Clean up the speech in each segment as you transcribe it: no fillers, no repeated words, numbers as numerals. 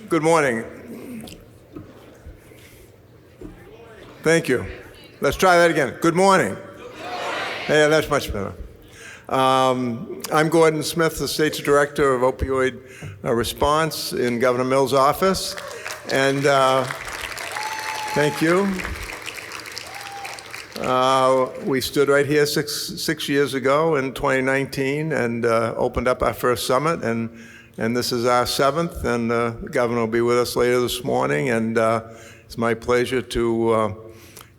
Good morning. Thank you. Let's try that again. Good morning. Yeah, that's much better. I'm Gordon Smith, the State's Director of Opioid Response in Governor Mills' office. And thank you. We stood right here six years ago in 2019 and opened up our first summit, and this is our seventh, and the governor will be with us later this morning, and it's my pleasure to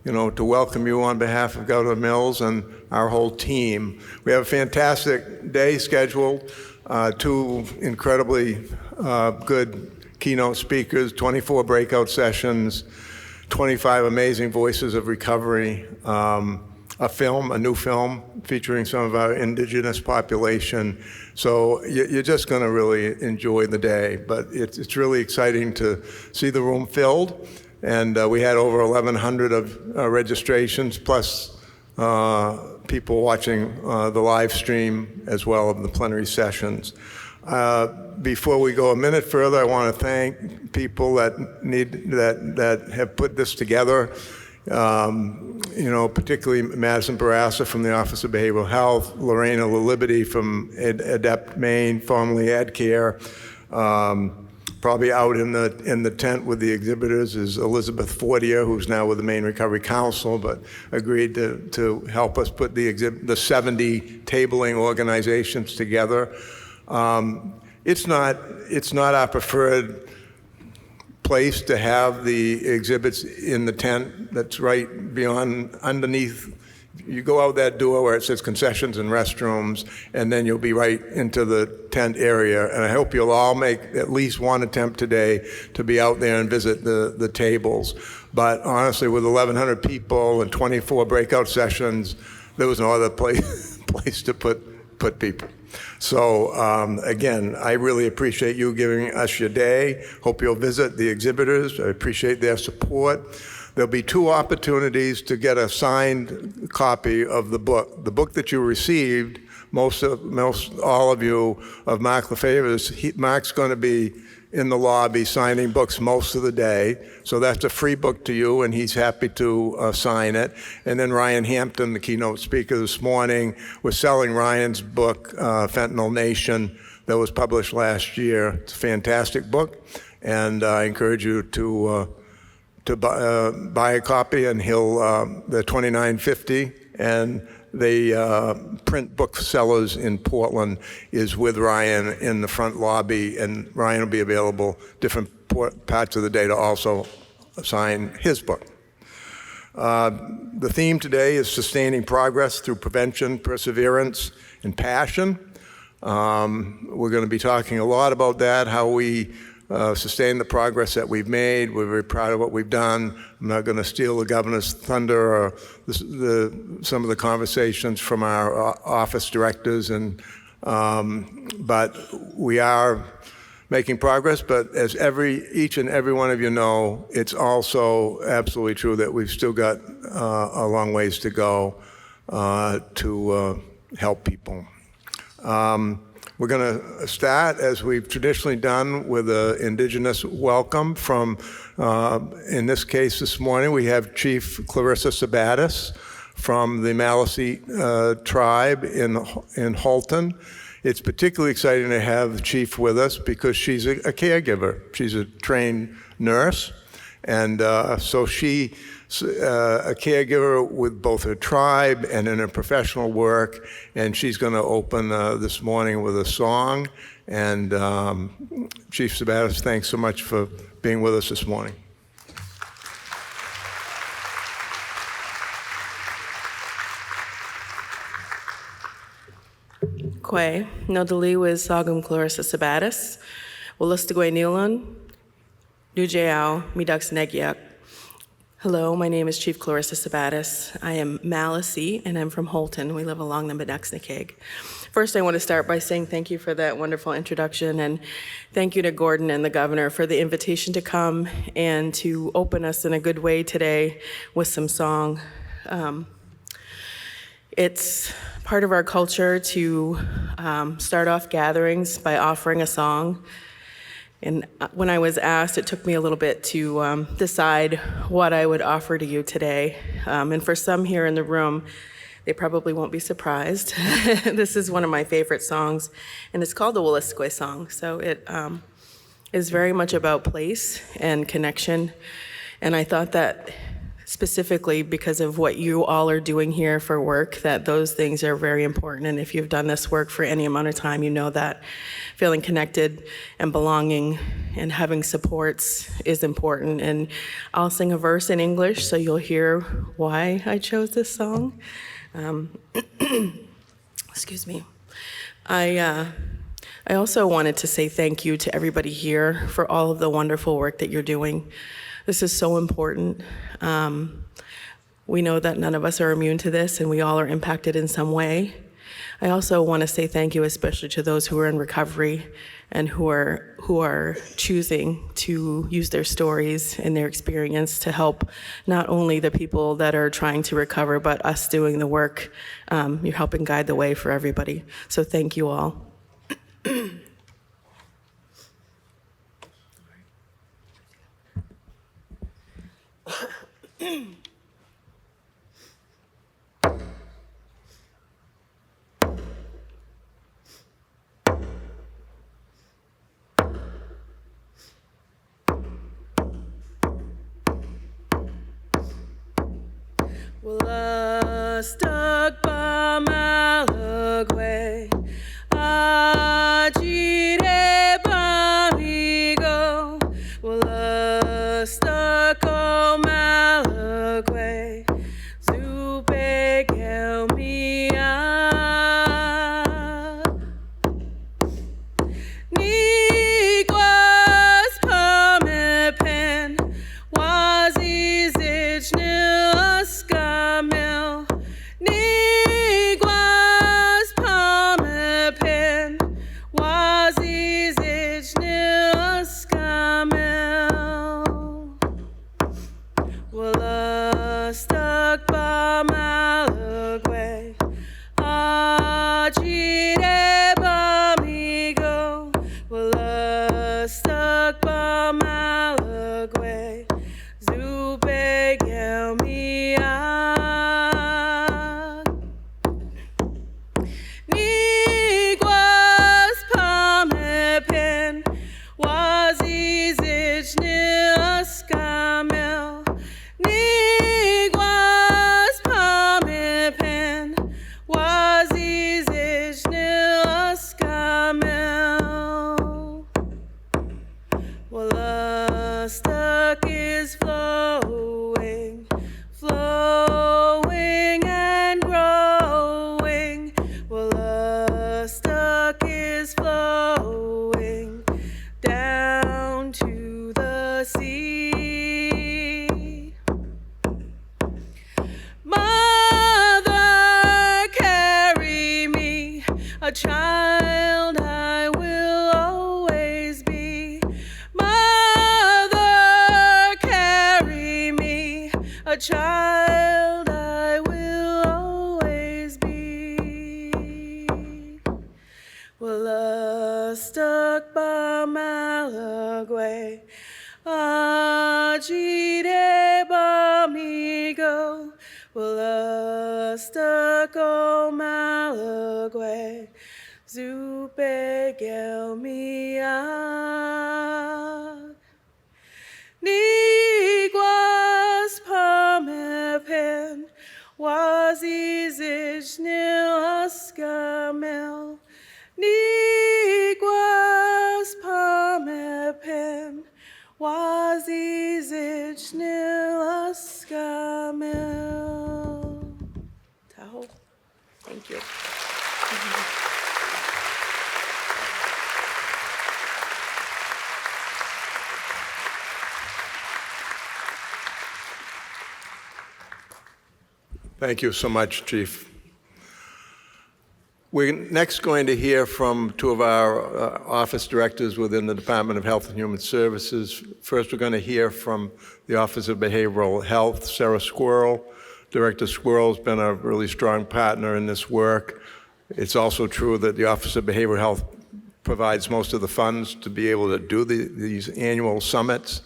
welcome you on behalf of Governor Mills and our whole team. We have a fantastic day scheduled, two incredibly good keynote speakers, 24 breakout sessions, 25 amazing voices of recovery, a new film featuring some of our indigenous population. So you're just going to really enjoy the day. But it's really exciting to see the room filled. And we had over 1,100 of registrations, plus people watching the live stream as well of the plenary sessions. Before we go a minute further, I want to thank people that have put this together. Particularly Madison Barassa from the Office of Behavioral Health, Lorena LaLiberty from ADEPT Maine, formerly AdCare. Probably out in the tent with the exhibitors is Elizabeth Fortier, who's now with the Maine Recovery Council, but agreed to help us put the 70 tabling organizations together. It's not our preferred place to have the exhibits in the tent that's right underneath. You go out that door where it says concessions and restrooms, and then you'll be right into the tent area. And I hope you'll all make at least one attempt today to be out there and visit the tables. But honestly, with 1,100 people and 24 breakout sessions, there was no other place to put people. So again, I really appreciate you giving us your day. Hope you'll visit the exhibitors. I appreciate their support. There'll be two opportunities to get a signed copy of the book. The book that you received, most all of you, of Mark Lefever's. Mark's going to be in the lobby signing books most of the day. So that's a free book to you, and he's happy to sign it. And then Ryan Hampton, the keynote speaker this morning, was selling Ryan's book, Fentanyl Nation, that was published last year. It's a fantastic book, and I encourage you to buy a copy, and they're $29.50, and the print booksellers in Portland is with Ryan in the front lobby, and Ryan will be available different parts of the day to also sign his book. The theme today is sustaining progress through prevention, perseverance, and passion. We're going to be talking a lot about that, how we sustain the progress that we've made. We're very proud of what we've done. I'm not going to steal the governor's thunder or some of the conversations from our office directors, but we are making progress. But as each and every one of you know, it's also absolutely true that we've still got a long ways to go to help people. We're going to start, as we've traditionally done, with an Indigenous welcome from, in this case this morning, we have Chief Clarissa Sabattis from the Maliseet tribe in Halton. It's particularly exciting to have the chief with us because she's a caregiver. She's a trained nurse, and so she's a caregiver with both her tribe and in her professional work, and she's going to open this morning with a song. And Chief Sabattis, thanks so much for being with us this morning. Kwe, Nodali was Sagum Clarissa Sabattis, Willistigwe Nilun, Nujayao, Midux Negyak. Hello, my name is Chief Clarissa Sabattis. I am Maliseet, and I'm from Holton. We live along the Beduxnikeg. First, I want to start by saying thank you for that wonderful introduction, and thank you to Gordon and the governor for the invitation to come and to open us in a good way today with some song. It's part of our culture to start off gatherings by offering a song. And when I was asked, it took me a little bit to decide what I would offer to you today. And for some here in the room, they probably won't be surprised. This is one of my favorite songs, and it's called the Wolastoqey song. So it is very much about place and connection. And I thought that specifically because of what you all are doing here for work, that those things are very important. And if you've done this work for any amount of time, you know that feeling connected and belonging and having supports is important. And I'll sing a verse in English so you'll hear why I chose this song. Excuse me. I also wanted to say thank you to everybody here for all of the wonderful work that you're doing. This is so important. We know that none of us are immune to this, and we all are impacted in some way. I also want to say thank you especially to those who are in recovery and who are choosing to use their stories and their experience to help not only the people that are trying to recover, but us doing the work. You're helping guide the way for everybody. So thank you all. Well, stuck by Malagway, Ajire Bamigo. Well, stuck on Malagway, Zupe Gelmia. Niguas Pamepen, Wazizich Nil. Niguas Pamepen, Wazizich Nilskamel. Well, stuck by Malagway, Ajire Bamigo. Well, stuck by Malagway, Zupe Gelmia. Niguas Pamepen, Wazizich Nilskamel. Niguas Pamepen, Wazizich Nilskamel. Well, stuck is flowing, flowing and growing. Well, stuck is flowing down to the sea. Mother, carry me, a child I will always be. Mother, carry me, a child I will always be. Well, stuck by Malagway, Ajire Bamigo. Well, stuck on Malagway, Zupe Gelmia. Niguas Pamepen, Wazizich Nilskamel. Niguas Pamepen, Wazizich Nilskamel. Tahoe. Thank you. Thank you so much, Chief. We're next going to hear from two of our office directors within the Department of Health and Human Services. First, we're going to hear from the Office of Behavioral Health, Sarah Squirrel. Director Squirrel's been a really strong partner in this work. It's also true that the Office of Behavioral Health provides most of the funds to be able to do these annual summits.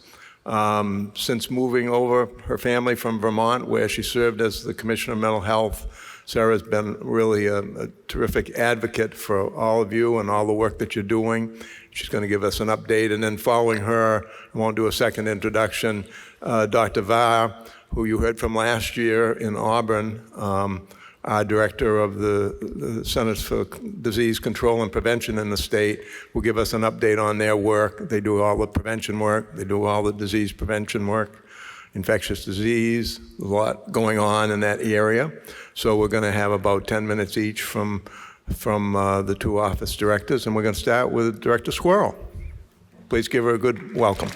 Since moving over her family from Vermont, where she served as the Commissioner of Mental Health, Sarah's been really a terrific advocate for all of you and all the work that you're doing. She's going to give us an update, and then following her, I won't do a second introduction, Dr. Varr, who you heard from last year in Auburn, our director of the Centers for Disease Control and Prevention in the state, will give us an update on their work. They do all the prevention work. They do all the disease prevention work, infectious disease, a lot going on in that area. So we're going to have about 10 minutes each from the two office directors, and we're going to start with Director Squirrel. Please give her a good welcome.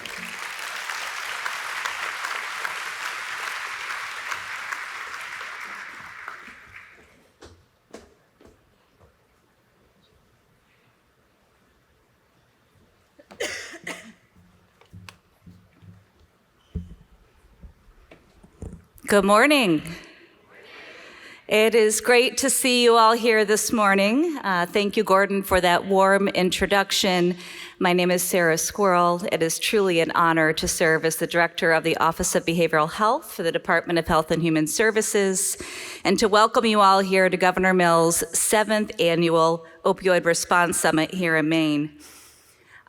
Good morning. It is great to see you all here this morning. Thank you, Gordon, for that warm introduction. My name is Sarah Squirrel. It is truly an honor to serve as the Director of the Office of Behavioral Health for the Department of Health and Human Services, and to welcome you all here to Governor Mills' 7th Annual Opioid Response Summit here in Maine.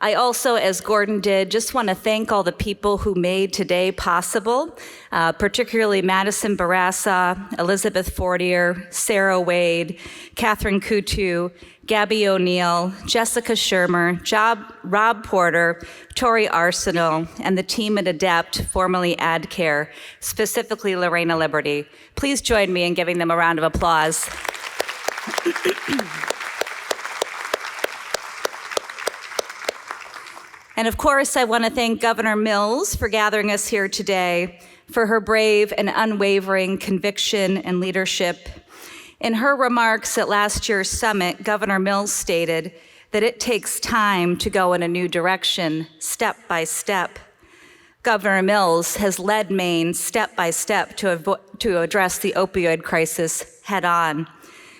I also, as Gordon did, just want to thank all the people who made today possible, particularly Madison Barassa, Elizabeth Fortier, Sarah Wade, Catherine Coutu, Gabby O'Neill, Jessica Shermer, Rob Porter, Tori Arsenal, and the team at ADEPT, formerly AdCare, specifically Lorena Liberty. Please join me in giving them a round of applause. And of course, I want to thank Governor Mills for gathering us here today, for her brave and unwavering conviction and leadership. In her remarks at last year's summit, Governor Mills stated that it takes time to go in a new direction, step by step. Governor Mills has led Maine step by step to address the opioid crisis head on.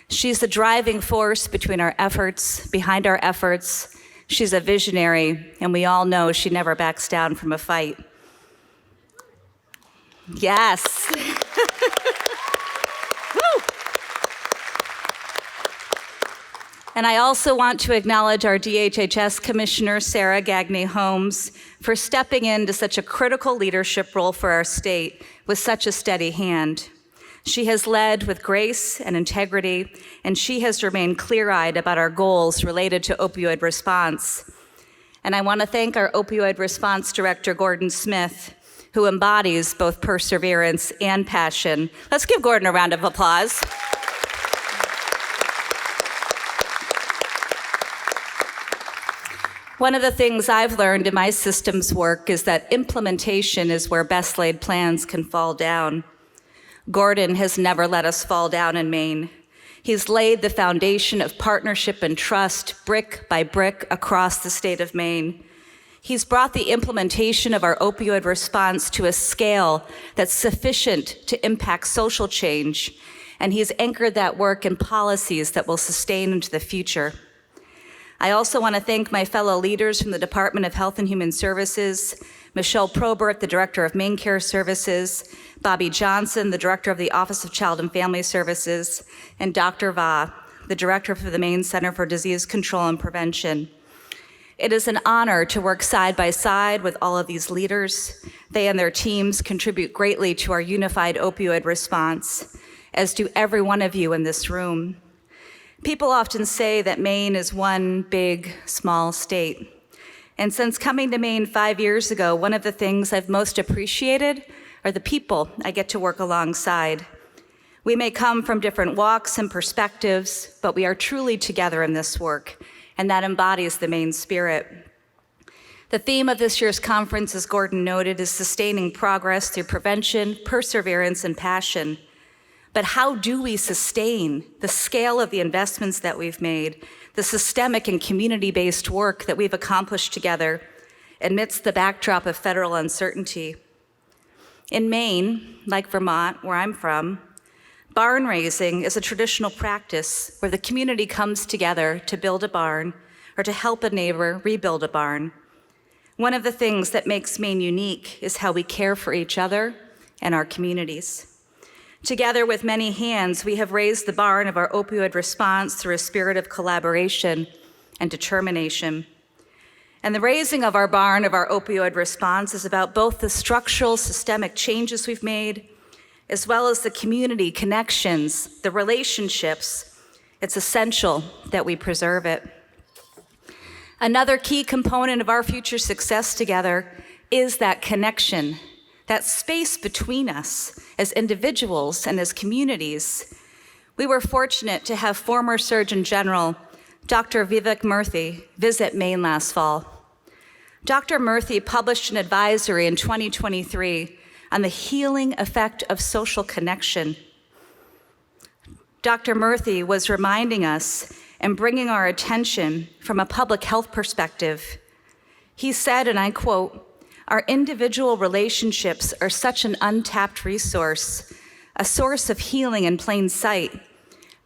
She's the driving force behind our efforts. She's a visionary, and we all know she never backs down from a fight. Yes. Woo. And I also want to acknowledge our DHHS Commissioner, Sarah Gagne-Holmes, for stepping into such a critical leadership role for our state with such a steady hand. She has led with grace and integrity, and she has remained clear-eyed about our goals related to opioid response. And I want to thank our Opioid Response Director, Gordon Smith, who embodies both perseverance and passion. Let's give Gordon a round of applause. One of the things I've learned in my systems work is that implementation is where best laid plans can fall down. Gordon has never let us fall down in Maine. He's laid the foundation of partnership and trust brick by brick across the state of Maine. He's brought the implementation of our opioid response to a scale that's sufficient to impact social change, and he's anchored that work in policies that will sustain into the future. I also want to thank my fellow leaders from the Department of Health and Human Services, Michelle Probert, the Director of Maine Care Services, Bobby Johnson, the Director of the Office of Child and Family Services, and Dr. Va, the Director for the Maine Center for Disease Control and Prevention. It is an honor to work side by side with all of these leaders. They and their teams contribute greatly to our unified opioid response, as do every one of you in this room. People often say that Maine is one big, small state. And since coming to Maine 5 years ago, one of the things I've most appreciated are the people I get to work alongside. We may come from different walks and perspectives, but we are truly together in this work, and that embodies the Maine spirit. The theme of this year's conference, as Gordon noted, is sustaining progress through prevention, perseverance, and passion. But how do we sustain the scale of the investments that we've made, the systemic and community-based work that we've accomplished together amidst the backdrop of federal uncertainty? In Maine, like Vermont, where I'm from, barn raising is a traditional practice where the community comes together to build a barn, or to help a neighbor rebuild a barn. One of the things that makes Maine unique is how we care for each other and our communities. Together with many hands, we have raised the bar of our opioid response through a spirit of collaboration and determination. And the raising of our bar of our opioid response is about both the structural systemic changes we've made, as well as the community connections, the relationships. It's essential that we preserve it. Another key component of our future success together is that connection, that space between us as individuals and as communities. We were fortunate to have former Surgeon General Dr. Vivek Murthy visit Maine last fall. Dr. Murthy published an advisory in 2023 on the healing effect of social connection. Dr. Murthy was reminding us and bringing our attention from a public health perspective. He said, and I quote, "Our individual relationships are such an untapped resource, a source of healing in plain sight.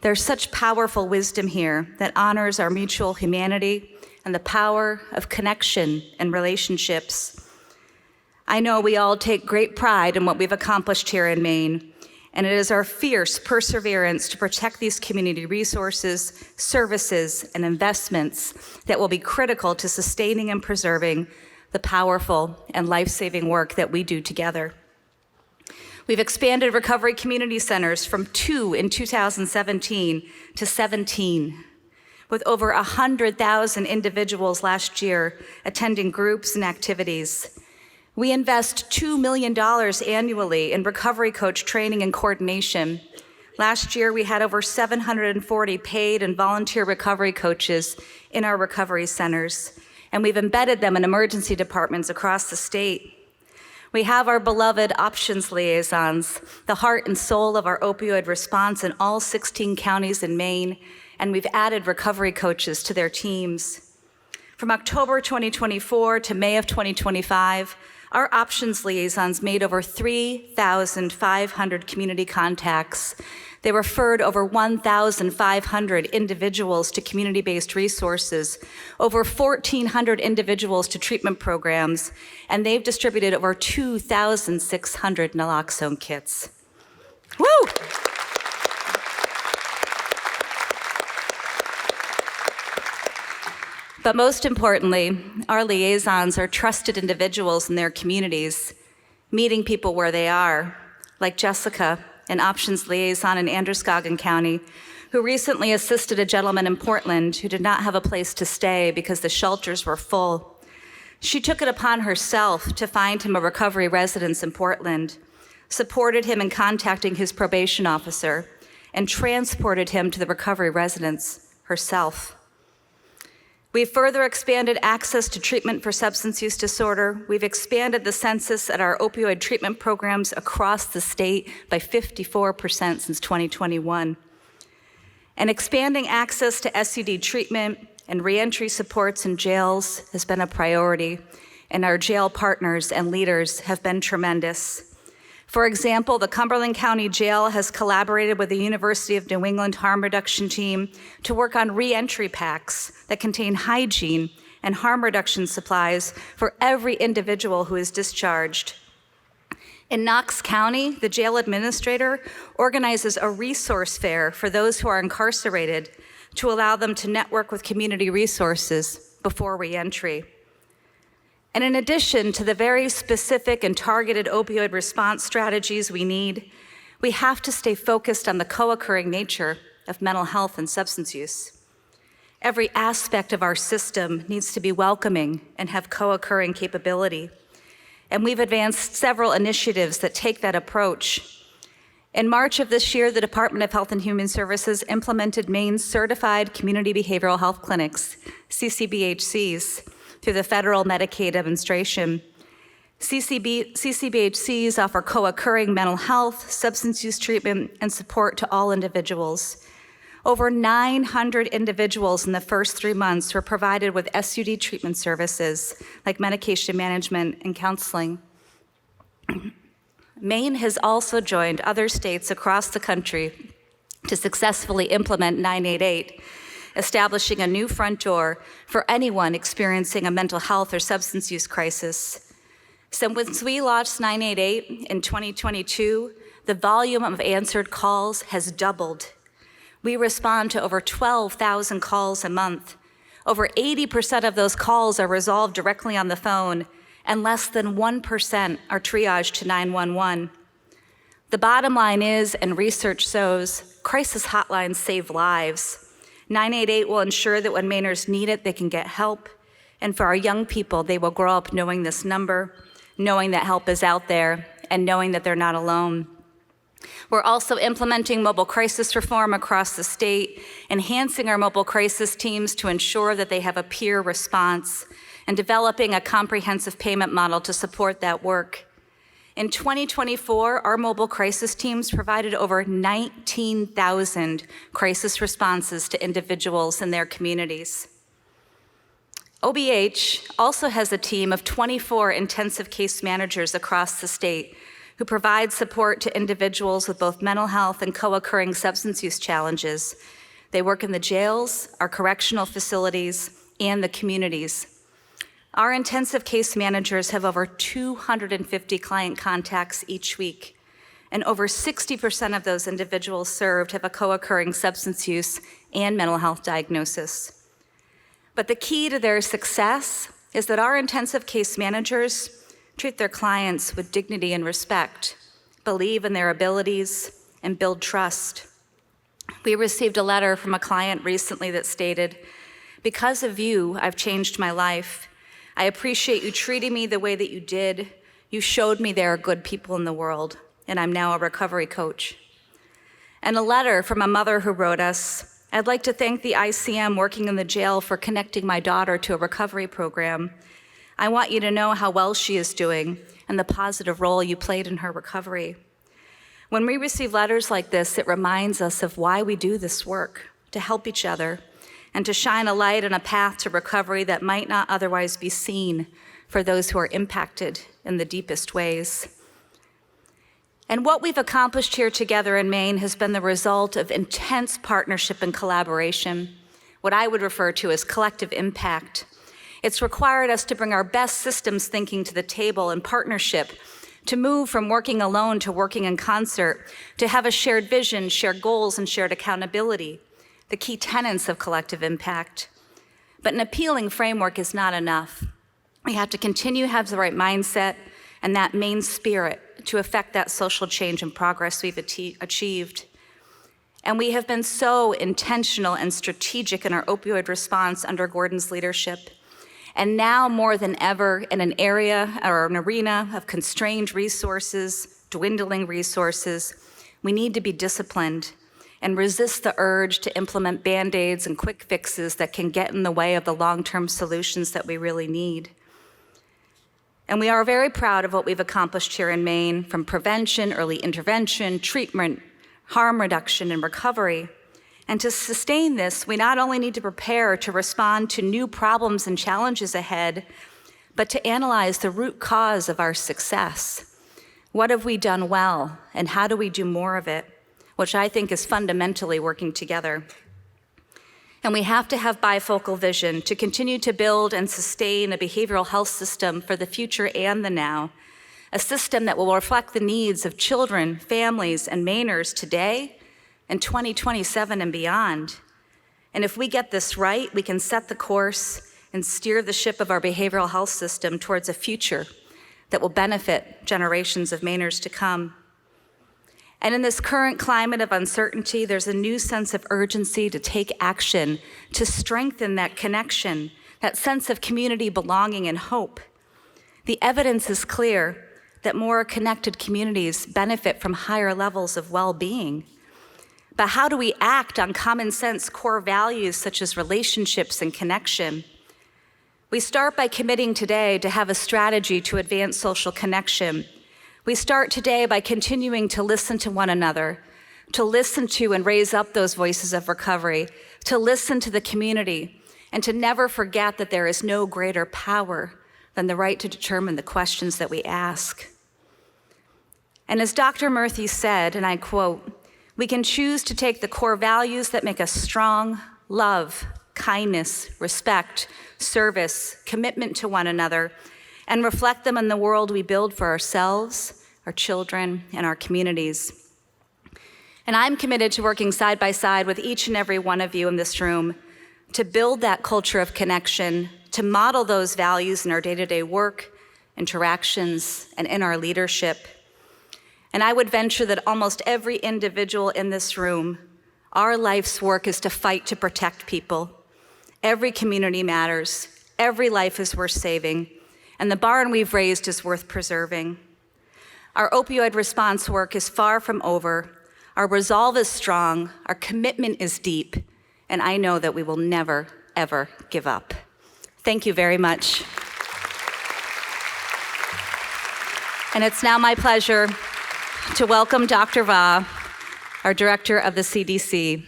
There's such powerful wisdom here that honors our mutual humanity and the power of connection and relationships." I know we all take great pride in what we've accomplished here in Maine, and it is our fierce perseverance to protect these community resources, services, and investments that will be critical to sustaining and preserving the powerful and life-saving work that we do together. We've expanded recovery community centers from 2 in 2017 to 17, with over 100,000 individuals last year attending groups and activities. We invest $2 million annually in recovery coach training and coordination. Last year, we had over 740 paid and volunteer recovery coaches in our recovery centers, and we've embedded them in emergency departments across the state. We have our beloved options liaisons, the heart and soul of our opioid response in all 16 counties in Maine, and we've added recovery coaches to their teams. From October 2024 to May of 2025, our options liaisons made over 3,500 community contacts. They referred over 1,500 individuals to community-based resources, over 1,400 individuals to treatment programs, and they've distributed over 2,600 naloxone kits. Woo! But most importantly, our liaisons are trusted individuals in their communities, meeting people where they are, like Jessica, an options liaison in Androscoggin County, who recently assisted a gentleman in Portland who did not have a place to stay because the shelters were full. She took it upon herself to find him a recovery residence in Portland, supported him in contacting his probation officer, and transported him to the recovery residence herself. We've further expanded access to treatment for substance use disorder. We've expanded the census at our opioid treatment programs across the state by 54% since 2021. And expanding access to SUD treatment and reentry supports in jails has been a priority, and our jail partners and leaders have been tremendous. For example, the Cumberland County Jail has collaborated with the University of New England Harm Reduction Team to work on reentry packs that contain hygiene and harm reduction supplies for every individual who is discharged. In Knox County, the jail administrator organizes a resource fair for those who are incarcerated to allow them to network with community resources before reentry. And in addition to the very specific and targeted opioid response strategies we need, we have to stay focused on the co-occurring nature of mental health and substance use. Every aspect of our system needs to be welcoming and have co-occurring capability. And we've advanced several initiatives that take that approach. In March of this year, the Department of Health and Human Services implemented Maine's Certified Community Behavioral Health Clinics, CCBHCs, through the Federal Medicaid Administration. CCBHCs offer co-occurring mental health, substance use treatment, and support to all individuals. Over 900 individuals in the first 3 months were provided with SUD treatment services, like medication management and counseling. Maine has also joined other states across the country to successfully implement 988, establishing a new front door for anyone experiencing a mental health or substance use crisis. Since we launched 988 in 2022, the volume of answered calls has doubled. We respond to over 12,000 calls a month. Over 80% of those calls are resolved directly on the phone, and less than 1% are triaged to 911. The bottom line is, and research shows, crisis hotlines save lives. 988 will ensure that when Mainers need it, they can get help. And for our young people, they will grow up knowing this number, knowing that help is out there, and knowing that they're not alone. We're also implementing mobile crisis reform across the state, enhancing our mobile crisis teams to ensure that they have a peer response, and developing a comprehensive payment model to support that work. In 2024, our mobile crisis teams provided over 19,000 crisis responses to individuals in their communities. OBH also has a team of 24 intensive case managers across the state who provide support to individuals with both mental health and co-occurring substance use challenges. They work in the jails, our correctional facilities, and the communities. Our intensive case managers have over 250 client contacts each week, and over 60% of those individuals served have a co-occurring substance use and mental health diagnosis. But the key to their success is that our intensive case managers treat their clients with dignity and respect, believe in their abilities, and build trust. We received a letter from a client recently that stated, "Because of you, I've changed my life. I appreciate you treating me the way that you did. You showed me there are good people in the world, and I'm now a recovery coach." And a letter from a mother who wrote us, "I'd like to thank the ICM working in the jail for connecting my daughter to a recovery program. I want you to know how well she is doing and the positive role you played in her recovery." When we receive letters like this, it reminds us of why we do this work, to help each other, and to shine a light on a path to recovery that might not otherwise be seen for those who are impacted in the deepest ways. And what we've accomplished here together in Maine has been the result of intense partnership and collaboration, what I would refer to as collective impact. It's required us to bring our best systems thinking to the table in partnership, to move from working alone to working in concert, to have a shared vision, shared goals, and shared accountability, the key tenets of collective impact. But an appealing framework is not enough. We have to continue to have the right mindset and that Maine spirit to affect that social change and progress we've achieved. And we have been so intentional and strategic in our opioid response under Gordon's leadership. And now more than ever, in an area or an arena of constrained resources, dwindling resources, we need to be disciplined and resist the urge to implement Band-Aids and quick fixes that can get in the way of the long-term solutions that we really need. And we are very proud of what we've accomplished here in Maine, from prevention, early intervention, treatment, harm reduction, and recovery. And to sustain this, we not only need to prepare to respond to new problems and challenges ahead, but to analyze the root cause of our success. What have we done well, and how do we do more of it? Which I think is fundamentally working together. And we have to have bifocal vision to continue to build and sustain a behavioral health system for the future and the now, a system that will reflect the needs of children, families, and Mainers today and 2027 and beyond. And if we get this right, we can set the course and steer the ship of our behavioral health system towards a future that will benefit generations of Mainers to come. And in this current climate of uncertainty, there's a new sense of urgency to take action, to strengthen that connection, that sense of community belonging and hope. The evidence is clear that more connected communities benefit from higher levels of well-being. But how do we act on common sense core values such as relationships and connection? We start by committing today to have a strategy to advance social connection. We start today by continuing to listen to one another, to listen to and raise up those voices of recovery, to listen to the community, and to never forget that there is no greater power than the right to determine the questions that we ask. And as Dr. Murthy said, and I quote, "We can choose to take the core values that make us strong, love, kindness, respect, service, commitment to one another, and reflect them in the world we build for ourselves, our children, and our communities. And I'm committed to working side by side with each and every one of you in this room to build that culture of connection, to model those values in our day-to-day work, interactions, and in our leadership. And I would venture that almost every individual in this room, our life's work is to fight to protect people. Every community matters, every life is worth saving, and the barn we've raised is worth preserving. Our opioid response work is far from over. Our resolve is strong, our commitment is deep, and I know that we will never, ever give up. Thank you very much. And it's now my pleasure to welcome Dr. Va, our director of the CDC.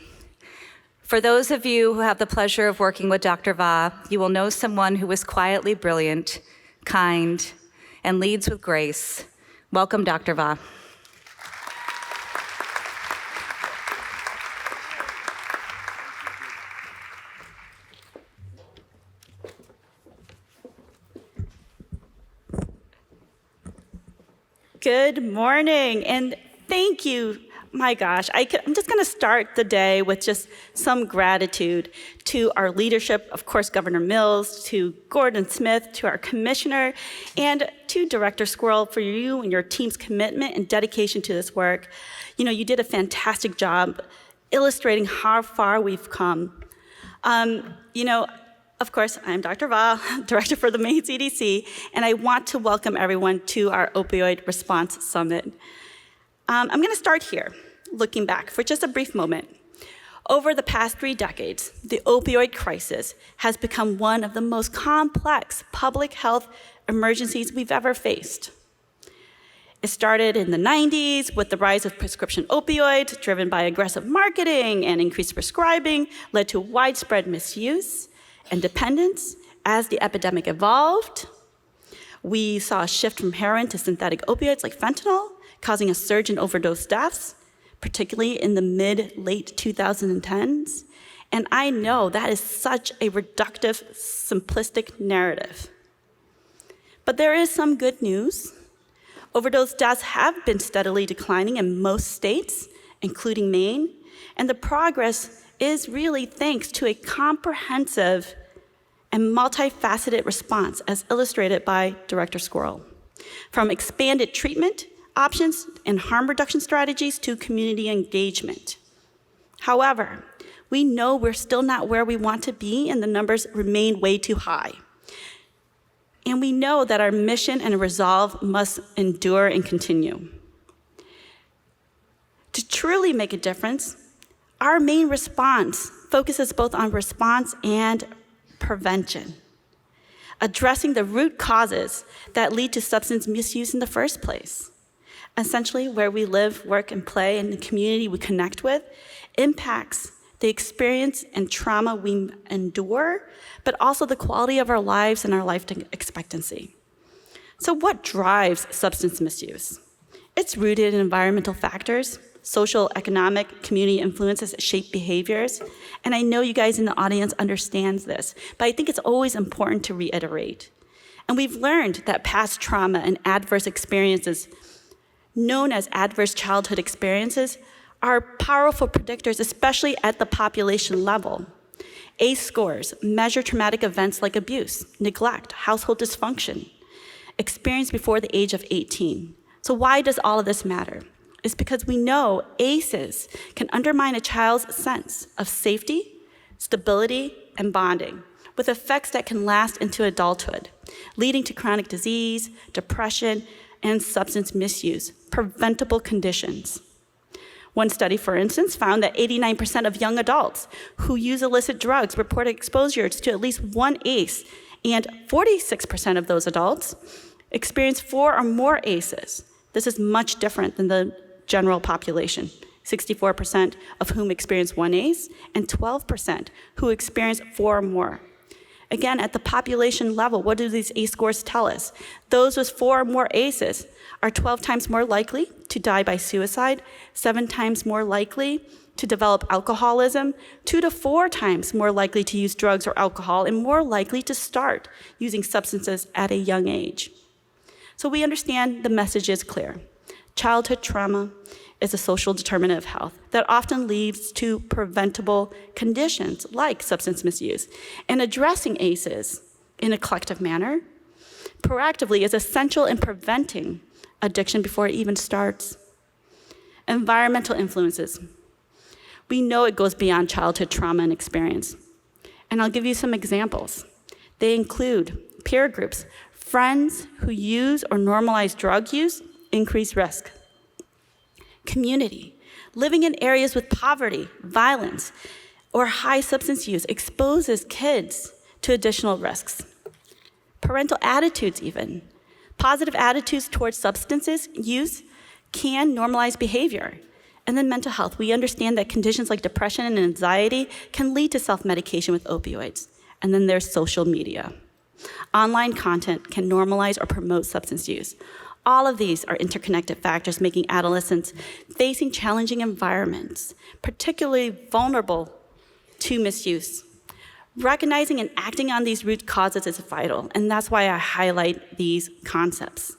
For those of you who have the pleasure of working with Dr. Va, you will know someone who is quietly brilliant, kind, and leads with grace. Welcome, Dr. Va. Good morning, and thank you. My gosh, I'm just going to start the day with just some gratitude to our leadership, of course, Governor Mills, to Gordon Smith, to our commissioner, and to Director Squirrel for you and your team's commitment and dedication to this work. You know, you did a fantastic job illustrating how far we've come. Of course, I'm Dr. Va, Director for the Maine CDC, and I want to welcome everyone to our Opioid Response Summit. I'm going to start here, looking back for just a brief moment. Over the past 3 decades, the opioid crisis has become one of the most complex public health emergencies we've ever faced. It started in the 90s with the rise of prescription opioids, driven by aggressive marketing and increased prescribing, led to widespread misuse and dependence. As the epidemic evolved, we saw a shift from heroin to synthetic opioids like fentanyl, causing a surge in overdose deaths, particularly in the mid-late 2010s. And I know that is such a reductive, simplistic narrative. But there is some good news. Overdose deaths have been steadily declining in most states, including Maine, and the progress is really thanks to a comprehensive and multifaceted response, as illustrated by Director Squirrel. From expanded treatment options and harm reduction strategies to community engagement. However, we know we're still not where we want to be and the numbers remain way too high. And we know that our mission and resolve must endure and continue. To truly make a difference, our main response focuses both on response and prevention, addressing the root causes that lead to substance misuse in the first place. Essentially, where we live, work, and play, and the community we connect with impacts the experience and trauma we endure, but also the quality of our lives and our life expectancy. So what drives substance misuse? It's rooted in environmental factors, social, economic, community influences that shape behaviors. And I know you guys in the audience understands this, but I think it's always important to reiterate. And we've learned that past trauma and adverse experiences, known as adverse childhood experiences, are powerful predictors, especially at the population level. ACE scores measure traumatic events like abuse, neglect, household dysfunction, experienced before the age of 18. So why does all of this matter? It's because we know ACEs can undermine a child's sense of safety, stability, and bonding, with effects that can last into adulthood, leading to chronic disease, depression, and substance misuse, preventable conditions. One study, for instance, found that 89% of young adults who use illicit drugs reported exposures to at least one ACE, and 46% of those adults experienced 4 or more ACEs. This is much different than the general population, 64% of whom experience 1 ACE, and 12% who experience 4 or more. Again, at the population level, what do these ACE scores tell us? Those with 4 or more ACEs are 12 times more likely to die by suicide, 7 times more likely to develop alcoholism, 2 to 4 times more likely to use drugs or alcohol, and more likely to start using substances at a young age. So we understand the message is clear. Childhood trauma is a social determinant of health that often leads to preventable conditions like substance misuse. And addressing ACEs in a collective manner proactively is essential in preventing addiction before it even starts. Environmental influences. We know it goes beyond childhood trauma and experience. And I'll give you some examples. They include peer groups. Friends who use or normalize drug use increase risk. Community. Living in areas with poverty, violence, or high substance use exposes kids to additional risks. Parental attitudes even. Positive attitudes towards substances use can normalize behavior. And then mental health. We understand that conditions like depression and anxiety can lead to self-medication with opioids. And then there's social media. Online content can normalize or promote substance use. All of these are interconnected factors making adolescents facing challenging environments, particularly vulnerable to misuse. Recognizing and acting on these root causes is vital, and that's why I highlight these concepts.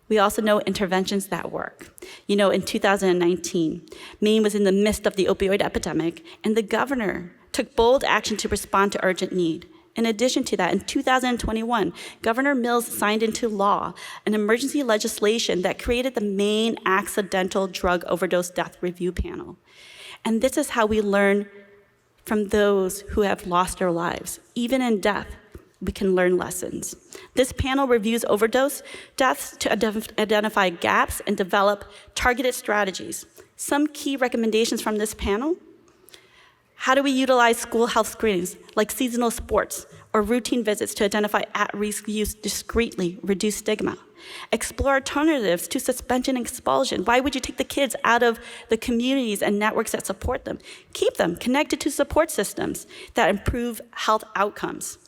We also know interventions that work. You know, in 2019, Maine was in the midst of the opioid epidemic, and the governor took bold action to respond to urgent need. In addition to that, in 2021, Governor Mills signed into law an emergency legislation that created the Maine Accidental Drug Overdose Death Review Panel. And this is how we learn from those who have lost their lives. Even in death, we can learn lessons. This panel reviews overdose deaths to identify gaps and develop targeted strategies. Some key recommendations from this panel: how do we utilize school health screenings like seasonal sports or routine visits to identify at-risk use discreetly, reduce stigma? Explore alternatives to suspension and expulsion. Why would you take the kids out of the communities and networks that support them? Keep them connected to support systems that improve health outcomes.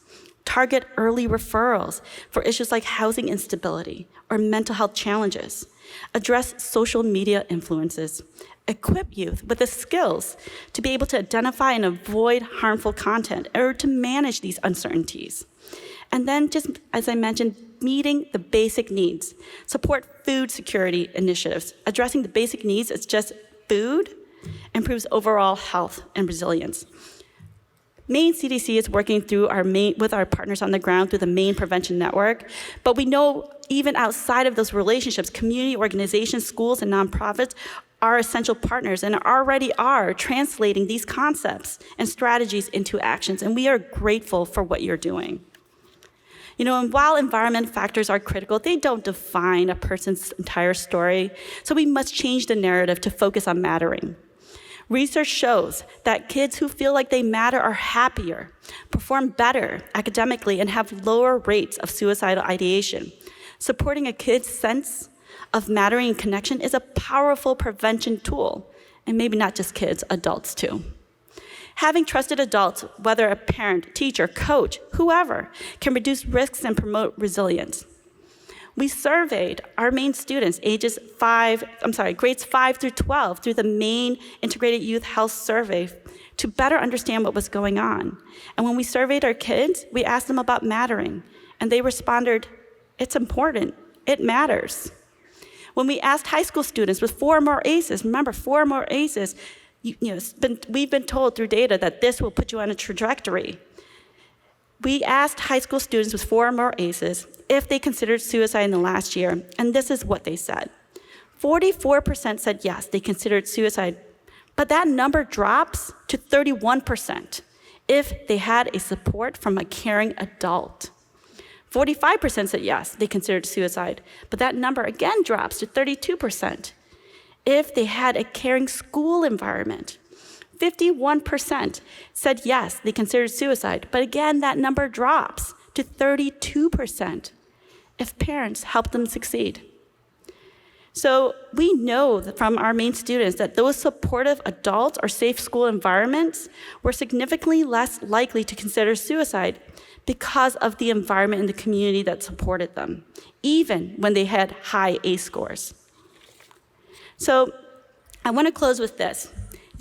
Target early referrals for issues like housing instability or mental health challenges. Address social media influences. Equip youth with the skills to be able to identify and avoid harmful content or to manage these uncertainties. And then, just as I mentioned, meeting the basic needs. Support food security initiatives. Addressing the basic needs, it's just food, improves overall health and resilience. Maine CDC is working through with our partners on the ground through the Maine Prevention Network, but we know even outside of those relationships, community organizations, schools, and nonprofits are essential partners and already are translating these concepts and strategies into actions, and we are grateful for what you're doing. You know, and while environment factors are critical, they don't define a person's entire story, so we must change the narrative to focus on mattering. Research shows that kids who feel like they matter are happier, perform better academically, and have lower rates of suicidal ideation. Supporting a kid's sense of mattering and connection is a powerful prevention tool, and maybe not just kids, adults too. Having trusted adults, whether a parent, teacher, coach, whoever, can reduce risks and promote resilience. We surveyed our Maine students grades 5 through 12 through the Maine Integrated Youth Health Survey to better understand what was going on. And when we surveyed our kids, we asked them about mattering, and they responded, "It's important, it matters." When we asked high school students with 4 or more ACEs, remember 4 or more ACEs, we've been told through data that this will put you on a trajectory. We asked high school students with 4 or more ACEs if they considered suicide in the last year, and this is what they said. 44% said yes, they considered suicide, but that number drops to 31% if they had a support from a caring adult. 45% said yes, they considered suicide, but that number again drops to 32% if they had a caring school environment. 51% said yes, they considered suicide, but again, that number drops to 32% if parents help them succeed. So we know that from our Maine students that those supportive adults or safe school environments were significantly less likely to consider suicide because of the environment and the community that supported them, even when they had high ACE scores. So I want to close with this.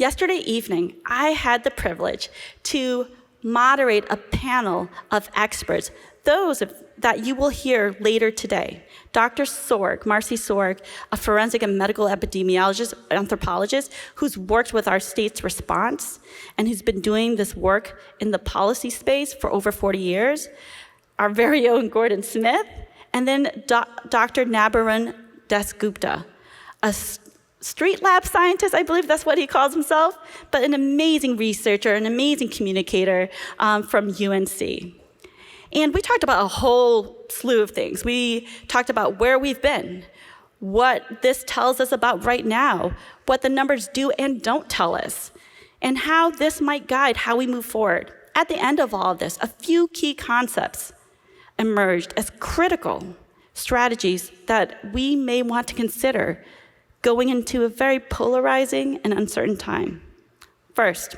Yesterday evening, I had the privilege to moderate a panel of experts, those that you will hear later today. Dr. Sorg, Marcy Sorg, a forensic and medical epidemiologist, anthropologist, who's worked with our state's response and who's been doing this work in the policy space for over 40 years. Our very own Gordon Smith, and then Dr. Nabarun Dasgupta, a street lab scientist, I believe that's what he calls himself, but an amazing researcher, an amazing communicator from UNC. And we talked about a whole slew of things. We talked about where we've been, what this tells us about right now, what the numbers do and don't tell us, and how this might guide how we move forward. At the end of all of this, a few key concepts emerged as critical strategies that we may want to consider going into a very polarizing and uncertain time. First,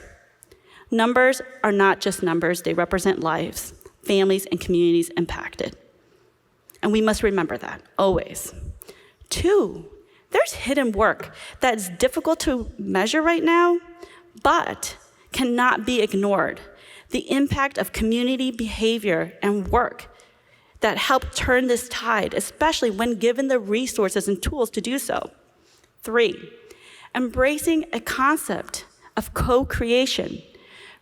numbers are not just numbers, they represent lives, families, and communities impacted. And we must remember that, always. Two, there's hidden work that's difficult to measure right now, but cannot be ignored. The impact of community behavior and work that help turn this tide, especially when given the resources and tools to do so. Three, embracing a concept of co-creation,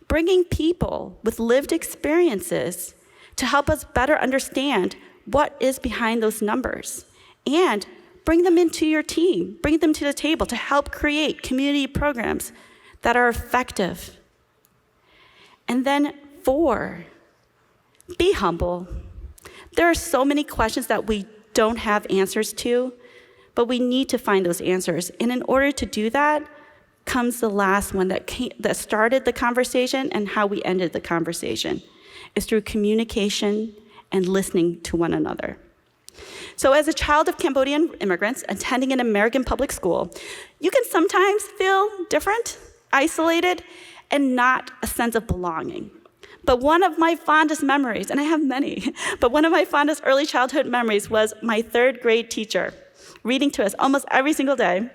bringing people with lived experiences to help us better understand what is behind those numbers, and bring them into your team, bring them to the table to help create community programs that are effective. And then 4, be humble. There are so many questions that we don't have answers to, but we need to find those answers. And in order to do that, comes the last one that started the conversation and how we ended the conversation, is through communication and listening to one another. So as a child of Cambodian immigrants attending an American public school, you can sometimes feel different, isolated, and not a sense of belonging. But one of my fondest memories, and I have many, but one of my fondest early childhood memories was my 3rd grade teacher reading to us almost every single day.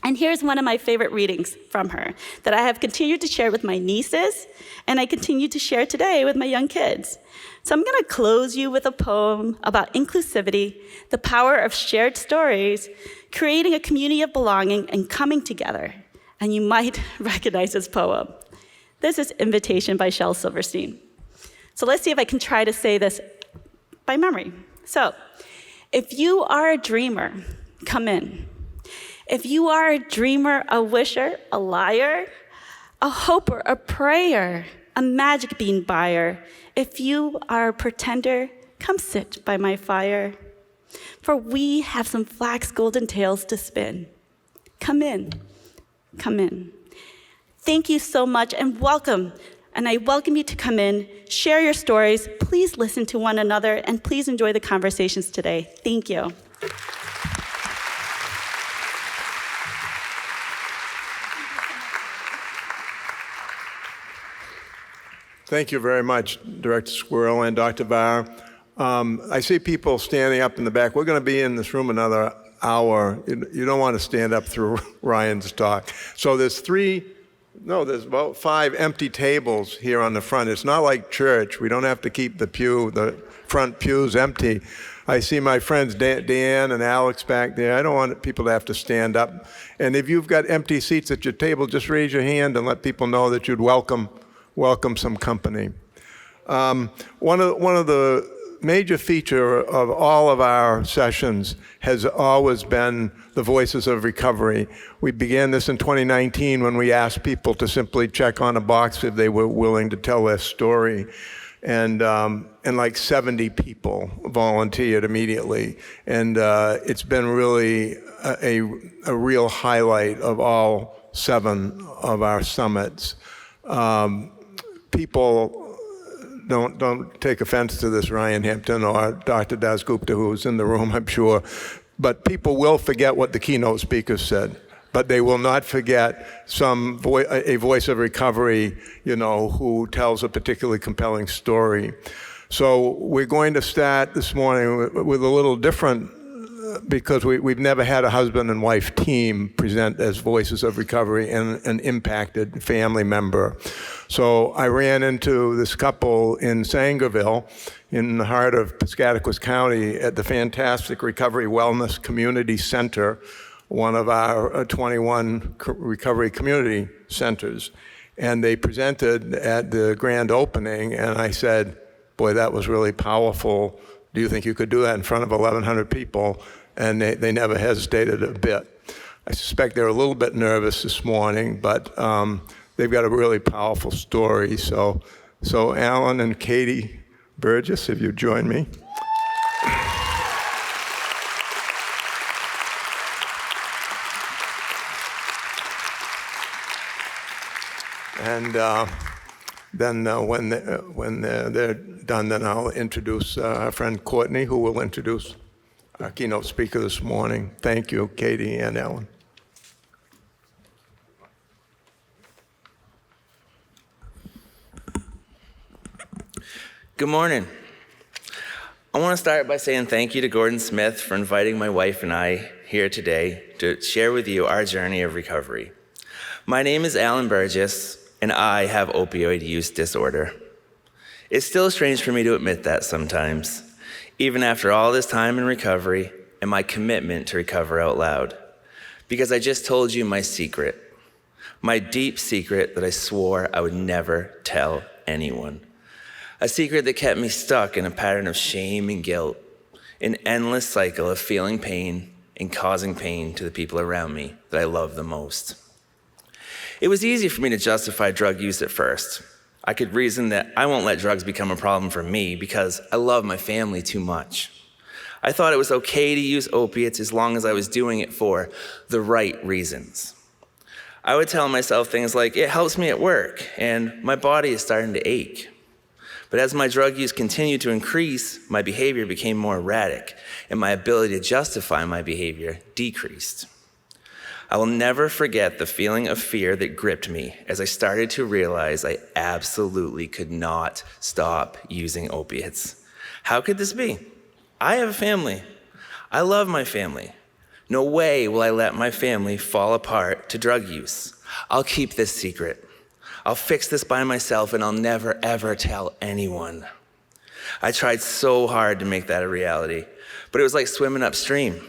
And here's one of my favorite readings from her that I have continued to share with my nieces, and I continue to share today with my young kids. So I'm gonna close you with a poem about inclusivity, the power of shared stories, creating a community of belonging and coming together. And you might recognize this poem. This is Invitation by Shel Silverstein. So let's see if I can try to say this by memory. So, if you are a dreamer, come in. If you are a dreamer, a wisher, a liar, a hoper, a prayer, a magic bean buyer, if you are a pretender, come sit by my fire. For we have some flax golden tales to spin. Come in, come in. Thank you so much and welcome. And I welcome you to come in, share your stories, please listen to one another, and please enjoy the conversations today. Thank you. Thank you very much, Director Squirrel and Dr. Barr. I see people standing up in the back. We're going to be in this room another hour. You don't want to stand up through Ryan's talk. So there's there's about 5 empty tables here on the front. It's not like church. We don't have to keep the front pews empty. I see my friends Dan and Alex back there. I don't want people to have to stand up. And if you've got empty seats at your table, just raise your hand and let people know that you'd welcome some company. One of the major feature of all of our sessions has always been the Voices of Recovery. We began this in 2019 when we asked people to simply check on a box if they were willing to tell their story. And like 70 people volunteered immediately. And it's been really a real highlight of all 7 of our summits. People don't take offense to this, Ryan Hampton or Dr. Dasgupta, who's in the room, I'm sure, but people will forget what the keynote speakers said. But they will not forget a voice of recovery, who tells a particularly compelling story. So we're going to start this morning with a little different because we've never had a husband and wife team present as voices of recovery and an impacted family member. So I ran into this couple in Sangerville, in the heart of Piscataquis County, at the fantastic Recovery Wellness Community Center, one of our 21 recovery community centers. And they presented at the grand opening, and I said, boy, that was really powerful. Do you think you could do that in front of 1,100 people? And they never hesitated a bit. I suspect they're a little bit nervous this morning, but they've got a really powerful story. So Alan and Katie Burgess, if you join me. And then when they're done, then I'll introduce our friend Courtney, who will introduce our keynote speaker this morning. Thank you, Katie and Ellen. Good morning. I want to start by saying thank you to Gordon Smith for inviting my wife and I here today to share with you our journey of recovery. My name is Alan Burgess, and I have opioid use disorder. It's still strange for me to admit that sometimes, even after all this time in recovery and my commitment to recover out loud, because I just told you my secret, my deep secret that I swore I would never tell anyone. A secret that kept me stuck in a pattern of shame and guilt, an endless cycle of feeling pain and causing pain to the people around me that I love the most. It was easy for me to justify drug use at first. I could reason that I won't let drugs become a problem for me because I love my family too much. I thought it was okay to use opiates as long as I was doing it for the right reasons. I would tell myself things like, it helps me at work, and my body is starting to ache. But as my drug use continued to increase, my behavior became more erratic, and my ability to justify my behavior decreased. I will never forget the feeling of fear that gripped me as I started to realize I absolutely could not stop using opiates. How could this be? I have a family. I love my family. No way will I let my family fall apart to drug use. I'll keep this secret. I'll fix this by myself, and I'll never, ever tell anyone. I tried so hard to make that a reality, but it was like swimming upstream.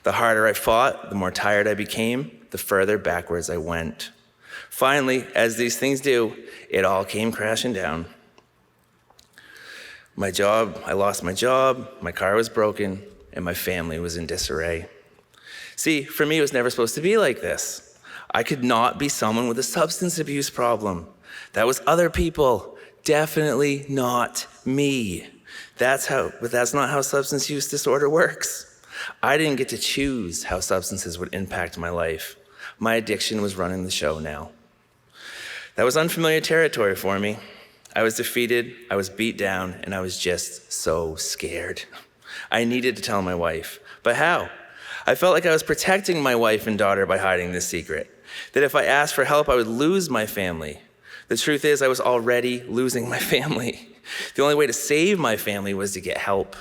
The harder I fought, the more tired I became, the further backwards I went. Finally, as these things do, it all came crashing down. I lost my job, my car was broken, and my family was in disarray. See, for me, it was never supposed to be like this. I could not be someone with a substance abuse problem. That was other people, definitely not me. But that's not how substance use disorder works. I didn't get to choose how substances would impact my life. My addiction was running the show now. That was unfamiliar territory for me. I was defeated, I was beat down, and I was just so scared. I needed to tell my wife, but how? I felt like I was protecting my wife and daughter by hiding this secret, that if I asked for help, I would lose my family. The truth is, I was already losing my family. The only way to save my family was to get help.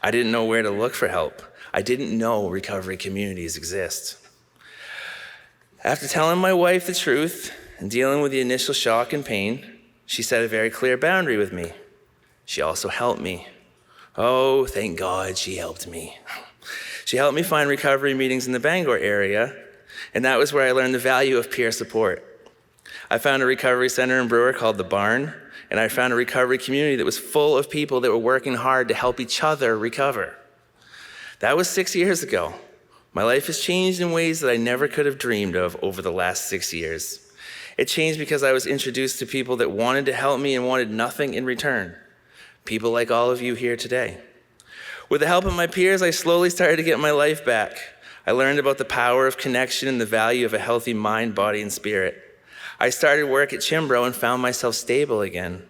I didn't know where to look for help. I didn't know recovery communities exist. After telling my wife the truth and dealing with the initial shock and pain, she set a very clear boundary with me. She also helped me. Oh, thank God she helped me. She helped me find recovery meetings in the Bangor area, and that was where I learned the value of peer support. I found a recovery center in Brewer called The Barn, and I found a recovery community that was full of people that were working hard to help each other recover. That was 6 years ago. My life has changed in ways that I never could have dreamed of over the last 6 years. It changed because I was introduced to people that wanted to help me and wanted nothing in return. People like all of you here today. With the help of my peers, I slowly started to get my life back. I learned about the power of connection and the value of a healthy mind, body, and spirit. I started work at Chimbro and found myself stable again.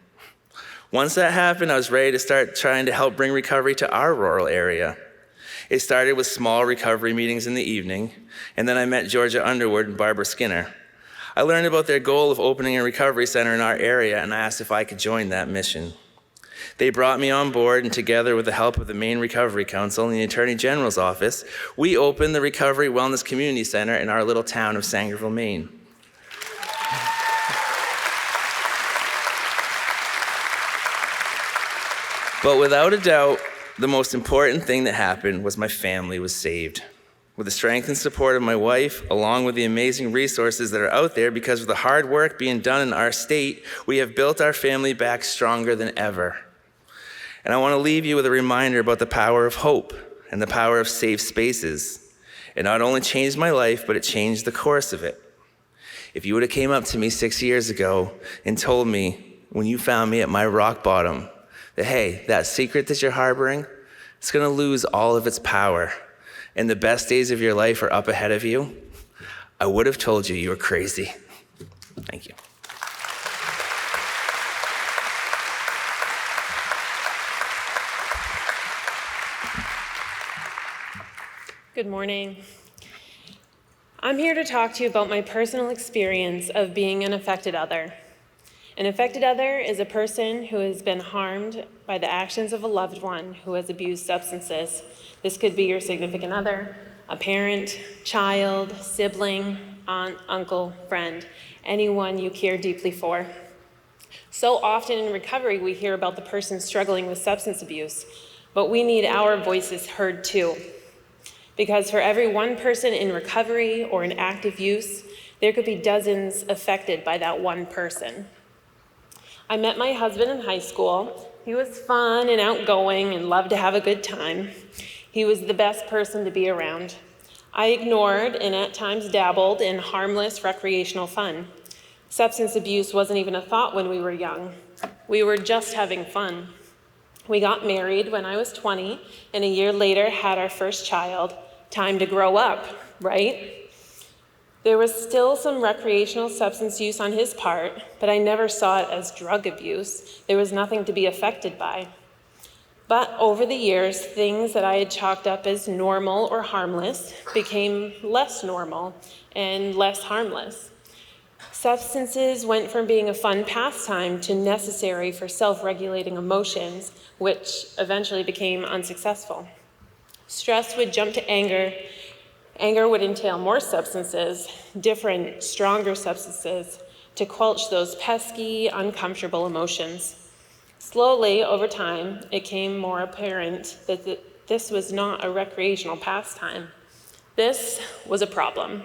Once that happened, I was ready to start trying to help bring recovery to our rural area. It started with small recovery meetings in the evening, and then I met Georgia Underwood and Barbara Skinner. I learned about their goal of opening a recovery center in our area, and I asked if I could join that mission. They brought me on board, and together with the help of the Maine Recovery Council and the Attorney General's office, we opened the Recovery Wellness Community Center in our little town of Sangerville, Maine. But without a doubt, the most important thing that happened was my family was saved. With the strength and support of my wife, along with the amazing resources that are out there because of the hard work being done in our state, we have built our family back stronger than ever. And I want to leave you with a reminder about the power of hope and the power of safe spaces. It not only changed my life, but it changed the course of it. If you would have came up to me 6 years ago and told me, when you found me at my rock bottom, that, hey, that secret that you're harboring, it's going to lose all of its power, and the best days of your life are up ahead of you, I would have told you you were crazy. Thank you. Good morning. I'm here to talk to you about my personal experience of being an affected other. An affected other is a person who has been harmed by the actions of a loved one who has abused substances. This could be your significant other, a parent, child, sibling, aunt, uncle, friend, anyone you care deeply for. So often in recovery, we hear about the person struggling with substance abuse, but we need our voices heard too. Because for every one person in recovery or in active use, there could be dozens affected by that one person. I met my husband in high school. He was fun and outgoing and loved to have a good time. He was the best person to be around. I ignored and at times dabbled in harmless recreational fun. Substance abuse wasn't even a thought when we were young. We were just having fun. We got married when I was 20, and a year later had our first child. Time to grow up, right? There was still some recreational substance use on his part, but I never saw it as drug abuse. There was nothing to be affected by. But over the years, things that I had chalked up as normal or harmless became less normal and less harmless. Substances went from being a fun pastime to necessary for self-regulating emotions, which eventually became unsuccessful. Stress would jump to anger. Anger would entail more substances, different, stronger substances, to quench those pesky, uncomfortable emotions. Slowly, over time, it became more apparent that this was not a recreational pastime. This was a problem,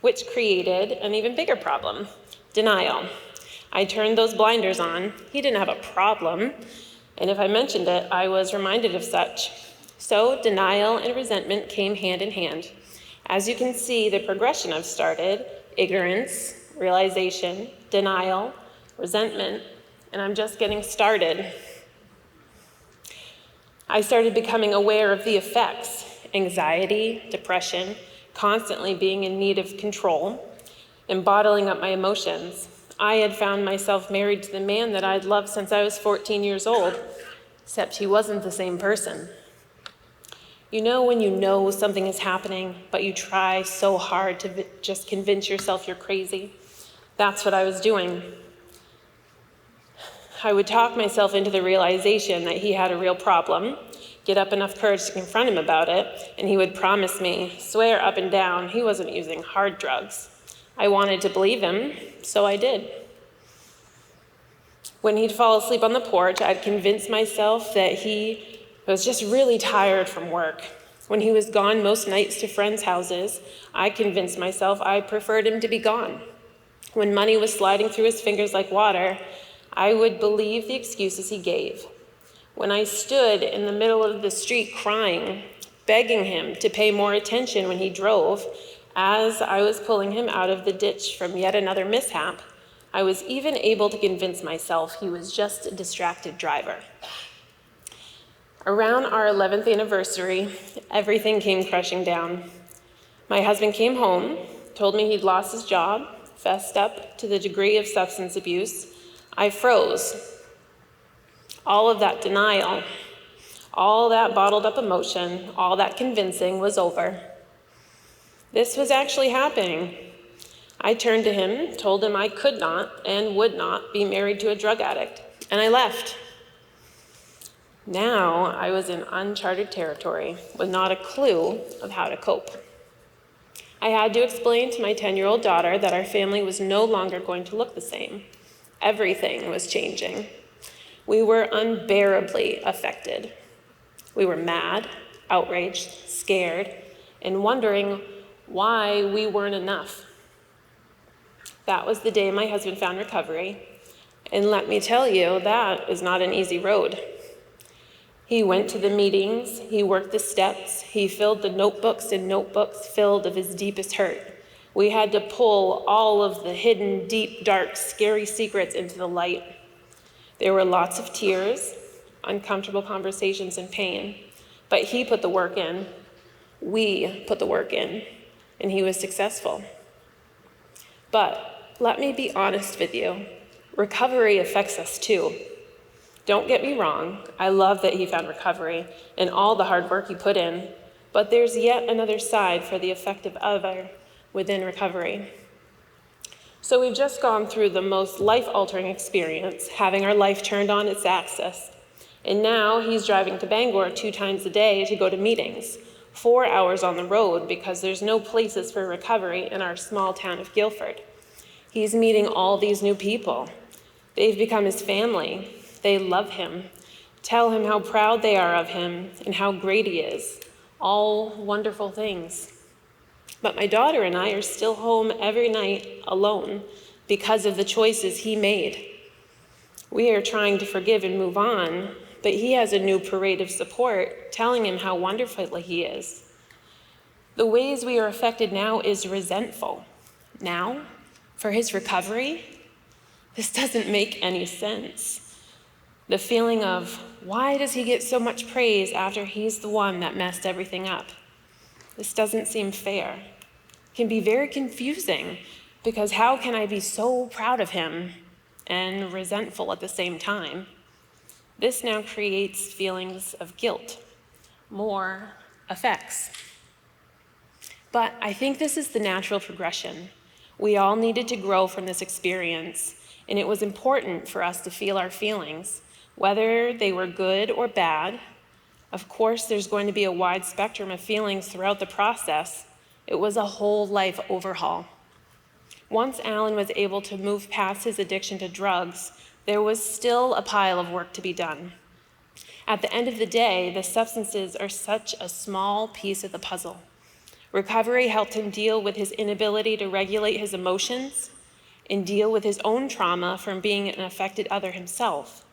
which created an even bigger problem: denial. I turned those blinders on. He didn't have a problem, and if I mentioned it, I was reminded of such. So denial and resentment came hand in hand. As you can see, the progression I've started: ignorance, realization, denial, resentment, and I'm just getting started. I started becoming aware of the effects: anxiety, depression, constantly being in need of control, and bottling up my emotions. I had found myself married to the man that I'd loved since I was 14 years old, except he wasn't the same person. You know when you know something is happening, but you try so hard to just convince yourself you're crazy? That's what I was doing. I would talk myself into the realization that he had a real problem, get up enough courage to confront him about it, and he would promise me, swear up and down, he wasn't using hard drugs. I wanted to believe him, so I did. When he'd fall asleep on the porch, I'd convince myself that he was just really tired from work. When he was gone most nights to friends' houses, I convinced myself I preferred him to be gone. When money was sliding through his fingers like water, I would believe the excuses he gave. When I stood in the middle of the street crying, begging him to pay more attention when he drove, as I was pulling him out of the ditch from yet another mishap, I was even able to convince myself he was just a distracted driver. Around our 11th anniversary, everything came crashing down. My husband came home, told me he'd lost his job, fessed up to the degree of substance abuse. I froze. All of that denial, all that bottled up emotion, all that convincing was over. This was actually happening. I turned to him, told him I could not and would not be married to a drug addict, and I left. Now I was in uncharted territory with not a clue of how to cope. I had to explain to my 10-year-old daughter that our family was no longer going to look the same. Everything was changing. We were unbearably affected. We were mad, outraged, scared, and wondering why we weren't enough. That was the day my husband found recovery, and let me tell you, that is not an easy road. He went to the meetings, he worked the steps, he filled the notebooks and notebooks filled of his deepest hurt. We had to pull all of the hidden, deep, dark, scary secrets into the light. There were lots of tears, uncomfortable conversations, and pain, but he put the work in. We put the work in, and he was successful. But let me be honest with you, recovery affects us too. Don't get me wrong, I love that he found recovery and all the hard work he put in, but there's yet another side for the affective other within recovery. So we've just gone through the most life-altering experience, having our life turned on its axis. And now he's driving to Bangor 2 times a day to go to meetings, 4 hours on the road because there's no places for recovery in our small town of Guilford. He's meeting all these new people. They've become his family. They love him, tell him how proud they are of him and how great he is. All wonderful things. But my daughter and I are still home every night alone because of the choices he made. We are trying to forgive and move on, but he has a new parade of support telling him how wonderful he is. The ways we are affected now is resentful. Now, for his recovery, this doesn't make any sense. The feeling of, why does he get so much praise after he's the one that messed everything up? This doesn't seem fair. It can be very confusing because how can I be so proud of him and resentful at the same time? This now creates feelings of guilt, more effects. But I think this is the natural progression. We all needed to grow from this experience, and it was important for us to feel our feelings, whether they were good or bad. Of course, there's going to be a wide spectrum of feelings throughout the process. It was a whole life overhaul. Once Alan was able to move past his addiction to drugs, there was still a pile of work to be done. At the end of the day, the substances are such a small piece of the puzzle. Recovery helped him deal with his inability to regulate his emotions and deal with his own trauma from being an affected other himself.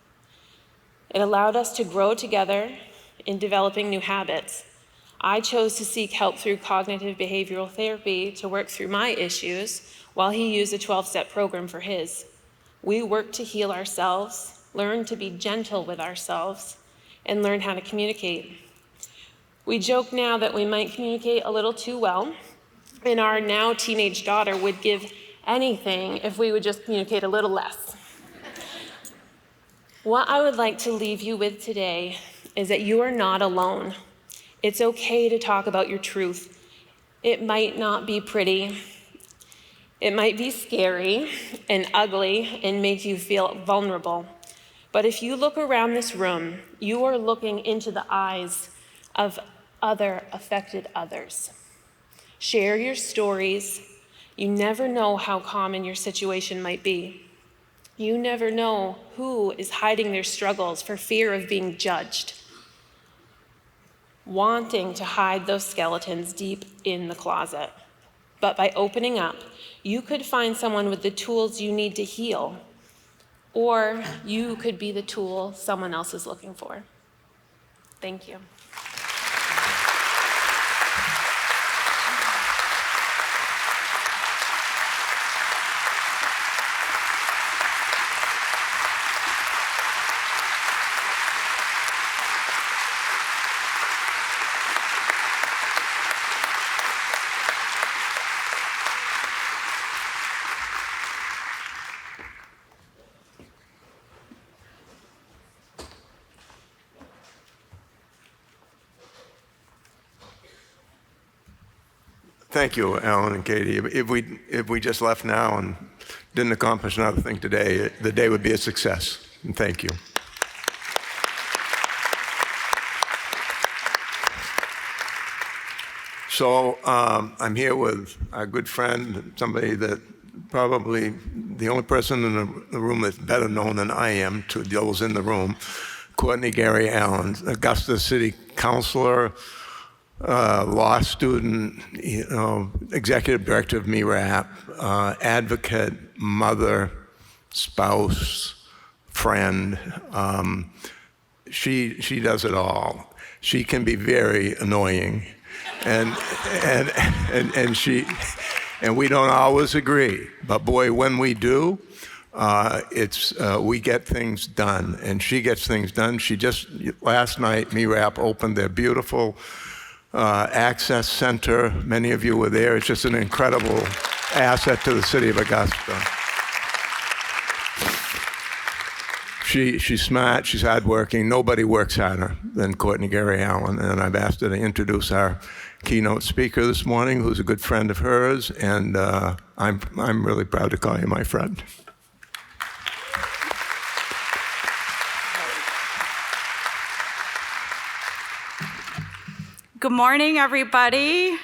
It allowed us to grow together in developing new habits. I chose to seek help through cognitive behavioral therapy to work through my issues while he used a 12-step program for his. We worked to heal ourselves, learn to be gentle with ourselves, and learn how to communicate. We joke now that we might communicate a little too well, and our now teenage daughter would give anything if we would just communicate a little less. What I would like to leave you with today is that you are not alone. It's okay to talk about your truth. It might not be pretty. It might be scary and ugly and make you feel vulnerable. But if you look around this room, you are looking into the eyes of other affected others. Share your stories. You never know how common your situation might be. You never know who is hiding their struggles for fear of being judged, wanting to hide those skeletons deep in the closet. But by opening up, you could find someone with the tools you need to heal, or you could be the tool someone else is looking for. Thank you. Thank you, Alan and Katie. If we just left now and didn't accomplish another thing today, the day would be a success. And thank you. So I'm here with our good friend, somebody that probably the only person in the room that's better known than I am to those in the room, Courtney Gary Allen, Augusta City Councilor, law student, executive director of MERAP, advocate, mother, spouse, friend. She does it all. She can be very annoying, and we don't always agree. But boy, when we do, we get things done, and she gets things done. She just last night, MERAP opened their beautiful Access Center. Many of you were there. It's just an incredible asset to the city of Augusta. She's smart, she's hardworking. Nobody works harder than Courtney Gary Allen, and I've asked her to introduce our keynote speaker this morning, who's a good friend of hers, and I'm really proud to call you my friend. Good morning, everybody.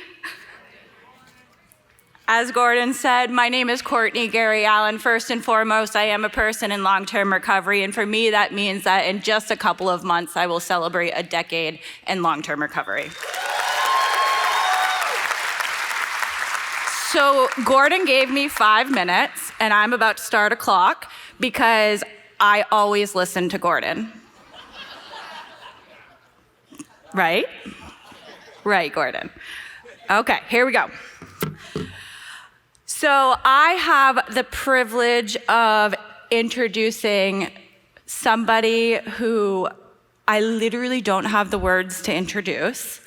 As Gordon said, my name is Courtney Gary Allen. First and foremost, I am a person in long-term recovery, and for me, that means that in just a couple of months, I will celebrate a decade in long-term recovery. So Gordon gave me 5 minutes, and I'm about to start a clock because I always listen to Gordon. Right? Right, Gordon. Okay, here we go. So I have the privilege of introducing somebody who I literally don't have the words to introduce.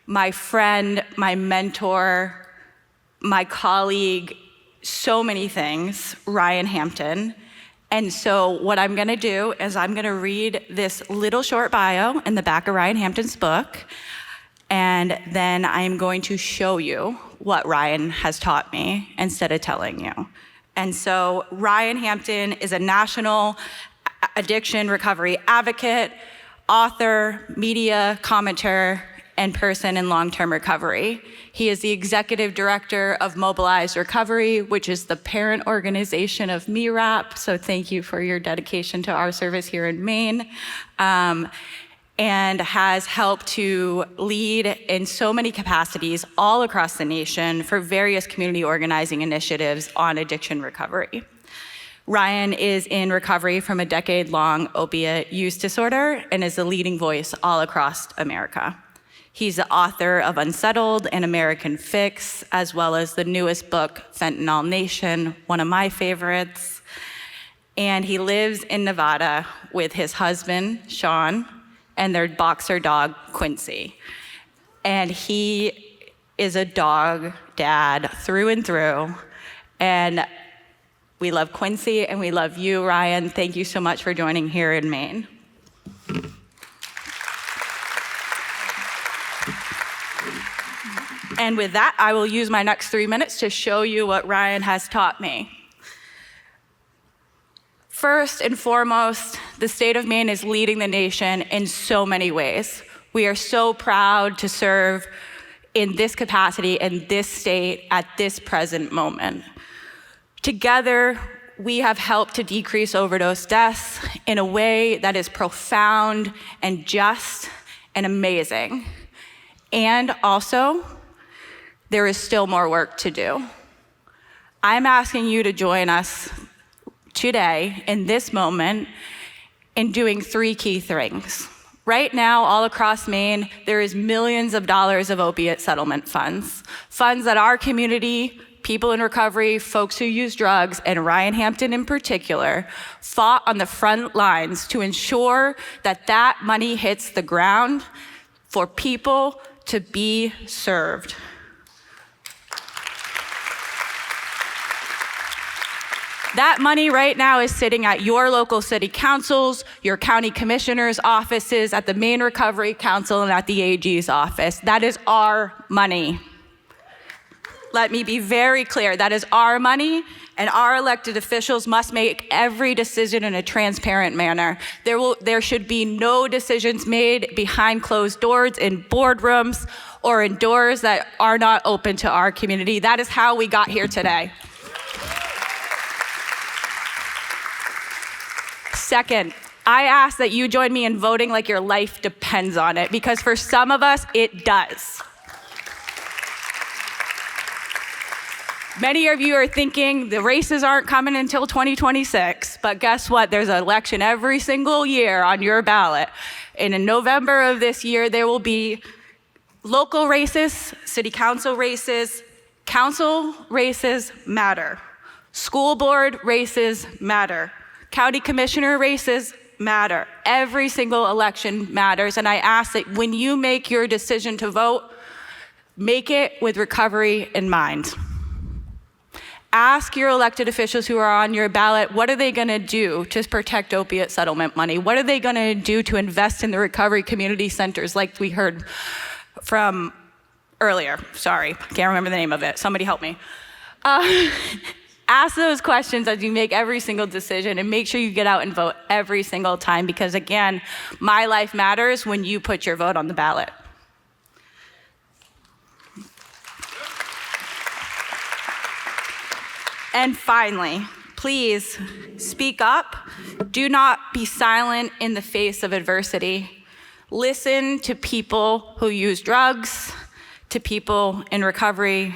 My friend, my mentor, my colleague, so many things, Ryan Hampton. And so what I'm gonna do is I'm gonna read this little short bio in the back of Ryan Hampton's book, and then I'm going to show you what Ryan has taught me instead of telling you. And so Ryan Hampton is a national addiction recovery advocate, author, media commentator, and person in long-term recovery. He is the executive director of Mobilized Recovery, which is the parent organization of MERAP, so thank you for your dedication to our service here in Maine. And has helped to lead in so many capacities all across the nation for various community organizing initiatives on addiction recovery. Ryan is in recovery from a decade-long opiate use disorder and is a leading voice all across America. He's the author of Unsettled and American Fix, as well as the newest book, Fentanyl Nation, one of my favorites. And he lives in Nevada with his husband, Sean, and their boxer dog, Quincy. And he is a dog dad through and through. And we love Quincy and we love you, Ryan. Thank you so much for joining here in Maine. And with that, I will use my next 3 minutes to show you what Ryan has taught me. First and foremost, the state of Maine is leading the nation in so many ways. We are so proud to serve in this capacity in this state at this present moment. Together, we have helped to decrease overdose deaths in a way that is profound and just and amazing. And also, there is still more work to do. I'm asking you to join us today, in this moment, in doing 3 key things. Right now, all across Maine, there is millions of dollars of opiate settlement funds. Funds that our community, people in recovery, folks who use drugs, and Ryan Hampton in particular, fought on the front lines to ensure that that money hits the ground for people to be served. That money right now is sitting at your local city councils, your county commissioners' offices, at the Maine Recovery Council, and at the AG's office. That is our money. Let me be very clear, that is our money, and our elected officials must make every decision in a transparent manner. There should be no decisions made behind closed doors in boardrooms or in doors that are not open to our community. That is how we got here today. Second, I ask that you join me in voting like your life depends on it, because for some of us, it does. Many of you are thinking the races aren't coming until 2026, but guess what? There's an election every single year on your ballot. And in November of this year, there will be local races, city council races matter. School board races matter. County commissioner races matter. Every single election matters, and I ask that when you make your decision to vote, make it with recovery in mind. Ask your elected officials who are on your ballot, what are they gonna do to protect opiate settlement money? What are they gonna do to invest in the recovery community centers like we heard from earlier? Sorry, can't remember the name of it. Somebody help me. Ask those questions as you make every single decision, and make sure you get out and vote every single time, because again, my life matters when you put your vote on the ballot. And finally, please speak up. Do not be silent in the face of adversity. Listen to people who use drugs, to people in recovery.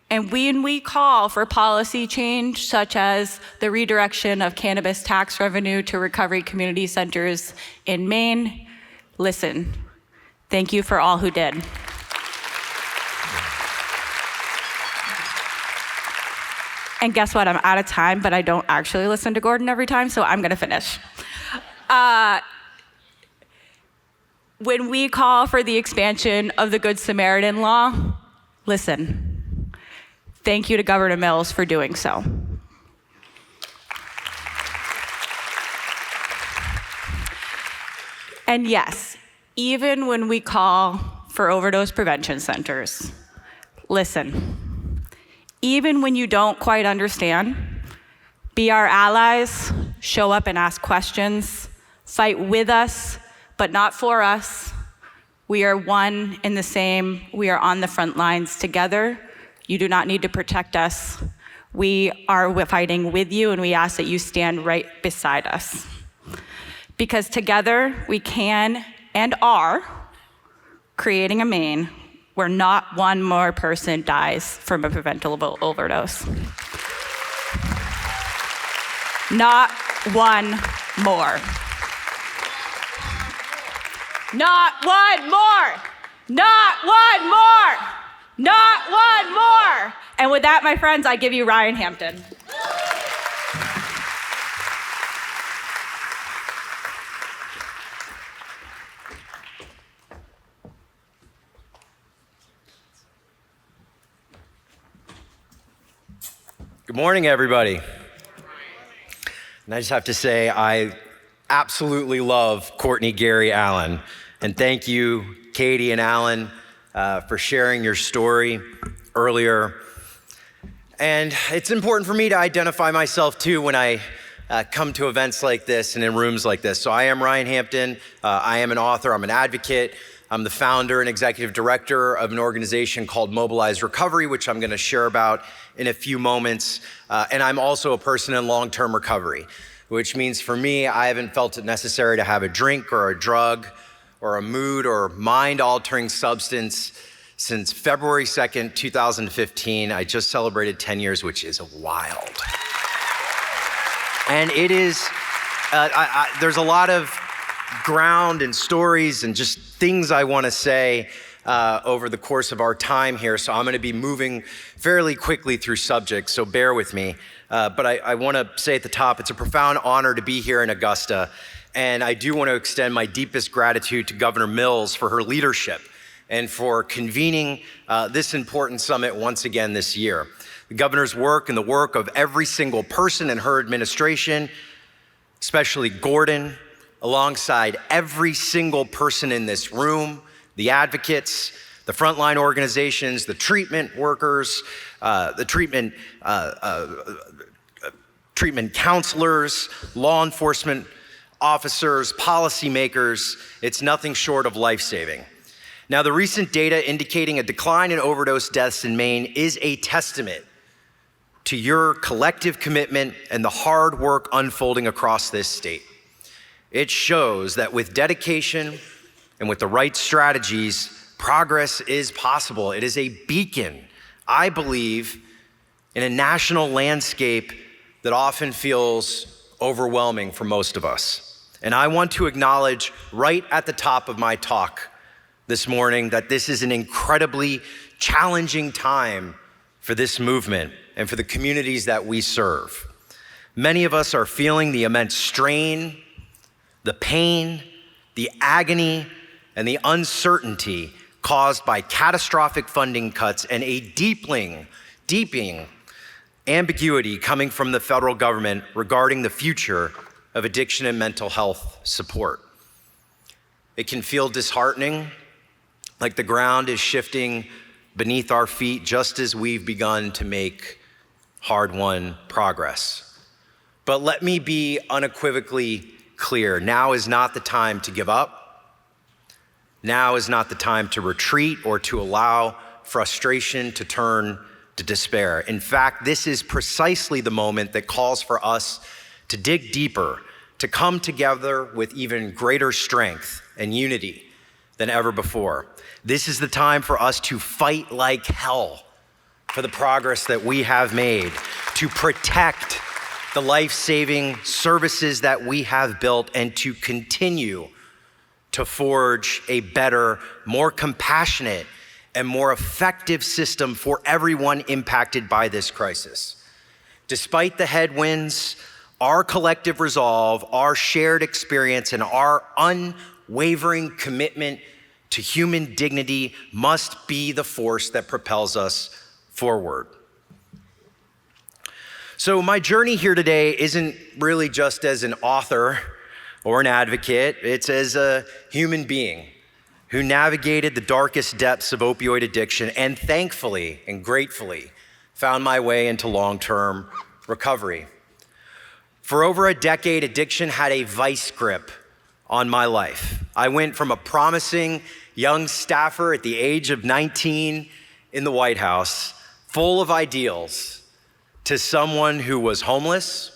And when we call for policy change, such as the redirection of cannabis tax revenue to recovery community centers in Maine, listen. Thank you for all who did. And guess what? I'm out of time, but I don't actually listen to Gordon every time, so I'm gonna finish. When we call for the expansion of the Good Samaritan law, listen. Thank you to Governor Mills for doing so. And yes, even when we call for overdose prevention centers, listen. Even when you don't quite understand, be our allies, show up and ask questions, fight with us, but not for us. We are one and the same. We are on the front lines together. You do not need to protect us. We are fighting with you, and we ask that you stand right beside us. Because together we can and are creating a Maine where not one more person dies from a preventable overdose. Not one more. Not one more. Not one more. Not one more. And with that, my friends, I give you Ryan Hampton. Good morning, everybody. And I just have to say, I absolutely love Courtney, Gary, Allen. And thank you, Katie and Allen, for sharing your story earlier. And it's important for me to identify myself too when I come to events like this and in rooms like this. So I am Ryan Hampton. I am an author, I'm an advocate. I'm the founder and executive director of an organization called Mobilize Recovery, which I'm gonna share about in a few moments. And I'm also a person in long-term recovery, which means for me, I haven't felt it necessary to have a drink or a drug or a mood or mind-altering substance since February 2nd, 2015. I just celebrated 10 years, which is wild. And it is, there's a lot of ground and stories and just things I want to say over the course of our time here. So I'm going to be moving fairly quickly through subjects, so bear with me. But I want to say at the top, it's a profound honor to be here in Augusta. And I do want to extend my deepest gratitude to Governor Mills for her leadership and for convening this important summit once again this year. The governor's work and the work of every single person in her administration, especially Gordon, alongside every single person in this room, the advocates, the frontline organizations, the treatment workers, the treatment counselors, law enforcement officers, policymakers. It's nothing short of life-saving. Now, the recent data indicating a decline in overdose deaths in Maine is a testament to your collective commitment and the hard work unfolding across this state. It shows that with dedication and with the right strategies, progress is possible. It is a beacon, I believe, in a national landscape that often feels overwhelming for most of us. And I want to acknowledge right at the top of my talk this morning that this is an incredibly challenging time for this movement and for the communities that we serve. Many of us are feeling the immense strain, the pain, the agony, and the uncertainty caused by catastrophic funding cuts and a deepening ambiguity coming from the federal government regarding the future of addiction and mental health support. It can feel disheartening, like the ground is shifting beneath our feet just as we've begun to make hard-won progress. But let me be unequivocally clear. Now is not the time to give up. Now is not the time to retreat or to allow frustration to turn to despair. In fact, this is precisely the moment that calls for us to dig deeper, to come together with even greater strength and unity than ever before. This is the time for us to fight like hell for the progress that we have made, to protect the life-saving services that we have built, and to continue to forge a better, more compassionate, and more effective system for everyone impacted by this crisis. Despite the headwinds, our collective resolve, our shared experience, and our unwavering commitment to human dignity must be the force that propels us forward. So my journey here today isn't really just as an author or an advocate, it's as a human being who navigated the darkest depths of opioid addiction and thankfully and gratefully found my way into long-term recovery. For over a decade, addiction had a vice grip on my life. I went from a promising young staffer at the age of 19 in the White House, full of ideals, to someone who was homeless,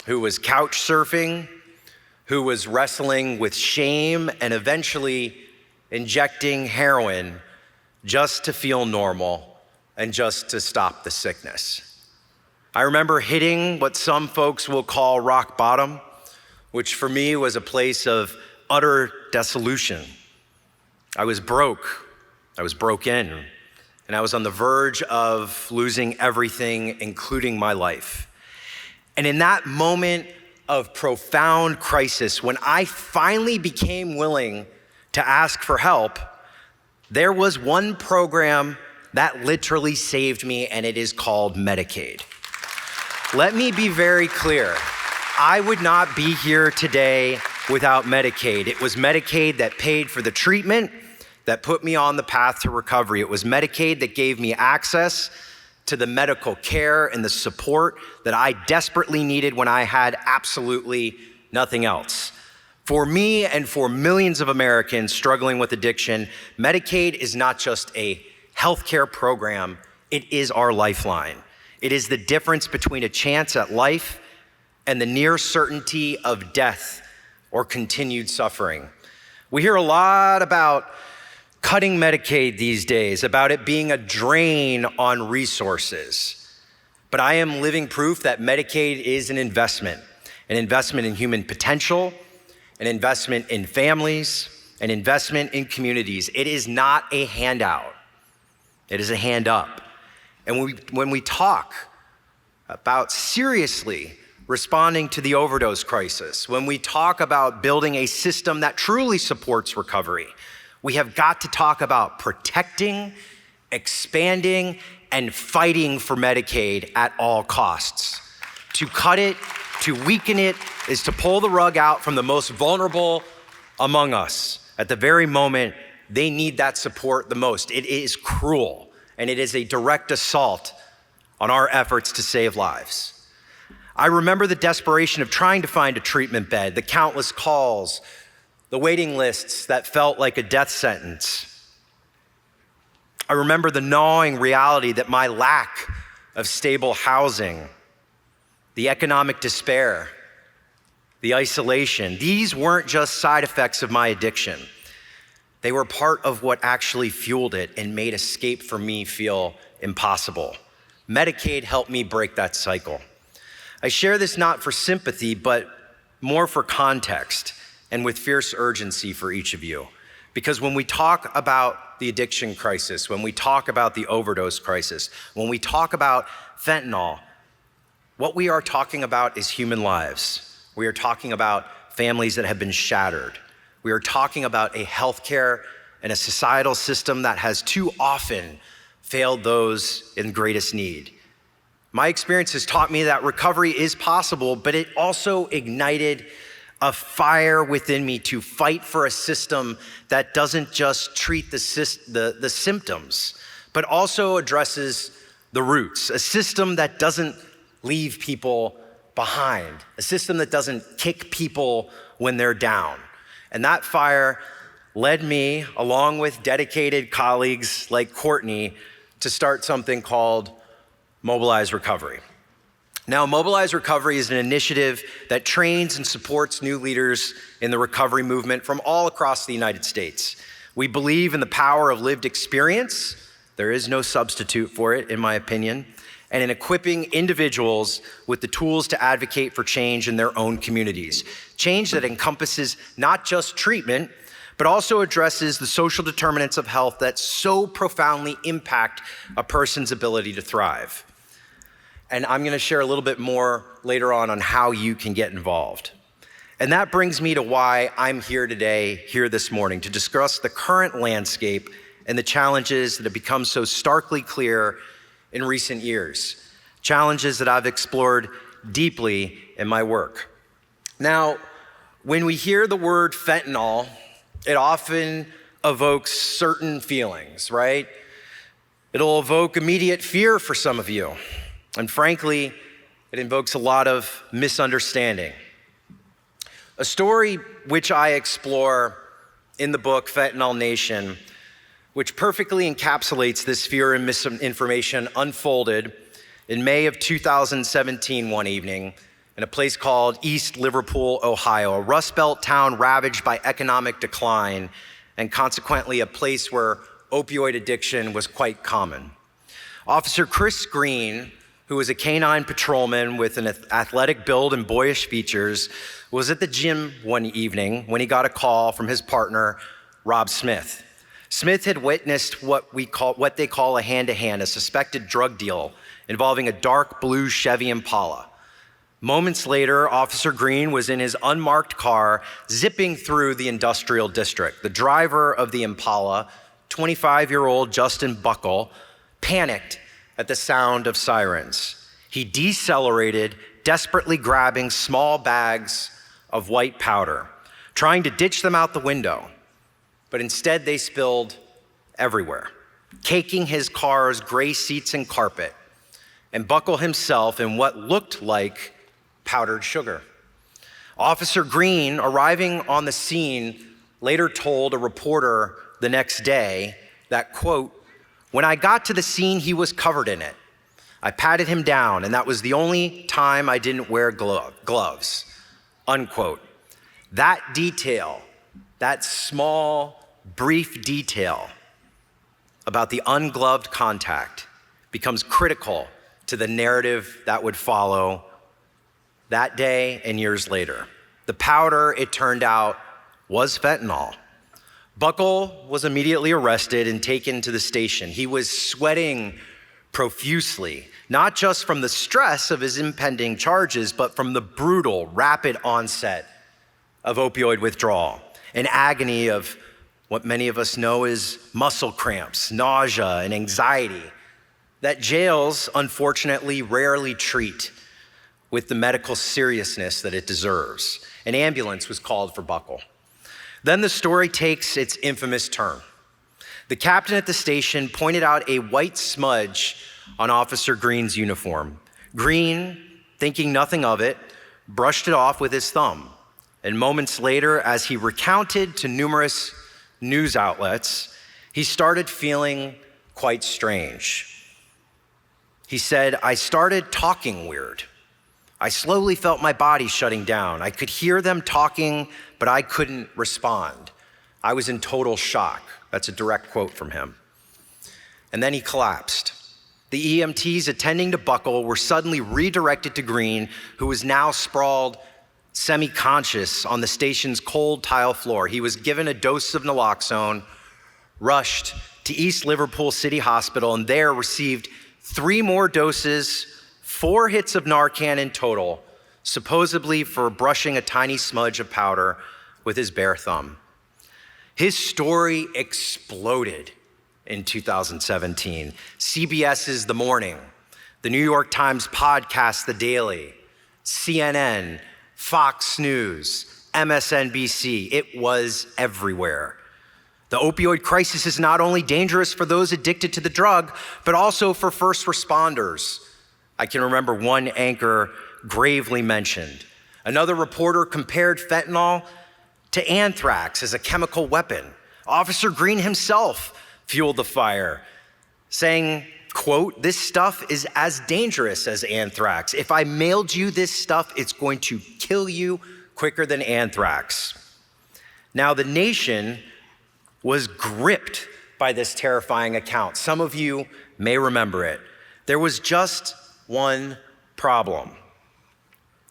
who was couch surfing, who was wrestling with shame and eventually injecting heroin just to feel normal and just to stop the sickness. I remember hitting what some folks will call rock bottom, which for me was a place of utter dissolution. I was broke, I was broken, and I was on the verge of losing everything, including my life. And in that moment of profound crisis, when I finally became willing to ask for help, there was one program that literally saved me, and it is called Medicaid. Let me be very clear. I would not be here today without Medicaid. It was Medicaid that paid for the treatment that put me on the path to recovery. It was Medicaid that gave me access to the medical care and the support that I desperately needed when I had absolutely nothing else. For me and for millions of Americans struggling with addiction, Medicaid is not just a healthcare program, it is our lifeline. It is the difference between a chance at life and the near certainty of death or continued suffering. We hear a lot about cutting Medicaid these days, about it being a drain on resources. But I am living proof that Medicaid is an investment in human potential, an investment in families, an investment in communities. It is not a handout. It is a hand up. And when we talk about seriously responding to the overdose crisis, when we talk about building a system that truly supports recovery, we have got to talk about protecting, expanding, and fighting for Medicaid at all costs. To cut it, to weaken it, is to pull the rug out from the most vulnerable among us at the very moment they need that support the most. It is cruel, and it is a direct assault on our efforts to save lives. I remember the desperation of trying to find a treatment bed, the countless calls, the waiting lists that felt like a death sentence. I remember the gnawing reality that my lack of stable housing, the economic despair, the isolation, these weren't just side effects of my addiction. They were part of what actually fueled it and made escape for me feel impossible. Medicaid helped me break that cycle. I share this not for sympathy, but more for context and with fierce urgency for each of you. Because when we talk about the addiction crisis, when we talk about the overdose crisis, when we talk about fentanyl, what we are talking about is human lives. We are talking about families that have been shattered. We are talking about a healthcare and a societal system that has too often failed those in greatest need. My experience has taught me that recovery is possible, but it also ignited a fire within me to fight for a system that doesn't just treat the symptoms, but also addresses the roots, a system that doesn't leave people behind, a system that doesn't kick people when they're down. And that fire led me, along with dedicated colleagues like Courtney, to start something called Mobilize Recovery. Now, Mobilize Recovery is an initiative that trains and supports new leaders in the recovery movement from all across the United States. We believe in the power of lived experience. There is no substitute for it, in my opinion, and in equipping individuals with the tools to advocate for change in their own communities. Change that encompasses not just treatment, but also addresses the social determinants of health that so profoundly impact a person's ability to thrive. And I'm gonna share a little bit more later on how you can get involved. And that brings me to why I'm here today, here this morning, to discuss the current landscape and the challenges that have become so starkly clear in recent years, challenges that I've explored deeply in my work. Now, when we hear the word fentanyl, it often evokes certain feelings, right? It'll evoke immediate fear for some of you. And frankly, it invokes a lot of misunderstanding. A story which I explore in the book, Fentanyl Nation, which perfectly encapsulates this fear and misinformation, unfolded in May of 2017 one evening in a place called East Liverpool, Ohio, a Rust Belt town ravaged by economic decline and consequently a place where opioid addiction was quite common. Officer Chris Green, who was a canine patrolman with an athletic build and boyish features, was at the gym one evening when he got a call from his partner, Rob Smith. Smith had witnessed what they call a hand-to-hand, a suspected drug deal involving a dark blue Chevy Impala. Moments later, Officer Green was in his unmarked car zipping through the industrial district. The driver of the Impala, 25-year-old Justin Buckle, panicked at the sound of sirens. He decelerated, desperately grabbing small bags of white powder, trying to ditch them out the window, but instead they spilled everywhere, caking his car's gray seats and carpet, and Buckle himself in what looked like powdered sugar. Officer Green, arriving on the scene, later told a reporter the next day that, quote, "When I got to the scene, he was covered in it. I patted him down, and that was the only time I didn't wear gloves," unquote. That detail, that small, brief detail about the ungloved contact becomes critical to the narrative that would follow that day and years later. The powder, it turned out, was fentanyl. Buckle was immediately arrested and taken to the station. He was sweating profusely, not just from the stress of his impending charges, but from the brutal, rapid onset of opioid withdrawal, an agony of what many of us know as muscle cramps, nausea, and anxiety that jails, unfortunately, rarely treat with the medical seriousness that it deserves. An ambulance was called for Buckle. Then the story takes its infamous turn. The captain at the station pointed out a white smudge on Officer Green's uniform. Green, thinking nothing of it, brushed it off with his thumb. And moments later, as he recounted to numerous news outlets, he started feeling quite strange. He said, "I started talking weird. I slowly felt my body shutting down. I could hear them talking, but I couldn't respond. I was in total shock." That's a direct quote from him. And then he collapsed. The EMTs attending to Buckle were suddenly redirected to Green, who was now sprawled semi-conscious on the station's cold tile floor. He was given a dose of naloxone, rushed to East Liverpool City Hospital, and there received 3 more doses, 4 hits of Narcan in total, supposedly for brushing a tiny smudge of powder with his bare thumb. His story exploded in 2017. CBS's The Morning, the New York Times podcast The Daily, CNN, Fox News, MSNBC, it was everywhere. The opioid crisis is not only dangerous for those addicted to the drug, but also for first responders. I can remember one anchor gravely mentioned. Another reporter compared fentanyl to anthrax as a chemical weapon. Officer Green himself fueled the fire, saying, quote, "This stuff is as dangerous as anthrax. If I mailed you this stuff, it's going to kill you quicker than anthrax." Now, the nation was gripped by this terrifying account. Some of you may remember it. There was just one problem.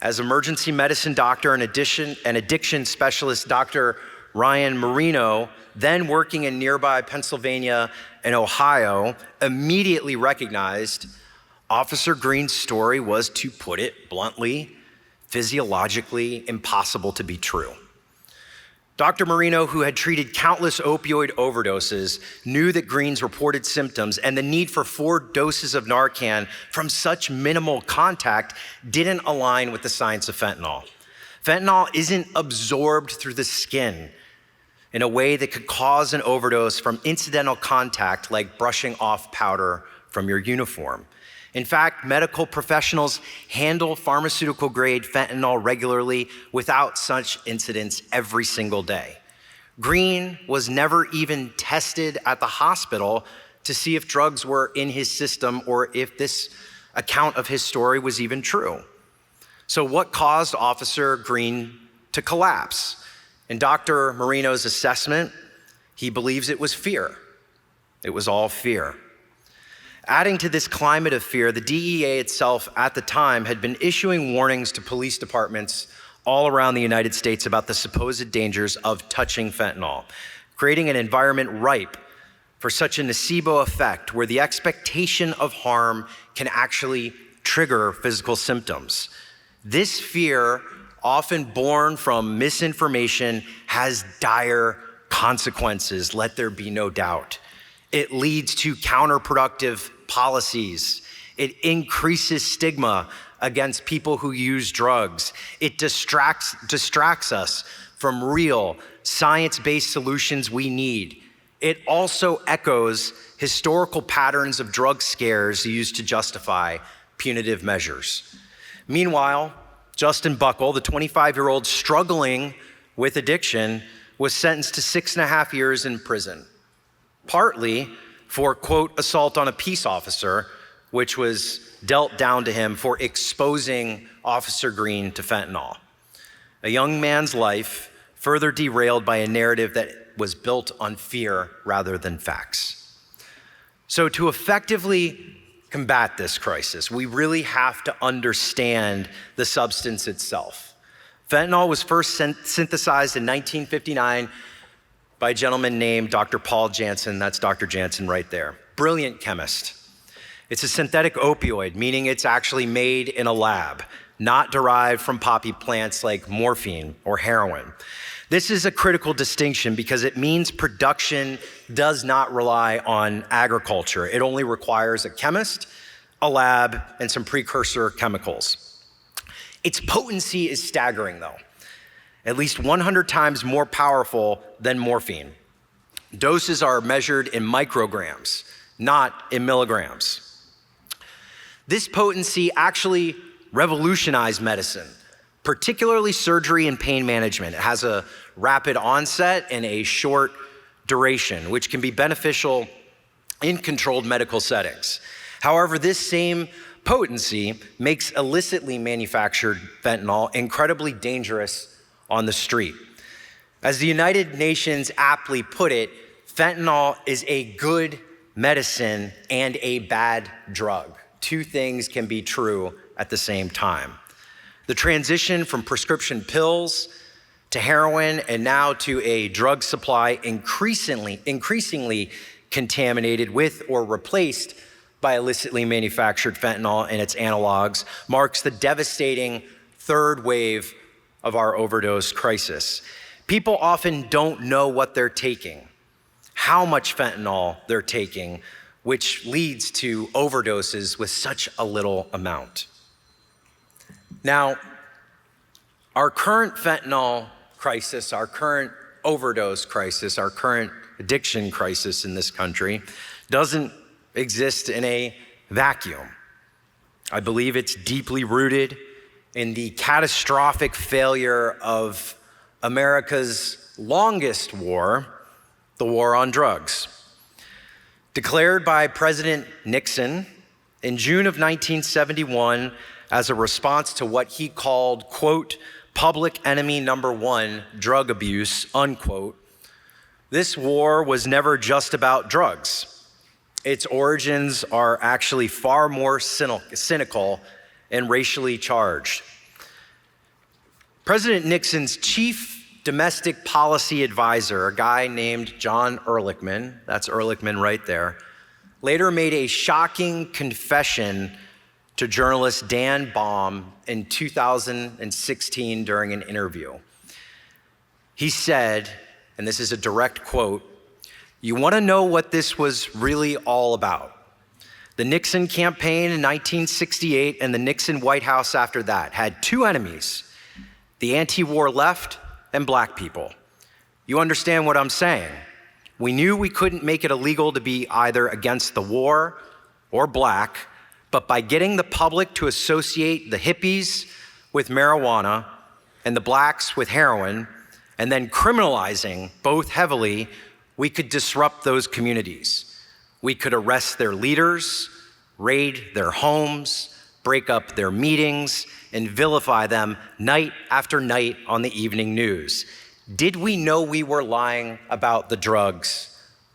As emergency medicine doctor and addiction specialist Dr. Ryan Marino, then working in nearby Pennsylvania and Ohio, immediately recognized Officer Green's story was, to put it bluntly, physiologically impossible to be true. Dr. Marino, who had treated countless opioid overdoses, knew that Green's reported symptoms and the need for 4 doses of Narcan from such minimal contact didn't align with the science of fentanyl. Fentanyl isn't absorbed through the skin in a way that could cause an overdose from incidental contact like brushing off powder from your uniform. In fact, medical professionals handle pharmaceutical-grade fentanyl regularly without such incidents every single day. Green was never even tested at the hospital to see if drugs were in his system or if this account of his story was even true. So what caused Officer Green to collapse? In Dr. Marino's assessment, he believes it was fear. It was all fear. Adding to this climate of fear, the DEA itself at the time had been issuing warnings to police departments all around the United States about the supposed dangers of touching fentanyl, creating an environment ripe for such a nocebo effect where the expectation of harm can actually trigger physical symptoms. This fear, often born from misinformation, has dire consequences, let there be no doubt. It leads to counterproductive policies. It increases stigma against people who use drugs. It distracts us from real science-based solutions we need. It also echoes historical patterns of drug scares used to justify punitive measures. Meanwhile, Justin Buckle, the 25-year-old struggling with addiction, was sentenced to 6.5 years in prison, partly for, quote, assault on a peace officer, which was dealt down to him for exposing Officer Green to fentanyl. A young man's life further derailed by a narrative that was built on fear rather than facts. So to effectively combat this crisis, we really have to understand the substance itself. Fentanyl was first synthesized in 1959 by a gentleman named Dr. Paul Jansen. That's Dr. Jansen right there. Brilliant chemist. It's a synthetic opioid, meaning it's actually made in a lab, not derived from poppy plants like morphine or heroin. This is a critical distinction because it means production does not rely on agriculture. It only requires a chemist, a lab, and some precursor chemicals. Its potency is staggering though. At least 100 times more powerful than morphine. Doses are measured in micrograms, not in milligrams. This potency actually revolutionized medicine, particularly surgery and pain management. It has a rapid onset and a short duration, which can be beneficial in controlled medical settings. However, this same potency makes illicitly manufactured fentanyl incredibly dangerous on the street. As the United Nations aptly put it, fentanyl is a good medicine and a bad drug. Two things can be true at the same time. The transition from prescription pills to heroin and now to a drug supply increasingly contaminated with or replaced by illicitly manufactured fentanyl and its analogs marks the devastating third wave of our overdose crisis. People often don't know what they're taking, how much fentanyl they're taking, which leads to overdoses with such a little amount. Now, our current fentanyl crisis, our current overdose crisis, our current addiction crisis in this country doesn't exist in a vacuum. I believe it's deeply rooted in the catastrophic failure of America's longest war, the war on drugs. Declared by President Nixon in June of 1971 as a response to what he called, quote, public enemy number one, drug abuse, unquote. This war was never just about drugs. Its origins are actually far more cynical and racially charged. President Nixon's chief domestic policy advisor, a guy named John Ehrlichman, that's Ehrlichman right there, later made a shocking confession to journalist Dan Baum in 2016 during an interview. He said, and this is a direct quote, "You want to know what this was really all about? The Nixon campaign in 1968 and the Nixon White House after that had two enemies, the anti-war left and black people. You understand what I'm saying? We knew we couldn't make it illegal to be either against the war or black, but by getting the public to associate the hippies with marijuana and the blacks with heroin, and then criminalizing both heavily, we could disrupt those communities. We could arrest their leaders, raid their homes, break up their meetings, and vilify them night after night on the evening news. Did we know we were lying about the drugs?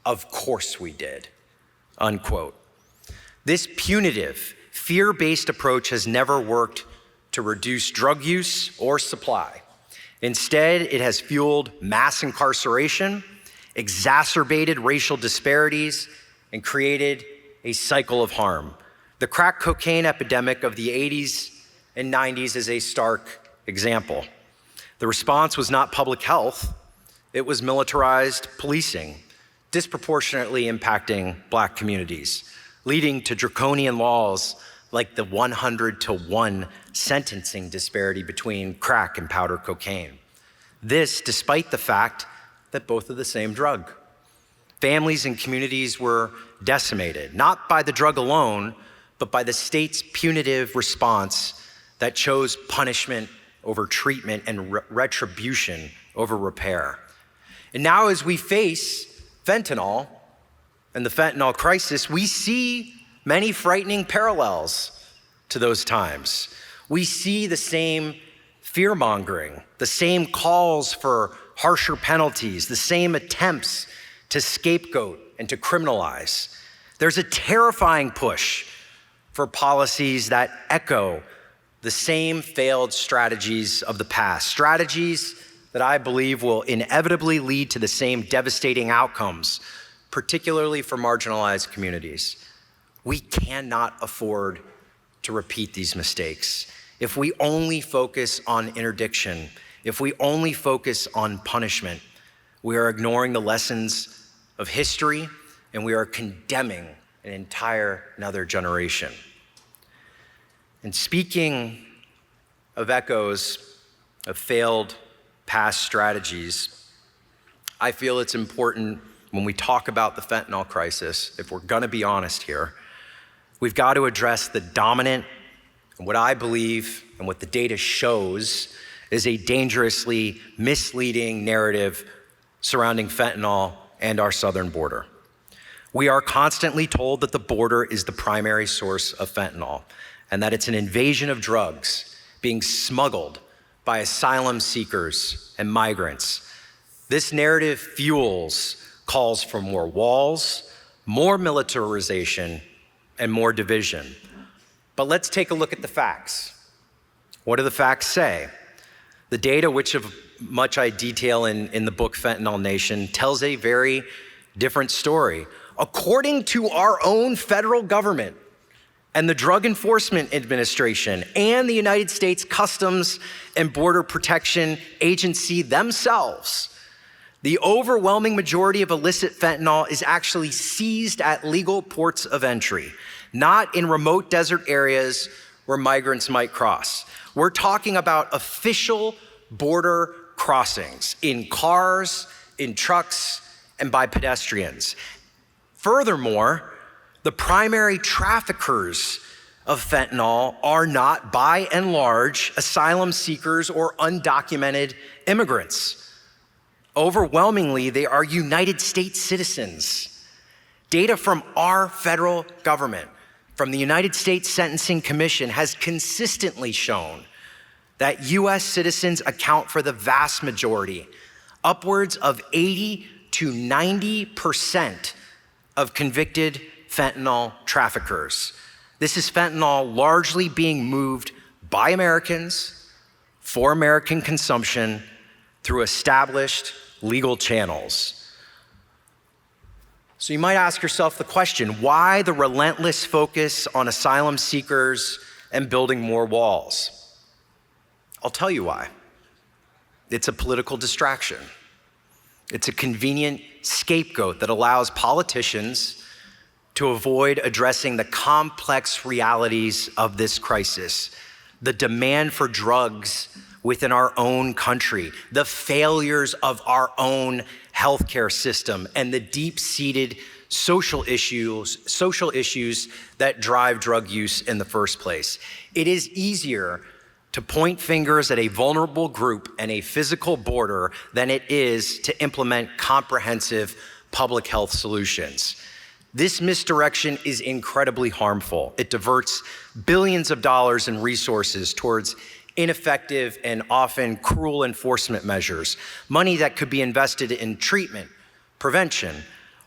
Of course we did," unquote. This punitive, fear-based approach has never worked to reduce drug use or supply. Instead, it has fueled mass incarceration, exacerbated racial disparities, and created a cycle of harm. The crack cocaine epidemic of the 80s and 90s is a stark example. The response was not public health, it was militarized policing, disproportionately impacting black communities, leading to draconian laws like the 100-to-1 sentencing disparity between crack and powder cocaine. This despite the fact that both are the same drug. Families and communities were decimated, not by the drug alone, but by the state's punitive response that chose punishment over treatment and retribution over repair. And now as we face fentanyl and the fentanyl crisis, we see many frightening parallels to those times. We see the same fear-mongering, the same calls for harsher penalties, the same attempts to scapegoat and to criminalize. There's a terrifying push for policies that echo the same failed strategies of the past, strategies that I believe will inevitably lead to the same devastating outcomes, particularly for marginalized communities. We cannot afford to repeat these mistakes. If we only focus on interdiction, if we only focus on punishment, we are ignoring the lessons of history and we are condemning an entire another generation. And speaking of echoes of failed past strategies, I feel it's important when we talk about the fentanyl crisis, if we're gonna be honest here, we've got to address the dominant, and what I believe and what the data shows is a dangerously misleading narrative surrounding fentanyl and our southern border. We are constantly told that the border is the primary source of fentanyl and that it's an invasion of drugs being smuggled by asylum seekers and migrants. This narrative fuels calls for more walls, more militarization, and more division. But let's take a look at the facts. What do the facts say? The data, which of much I detail in the book Fentanyl Nation, tells a very different story. According to our own federal government and the Drug Enforcement Administration and the United States Customs and Border Protection Agency themselves, the overwhelming majority of illicit fentanyl is actually seized at legal ports of entry, not in remote desert areas where migrants might cross. We're talking about official border crossings in cars, in trucks, and by pedestrians. Furthermore, the primary traffickers of fentanyl are not, by and large, asylum seekers or undocumented immigrants. Overwhelmingly, they are United States citizens. Data from our federal government, from the United States Sentencing Commission, has consistently shown that US citizens account for the vast majority, upwards of 80 to 90% of convicted fentanyl traffickers. This is fentanyl largely being moved by Americans for American consumption through established legal channels. So you might ask yourself the question, why the relentless focus on asylum seekers and building more walls? I'll tell you why. It's a political distraction. It's a convenient scapegoat that allows politicians to avoid addressing the complex realities of this crisis, the demand for drugs within our own country, the failures of our own healthcare system, and the deep-seated social issues that drive drug use in the first place. It is easier to point fingers at a vulnerable group and a physical border than it is to implement comprehensive public health solutions. This misdirection is incredibly harmful. It diverts billions of dollars in resources towards ineffective and often cruel enforcement measures, money that could be invested in treatment, prevention,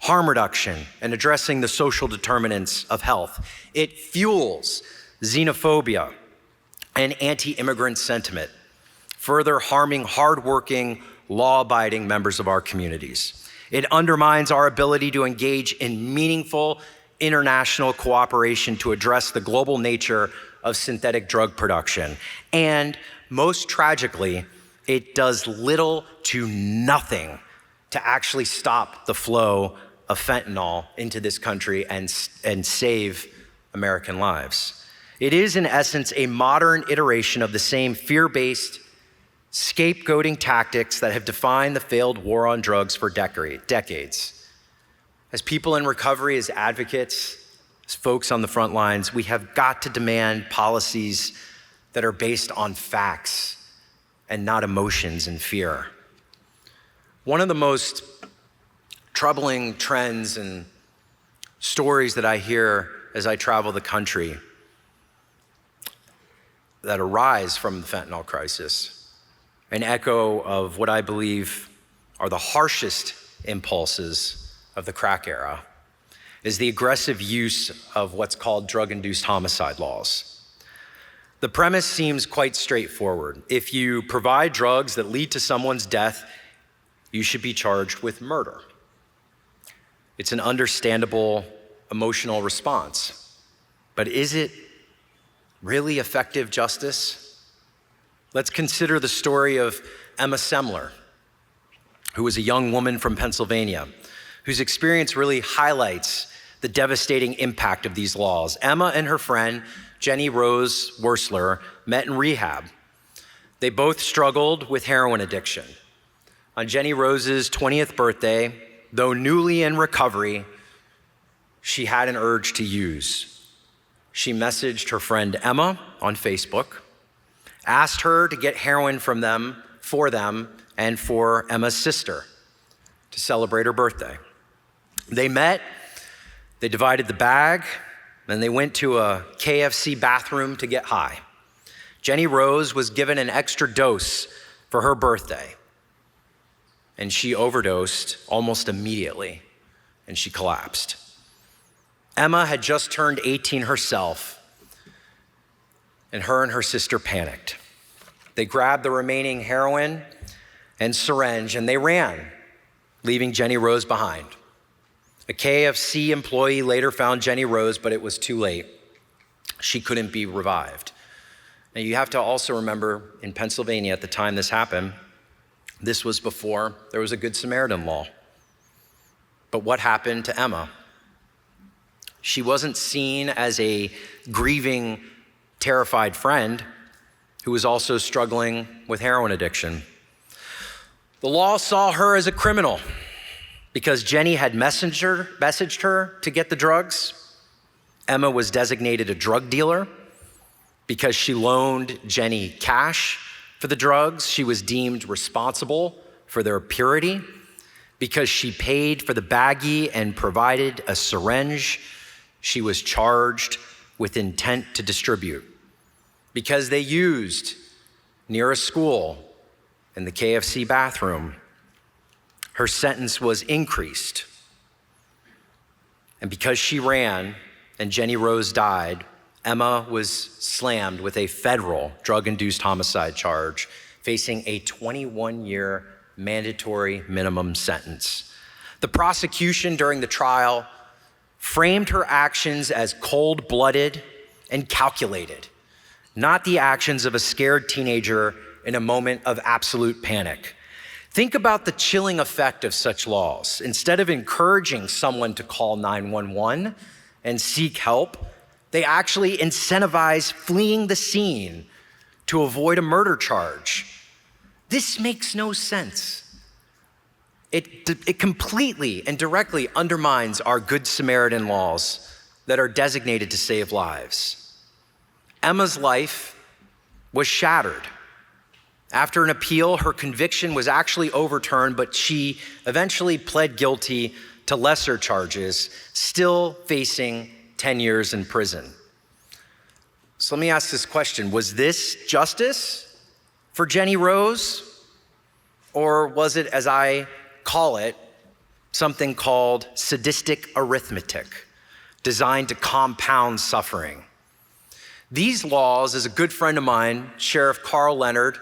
harm reduction, and addressing the social determinants of health. It fuels xenophobia and anti-immigrant sentiment, further harming hardworking, law-abiding members of our communities. It undermines our ability to engage in meaningful international cooperation to address the global nature of synthetic drug production. And most tragically, it does little to nothing to actually stop the flow of fentanyl into this country and save American lives. It is, in essence, a modern iteration of the same fear-based, scapegoating tactics that have defined the failed war on drugs for decades. As people in recovery, as advocates, as folks on the front lines, we have got to demand policies that are based on facts and not emotions and fear. One of the most troubling trends and stories that I hear as I travel the country that arise from the fentanyl crisis, an echo of what I believe are the harshest impulses of the crack era, is the aggressive use of what's called drug-induced homicide laws. The premise seems quite straightforward. If you provide drugs that lead to someone's death, you should be charged with murder. It's an understandable emotional response, but is it really effective justice? Let's consider the story of Emma Semler, who was a young woman from Pennsylvania, whose experience really highlights the devastating impact of these laws. Emma and her friend, Jenny Rose Wursler, met in rehab. They both struggled with heroin addiction. On Jenny Rose's 20th birthday, though newly in recovery, she had an urge to use. She messaged her friend Emma on Facebook, asked her to get heroin for them and for Emma's sister to celebrate her birthday. They met, they divided the bag, and they went to a KFC bathroom to get high. Jenny Rose was given an extra dose for her birthday, and she overdosed almost immediately, and she collapsed. Emma had just turned 18 herself, and her sister panicked. They grabbed the remaining heroin and syringe, and they ran, leaving Jenny Rose behind. A KFC employee later found Jenny Rose, but it was too late. She couldn't be revived. Now, you have to also remember, in Pennsylvania at the time this happened, this was before there was a Good Samaritan law. But what happened to Emma? She wasn't seen as a grieving, terrified friend who was also struggling with heroin addiction. The law saw her as a criminal because Jenny had messaged her to get the drugs. Emma was designated a drug dealer because she loaned Jenny cash for the drugs. She was deemed responsible for their purity because she paid for the baggie and provided a syringe. She was charged with intent to distribute because they used near a school in the KFC bathroom. Her sentence was increased. And because she ran and Jenny Rose died, Emma was slammed with a federal drug-induced homicide charge, facing a 21-year mandatory minimum sentence. The prosecution during the trial framed her actions as cold-blooded and calculated, not the actions of a scared teenager in a moment of absolute panic. Think about the chilling effect of such laws. Instead of encouraging someone to call 911 and seek help, they actually incentivize fleeing the scene to avoid a murder charge. This makes no sense. It completely and directly undermines our Good Samaritan laws that are designated to save lives. Emma's life was shattered. After an appeal, her conviction was actually overturned, but she eventually pled guilty to lesser charges, still facing 10 years in prison. So let me ask this question. Was this justice for Jenny Rose? Or was it, as I call it, something called sadistic arithmetic, designed to compound suffering? These laws, as a good friend of mine, Sheriff Carl Leonard,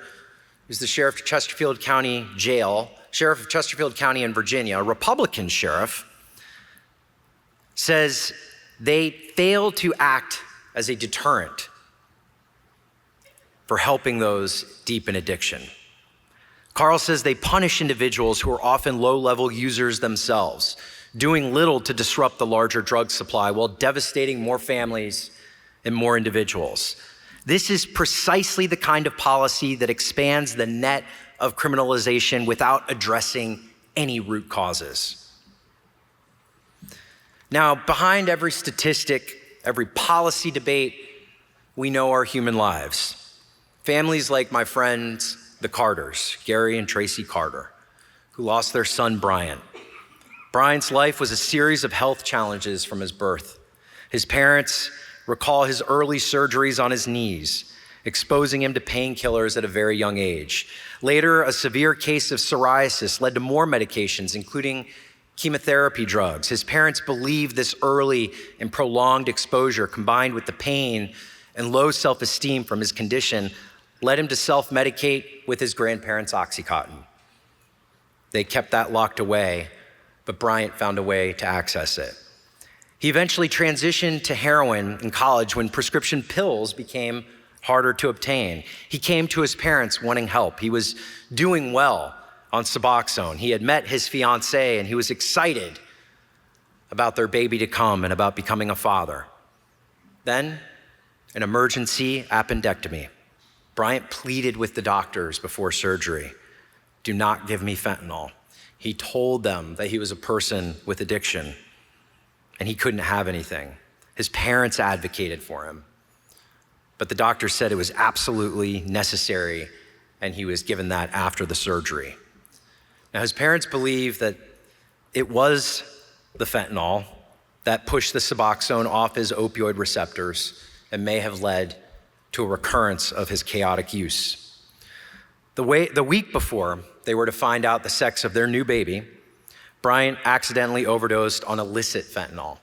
who's the sheriff of Chesterfield County Jail, sheriff of Chesterfield County in Virginia, a Republican sheriff, says they fail to act as a deterrent for helping those deep in addiction. Carl says they punish individuals who are often low-level users themselves, doing little to disrupt the larger drug supply while devastating more families and more individuals. This is precisely the kind of policy that expands the net of criminalization without addressing any root causes. Now, behind every statistic, every policy debate, we know our human lives. Families like my friends, the Carters, Gary and Tracy Carter, who lost their son, Bryant. Bryant's life was a series of health challenges from his birth. His parents recall his early surgeries on his knees, exposing him to painkillers at a very young age. Later, a severe case of psoriasis led to more medications, including chemotherapy drugs. His parents believed this early and prolonged exposure, combined with the pain and low self-esteem from his condition, led him to self-medicate with his grandparents' Oxycontin. They kept that locked away, but Bryant found a way to access it. He eventually transitioned to heroin in college when prescription pills became harder to obtain. He came to his parents wanting help. He was doing well on Suboxone. He had met his fiancée and he was excited about their baby to come and about becoming a father. Then, an emergency appendectomy. Bryant pleaded with the doctors before surgery, "Do not give me fentanyl. He told them that he was a person with addiction and he couldn't have anything. His parents advocated for him, but the doctor said it was absolutely necessary, and he was given that after the surgery. Now, his parents believe that it was the fentanyl that pushed the Suboxone off his opioid receptors and may have led to a recurrence of his chaotic use. The week before they were to find out the sex of their new baby, Bryant accidentally overdosed on illicit fentanyl.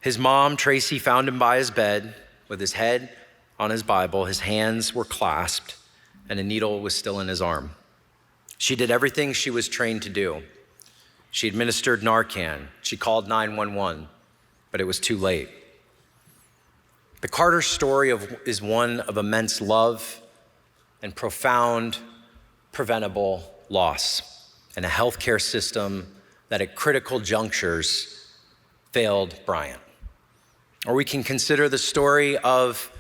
His mom, Tracy, found him by his bed with his head on his Bible, his hands were clasped, and a needle was still in his arm. She did everything she was trained to do. She administered Narcan. She called 911, but it was too late. The Carter story is one of immense love and profound preventable loss, and a healthcare system that at critical junctures failed Bryant. Or we can consider the story of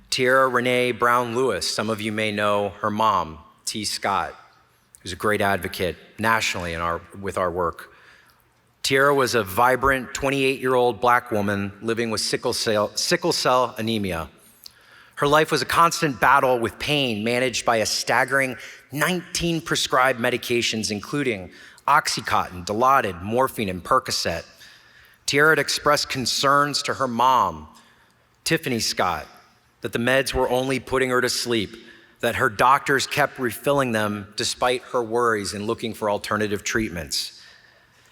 Tierra Renee Brown Lewis. Some of you may know her mom, T. Scott, who's a great advocate nationally with our work. Tierra was a vibrant 28-year-old Black woman living with sickle cell anemia. Her life was a constant battle with pain managed by a staggering 19 prescribed medications, including Oxycontin, Dilaudid, morphine, and Percocet. Tierra had expressed concerns to her mom, Tiffany Scott, that the meds were only putting her to sleep, that her doctors kept refilling them despite her worries and looking for alternative treatments.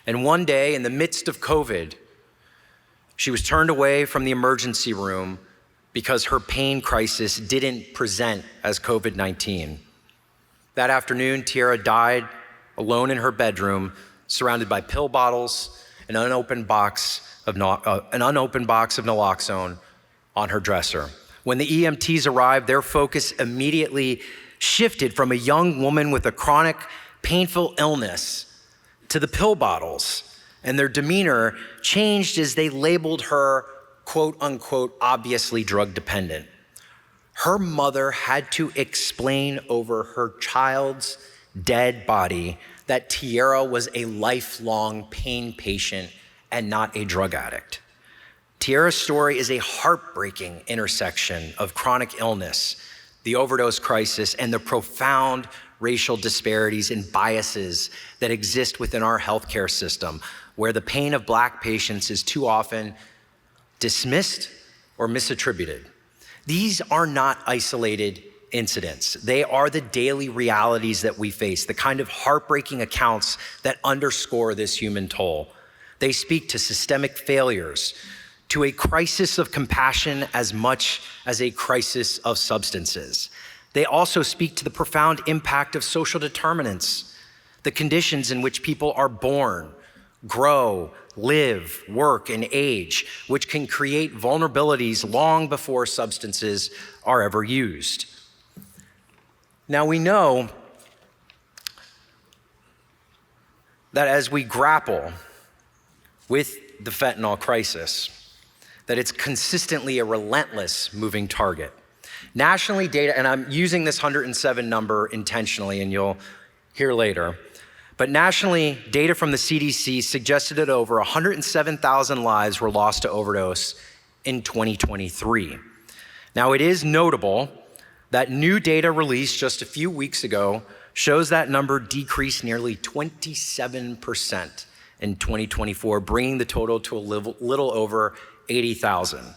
And one day, in the midst of COVID, she was turned away from the emergency room because her pain crisis didn't present as COVID-19. That afternoon, Tierra died alone in her bedroom, surrounded by pill bottles, an unopened box of naloxone on her dresser. When the EMTs arrived, their focus immediately shifted from a young woman with a chronic, painful illness to the pill bottles, and their demeanor changed as they labeled her, quote unquote, obviously drug dependent. Her mother had to explain over her child's dead body that Tierra was a lifelong pain patient and not a drug addict. Tierra's story is a heartbreaking intersection of chronic illness, the overdose crisis, and the profound racial disparities and biases that exist within our healthcare system, where the pain of Black patients is too often dismissed or misattributed. These are not isolated incidents. They are the daily realities that we face, the kind of heartbreaking accounts that underscore this human toll. They speak to systemic failures, to a crisis of compassion as much as a crisis of substances. They also speak to the profound impact of social determinants, the conditions in which people are born, grow, live, work, and age, which can create vulnerabilities long before substances are ever used. Now, we know that as we grapple with the fentanyl crisis, that it's consistently a relentless moving target. Nationally, data, and I'm using this 107 number intentionally, and you'll hear later, but nationally, data from the CDC suggested that over 107,000 lives were lost to overdose in 2023. Now, it is notable that new data released just a few weeks ago shows that number decreased nearly 27% in 2024, bringing the total to a little over 80,000.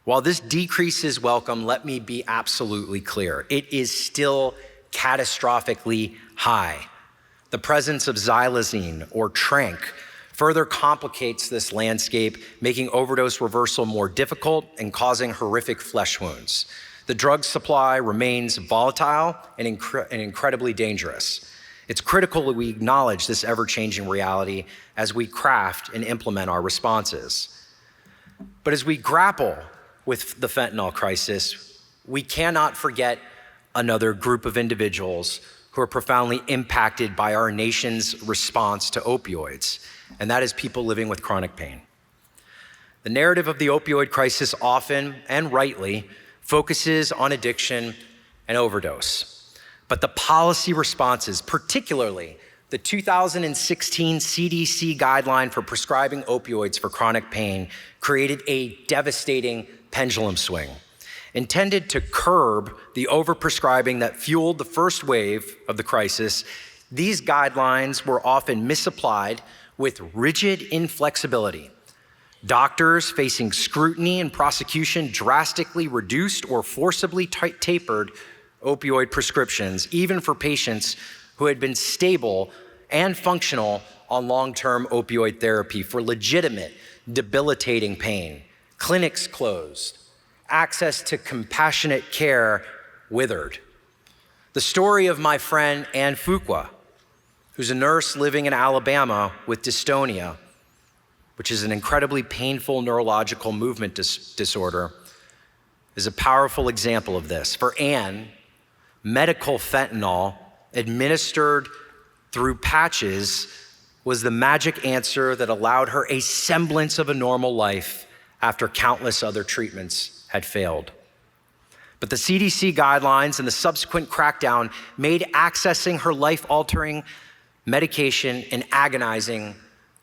While this decrease is welcome, let me be absolutely clear. It is still catastrophically high. The presence of xylazine or tranq further complicates this landscape, making overdose reversal more difficult and causing horrific flesh wounds. The drug supply remains volatile and incredibly dangerous. It's critical that we acknowledge this ever-changing reality as we craft and implement our responses. But as we grapple with the fentanyl crisis, we cannot forget another group of individuals who are profoundly impacted by our nation's response to opioids, and that is people living with chronic pain. The narrative of the opioid crisis often, and rightly, focuses on addiction and overdose. But the policy responses, particularly The 2016 CDC guideline for prescribing opioids for chronic pain created a devastating pendulum swing. Intended to curb the overprescribing that fueled the first wave of the crisis, these guidelines were often misapplied with rigid inflexibility. Doctors facing scrutiny and prosecution drastically reduced or forcibly tapered opioid prescriptions, even for patients who had been stable and functional on long-term opioid therapy for legitimate, debilitating pain. Clinics closed. Access to compassionate care withered. The story of my friend Ann Fuqua, who's a nurse living in Alabama with dystonia, which is an incredibly painful neurological movement disorder, is a powerful example of this. For Ann, medical fentanyl administered through patches was the magic answer that allowed her a semblance of a normal life after countless other treatments had failed. But the CDC guidelines and the subsequent crackdown made accessing her life-altering medication an agonizing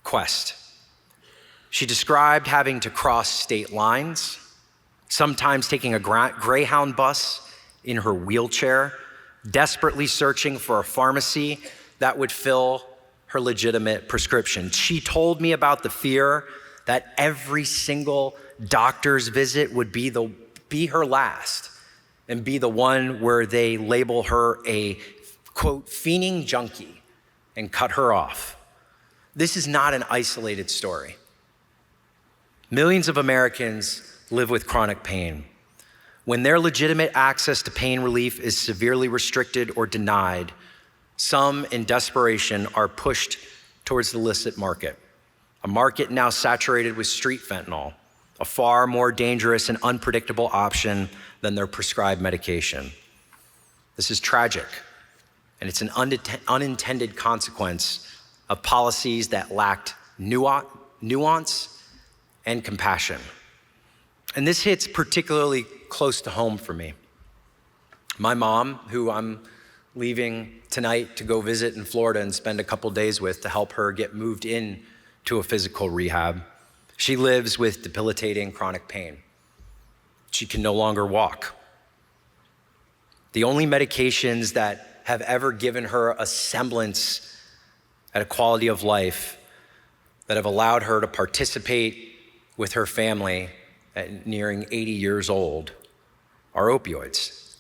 quest. She described having to cross state lines, sometimes taking a Greyhound bus in her wheelchair, desperately searching for a pharmacy that would fill her legitimate prescription. She told me about the fear that every single doctor's visit would be her last and be the one where they label her a, quote, fiending junkie and cut her off. This is not an isolated story. Millions of Americans live with chronic pain. When their legitimate access to pain relief is severely restricted or denied, some in desperation are pushed towards the illicit market, a market now saturated with street fentanyl, a far more dangerous and unpredictable option than their prescribed medication. This is tragic, and it's an unintended consequence of policies that lacked nuance and compassion. And this hits particularly close to home for me. My mom, who I'm leaving tonight to go visit in Florida and spend a couple days with to help her get moved in to a physical rehab, she lives with debilitating chronic pain. She can no longer walk. The only medications that have ever given her a semblance at a quality of life that have allowed her to participate with her family at nearing 80 years old are opioids.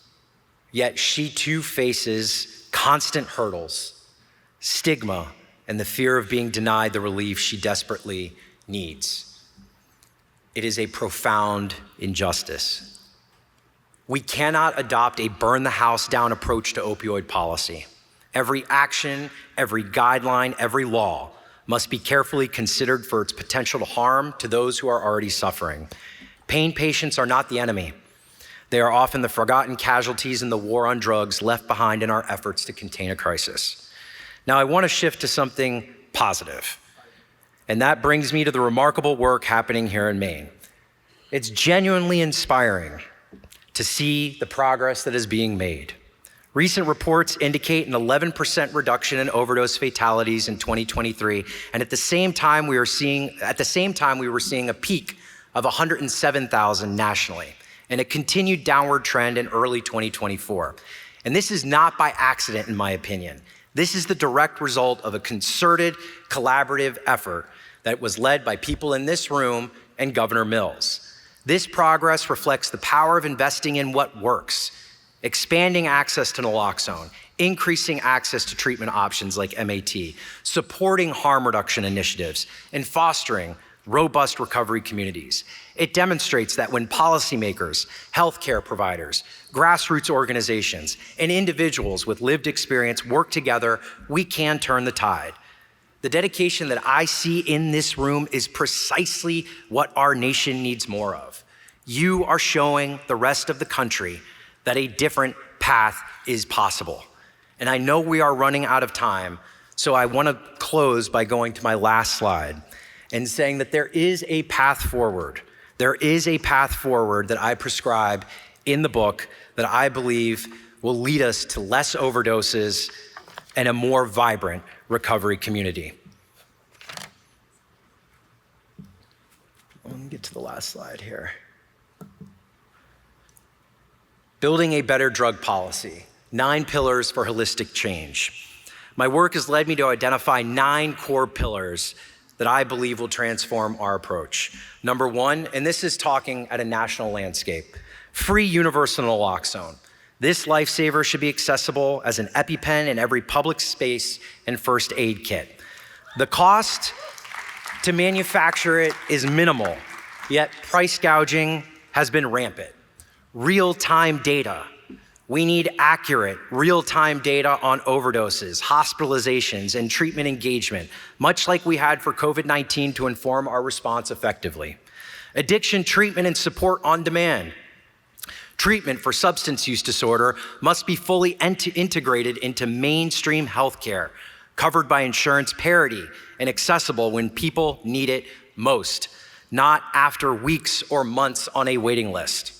Yet she too faces constant hurdles, stigma, and the fear of being denied the relief she desperately needs. It is a profound injustice. We cannot adopt a burn the house down approach to opioid policy. Every action, every guideline, every law must be carefully considered for its potential harm to those who are already suffering. Pain patients are not the enemy. They are often the forgotten casualties in the war on drugs left behind in our efforts to contain a crisis. Now, I want to shift to something positive, and that brings me to the remarkable work happening here in Maine. It's genuinely inspiring to see the progress that is being made. Recent reports indicate an 11% reduction in overdose fatalities in 2023, and at the same time we were seeing a peak of 107,000 nationally, and a continued downward trend in early 2024. And this is not by accident, in my opinion. This is the direct result of a concerted, collaborative effort that was led by people in this room and Governor Mills. This progress reflects the power of investing in what works, expanding access to naloxone, increasing access to treatment options like MAT, supporting harm reduction initiatives, and fostering robust recovery communities. It demonstrates that when policymakers, healthcare providers, grassroots organizations, and individuals with lived experience work together, we can turn the tide. The dedication that I see in this room is precisely what our nation needs more of. You are showing the rest of the country that a different path is possible. And I know we are running out of time, so I want to close by going to my last slide and saying that there is a path forward. There is a path forward that I prescribe in the book that I believe will lead us to less overdoses and a more vibrant recovery community. Let me get to the last slide here. Building a better drug policy, 9 pillars for holistic change. My work has led me to identify 9 core pillars that I believe will transform our approach. Number 1, and this is talking at a national landscape, free universal naloxone. This lifesaver should be accessible as an EpiPen in every public space and first aid kit. The cost to manufacture it is minimal, yet price gouging has been rampant. Real-time data. We need accurate, real-time data on overdoses, hospitalizations, and treatment engagement, much like we had for COVID-19 to inform our response effectively. Addiction treatment and support on demand. Treatment for substance use disorder must be fully integrated into mainstream healthcare, covered by insurance parity and accessible when people need it most, not after weeks or months on a waiting list.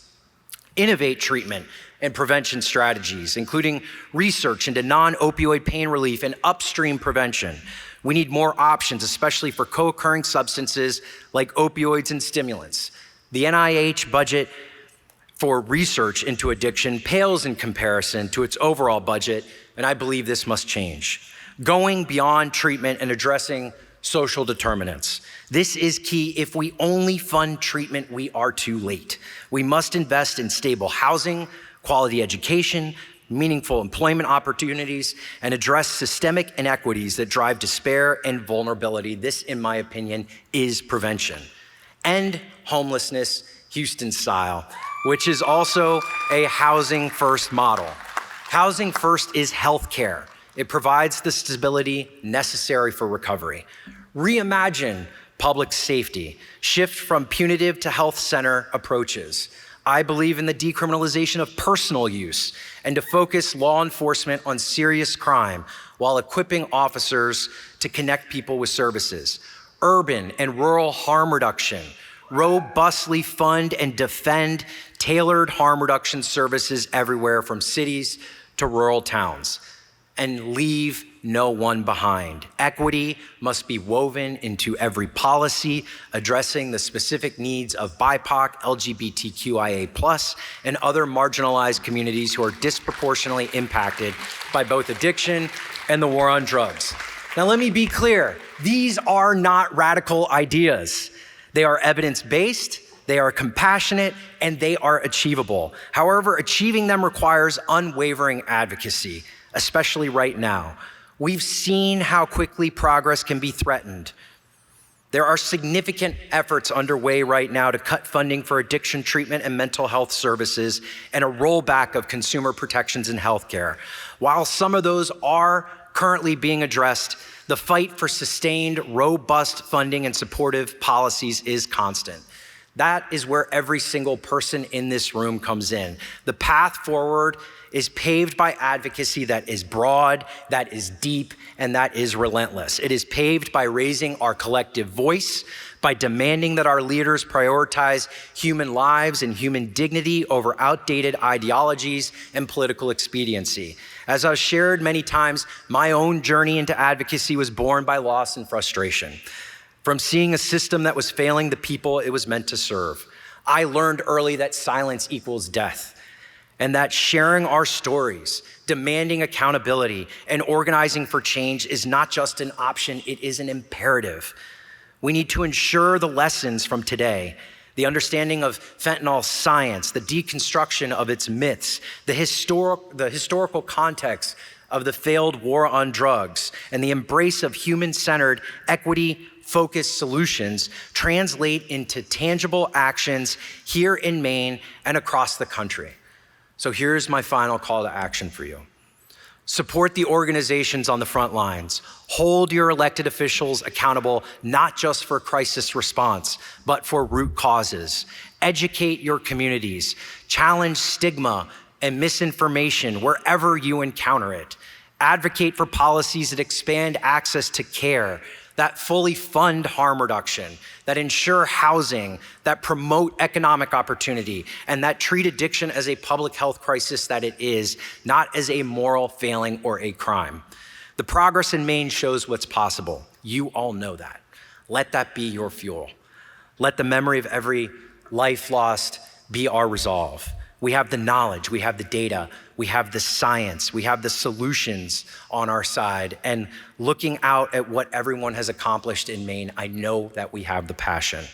Innovate treatment and prevention strategies, including research into non-opioid pain relief and upstream prevention. We need more options, especially for co-occurring substances like opioids and stimulants. The NIH budget for research into addiction pales in comparison to its overall budget, and I believe this must change. Going beyond treatment and addressing social determinants. This is key. If we only fund treatment, we are too late. We must invest in stable housing, quality education, meaningful employment opportunities, and address systemic inequities that drive despair and vulnerability. This, in my opinion, is prevention. End homelessness, Houston style, which is also a housing first model. Housing first is healthcare. It provides the stability necessary for recovery. Reimagine public safety. Shift from punitive to health center approaches. I believe in the decriminalization of personal use and to focus law enforcement on serious crime while equipping officers to connect people with services. Urban and rural harm reduction. Robustly fund and defend tailored harm reduction services everywhere from cities to rural towns. And leave no one behind. Equity must be woven into every policy, addressing the specific needs of BIPOC, LGBTQIA+, and other marginalized communities who are disproportionately impacted by both addiction and the war on drugs. Now, let me be clear. These are not radical ideas. They are evidence-based, they are compassionate, and they are achievable. However, achieving them requires unwavering advocacy, especially right now. We've seen how quickly progress can be threatened. There are significant efforts underway right now to cut funding for addiction treatment and mental health services and a rollback of consumer protections in healthcare. While some of those are currently being addressed, the fight for sustained, robust funding and supportive policies is constant. That is where every single person in this room comes in. The path forward is paved by advocacy that is broad, that is deep, and that is relentless. It is paved by raising our collective voice, by demanding that our leaders prioritize human lives and human dignity over outdated ideologies and political expediency. As I've shared many times, my own journey into advocacy was born by loss and frustration. From seeing a system that was failing the people it was meant to serve. I learned early that silence equals death, and that sharing our stories, demanding accountability, and organizing for change is not just an option, it is an imperative. We need to ensure the lessons from today, the understanding of fentanyl science, the deconstruction of its myths, the historical context of the failed war on drugs, and the embrace of human-centered, equity-focused solutions translate into tangible actions here in Maine and across the country. So here's my final call to action for you. Support the organizations on the front lines. Hold your elected officials accountable, not just for crisis response, but for root causes. Educate your communities. Challenge stigma and misinformation wherever you encounter it. Advocate for policies that expand access to care, that fully fund harm reduction, that ensure housing, that promote economic opportunity, and that treat addiction as a public health crisis that it is, not as a moral failing or a crime. The The progress in Maine shows what's possible. You all know that. Let that be your fuel. Let the memory of every life lost be our resolve. We have the knowledge, we have the data, we have the science, we have the solutions on our side. And looking out at what everyone has accomplished in Maine, I know that we have the passion.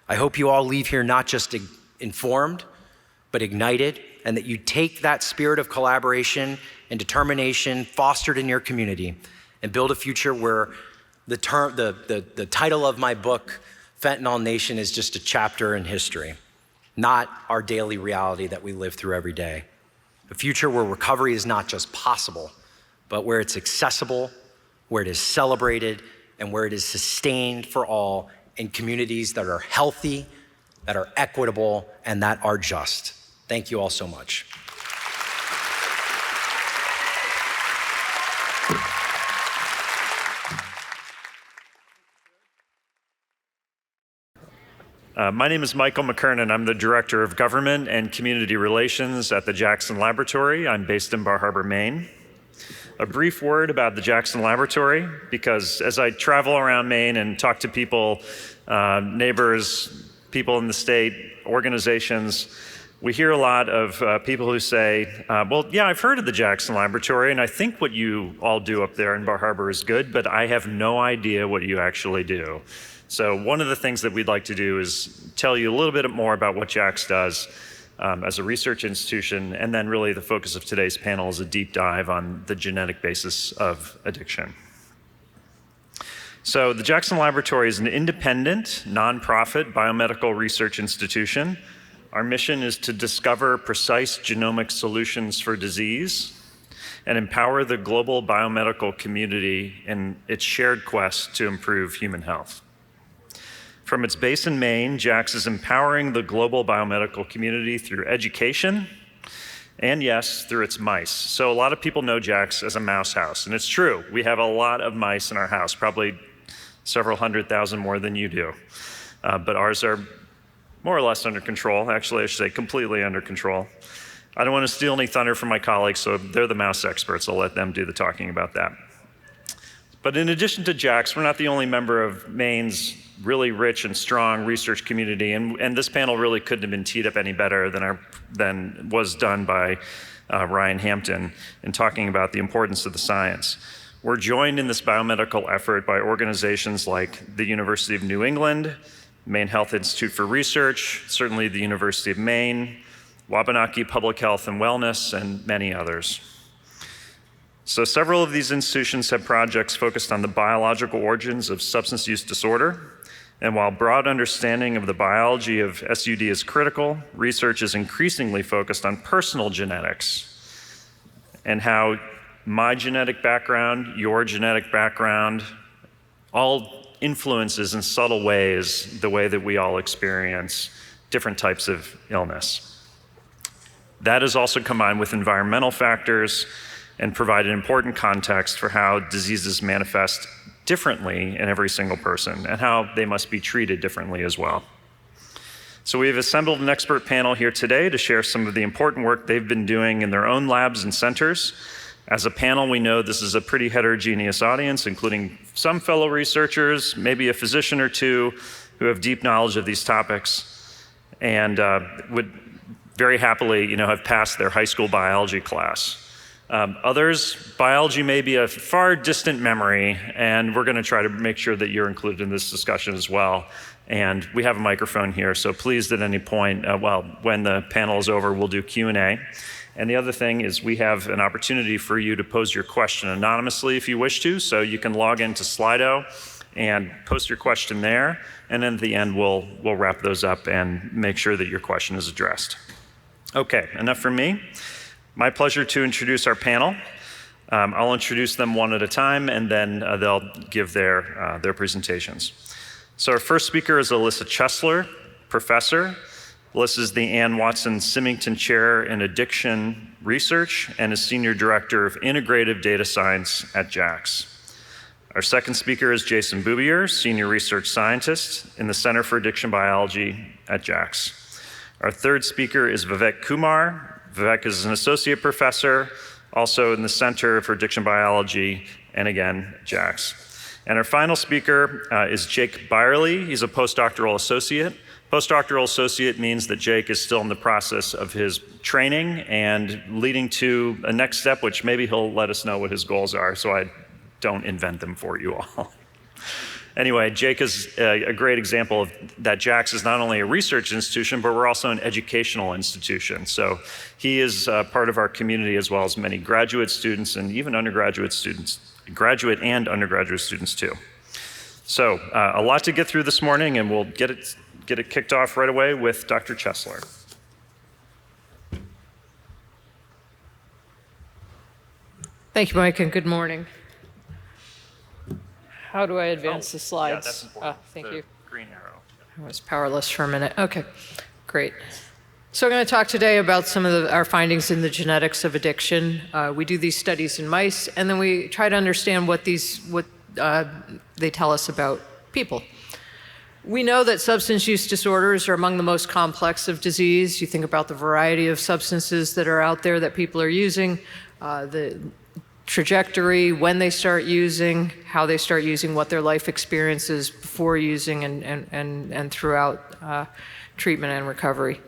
I hope you all leave here not just informed, but ignited, and that you take that spirit of collaboration and determination fostered in your community and build a future where the title of my book, Fentanyl Nation, is just a chapter in history, not our daily reality that we live through every day. A future where recovery is not just possible, but where it's accessible, where it is celebrated, and where it is sustained for all in communities that are healthy, that are equitable, and that are just. Thank you all so much. My name is Michael McKernan. I'm the Director of Government and Community Relations at the Jackson Laboratory. I'm based in Bar Harbor, Maine. A brief word about the Jackson Laboratory, because as I travel around Maine and talk to people, neighbors, people in the state, organizations, we hear a lot of people who say, well, yeah, I've heard of the Jackson Laboratory, and I think what you all do up there in Bar Harbor is good, but I have no idea what you actually do. So one of the things that we'd like to do is tell you a little bit more about what JAX does as a research institution, and then really the focus of today's panel is a deep dive on the genetic basis of addiction. So the Jackson Laboratory is an independent, nonprofit biomedical research institution. Our mission is to discover precise genomic solutions for disease and empower the global biomedical community in its shared quest to improve human health. From its base in Maine, JAX is empowering the global biomedical community through education and, yes, through its mice. So a lot of people know JAX as a mouse house, and it's true. We have a lot of mice in our house, probably several 100,000 more than you do. But ours are more or less under control. Actually, I should say completely under control. I don't want to steal any thunder from my colleagues, so they're the mouse experts. I'll let them do the talking about that. But in addition to JAX, we're not the only member of Maine's really rich and strong research community, and this panel really couldn't have been teed up any better than was done by Ryan Hampton in talking about the importance of the science. We're joined in this biomedical effort by organizations like the University of New England, Maine Health Institute for Research, certainly the University of Maine, Wabanaki Public Health and Wellness, and many others. So several of these institutions have projects focused on the biological origins of substance use disorder. And while broad understanding of the biology of SUD is critical, research is increasingly focused on personal genetics and how my genetic background, your genetic background, all influences in subtle ways the way that we all experience different types of illness. That is also combined with environmental factors and provide an important context for how diseases manifest differently in every single person and how they must be treated differently as well. So we've assembled an expert panel here today to share some of the important work they've been doing in their own labs and centers. As a panel, we know this is a pretty heterogeneous audience, including some fellow researchers, maybe a physician or two who have deep knowledge of these topics and would very happily, have passed their high school biology class. Others, biology may be a far distant memory, and we're going to try to make sure that you're included in this discussion as well. And we have a microphone here, so please at any point, when the panel is over, we'll do Q&A. And the other thing is we have an opportunity for you to pose your question anonymously if you wish to, so you can log into Slido and post your question there, and then at the end we'll wrap those up and make sure that your question is addressed. Okay, enough from me. My pleasure to introduce our panel. I'll introduce them one at a time, and then they'll give their presentations. So our first speaker is Alyssa Chesler, professor. Alyssa is the Ann Watson Symington Chair in Addiction Research and is Senior Director of Integrative Data Science at JAX. Our second speaker is Jason Boubier, Senior Research Scientist in the Center for Addiction Biology at JAX. Our third speaker is Vivek Kumar. Vivek is an associate professor, also in the Center for Addiction Biology and again, Jax. And our final speaker is Jake Byerly. He's a postdoctoral associate. Postdoctoral associate means that Jake is still in the process of his training and leading to a next step, which maybe he'll let us know what his goals are so I don't invent them for you all. Anyway, Jake is a great example of that Jax is not only a research institution, but we're also an educational institution. So he is part of our community as well as many graduate students and even undergraduate students, graduate and undergraduate students too. So a lot to get through this morning, and we'll get it kicked off right away with Dr. Chesler. Thank you, Mike, and good morning. How do I advance the slides? Yeah, that's important. Thank The you. green arrow. I was powerless for a minute. Okay, great. So I'm going to talk today about some of our findings in the genetics of addiction. We do these studies in mice, and then we try to understand what they tell us about people. We know that substance use disorders are among the most complex of disease. You think about the variety of substances that are out there that people are using, the trajectory, when they start using, how they start using, what their life experience is before using and throughout treatment and recovery.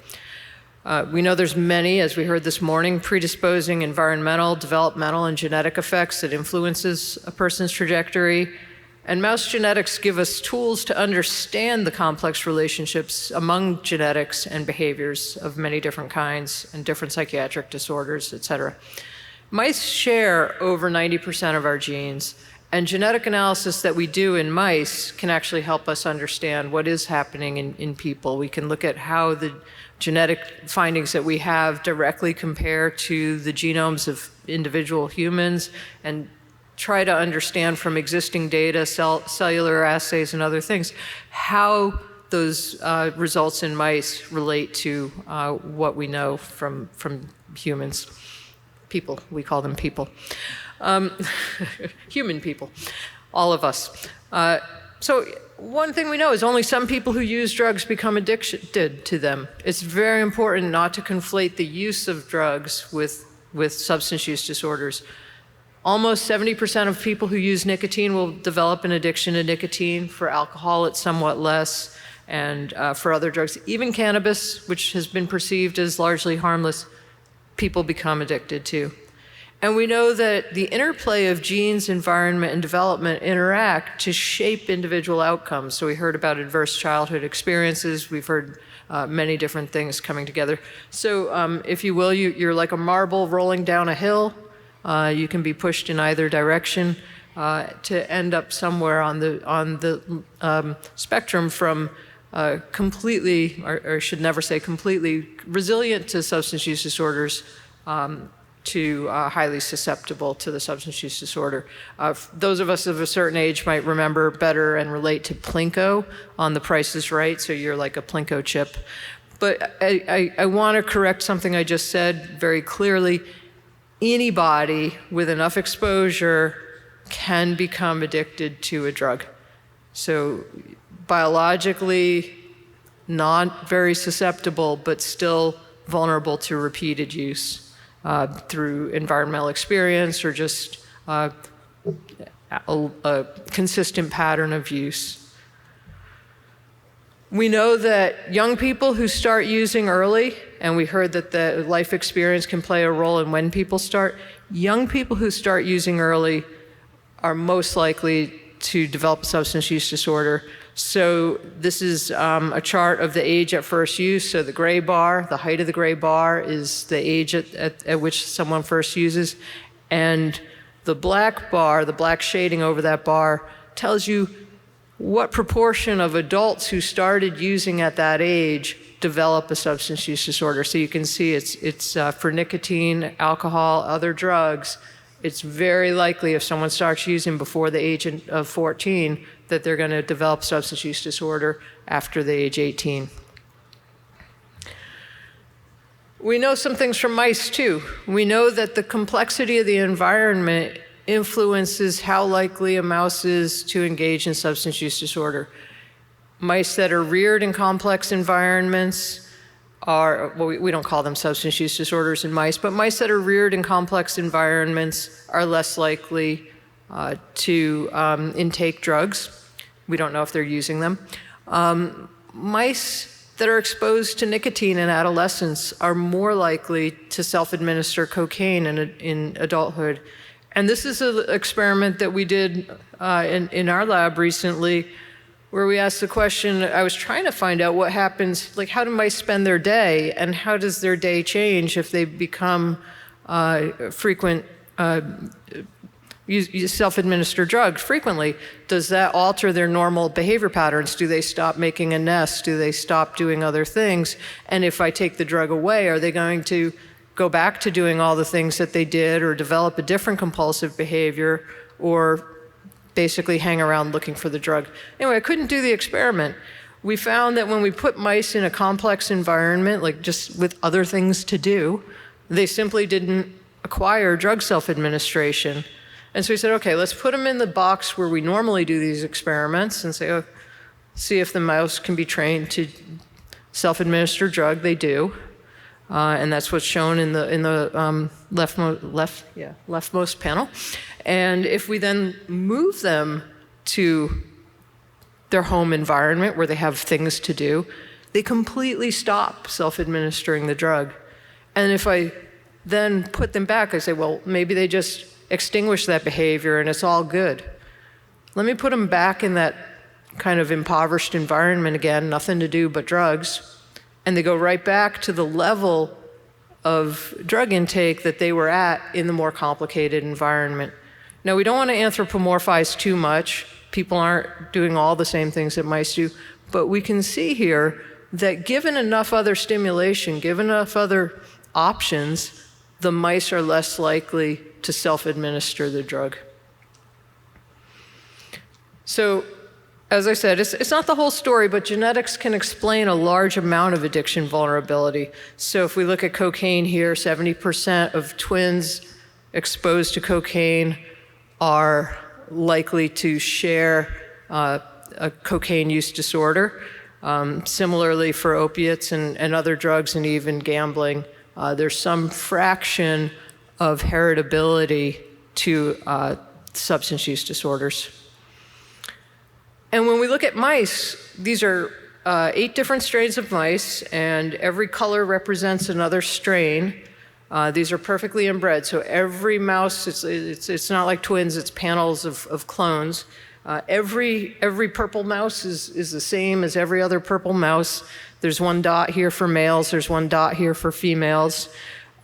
We know there's many, as we heard this morning, predisposing environmental, developmental, and genetic effects that influences a person's trajectory. And mouse genetics give us tools to understand the complex relationships among genetics and behaviors of many different kinds and different psychiatric disorders, et cetera. Mice share over 90% of our genes, and genetic analysis that we do in mice can actually help us understand what is happening in people. We can look at how the genetic findings that we have directly compare to the genomes of individual humans and try to understand from existing data, cellular assays and other things, how those results in mice relate to what we know from humans. People, we call them people. Human people, all of us. So one thing we know is only some people who use drugs become addicted to them. It's very important not to conflate the use of drugs with substance use disorders. Almost 70% of people who use nicotine will develop an addiction to nicotine. For alcohol, it's somewhat less. And for other drugs, even cannabis, which has been perceived as largely harmless, people become addicted to. And we know that the interplay of genes, environment, and development interact to shape individual outcomes. So we heard about adverse childhood experiences. We've heard many different things coming together. So if you will, you're like a marble rolling down a hill. You can be pushed in either direction to end up somewhere on the spectrum from completely, or should never say completely, resilient to substance use disorders to highly susceptible to the substance use disorder. Those of us of a certain age might remember better and relate to Plinko on The Price is Right, so you're like a Plinko chip. But I want to correct something I just said very clearly. Anybody with enough exposure can become addicted to a drug. So biologically not very susceptible, but still vulnerable to repeated use through environmental experience or just a consistent pattern of use. We know that young people who start using early, and we heard that the life experience can play a role in when people start, young people who start using early are most likely to develop a substance use disorder. So this is a chart of the age at first use. So the gray bar, the height of the gray bar is the age at which someone first uses. And the black bar, the black shading over that bar, tells you what proportion of adults who started using at that age develop a substance use disorder. So you can see it's for nicotine, alcohol, other drugs. It's very likely if someone starts using before the age of 14 that they're going to develop substance use disorder after the age 18. We know some things from mice too. We know that the complexity of the environment influences how likely a mouse is to engage in substance use disorder. Mice that are reared in complex environments are, well, we don't call them substance use disorders in mice, but mice that are reared in complex environments are less likely to intake drugs. We don't know if they're using them. Mice that are exposed to nicotine in adolescence are more likely to self-administer cocaine in adulthood. And this is an experiment that we did in our lab recently, where we asked the question, I was trying to find out what happens, like how do mice spend their day, and how does their day change if they become frequent self-administer drugs frequently? Does that alter their normal behavior patterns? Do they stop making a nest? Do they stop doing other things? And if I take the drug away, are they going to go back to doing all the things that they did, or develop a different compulsive behavior, or basically hang around looking for the drug? Anyway, I couldn't do the experiment. We found that when we put mice in a complex environment, like just with other things to do, they simply didn't acquire drug self-administration. And so we said, okay, let's put them in the box where we normally do these experiments and say, oh, see if the mouse can be trained to self-administer drug. They do. And that's what's shown in the leftmost panel. And if we then move them to their home environment where they have things to do, they completely stop self-administering the drug. And if I then put them back, I say, well, maybe they just extinguish that behavior and it's all good. Let me put them back in that kind of impoverished environment again, nothing to do but drugs, and they go right back to the level of drug intake that they were at in the more complicated environment. Now, we don't want to anthropomorphize too much. People aren't doing all the same things that mice do, but we can see here that given enough other stimulation, given enough other options, the mice are less likely to self-administer the drug. So, as I said, it's not the whole story, but genetics can explain a large amount of addiction vulnerability. So if we look at cocaine here, 70% of twins exposed to cocaine are likely to share a cocaine use disorder. Similarly for opiates and other drugs and even gambling, there's some fraction of heritability to substance use disorders. And when we look at mice, these are 8 different strains of mice, and every color represents another strain. These are perfectly inbred, so every mouse, it's not like twins, it's panels of clones. Every purple mouse is the same as every other purple mouse. There's 1 dot here for males, there's 1 dot here for females.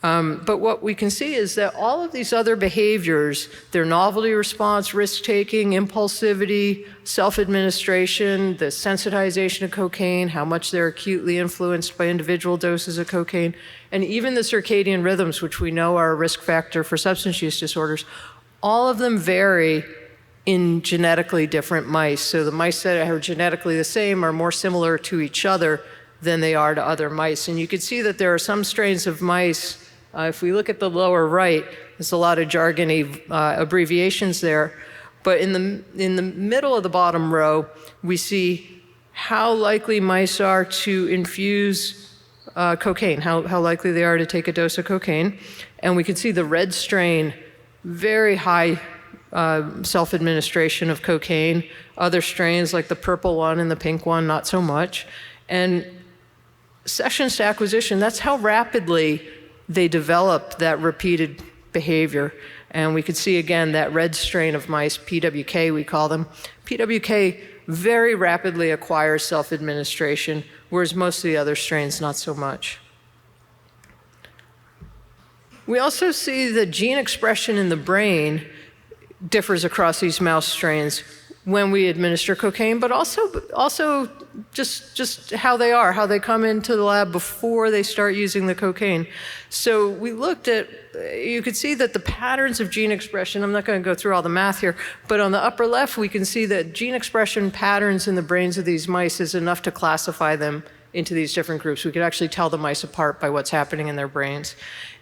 But what we can see is that all of these other behaviors, their novelty response, risk-taking, impulsivity, self-administration, the sensitization of cocaine, how much they're acutely influenced by individual doses of cocaine, and even the circadian rhythms, which we know are a risk factor for substance use disorders, all of them vary in genetically different mice. So the mice that are genetically the same are more similar to each other than they are to other mice. And you can see that there are some strains of mice. If we look at the lower right, there's a lot of jargony abbreviations there. But in the middle of the bottom row, we see how likely mice are to infuse cocaine, how likely they are to take a dose of cocaine. And we can see the red strain, very high self-administration of cocaine. Other strains like the purple one and the pink one, not so much. And sessions to acquisition, that's how rapidly they develop that repeated behavior. And we could see again that red strain of mice, PWK we call them. PWK very rapidly acquires self-administration, whereas most of the other strains not so much. We also see that gene expression in the brain differs across these mouse strains when we administer cocaine, but also just how they come into the lab before they start using the cocaine. So we looked at, you could see that the patterns of gene expression, I'm not going to go through all the math here, but on the upper left we can see that gene expression patterns in the brains of these mice is enough to classify them into these different groups. We could actually tell the mice apart by what's happening in their brains.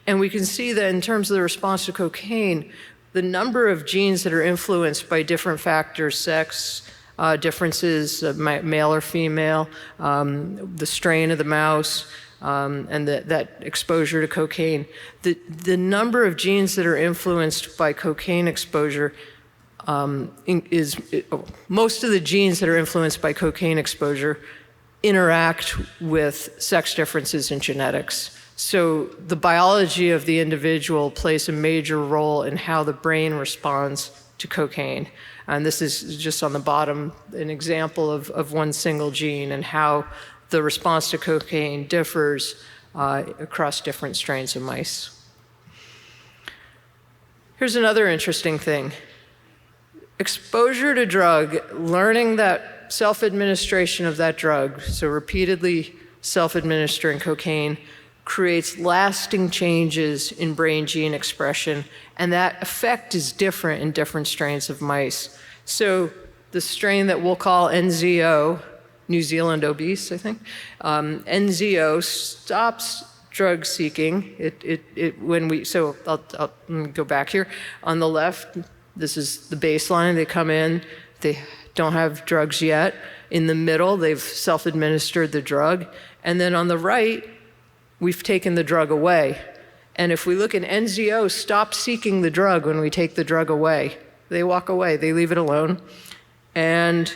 And we can see that in terms of the response to cocaine, the number of genes that are influenced by different factors, sex, differences, male or female, the strain of the mouse, and that exposure to cocaine. The number of genes that are influenced by cocaine exposure most of the genes that are influenced by cocaine exposure interact with sex differences in genetics. So the biology of the individual plays a major role in how the brain responds to cocaine. And this is just on the bottom, an example of one single gene and how the response to cocaine differs across different strains of mice. Here's another interesting thing. Exposure to drug, learning that self-administration of that drug, so repeatedly self-administering cocaine, creates lasting changes in brain gene expression, and that effect is different in different strains of mice. So the strain that we'll call NZO, New Zealand obese, I think, NZO stops drug seeking. I'll go back here. On the left, this is the baseline. They come in, they don't have drugs yet. In the middle, they've self-administered the drug. And then on the right, we've taken the drug away. And if we look at NZO, stop seeking the drug when we take the drug away. They walk away, they leave it alone. And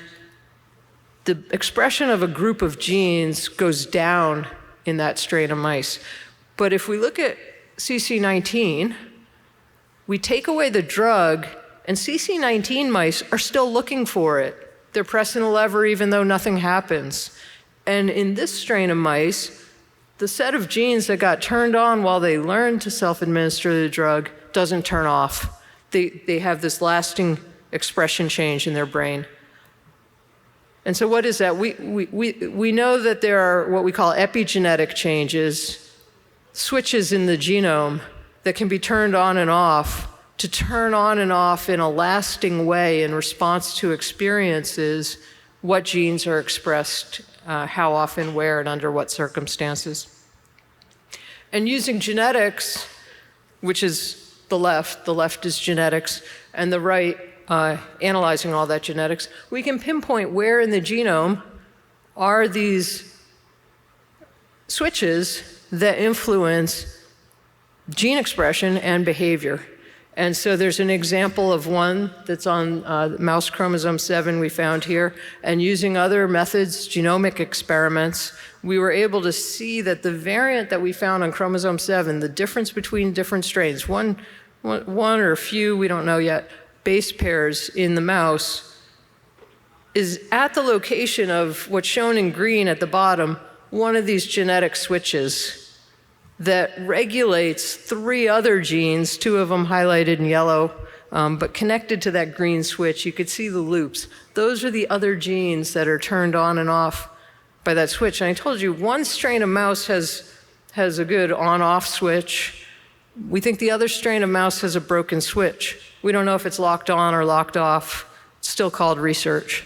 the expression of a group of genes goes down in that strain of mice. But if we look at CC19, we take away the drug, and CC19 mice are still looking for it. They're pressing the lever even though nothing happens. And in this strain of mice, the set of genes that got turned on while they learned to self-administer the drug doesn't turn off. They have this lasting expression change in their brain. And so what is that? We know that there are what we call epigenetic changes, switches in the genome that can be turned on and off to turn on and off in a lasting way in response to experiences, what genes are expressed, how often, where, and under what circumstances. And using genetics, which is the left is genetics, and the right, analyzing all that genetics, we can pinpoint where in the genome are these switches that influence gene expression and behavior. And so there's an example of one that's on mouse chromosome 7 we found here. And using other methods, genomic experiments, we were able to see that the variant that we found on chromosome 7, the difference between different strains, one or a few, we don't know yet, base pairs in the mouse, is at the location of what's shown in green at the bottom, one of these genetic switches that regulates 3 other genes, 2 of them highlighted in yellow, but connected to that green switch. You could see the loops. Those are the other genes that are turned on and off by that switch. And I told you, one strain of mouse has a good on-off switch. We think the other strain of mouse has a broken switch. We don't know if it's locked on or locked off. It's still called research.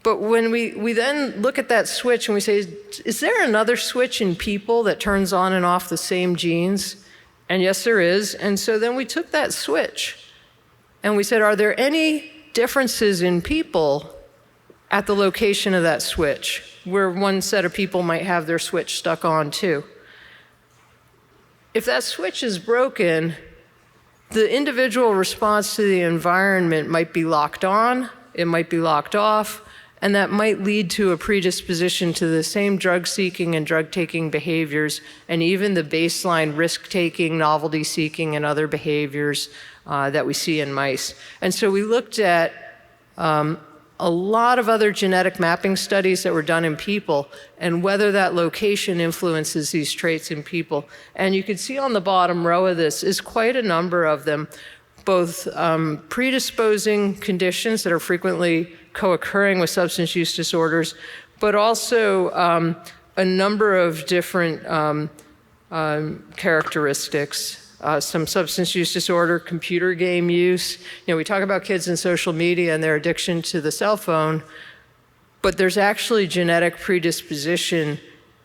But when we then look at that switch and we say, is there another switch in people that turns on and off the same genes? And yes, there is. And so then we took that switch and we said, are there any differences in people at the location of that switch, where one set of people might have their switch stuck on too? If that switch is broken, the individual response to the environment might be locked on, it might be locked off, and that might lead to a predisposition to the same drug-seeking and drug-taking behaviors, and even the baseline risk-taking, novelty-seeking, and other behaviors that we see in mice. And so we looked at a lot of other genetic mapping studies that were done in people, and whether that location influences these traits in people. And you can see on the bottom row of this is quite a number of them, both predisposing conditions that are frequently co-occurring with substance use disorders, but also a number of different characteristics. Some substance use disorder, computer game use. You know, we talk about kids in social media and their addiction to the cell phone, but there's actually genetic predisposition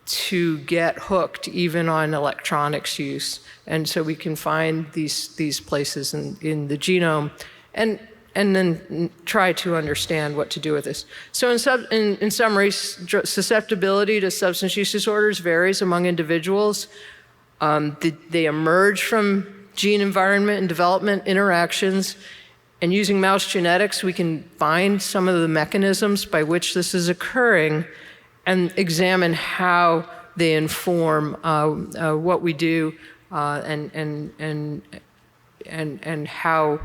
to get hooked even on electronics use. And so we can find these places in the genome and then try to understand what to do with this. So in summary, susceptibility to substance use disorders varies among individuals. They emerge from gene environment and development interactions, And using mouse genetics, we can find some of the mechanisms by which this is occurring and examine how they inform what we do and how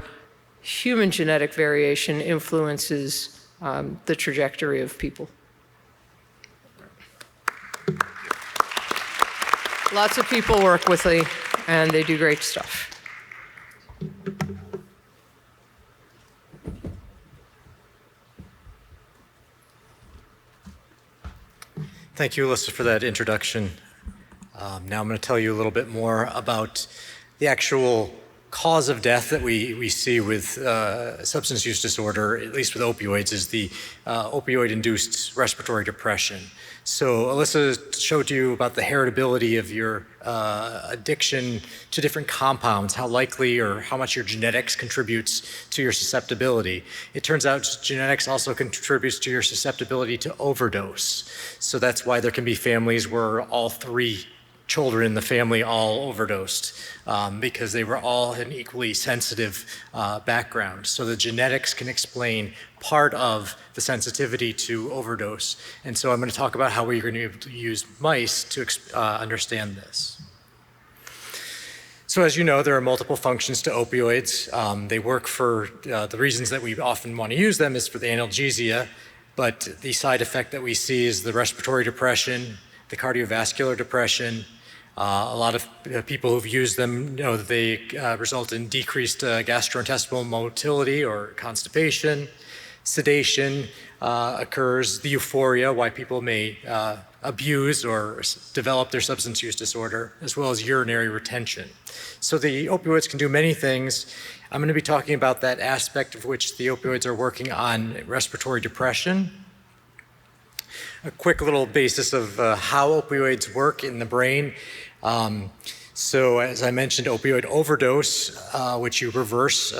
human genetic variation influences the trajectory of people. Lots of people work with me, and they do great stuff. Thank you, Alyssa, for that introduction. Now I'm going to tell you a little bit more about the actual cause of death that we see with substance use disorder, at least with opioids, is the opioid-induced respiratory depression. So Alyssa showed you about the heritability of your addiction to different compounds, how likely or how much your genetics contributes to your susceptibility. It turns out genetics also contributes to your susceptibility to overdose. So that's why there can be families where all three children in the family all overdosed because they were all an equally sensitive background. So the genetics can explain part of the sensitivity to overdose. And so I'm going to talk about how we're going to be able to use mice to understand this. So as you know, there are multiple functions to opioids. They work for the reasons that we often want to use them is for the analgesia, but the side effect that we see is the respiratory depression, the cardiovascular depression. A lot of people who've used them know that they result in decreased gastrointestinal motility or constipation. Sedation occurs, the euphoria, why people may abuse or develop their substance use disorder, as well as urinary retention. So the opioids can do many things. I'm going to be talking about that aspect of which the opioids are working on respiratory depression. A quick little basis of how opioids work in the brain. So as I mentioned, opioid overdose, which you reverse,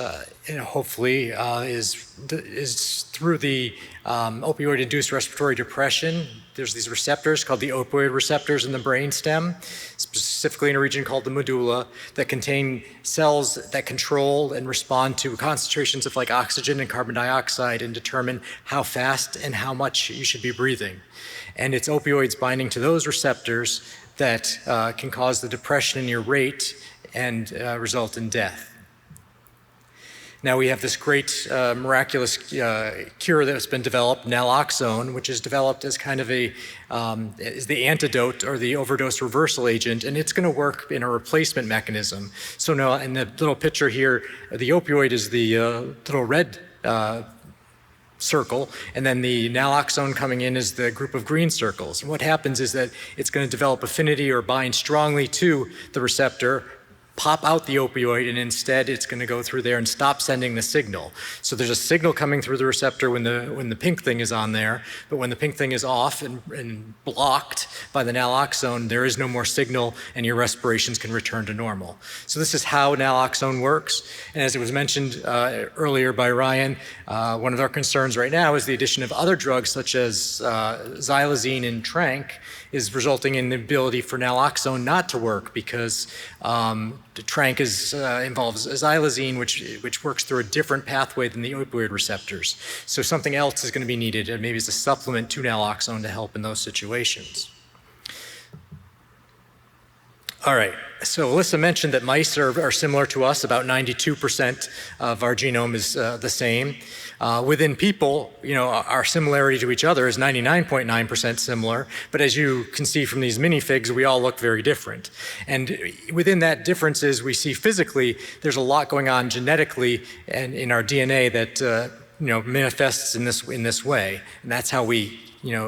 hopefully, is through the opioid-induced respiratory depression. There's these receptors called the opioid receptors in the brainstem, specifically in a region called the medulla, that contain cells that control and respond to concentrations of like oxygen and carbon dioxide and determine how fast and how much you should be breathing. And it's opioids binding to those receptors that can cause the depression in your rate and result in death. Now we have this great miraculous cure that's been developed, naloxone, which is developed as kind of is the antidote or the overdose reversal agent, and it's going to work in a replacement mechanism. So now in the little picture here, the opioid is the little red circle, and then the naloxone coming in is the group of green circles. And what happens is that it's going to develop affinity or bind strongly to the receptor, pop out the opioid, and instead it's going to go through there and stop sending the signal. So there's a signal coming through the receptor when the pink thing is on there, but when the pink thing is off and blocked by the naloxone, there is no more signal and your respirations can return to normal. So this is how naloxone works. And as it was mentioned earlier by Ryan, one of our concerns right now is the addition of other drugs such as xylazine and tranq is resulting in the ability for naloxone not to work because the tranq involves xylazine, which works through a different pathway than the opioid receptors. So something else is going to be needed, and maybe it's a supplement to naloxone to help in those situations. All right, so Alyssa mentioned that mice are similar to us. About 92% of our genome is the same. Within people, our similarity to each other is 99.9% similar, but as you can see from these minifigs, we all look very different. And within that differences, we see physically, there's a lot going on genetically and in our DNA that manifests in this way, and that's how we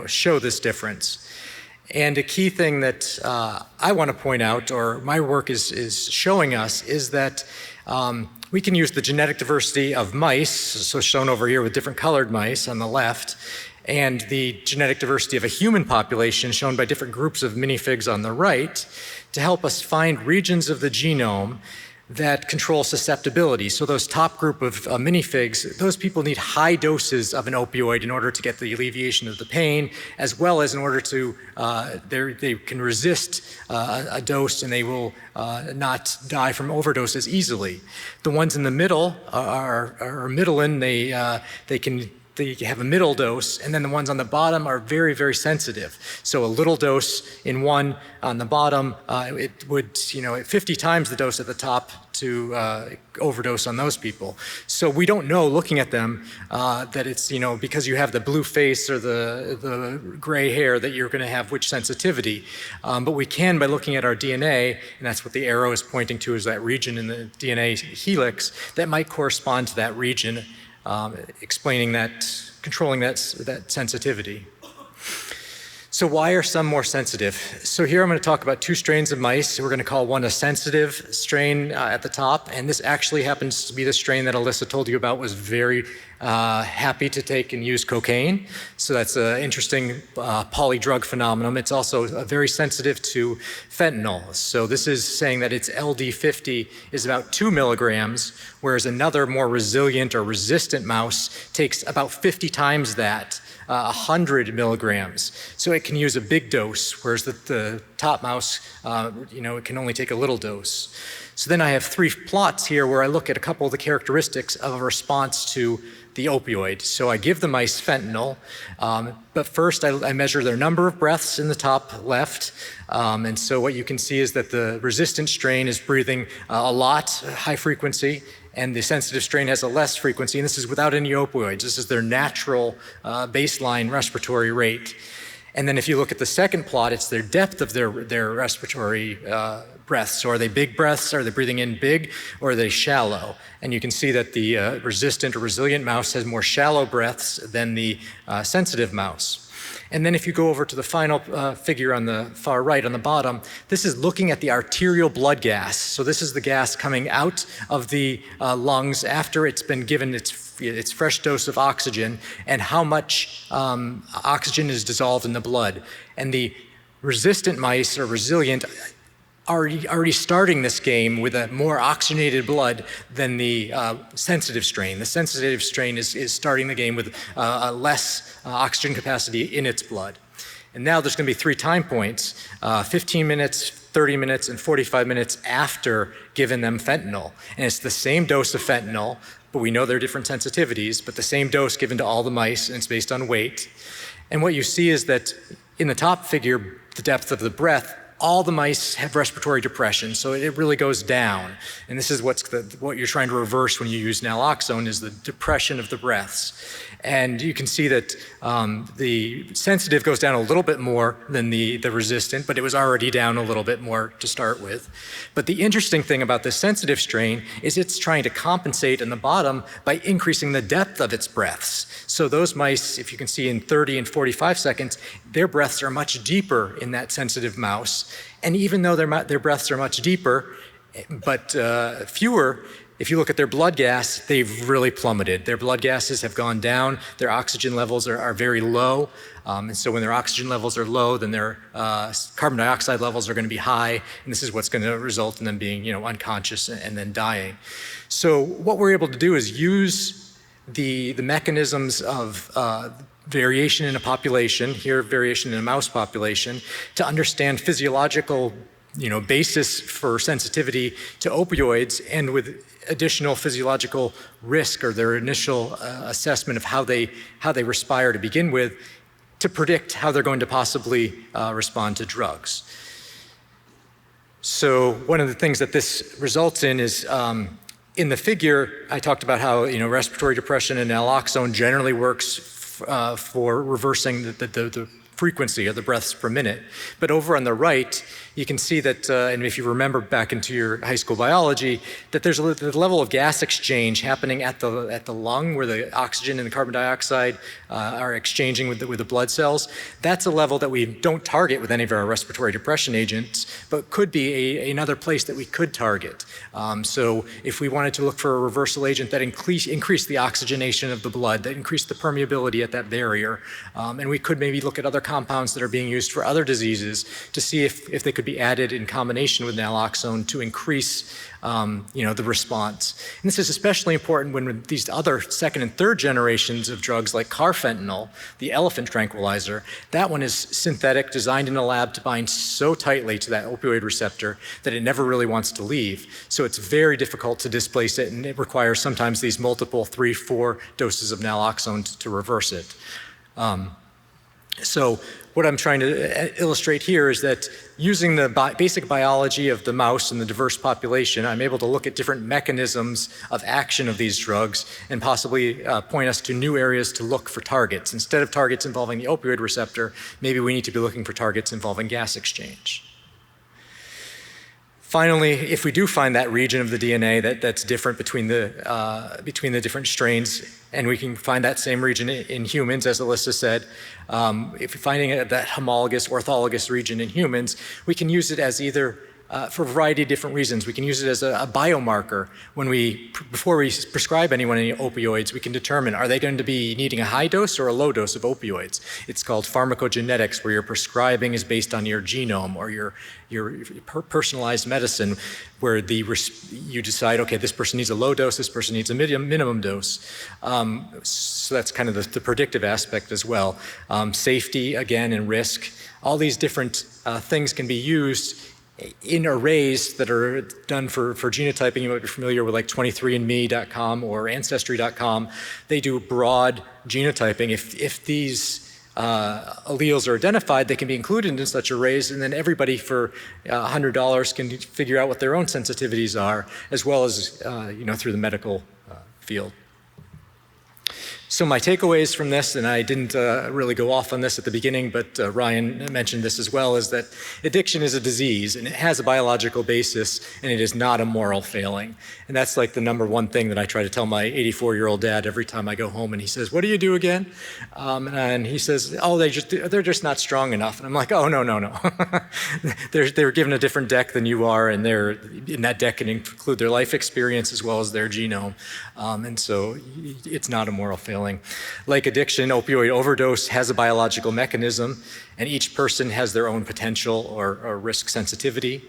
show this difference. And a key thing that I want to point out, or my work is showing us, is that we can use the genetic diversity of mice, so shown over here with different colored mice on the left, and the genetic diversity of a human population shown by different groups of minifigs on the right, to help us find regions of the genome that control susceptibility. So those top group of minifigs, those people need high doses of an opioid in order to get the alleviation of the pain, as well as in order to, they can resist a dose and they will not die from overdoses easily. The ones in the middle are middling, they have a middle dose, and then the ones on the bottom are very, very sensitive. So a little dose in one on the bottom, it would, 50 times the dose at the top to overdose on those people. So we don't know, looking at them, that it's, because you have the blue face or the gray hair, that you're going to have which sensitivity. But we can, by looking at our DNA, and that's what the arrow is pointing to, is that region in the DNA helix that might correspond to that region, explaining that, controlling that sensitivity. So why are some more sensitive? So here I'm going to talk about two strains of mice. We're going to call one a sensitive strain at the top, and this actually happens to be the strain that Alyssa told you about was very happy to take and use cocaine. So that's an interesting polydrug phenomenon. It's also very sensitive to fentanyl. So this is saying that its LD50 is about 2 milligrams, whereas another more resilient or resistant mouse takes about 50 times that. 100 milligrams. So it can use a big dose, whereas the top mouse, it can only take a little dose. So then I have 3 plots here where I look at a couple of the characteristics of a response to the opioid. So I give the mice fentanyl, but first I measure their number of breaths in the top left. And so what you can see is that the resistant strain is breathing a lot, high frequency, and the sensitive strain has a less frequency, and this is without any opioids. This is their natural baseline respiratory rate. And then if you look at the second plot, it's their depth of their respiratory breaths. So are they big breaths? Are they breathing in big, or are they shallow? And you can see that the resistant or resilient mouse has more shallow breaths than the sensitive mouse. And then if you go over to the final figure on the far right, on the bottom, this is looking at the arterial blood gas. So this is the gas coming out of the lungs after it's been given its fresh dose of oxygen, and how much oxygen is dissolved in the blood. And the resistant mice are resilient, already starting this game with a more oxygenated blood than the sensitive strain. The sensitive strain is starting the game with a less oxygen capacity in its blood. And now there's going to be 3 time points, 15 minutes, 30 minutes, and 45 minutes after giving them fentanyl. And it's the same dose of fentanyl, but we know there are different sensitivities, but the same dose given to all the mice, and it's based on weight. And what you see is that in the top figure, the depth of the breath, all the mice have respiratory depression, so it really goes down. And this is what you're trying to reverse when you use naloxone, is the depression of the breaths. And you can see that the sensitive goes down a little bit more than the resistant, but it was already down a little bit more to start with. But the interesting thing about this sensitive strain is it's trying to compensate in the bottom by increasing the depth of its breaths. So those mice, if you can see in 30 and 45 seconds, their breaths are much deeper in that sensitive mouse. And even though their breaths are much deeper, but fewer, if you look at their blood gas, they've really plummeted. Their blood gases have gone down. Their oxygen levels are very low. And so when their oxygen levels are low, then their carbon dioxide levels are going to be high. And this is what's going to result in them being, unconscious and then dying. So what we're able to do is use the mechanisms of variation in a population, here variation in a mouse population, to understand physiological basis for sensitivity to opioids, and with additional physiological risk, or their initial assessment of how they respire to begin with, to predict how they're going to possibly respond to drugs. So one of the things that this results in is, in the figure, I talked about how respiratory depression and naloxone generally works for reversing the frequency of the breaths per minute. But over on the right, you can see that, and if you remember back into your high school biology, that there's a level of gas exchange happening at the lung, where the oxygen and the carbon dioxide are exchanging with the blood cells. That's a level that we don't target with any of our respiratory depression agents, but could be another place that we could target. So if we wanted to look for a reversal agent that increased the oxygenation of the blood, that increased the permeability at that barrier, and we could maybe look at other compounds that are being used for other diseases to see if they could be added in combination with naloxone to increase the response. And this is especially important when these other second and third generations of drugs like carfentanil, the elephant tranquilizer, that one is synthetic, designed in a lab to bind so tightly to that opioid receptor that it never really wants to leave. So it's very difficult to displace it, and it requires sometimes these multiple 3-4 doses of naloxone to reverse it. So what I'm trying to illustrate here is that using the basic biology of the mouse and the diverse population, I'm able to look at different mechanisms of action of these drugs and possibly point us to new areas to look for targets. Instead of targets involving the opioid receptor, maybe we need to be looking for targets involving gas exchange. Finally, if we do find that region of the DNA that's different between the different strains, and we can find that same region in humans, as Alyssa said, if we're finding that homologous, orthologous region in humans, we can use it as either for a variety of different reasons. We can use it as a biomarker. Before we prescribe anyone any opioids, we can determine, are they going to be needing a high dose or a low dose of opioids? It's called pharmacogenetics, where your prescribing is based on your genome or your personalized medicine, where you decide, okay, this person needs a low dose, this person needs a minimum dose. So that's kind of the predictive aspect as well. Safety, again, and risk. All these different things can be used in arrays that are done for genotyping. You might be familiar with like 23andme.com or Ancestry.com. They do broad genotyping. If these alleles are identified, they can be included in such arrays, and then everybody for $100 can figure out what their own sensitivities are, as well as through the medical field. So my takeaways from this, and I didn't really go off on this at the beginning, but Ryan mentioned this as well, is that addiction is a disease, and it has a biological basis, and it is not a moral failing. And that's like the number one thing that I try to tell my 84-year-old dad every time I go home, and he says, "What do you do again?" And he says, "Oh, they're just not strong enough." And I'm like, "Oh, no. They're given a different deck than you are, and in that deck can include their life experience as well as their genome. And so it's not a moral failing. Like addiction, opioid overdose has a biological mechanism, and each person has their own potential or risk sensitivity.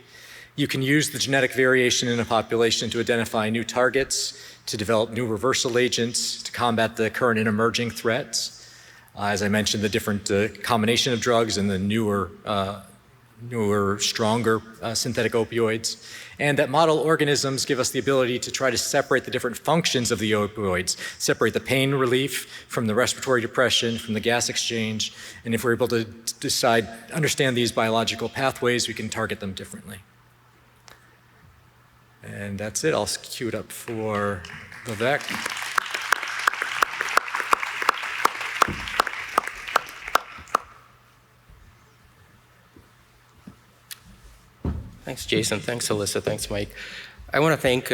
You can use the genetic variation in a population to identify new targets, to develop new reversal agents, to combat the current and emerging threats. As I mentioned, the different combination of drugs and the newer, stronger synthetic opioids, and that model organisms give us the ability to try to separate the different functions of the opioids, separate the pain relief from the respiratory depression, from the gas exchange, and if we're able to understand these biological pathways, we can target them differently. And that's it. I'll cue it up for Vivek. Thanks, Jason. Thanks, Alyssa. Thanks, Mike. I want to thank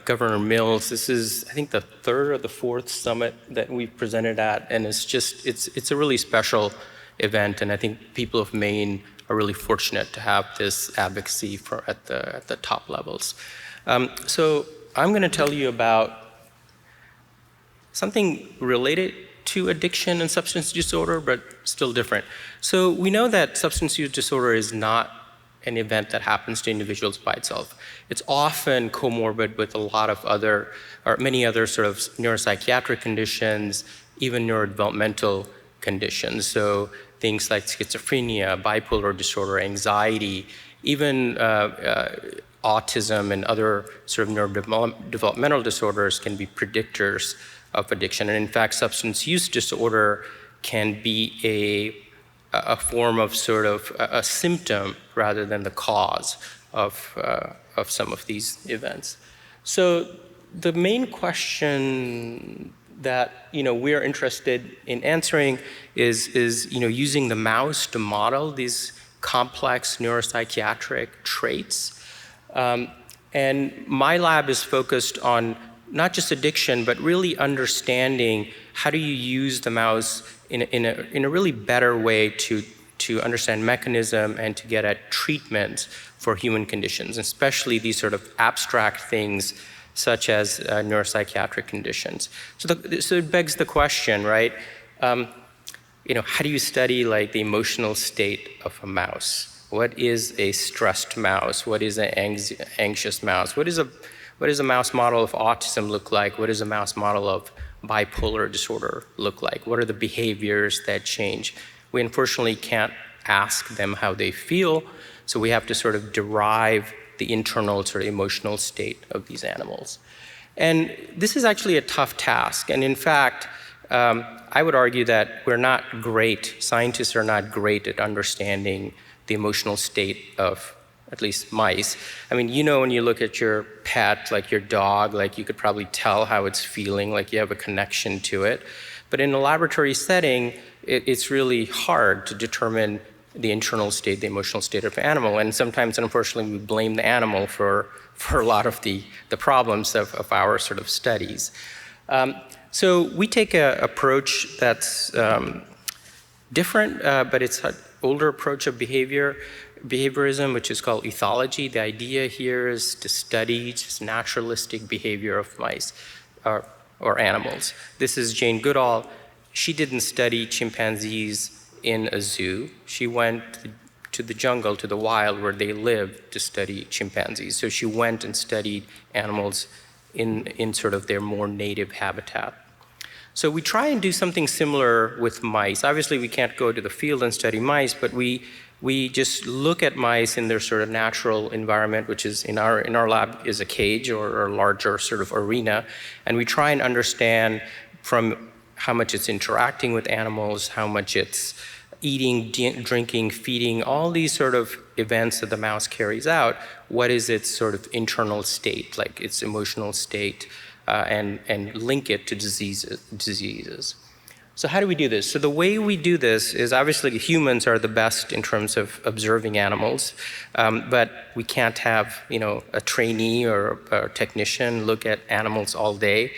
Governor Mills. This is, I think, the third or the fourth summit that we've presented at, and it's a really special event, and I think people of Maine are really fortunate to have this advocacy at the top levels. So I'm going to tell you about something related to addiction and substance disorder, but still different. So we know that substance use disorder is not an event that happens to individuals by itself. It's often comorbid with a lot of many other sort of neuropsychiatric conditions, even neurodevelopmental conditions. So things like schizophrenia, bipolar disorder, anxiety, even autism and other sort of neurodevelopmental disorders can be predictors of addiction. And in fact, substance use disorder can be a form of sort of a symptom rather than the cause of some of these events. So the main question that we're interested in answering is using the mouse to model these complex neuropsychiatric traits. And my lab is focused on not just addiction, but really understanding how do you use the mouse in a really better way to to understand mechanism and to get at treatments for human conditions, especially these sort of abstract things such as neuropsychiatric conditions. So it begs the question, right? How do you study like the emotional state of a mouse? What is a stressed mouse? What is an anxious mouse? What does a mouse model of autism look like? What does a mouse model of bipolar disorder look like? What are the behaviors that change? We unfortunately can't ask them how they feel, so we have to sort of derive the internal sort of emotional state of these animals. And this is actually a tough task. And in fact, I would argue that we're not great, scientists are not great at understanding the emotional state of at least mice. I mean, when you look at your pet, like your dog, like you could probably tell how it's feeling, like you have a connection to it. But in a laboratory setting, it's really hard to determine the internal state, the emotional state of an animal. And sometimes, unfortunately, we blame the animal for a lot of the problems of our sort of studies. So we take an approach that's different, but it's an older approach of behaviorism, which is called ethology. The idea here is to study just naturalistic behavior of mice or animals. This is Jane Goodall. She didn't study chimpanzees in a zoo. She went to the jungle, to the wild where they lived, to study chimpanzees. So she went and studied animals in sort of their more native habitat. So we try and do something similar with mice. Obviously, we can't go to the field and study mice, but we just look at mice in their sort of natural environment, which is in our lab is a cage or a larger sort of arena, and we try and understand from how much it's interacting with animals, how much it's eating, drinking, feeding, all these sort of events that the mouse carries out, what is its sort of internal state, like its emotional state, and link it to diseases. So how do we do this? So the way we do this is obviously humans are the best in terms of observing animals, but we can't have a trainee or a technician look at animals all day.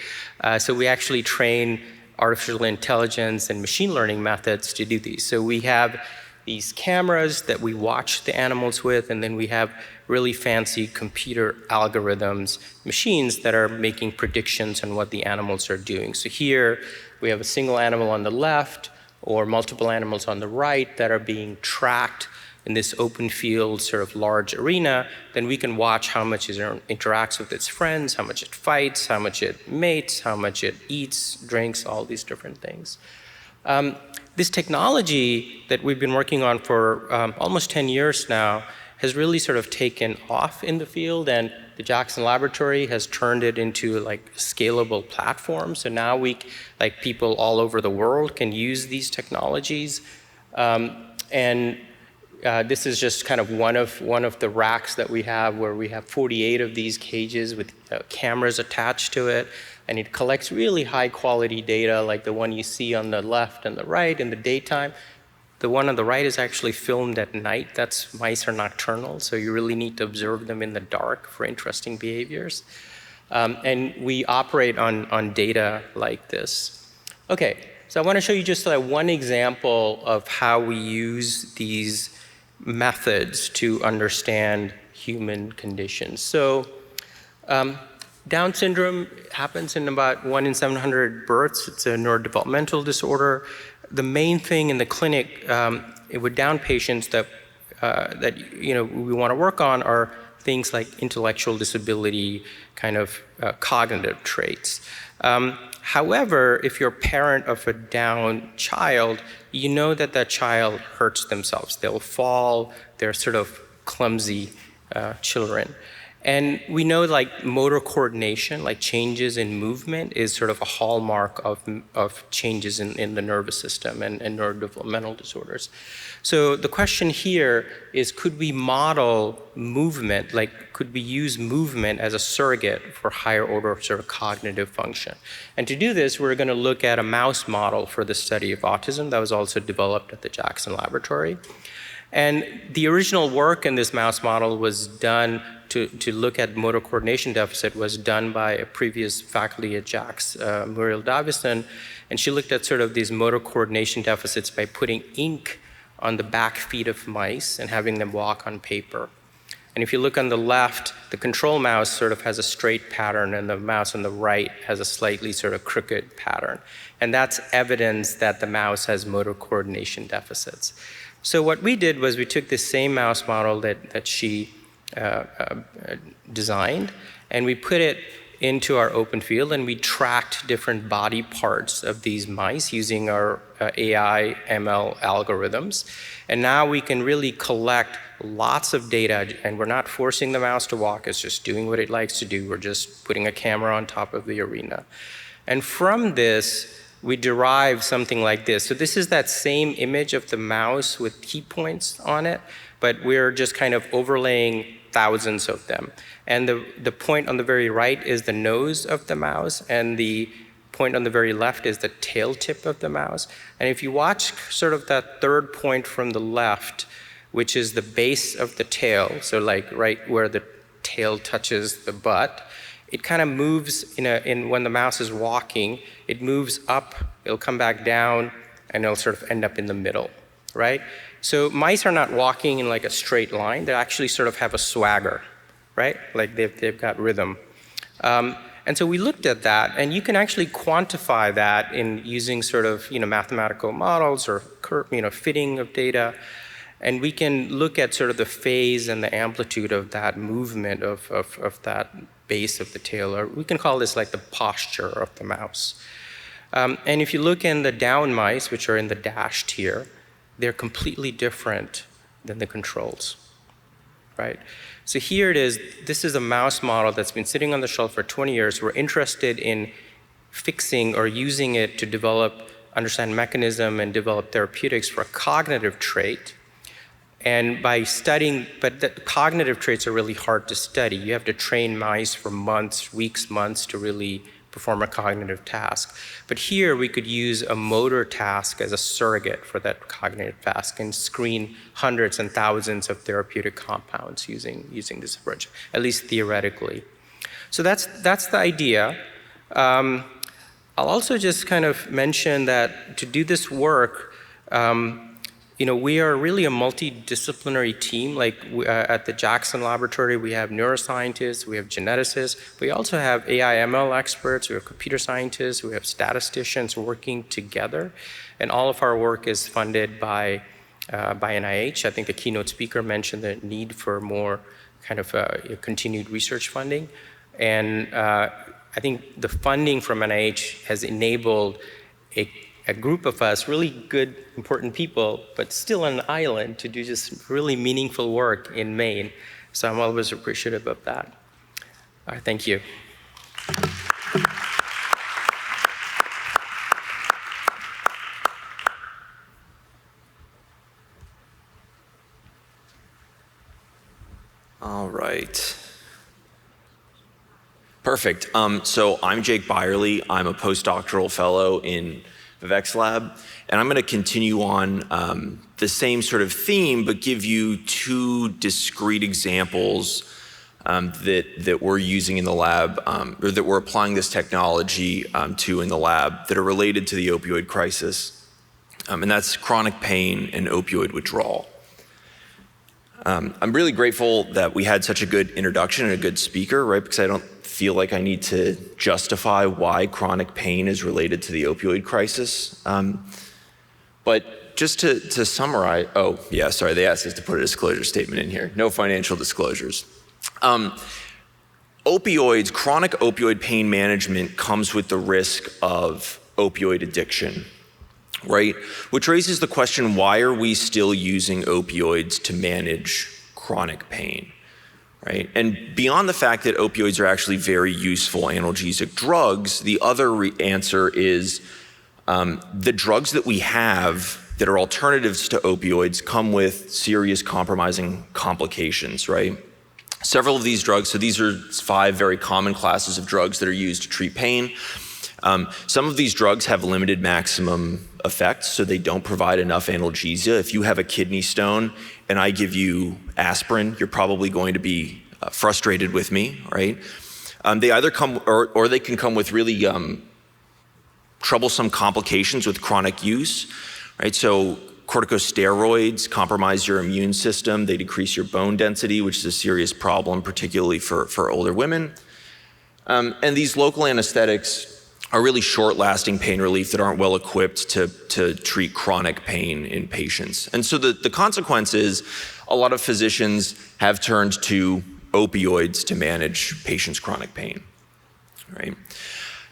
So we actually train artificial intelligence and machine learning methods to do these. So we have these cameras that we watch the animals with, and then we have really fancy computer algorithms, machines that are making predictions on what the animals are doing. So here we have a single animal on the left or multiple animals on the right that are being tracked in this open field sort of large arena. Then we can watch how much it interacts with its friends, how much it fights, how much it mates, how much it eats, drinks, all these different things. This technology that we've been working on for almost 10 years now has really sort of taken off in the field, and the Jackson Laboratory has turned it into like scalable platform. So now people all over the world can use these technologies. This is just kind of one of the racks that we have, where we have 48 of these cages with cameras attached to it, and it collects really high quality data like the one you see on the left and the right in the daytime. The one on the right is actually filmed at night. Mice are nocturnal, so you really need to observe them in the dark for interesting behaviors. And we operate on data like this. Okay, so I want to show you just one example of how we use these methods to understand human conditions. So Down syndrome happens in about 1 in 700 births. It's a neurodevelopmental disorder. The main thing in the clinic with Down patients that we want to work on are things like intellectual disability, kind of cognitive traits. However, if you're a parent of a Down child, you know that that child hurts themselves. They'll fall. They're sort of clumsy children. And we know like motor coordination, like changes in movement, is sort of a hallmark of changes in the nervous system and neurodevelopmental disorders. So the question here is, could we model movement, could we use movement as a surrogate for higher order sort of cognitive function? And to do this, we're going to look at a mouse model for the study of autism that was also developed at the Jackson Laboratory. And the original work in this mouse model was done to look at motor coordination deficit was done by a previous faculty at Jax, Muriel Davison, and she looked at sort of these motor coordination deficits by putting ink on the back feet of mice and having them walk on paper. And if you look on the left, the control mouse sort of has a straight pattern, and the mouse on the right has a slightly sort of crooked pattern. And that's evidence that the mouse has motor coordination deficits. So what we did was we took this same mouse model that she designed, and we put it into our open field, and we tracked different body parts of these mice using our AI ML algorithms. And now we can really collect lots of data, and we're not forcing the mouse to walk, it's just doing what it likes to do. We're just putting a camera on top of the arena. And from this, we derive something like this. So this is that same image of the mouse with key points on it, but we're just kind of overlaying thousands of them. And the point on the very right is the nose of the mouse, and the point on the very left is the tail tip of the mouse. And if you watch sort of that third point from the left, which is the base of the tail, so like right where the tail touches the butt, it kind of moves when the mouse is walking, it moves up, it'll come back down, and it'll sort of end up in the middle, right? So mice are not walking in like a straight line, they actually sort of have a swagger, right? Like they've got rhythm. And so we looked at that, and you can actually quantify that in using sort of mathematical models or fitting of data. And we can look at sort of the phase and the amplitude of that movement of that base of the tail, or we can call this like the posture of the mouse. And if you look in the down mice, which are in the dashed here, they're completely different than the controls, right? So here it is, this is a mouse model that's been sitting on the shelf for 20 years. We're interested in fixing or using it to understand mechanism and develop therapeutics for a cognitive trait. And by studying, but the cognitive traits are really hard to study. You have to train mice for months, weeks, months to really perform a cognitive task. But here we could use a motor task as a surrogate for that cognitive task and screen hundreds and thousands of therapeutic compounds using this approach, at least theoretically. So that's the idea. I'll also just kind of mention that to do this work, we are really a multidisciplinary team. Like at the Jackson Laboratory, we have neuroscientists, we have geneticists, we also have AI ML experts, we have computer scientists, we have statisticians working together. And all of our work is funded by NIH. I think the keynote speaker mentioned the need for more kind of continued research funding. And I think the funding from NIH has enabled a group of us, really good, important people, but still on an island, to do just really meaningful work in Maine. So I'm always appreciative of that. All right, thank you. All right. Perfect. So I'm Jake Byerly. I'm a postdoctoral fellow in Vivek's lab, and I'm going to continue on the same sort of theme, but give you two discrete examples that we're using in the lab, or that we're applying this technology to in the lab that are related to the opioid crisis, and that's chronic pain and opioid withdrawal. I'm really grateful that we had such a good introduction and a good speaker, right? Because I don't feel like I need to justify why chronic pain is related to the opioid crisis. But just to summarize, oh yeah, sorry, they asked us to put a disclosure statement in here. No financial disclosures. Opioids, chronic opioid pain management comes with the risk of opioid addiction, right? Which raises the question, why are we still using opioids to manage chronic pain? Right? And beyond the fact that opioids are actually very useful analgesic drugs, the other answer is the drugs that we have that are alternatives to opioids come with serious compromising complications, right? Several of these drugs, so these are 5 very common classes of drugs that are used to treat pain. Some of these drugs have limited maximum effects, so they don't provide enough analgesia. If you have a kidney stone and I give you aspirin, you're probably going to be frustrated with me, right? They either come, or they can come with really troublesome complications with chronic use, right? So Corticosteroids compromise your immune system. They decrease your bone density, which is a serious problem, particularly for older women. And these local anesthetics are really short-lasting pain relief that aren't well equipped to treat chronic pain in patients. And so the consequence is a lot of physicians have turned to opioids to manage patients' chronic pain, right?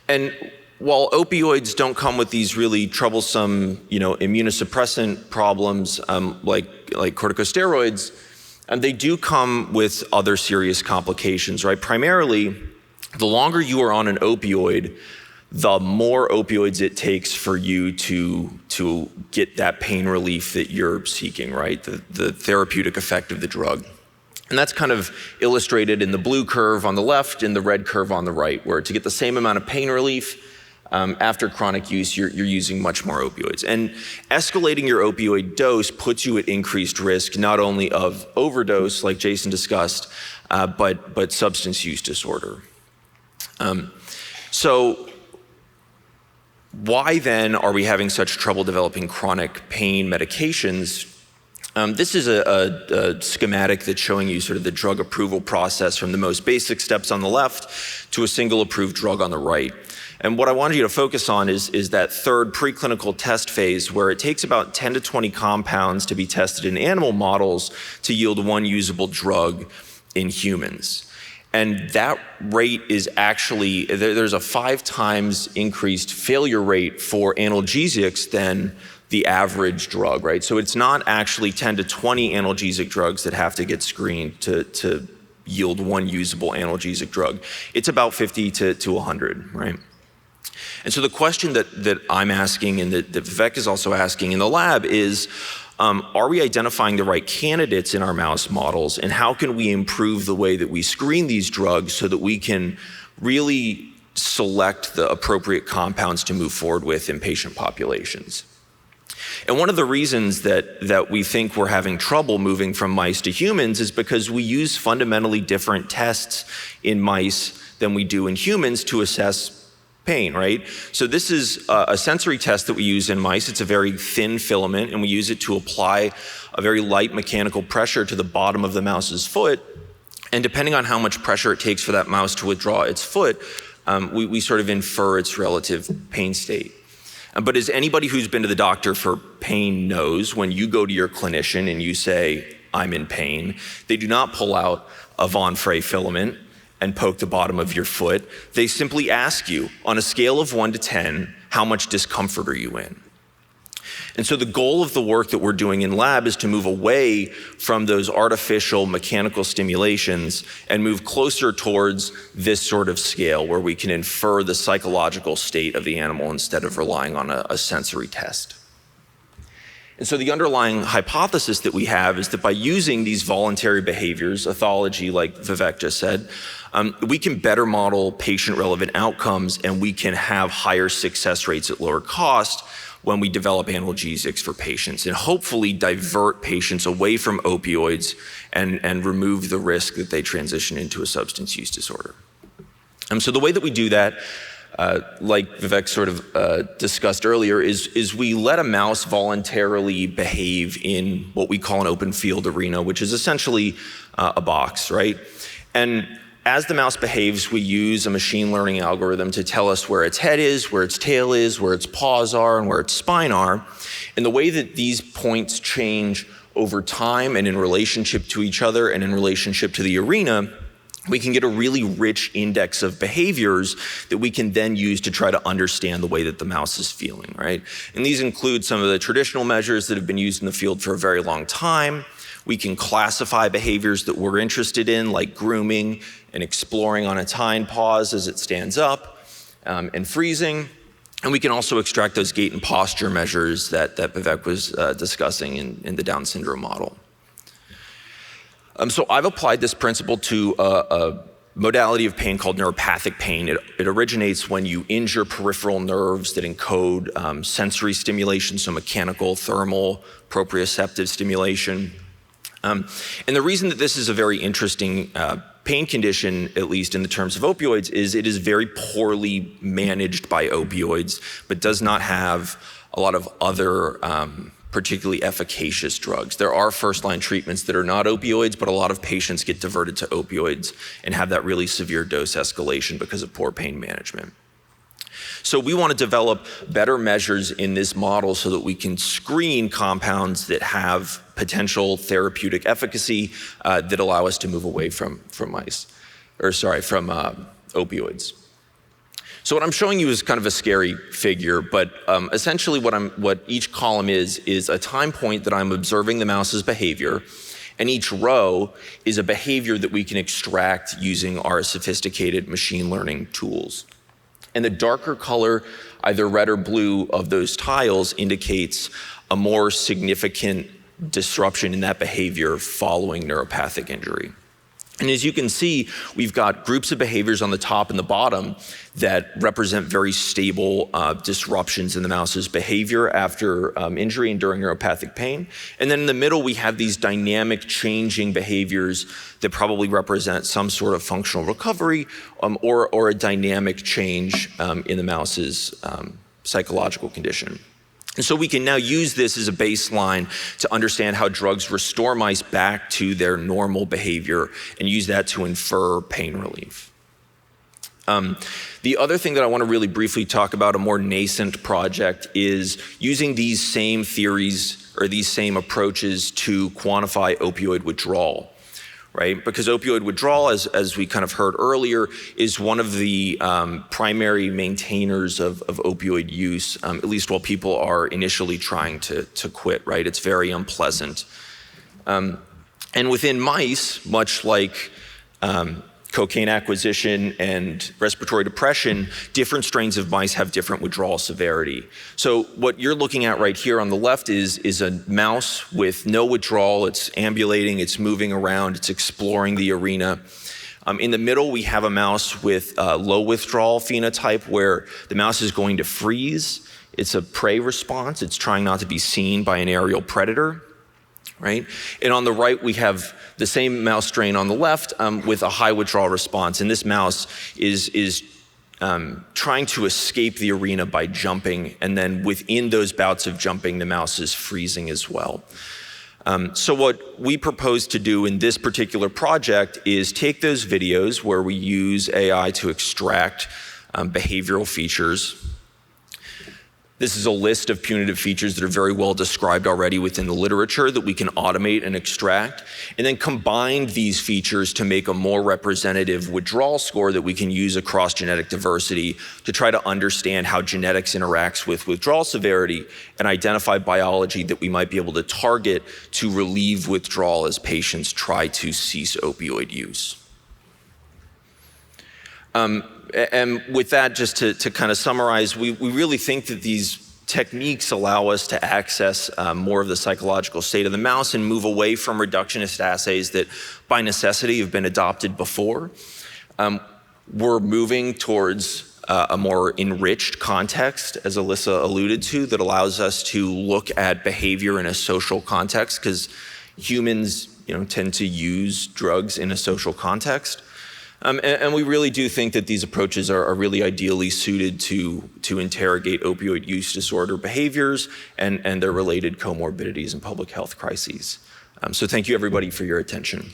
And while opioids don't come with these really troublesome, immunosuppressant problems like corticosteroids, they do come with other serious complications, right? Primarily, the longer you are on an opioid, the more opioids it takes for you to get that pain relief that you're seeking, right? The therapeutic effect of the drug. And that's kind of illustrated in the blue curve on the left and the red curve on the right, where to get the same amount of pain relief, after chronic use, you're using much more opioids. And escalating your opioid dose puts you at increased risk, not only of overdose, like Jason discussed, but substance use disorder. So why then are we having such trouble developing chronic pain medications? This is a schematic that's showing you sort of the drug approval process from the most basic steps on the left to a single approved drug on the right. And what I wanted you to focus on is that third preclinical test phase, where it takes about 10 to 20 compounds to be tested in animal models to yield one usable drug in humans. And that rate is actually, there's a 5 times increased failure rate for analgesics than the average drug, right? So it's not actually 10 to 20 analgesic drugs that have to get screened to yield one usable analgesic drug. It's about 50 to 100, right? And so the question that I'm asking and that Vivek is also asking in the lab is, are we identifying the right candidates in our mouse models, and how can we improve the way that we screen these drugs so that we can really select the appropriate compounds to move forward with in patient populations? And one of the reasons that we think we're having trouble moving from mice to humans is because we use fundamentally different tests in mice than we do in humans to assess pain, right? So this is a sensory test that we use in mice. It's a very thin filament, and we use it to apply a very light mechanical pressure to the bottom of the mouse's foot. And depending on how much pressure it takes for that mouse to withdraw its foot, we sort of infer its relative pain state. But as anybody who's been to the doctor for pain knows, when you go to your clinician and you say, I'm in pain, they do not pull out a Von Frey filament and poke the bottom of your foot. They simply ask you, on a scale of 1 to 10, how much discomfort are you in? And so the goal of the work that we're doing in lab is to move away from those artificial mechanical stimulations and move closer towards this sort of scale where we can infer the psychological state of the animal instead of relying on a sensory test. And so the underlying hypothesis that we have is that by using these voluntary behaviors, ethology like Vivek just said, we can better model patient-relevant outcomes, and we can have higher success rates at lower cost when we develop analgesics for patients, and hopefully divert patients away from opioids and remove the risk that they transition into a substance use disorder. So the way that we do that, like Vivek sort of discussed earlier, is we let a mouse voluntarily behave in what we call an open field arena, which is essentially a box, right? And as the mouse behaves, we use a machine learning algorithm to tell us where its head is, where its tail is, where its paws are, and where its spine are. And the way that these points change over time and in relationship to each other and in relationship to the arena, we can get a really rich index of behaviors that we can then use to try to understand the way that the mouse is feeling, right? And these include some of the traditional measures that have been used in the field for a very long time. We can classify behaviors that we're interested in, like grooming and exploring on its hind paws as it stands up, and freezing. And we can also extract those gait and posture measures that Vivek was discussing in the Down syndrome model. So I've applied this principle to a modality of pain called neuropathic pain. It originates when you injure peripheral nerves that encode sensory stimulation, so mechanical, thermal, proprioceptive stimulation. And the reason that this is a very interesting pain condition, at least in the terms of opioids, is it is very poorly managed by opioids, but does not have a lot of other particularly efficacious drugs. There are first-line treatments that are not opioids, but a lot of patients get diverted to opioids and have that really severe dose escalation because of poor pain management. So we want to develop better measures in this model so that we can screen compounds that have potential therapeutic efficacy that allow us to move away from opioids. So what I'm showing you is kind of a scary figure, but essentially what each column is a time point that I'm observing the mouse's behavior, and each row is a behavior that we can extract using our sophisticated machine learning tools. And the darker color, either red or blue, of those tiles indicates a more significant disruption in that behavior following neuropathic injury. And as you can see, we've got groups of behaviors on the top and the bottom that represent very stable disruptions in the mouse's behavior after injury and during neuropathic pain. And then in the middle, we have these dynamic changing behaviors that probably represent some sort of functional recovery or a dynamic change in the mouse's psychological condition. And so we can now use this as a baseline to understand how drugs restore mice back to their normal behavior and use that to infer pain relief. The other thing that I want to really briefly talk about, a more nascent project, is using these same theories or these same approaches to quantify opioid withdrawal. Right? Because opioid withdrawal, as we kind of heard earlier, is one of the primary maintainers of opioid use, at least while people are initially trying to quit, right? It's very unpleasant. And within mice, much like cocaine acquisition and respiratory depression, different strains of mice have different withdrawal severity. So what you're looking at right here on the left is a mouse with no withdrawal. It's ambulating, it's moving around, it's exploring the arena. In the middle, we have a mouse with low withdrawal phenotype where the mouse is going to freeze. It's a prey response. It's trying not to be seen by an aerial predator. Right? And on the right, we have the same mouse strain on the left with a high withdrawal response. And this mouse is trying to escape the arena by jumping. And then within those bouts of jumping, the mouse is freezing as well. So what we propose to do in this particular project is take those videos where we use AI to extract behavioral features. This is a list of punitive features that are very well described already within the literature that we can automate and extract, and then combine these features to make a more representative withdrawal score that we can use across genetic diversity to try to understand how genetics interacts with withdrawal severity and identify biology that we might be able to target to relieve withdrawal as patients try to cease opioid use. And with that, just to kind of summarize, we really think that these techniques allow us to access more of the psychological state of the mouse and move away from reductionist assays that by necessity have been adopted before. We're moving towards a more enriched context, as Alyssa alluded to, that allows us to look at behavior in a social context, because humans tend to use drugs in a social context. And we really do think that these approaches are really ideally suited to interrogate opioid use disorder behaviors and their related comorbidities and public health crises. So thank you, everybody, for your attention.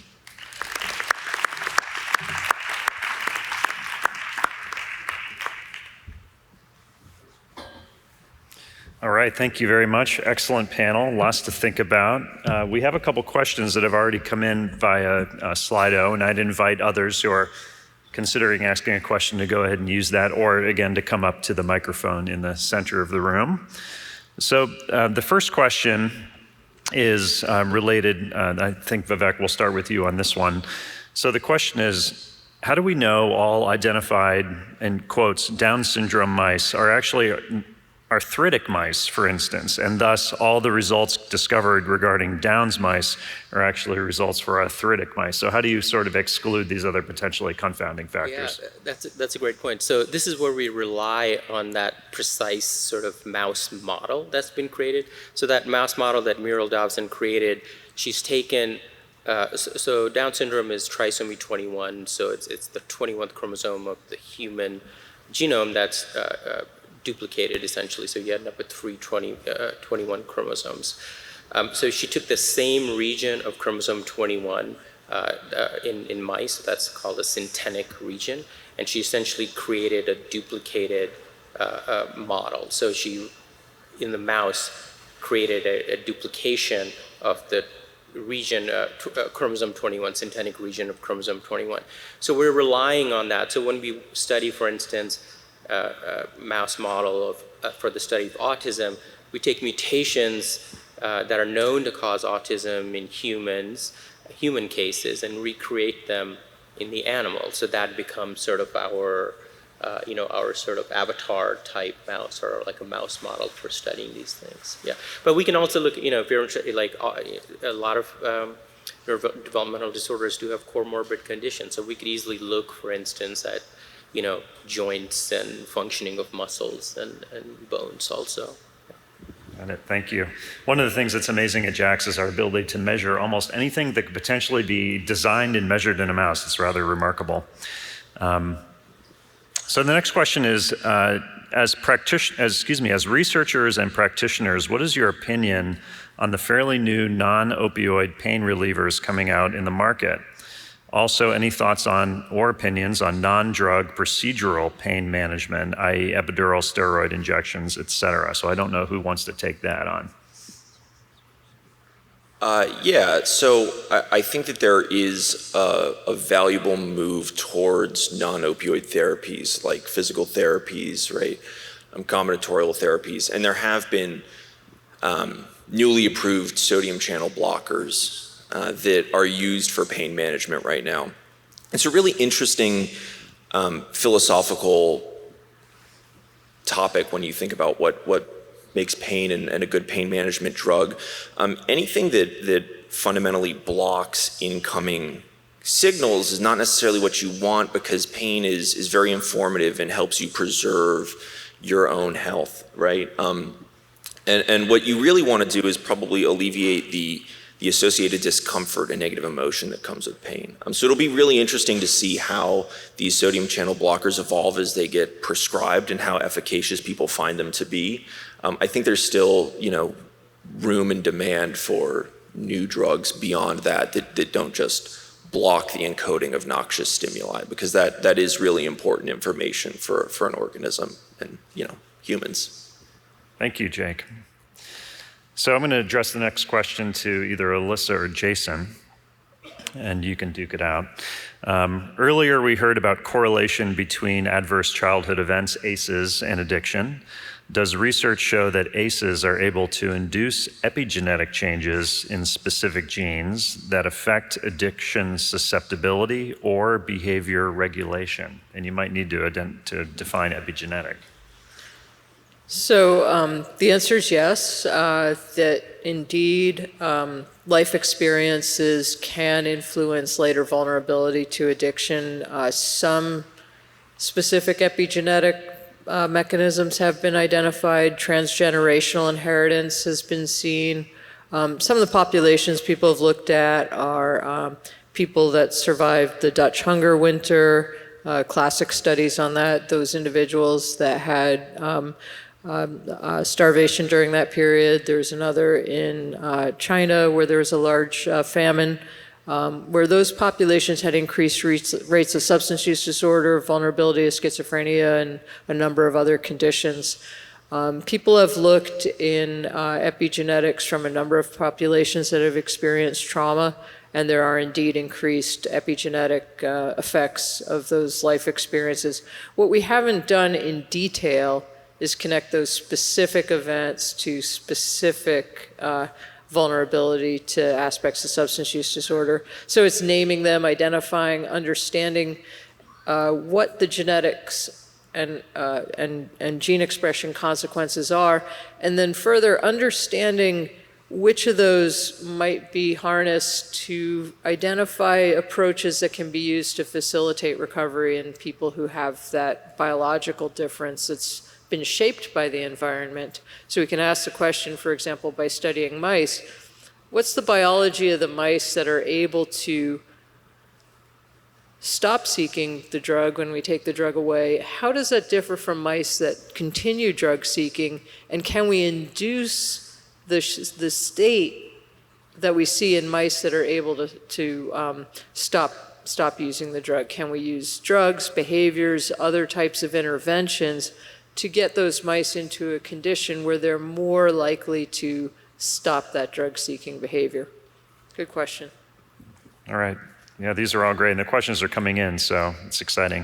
All right, thank you very much. Excellent panel, lots to think about. We have a couple questions that have already come in via Slido, and I'd invite others who are considering asking a question to go ahead and use that, or again, to come up to the microphone in the center of the room. So the first question is related, I think Vivek, we'll start with you on this one. So the question is, how do we know all identified, in quotes, Down syndrome mice are actually arthritic mice, for instance, and thus all the results discovered regarding Down's mice are actually results for arthritic mice? So how do you sort of exclude these other potentially confounding factors? Yeah, that's a great point. So this is where we rely on that precise sort of mouse model that's been created. So that mouse model that Muriel Dobson created, she's taken, so Down syndrome is trisomy 21, so it's the 21st chromosome of the human genome that's duplicated essentially, so you end up with 21 chromosomes. So she took the same region of chromosome 21 in mice, that's called a synthetic region, and she essentially created a duplicated model. So she, in the mouse, created a duplication of the region, chromosome 21, synthetic region of chromosome 21. So we're relying on that. So when we study, for instance, a mouse model for the study of autism, we take mutations that are known to cause autism in human cases, and recreate them in the animal. So that becomes sort of our our sort of avatar type mouse, or like a mouse model for studying these things. Yeah, but we can also look, if you're interested, like a lot of developmental disorders do have comorbid conditions. So we could easily look, for instance, at joints and functioning of muscles and bones also. Got it. Thank you. One of the things that's amazing at JAX is our ability to measure almost anything that could potentially be designed and measured in a mouse. It's rather remarkable. So the next question is, as researchers and practitioners, what is your opinion on the fairly new non-opioid pain relievers coming out in the market? Also, any thoughts on or opinions on non-drug procedural pain management, i.e. epidural steroid injections, et cetera? So I don't know who wants to take that on. So I think that there is a valuable move towards non-opioid therapies, like physical therapies, right? Combinatorial therapies. And there have been newly approved sodium channel blockers that are used for pain management right now. It's a really interesting philosophical topic when you think about what makes pain and a good pain management drug. Anything that fundamentally blocks incoming signals is not necessarily what you want, because pain is very informative and helps you preserve your own health, right? And what you really want to do is probably alleviate the associated discomfort and negative emotion that comes with pain. So it'll be really interesting to see how these sodium channel blockers evolve as they get prescribed and how efficacious people find them to be. I think there's still, room and demand for new drugs beyond that don't just block the encoding of noxious stimuli, because that is really important information for an organism and, humans. Thank you, Jake. So I'm going to address the next question to either Alyssa or Jason, and you can duke it out. Earlier, we heard about correlation between adverse childhood events, ACEs, and addiction. Does research show that ACEs are able to induce epigenetic changes in specific genes that affect addiction susceptibility or behavior regulation? And you might need to define epigenetic. So the answer is yes, that indeed life experiences can influence later vulnerability to addiction. Some specific epigenetic mechanisms have been identified. Transgenerational inheritance has been seen. Some of the populations people have looked at are people that survived the Dutch hunger winter, classic studies on that, those individuals that had starvation during that period. There's another in China where there was a large famine, where those populations had increased rates of substance use disorder, vulnerability to schizophrenia, and a number of other conditions. People have looked in epigenetics from a number of populations that have experienced trauma, and there are indeed increased epigenetic effects of those life experiences. What we haven't done in detail is connect those specific events to specific vulnerability to aspects of substance use disorder. So it's naming them, identifying, understanding what the genetics and gene expression consequences are, and then further understanding which of those might be harnessed to identify approaches that can be used to facilitate recovery in people who have that biological difference that's been shaped by the environment. So we can ask the question, for example, by studying mice, what's the biology of the mice that are able to stop seeking the drug when we take the drug away. How does that differ from mice that continue drug seeking? And can we induce the state that we see in mice that are able to stop using the drug? Can we use drugs, behaviors, other types of interventions to get those mice into a condition where they're more likely to stop that drug-seeking behavior? Good question. All right. Yeah, these are all great, and the questions are coming in, so it's exciting.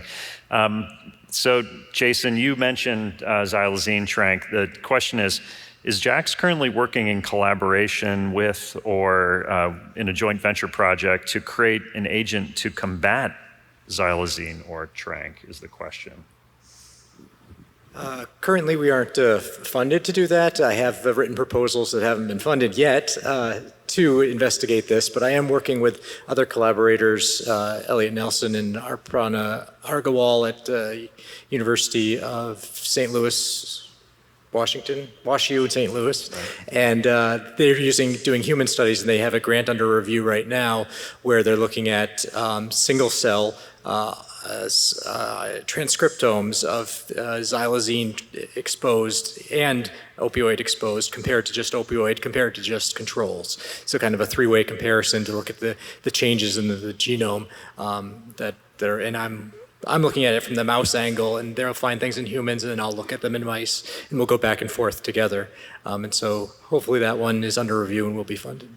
So, Jason, you mentioned xylazine tranq. The question is JAX currently working in collaboration with or in a joint venture project to create an agent to combat xylazine or tranq, is the question. Currently, we aren't funded to do that. I have written proposals that haven't been funded yet to investigate this, but I am working with other collaborators, Elliot Nelson and Arpana Argawal at University of St. Louis, WashU in St. Louis, and they're doing human studies, and they have a grant under review right now where they're looking at single cell transcriptomes of xylazine exposed and opioid exposed compared to just controls. So kind of a three-way comparison to look at the changes in the genome that they're, and I'm looking at it from the mouse angle, and they'll find things in humans, and then I'll look at them in mice, and we'll go back and forth together. And so hopefully that one is under review and will be funded.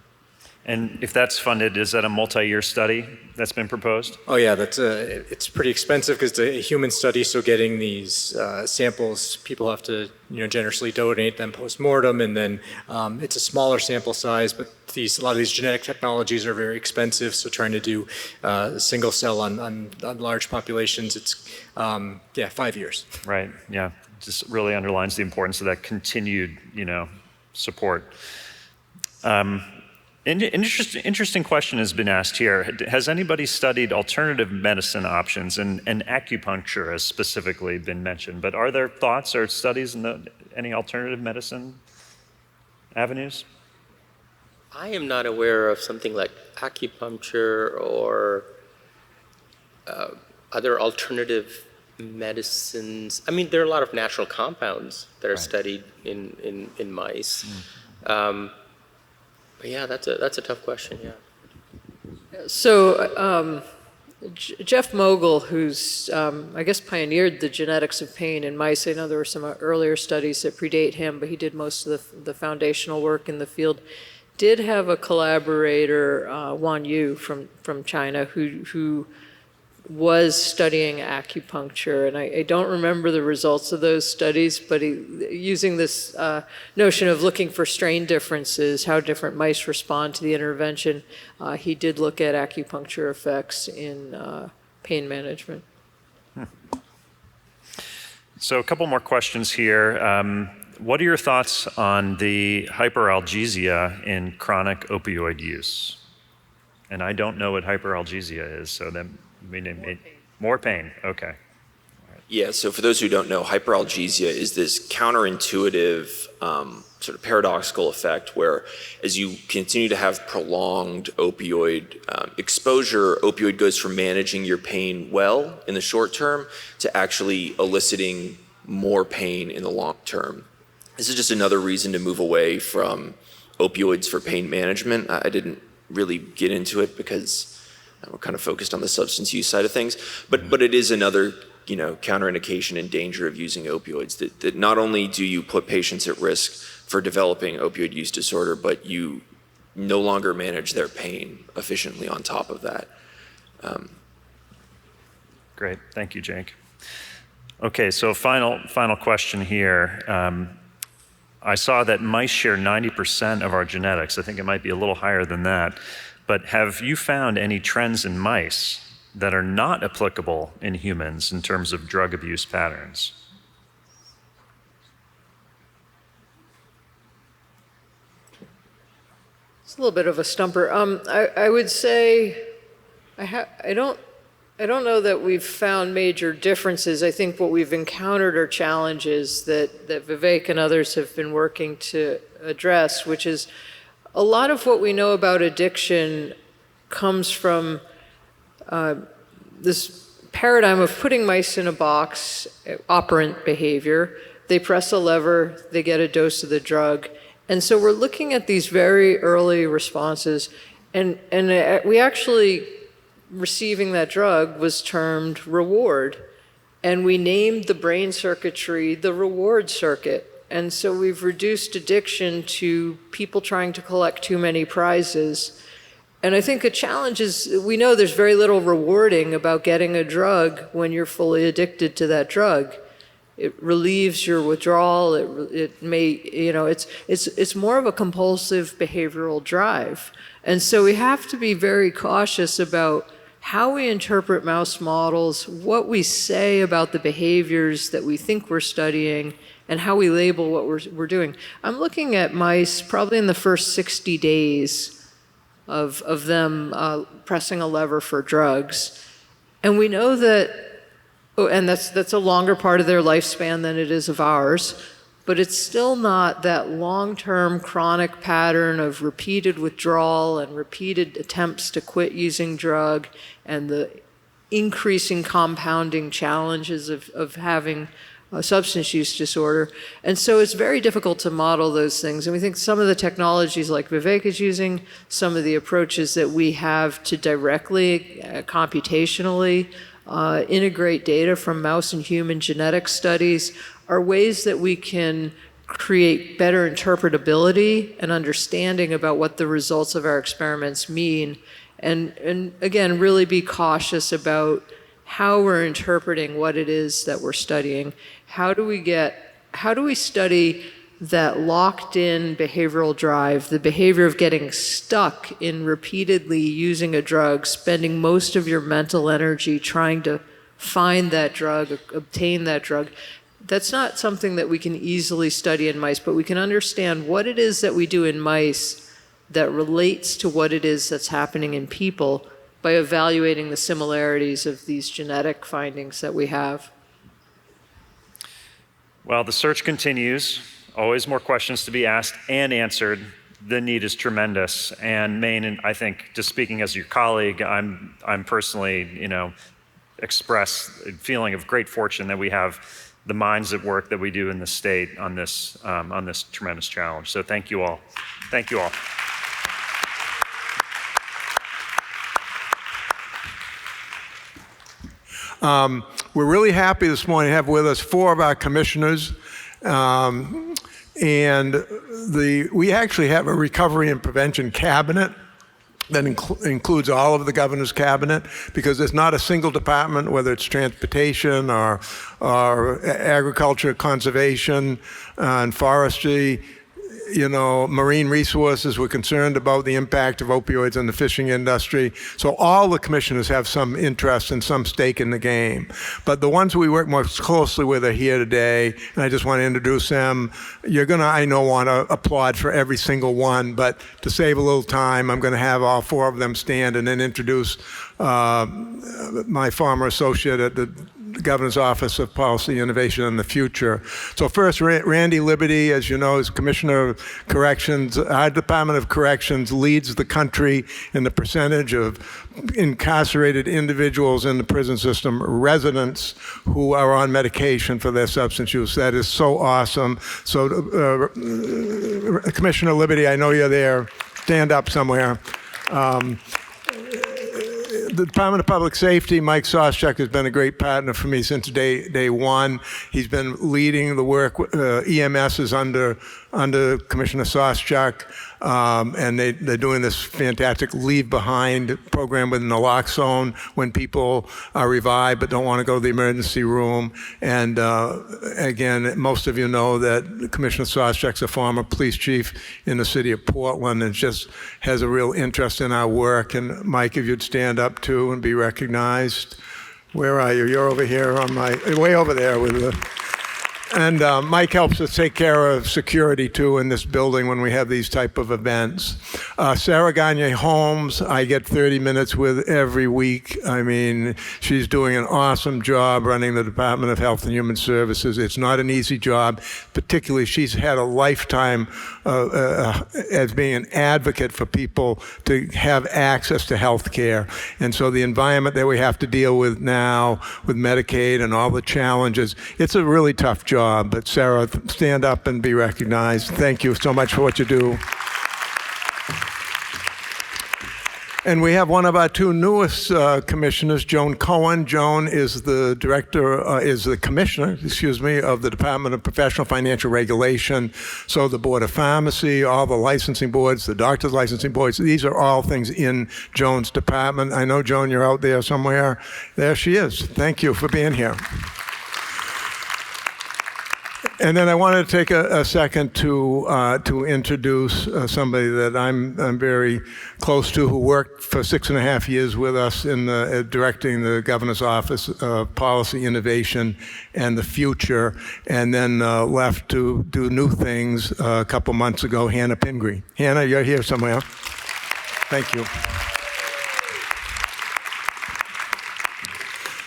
And if that's funded, is that a multi-year study that's been proposed? Oh yeah, it's pretty expensive because it's a human study. So getting these samples, people have to generously donate them post-mortem, and then it's a smaller sample size. But a lot of these genetic technologies are very expensive. So trying to do single cell on large populations, it's 5 years. Right. Yeah. Just really underlines the importance of that continued support. An interesting question has been asked here. Has anybody studied alternative medicine options? And acupuncture has specifically been mentioned. But are there thoughts or studies in any alternative medicine avenues? I am not aware of something like acupuncture or other alternative medicines. I mean, there are a lot of natural compounds that are studied in mice. But yeah, that's a tough question. Yeah. So Jeff Mogul, who's I guess pioneered the genetics of pain in mice. I know there were some earlier studies that predate him, but he did most of the foundational work in the field. Did have a collaborator, Wan Yu from China, who was studying acupuncture, and I don't remember the results of those studies, but using this notion of looking for strain differences, how different mice respond to the intervention, he did look at acupuncture effects in pain management. So a couple more questions here. What are your thoughts on the hyperalgesia in chronic opioid use? And I don't know what hyperalgesia is, so that more pain. Okay. Yeah, so for those who don't know, hyperalgesia is this counterintuitive sort of paradoxical effect where as you continue to have prolonged opioid exposure, opioid goes from managing your pain well in the short term to actually eliciting more pain in the long term. This is just another reason to move away from opioids for pain management. I didn't really get into it because we're kind of focused on the substance use side of things, but it is another counterindication and danger of using opioids, that not only do you put patients at risk for developing opioid use disorder, but you no longer manage their pain efficiently on top of that. Great, thank you, Jake. Okay, so final question here. I saw that mice share 90% of our genetics. I think it might be a little higher than that. But have you found any trends in mice that are not applicable in humans in terms of drug abuse patterns? It's a little bit of a stumper. I would say I don't know that we've found major differences. I think what we've encountered are challenges that Vivek and others have been working to address, which is a lot of what we know about addiction comes from this paradigm of putting mice in a box, operant behavior. They press a lever, they get a dose of the drug. And so we're looking at these very early responses, and we actually, receiving that drug was termed reward. And we named the brain circuitry the reward circuit. And so we've reduced addiction to people trying to collect too many prizes. And I think a challenge is, we know there's very little rewarding about getting a drug when you're fully addicted to that drug. It relieves your withdrawal. It may, it's more of a compulsive behavioral drive. And so we have to be very cautious about how we interpret mouse models, what we say about the behaviors that we think we're studying, and how we label what we're doing. I'm looking at mice probably in the first 60 days of them pressing a lever for drugs. And we know that, and that's a longer part of their lifespan than it is of ours, but it's still not that long-term chronic pattern of repeated withdrawal and repeated attempts to quit using drug and the increasing compounding challenges of having a substance use disorder. And so it's very difficult to model those things. And we think some of the technologies like Vivek is using, some of the approaches that we have to directly, computationally, integrate data from mouse and human genetic studies are ways that we can create better interpretability and understanding about what the results of our experiments mean. And again, really be cautious about how we're interpreting what it is that we're studying. How do we study that locked in behavioral drive, the behavior of getting stuck in repeatedly using a drug, spending most of your mental energy trying to find that drug, obtain that drug. That's not something that we can easily study in mice, but we can understand what it is that we do in mice that relates to what it is that's happening in people by evaluating the similarities of these genetic findings that we have. Well, the search continues. Always more questions to be asked and answered. The need is tremendous. And Maine, and I think, just speaking as your colleague, I'm personally, express a feeling of great fortune that we have the minds at work that we do in the state on this tremendous challenge. So thank you all. Thank you all. We're really happy this morning to have with us 4 of our commissioners. And we actually have a recovery and prevention cabinet that includes all of the governor's cabinet, because there's not a single department, whether it's transportation or agriculture, conservation, and forestry, marine resources. We're concerned about the impact of opioids on the fishing industry. So all the commissioners have some interest and some stake in the game. But the ones we work most closely with are here today, and I just want to introduce them. You're going to, I know, want to applaud for every single one, but to save a little time, I'm going to have all 4 of them stand and then introduce my former associate at the Governor's Office of Policy, Innovation, and the Future. So first, Randy Liberty, as you know, is Commissioner of Corrections. Our Department of Corrections leads the country in the percentage of incarcerated individuals in the prison system, residents who are on medication for their substance use. That is so awesome. So Commissioner Liberty, I know you're there. Stand up somewhere. The Department of Public Safety, Mike Soschek, has been a great partner for me since day one. He's been leading the work. EMS is under Commissioner Soschek, and they're doing this fantastic leave behind program with naloxone when people are revived but don't want to go to the emergency room. And again, most of you know that Commissioner Soschek's a former police chief in the city of Portland and just has a real interest in our work. And Mike, if you'd stand up too and be recognized. Where are you? You're over here on my, way over there with the, And Mike helps us take care of security too in this building when we have these type of events. Sarah Gagne Holmes, I get 30 minutes with every week. I mean, she's doing an awesome job running the Department of Health and Human Services. It's not an easy job, particularly she's had a lifetime as being an advocate for people to have access to health care. And so the environment that we have to deal with now with Medicaid and all the challenges, it's a really tough job. But Sarah, stand up and be recognized. Thank you so much for what you do. And we have one of our two newest commissioners, Joan Cohen. Joan is the commissioner, of the Department of Professional Financial Regulation. So the Board of Pharmacy, all the licensing boards, the doctor's licensing boards, these are all things in Joan's department. I know, Joan, you're out there somewhere. There she is. Thank you for being here. And then I wanted to take a second to introduce somebody that I'm very close to, who worked for 6.5 years with us in directing the Governor's Office of Policy Innovation and the Future, and then left to do new things a couple months ago. Hannah Pingree. Hannah, you're here somewhere. Thank you.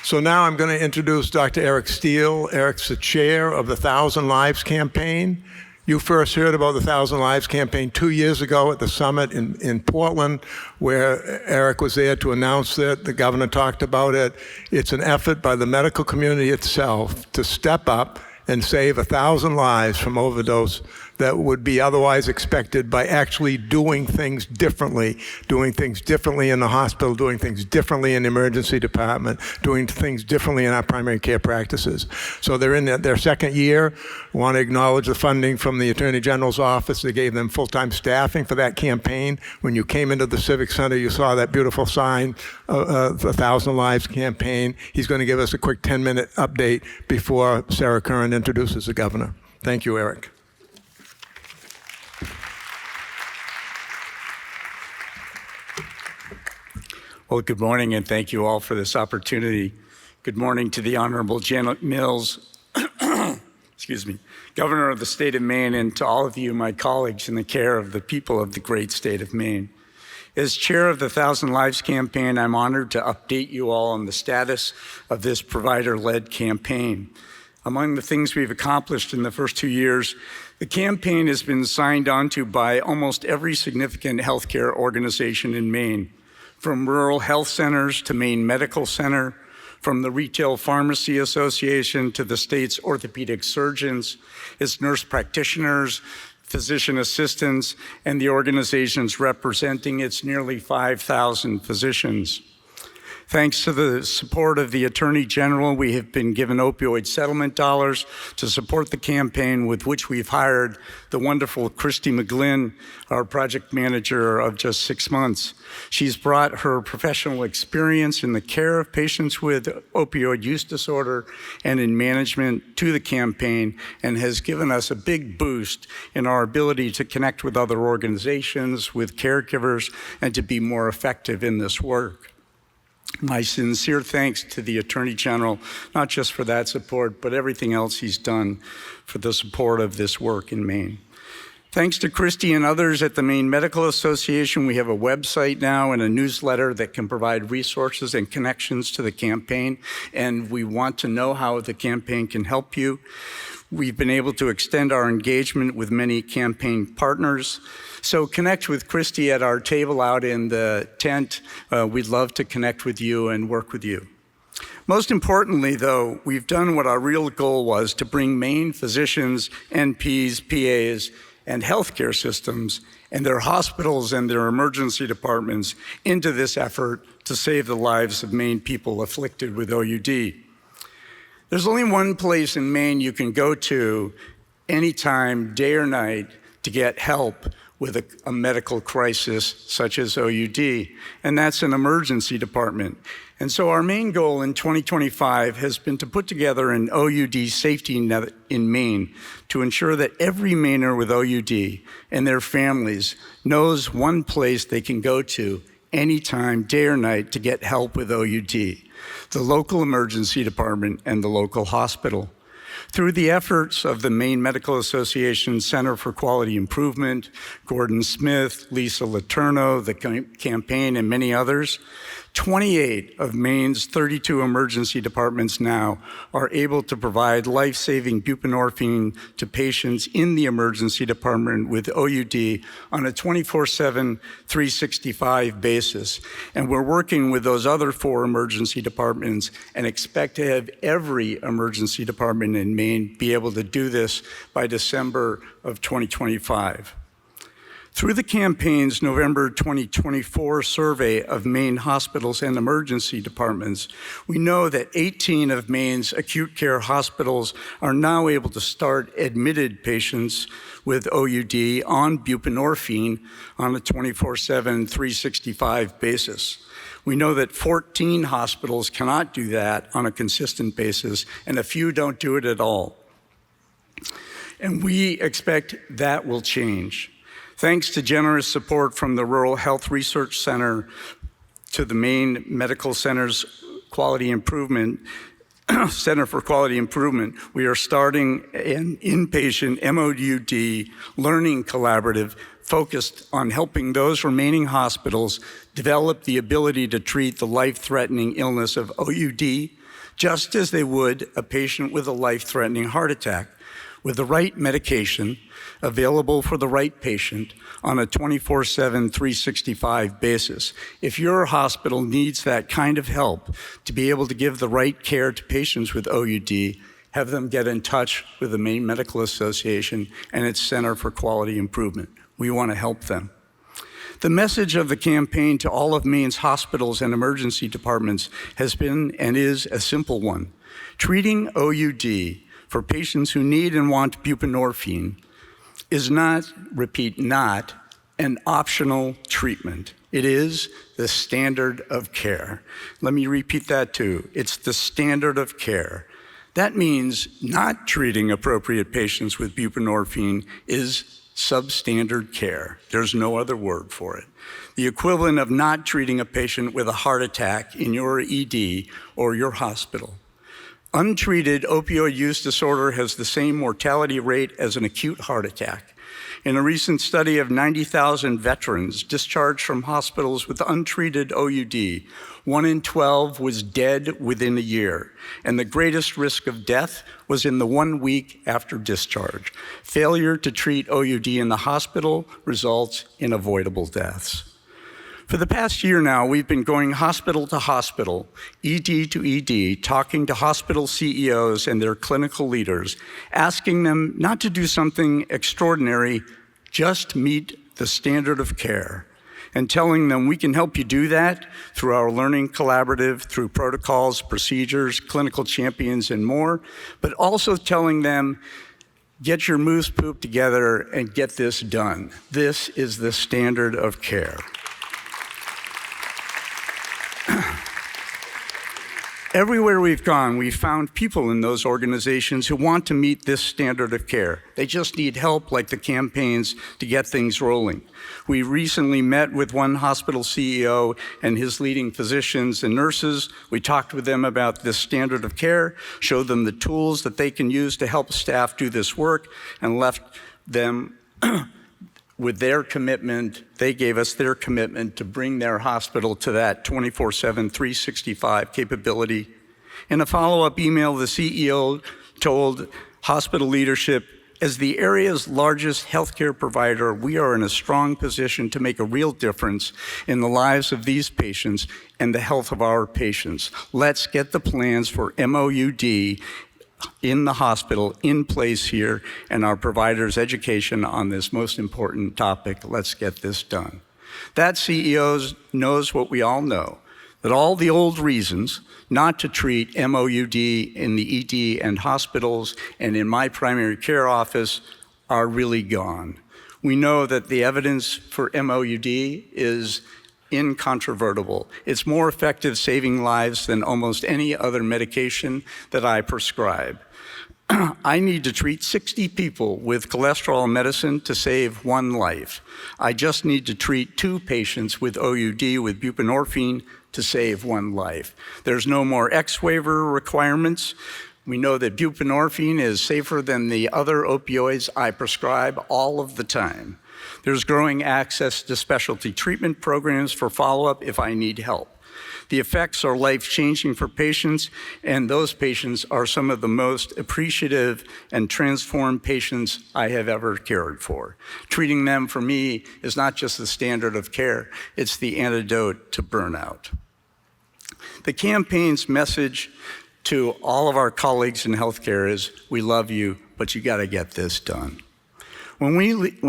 So now I'm going to introduce Dr. Eric Steele. Eric's the chair of the 1,000 Lives Campaign. You first heard about the 1,000 Lives Campaign 2 years ago at the summit in Portland, where Eric was there to announce it. The governor talked about it. It's an effort by the medical community itself to step up and save 1,000 lives from overdose that would be otherwise expected by actually doing things differently in the hospital, doing things differently in the emergency department, doing things differently in our primary care practices. So they're in their second year. I want to acknowledge the funding from the Attorney General's office. They gave them full-time staffing for that campaign. When you came into the Civic Center, you saw that beautiful sign, the 1,000 Lives Campaign. He's going to give us a quick 10-minute update before Sarah Curran introduces the governor. Thank you, Eric. Well, good morning, and thank you all for this opportunity. Good morning to the Honorable Janet Mills, excuse me, Governor of the State of Maine, and to all of you, my colleagues, in the care of the people of the great state of Maine. As chair of the 1,000 Lives Campaign, I'm honored to update you all on the status of this provider-led campaign. Among the things we've accomplished in the first 2 years, the campaign has been signed onto by almost every significant healthcare organization in Maine, from rural health centers to Maine Medical Center, from the Retail Pharmacy Association to the state's orthopedic surgeons, its nurse practitioners, physician assistants, and the organizations representing its nearly 5,000 physicians. Thanks to the support of the Attorney General, we have been given opioid settlement dollars to support the campaign, with which we've hired the wonderful Christy McGlynn, our project manager of just 6 months. She's brought her professional experience in the care of patients with opioid use disorder and in management to the campaign, and has given us a big boost in our ability to connect with other organizations, with caregivers, and to be more effective in this work. My sincere thanks to the Attorney General, not just for that support, but everything else he's done for the support of this work in Maine. Thanks to Christy and others at the Maine Medical Association, we have a website now and a newsletter that can provide resources and connections to the campaign, and we want to know how the campaign can help you. We've been able to extend our engagement with many campaign partners. So connect with Christy at our table out in the tent. We'd love to connect with you and work with you. Most importantly, though, we've done what our real goal was, to bring Maine physicians, NPs, PAs, and healthcare systems and their hospitals and their emergency departments into this effort to save the lives of Maine people afflicted with OUD. There's only one place in Maine you can go to anytime, day or night, to get help with a medical crisis such as OUD, and that's an emergency department. And so our main goal in 2025 has been to put together an OUD safety net in Maine to ensure that every Mainer with OUD and their families knows one place they can go to anytime, day or night, to get help with OUD: the local emergency department and the local hospital. Through the efforts of the Maine Medical Association Center for Quality Improvement, Gordon Smith, Lisa Letourneau, the campaign, and many others, 28 of Maine's 32 emergency departments now are able to provide life-saving buprenorphine to patients in the emergency department with OUD on a 24/7, 365 basis. And we're working with those other 4 emergency departments and expect to have every emergency department in Maine be able to do this by December of 2025. Through the campaign's November 2024 survey of Maine hospitals and emergency departments, we know that 18 of Maine's acute care hospitals are now able to start admitted patients with OUD on buprenorphine on a 24/7, 365 basis. We know that 14 hospitals cannot do that on a consistent basis, and a few don't do it at all. And we expect that will change. Thanks to generous support from the Rural Health Research Center to the Maine Medical Center's Quality Improvement, Center for Quality Improvement, we are starting an inpatient MOUD learning collaborative focused on helping those remaining hospitals develop the ability to treat the life-threatening illness of OUD just as they would a patient with a life-threatening heart attack, with the right medication available for the right patient on a 24/7, 365 basis. If your hospital needs that kind of help to be able to give the right care to patients with OUD, have them get in touch with the Maine Medical Association and its Center for Quality Improvement. We want to help them. The message of the campaign to all of Maine's hospitals and emergency departments has been and is a simple one. Treating OUD for patients who need and want buprenorphine is not, repeat, not an optional treatment. It is the standard of care. Let me repeat that too. It's the standard of care. That means not treating appropriate patients with buprenorphine is substandard care. There's no other word for it. The equivalent of not treating a patient with a heart attack in your ED or your hospital. Untreated opioid use disorder has the same mortality rate as an acute heart attack. In a recent study of 90,000 veterans discharged from hospitals with untreated OUD, 1 in 12 was dead within a year, and the greatest risk of death was in the 1 week after discharge. Failure to treat OUD in the hospital results in avoidable deaths. For the past year now, we've been going hospital to hospital, ED to ED, talking to hospital CEOs and their clinical leaders, asking them not to do something extraordinary, just meet the standard of care, and telling them we can help you do that through our learning collaborative, through protocols, procedures, clinical champions, and more, but also telling them, get your moose poop together and get this done. This is the standard of care. Everywhere we've gone, we've found people in those organizations who want to meet this standard of care. They just need help, like the campaigns, to get things rolling. We recently met with one hospital CEO and his leading physicians and nurses. We talked with them about this standard of care, showed them the tools that they can use to help staff do this work, and left them with their commitment. They gave us their commitment to bring their hospital to that 24/7, 365 capability. In a follow-up email, the CEO told hospital leadership, as the area's largest healthcare provider, we are in a strong position to make a real difference in the lives of these patients and the health of our patients. Let's get the plans for MOUD in the hospital in place here, and our providers' education on this most important topic. Let's get this done. That CEO knows what we all know, that all the old reasons not to treat MOUD in the ED and hospitals and in my primary care office are really gone. We know that the evidence for MOUD is incontrovertible. It's more effective saving lives than almost any other medication that I prescribe. I need to treat 60 people with cholesterol medicine to save 1 life. I just need to treat 2 patients with OUD with buprenorphine to save 1 life. There's no more X waiver requirements. We know that buprenorphine is safer than the other opioids I prescribe all of the time. There's growing access to specialty treatment programs for follow-up if I need help. The effects are life-changing for patients, and those patients are some of the most appreciative and transformed patients I have ever cared for. Treating them, for me, is not just the standard of care, it's the antidote to burnout. The campaign's message to all of our colleagues in healthcare is, we love you, but you gotta get this done. When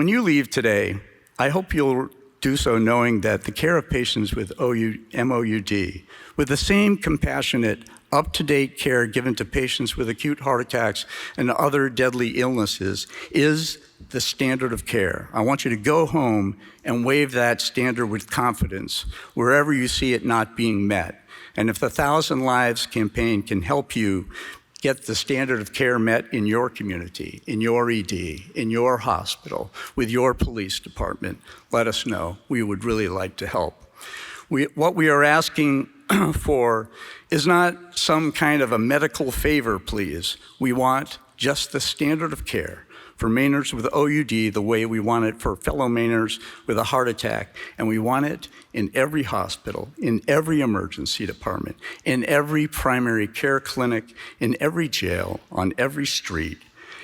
you leave today, I hope you'll do so knowing that the care of patients with MOUD, with the same compassionate, up-to-date care given to patients with acute heart attacks and other deadly illnesses, is the standard of care. I want you to go home and wave that standard with confidence wherever you see it not being met. And if the 1,000 Lives campaign can help you get the standard of care met in your community, in your ED, in your hospital, with your police department, let us know. We would really like to help. What we are asking for is not some kind of a medical favor, please. We want just the standard of care for Mainers with OUD the way we want it for fellow Mainers with a heart attack. And we want it in every hospital, in every emergency department, in every primary care clinic, in every jail, on every street,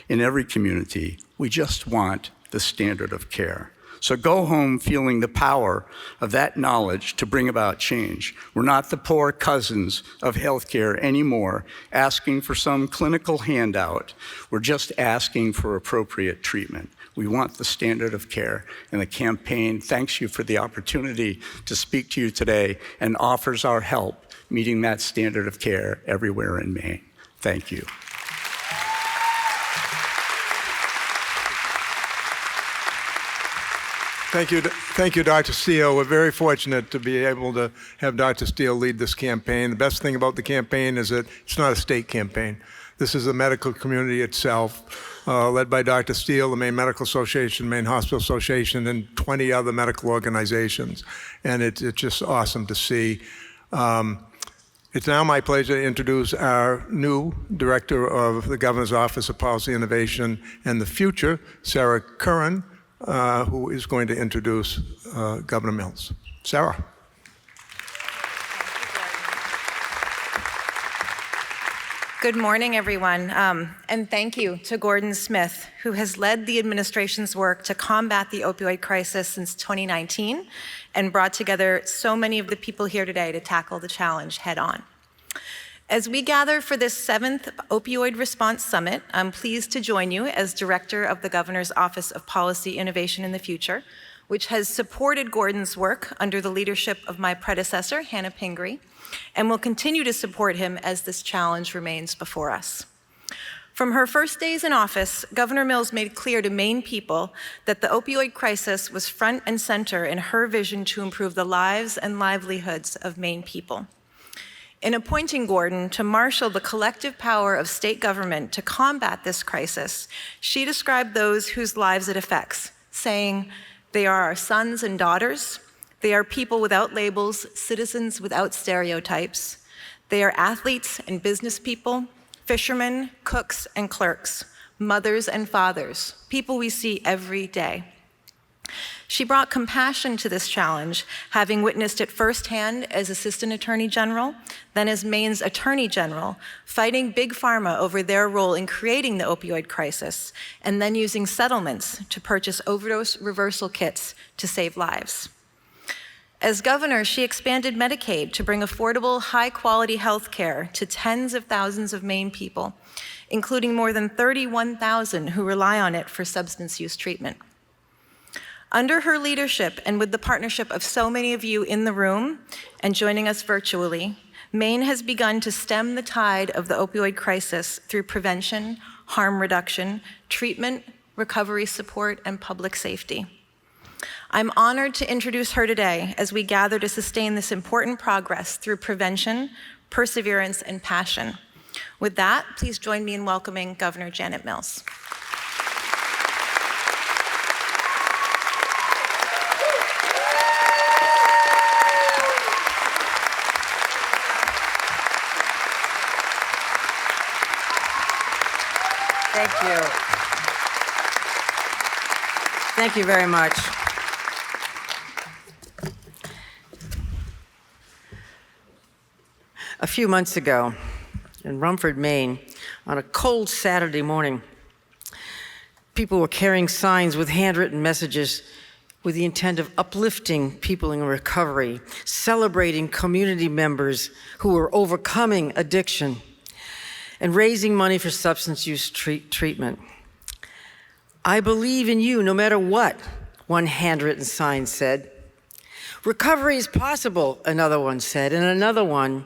in every community. We just want the standard of care. So go home feeling the power of that knowledge to bring about change. We're not the poor cousins of healthcare anymore, asking for some clinical handout. We're just asking for appropriate treatment. We want the standard of care, and the campaign thanks you for the opportunity to speak to you today and offers our help meeting that standard of care everywhere in Maine. Thank you. Thank you, Dr. Steele. We're very fortunate to be able to have Dr. Steele lead this campaign. The best thing about the campaign is that it's not a state campaign. This is the medical community itself, led by Dr. Steele, the Maine Medical Association, Maine Hospital Association, and 20 other medical organizations. And it's just awesome to see. It's now my pleasure to introduce our new Director of the Governor's Office of Policy Innovation and the Future, Sarah Curran, who is going to introduce Governor Mills. Sarah. Good morning, everyone, and thank you to Gordon Smith, who has led the administration's work to combat the opioid crisis since 2019 and brought together so many of the people here today to tackle the challenge head on. As we gather for this 7th Opioid Response Summit, I'm pleased to join you as Director of the Governor's Office of Policy Innovation in the Future, which has supported Gordon's work under the leadership of my predecessor, Hannah Pingree, and will continue to support him as this challenge remains before us. From her first days in office, Governor Mills made clear to Maine people that the opioid crisis was front and center in her vision to improve the lives and livelihoods of Maine people. In appointing Gordon to marshal the collective power of state government to combat this crisis, she described those whose lives it affects, saying, "They are our sons and daughters. They are people without labels, citizens without stereotypes. They are athletes and business people, fishermen, cooks and clerks, mothers and fathers, people we see every day." She brought compassion to this challenge, having witnessed it firsthand as Assistant Attorney General, then as Maine's Attorney General, fighting Big Pharma over their role in creating the opioid crisis, and then using settlements to purchase overdose reversal kits to save lives. As governor, she expanded Medicaid to bring affordable, high-quality health care to tens of thousands of Maine people, including more than 31,000 who rely on it for substance use treatment. Under her leadership and with the partnership of so many of you in the room and joining us virtually, Maine has begun to stem the tide of the opioid crisis through prevention, harm reduction, treatment, recovery support, and public safety. I'm honored to introduce her today as we gather to sustain this important progress through prevention, perseverance, and passion. With that, please join me in welcoming Governor Janet Mills. Thank you. Thank you very much. A few months ago in Rumford, Maine, on a cold Saturday morning, people were carrying signs with handwritten messages with the intent of uplifting people in recovery, celebrating community members who were overcoming addiction, and raising money for substance use treatment. I believe in you no matter what, one handwritten sign said. Recovery is possible, another one said, and another one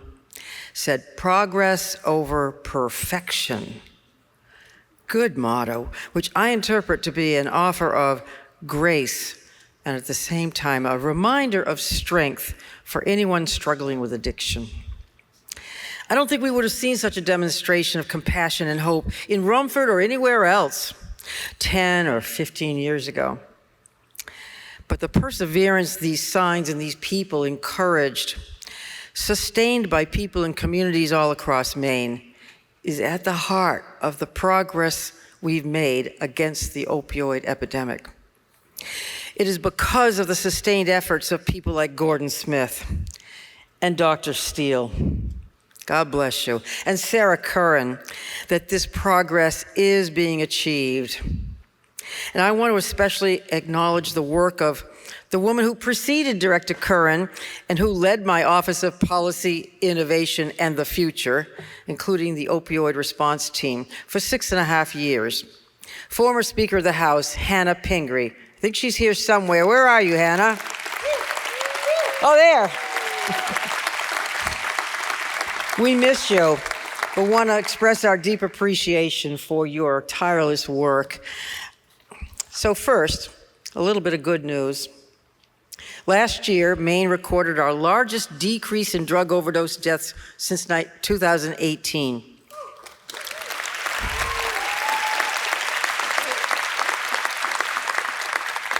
said, progress over perfection. Good motto, which I interpret to be an offer of grace and at the same time a reminder of strength for anyone struggling with addiction. I don't think we would have seen such a demonstration of compassion and hope in Rumford or anywhere else 10 or 15 years ago. But the perseverance these signs and these people encouraged, sustained by people in communities all across Maine, is at the heart of the progress we've made against the opioid epidemic. It is because of the sustained efforts of people like Gordon Smith and Dr. Steele, God bless you, and Sarah Curran, that this progress is being achieved. And I want to especially acknowledge the work of the woman who preceded Director Curran and who led my Office of Policy, Innovation, and the Future, including the Opioid Response Team, for 6.5 years. Former Speaker of the House, Hannah Pingree. I think she's here somewhere. Where are you, Hannah? Oh, there. We miss you, but want to express our deep appreciation for your tireless work. So first, a little bit of good news. Last year, Maine recorded our largest decrease in drug overdose deaths since 2018.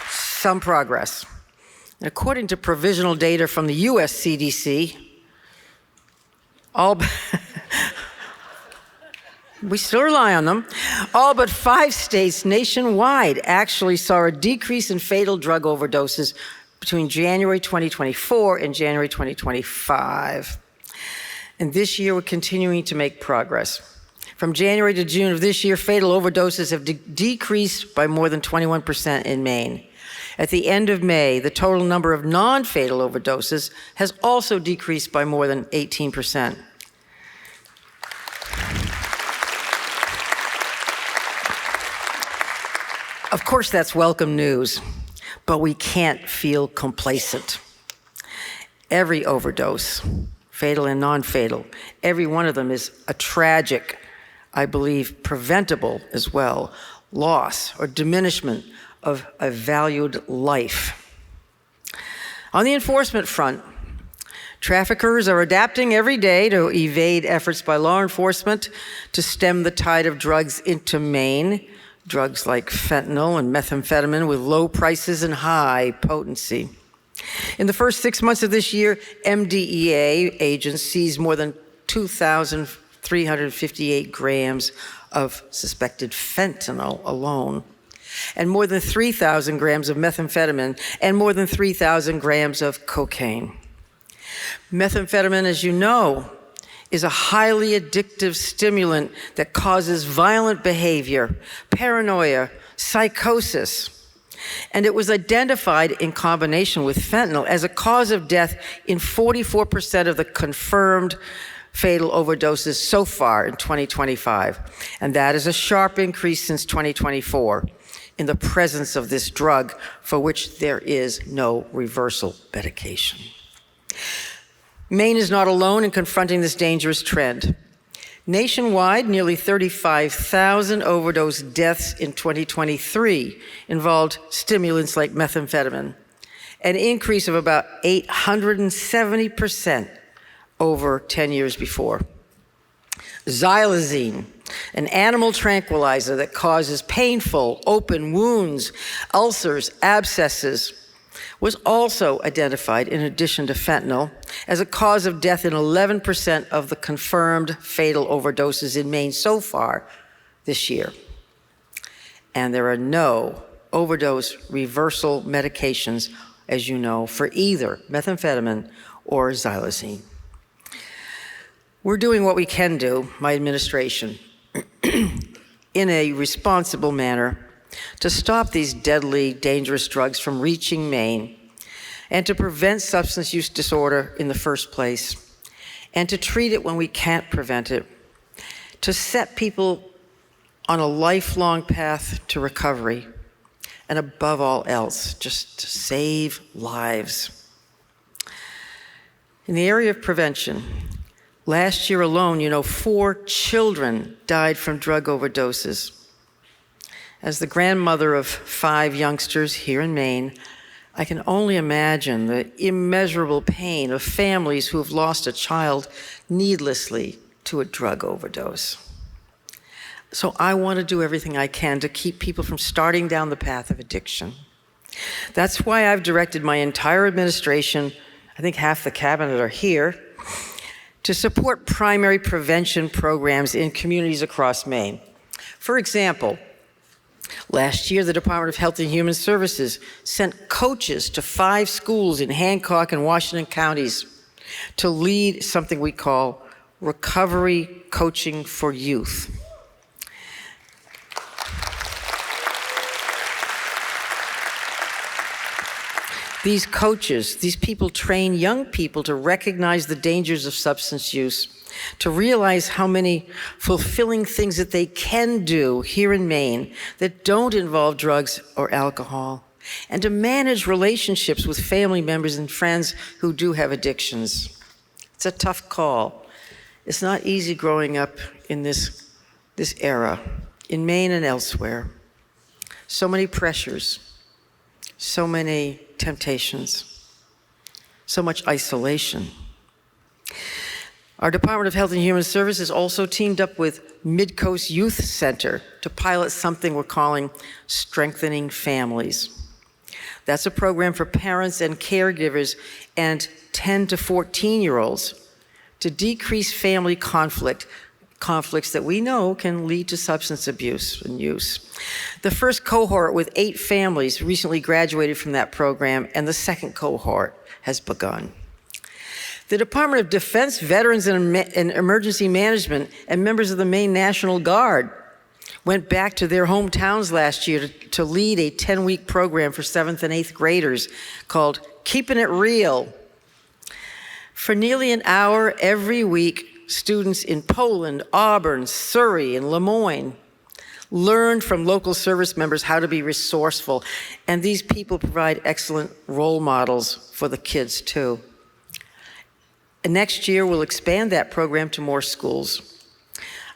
Some progress. And according to provisional data from the US CDC, we still rely on them. All but 5 states nationwide actually saw a decrease in fatal drug overdoses between January 2024 and January 2025. And this year, we're continuing to make progress. From January to June of this year, fatal overdoses have decreased by more than 21% in Maine. At the end of May, the total number of non-fatal overdoses has also decreased by more than 18%. Of course, that's welcome news, but we can't feel complacent. Every overdose, fatal and non-fatal, every one of them is a tragic, I believe preventable as well, loss or diminishment of a valued life. On the enforcement front, traffickers are adapting every day to evade efforts by law enforcement to stem the tide of drugs into Maine, drugs like fentanyl and methamphetamine with low prices and high potency. In the first 6 months of this year, MDEA agents seized more than 2,358 grams of suspected fentanyl alone, and more than 3,000 grams of methamphetamine, and more than 3,000 grams of cocaine. Methamphetamine, as you know, is a highly addictive stimulant that causes violent behavior, paranoia, psychosis. And it was identified in combination with fentanyl as a cause of death in 44% of the confirmed fatal overdoses so far in 2025. And that is a sharp increase since 2024 in the presence of this drug for which there is no reversal medication. Maine is not alone in confronting this dangerous trend. Nationwide, nearly 35,000 overdose deaths in 2023 involved stimulants like methamphetamine, an increase of about 870% over 10 years before. Xylazine, an animal tranquilizer that causes painful open wounds, ulcers, abscesses, was also identified, in addition to fentanyl, as a cause of death in 11% of the confirmed fatal overdoses in Maine so far this year. and there are no overdose reversal medications, as you know, for either methamphetamine or xylazine. We're doing what we can do, my administration, in a responsible manner to stop these deadly, dangerous drugs from reaching Maine and to prevent substance use disorder in the first place and to treat it when we can't prevent it, to set people on a lifelong path to recovery, and above all else, just to save lives. In the area of prevention, last year alone, 4 children died from drug overdoses. As the grandmother of 5 youngsters here in Maine, I can only imagine the immeasurable pain of families who have lost a child needlessly to a drug overdose. So I want to do everything I can to keep people from starting down the path of addiction. That's why I've directed my entire administration, I think half the cabinet are here, to support primary prevention programs in communities across Maine. For example, last year, the Department of Health and Human Services sent coaches to 5 schools in Hancock and Washington counties to lead something we call recovery coaching for youth. These coaches, these people train young people to recognize the dangers of substance use, to realize how many fulfilling things that they can do here in Maine that don't involve drugs or alcohol, and to manage relationships with family members and friends who do have addictions. It's a tough call. It's not easy growing up in this era, in Maine and elsewhere. So many pressures, so many temptations, so much isolation. Our Department of Health and Human Services also teamed up with Midcoast Youth Center to pilot something we're calling Strengthening Families. That's a program for parents and caregivers and 10 to 14-year-olds to decrease family conflicts that we know can lead to substance abuse and use. The first cohort with 8 families recently graduated from that program, and the second cohort has begun. The Department of Defense, Veterans and Emergency Management, and members of the Maine National Guard went back to their hometowns last year to lead a 10-week program for 7th and 8th graders called Keeping It Real. For nearly an hour every week, students in Poland, Auburn, Surrey, and Lemoyne learned from local service members how to be resourceful, and these people provide excellent role models for the kids too. And next year, we'll expand that program to more schools.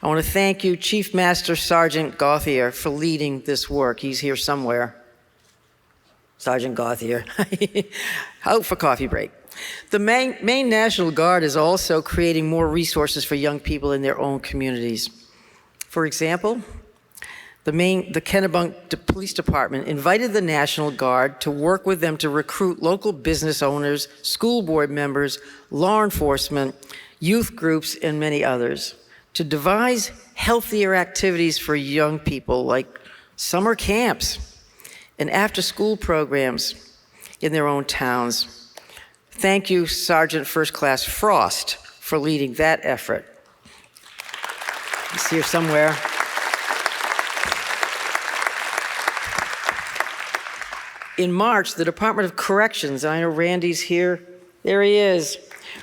I want to thank you, Chief Master Sergeant Gauthier, for leading this work. He's here somewhere. Sergeant Gauthier, out for coffee break. The Maine National Guard is also creating more resources for young people in their own communities. For example, the Kennebunk Police Department invited the National Guard to work with them to recruit local business owners, school board members, law enforcement, youth groups, and many others to devise healthier activities for young people like summer camps and after-school programs in their own towns. Thank you, Sergeant First Class Frost, for leading that effort. He's here somewhere. In March, the Department of Corrections, I know Randy's here. There he is.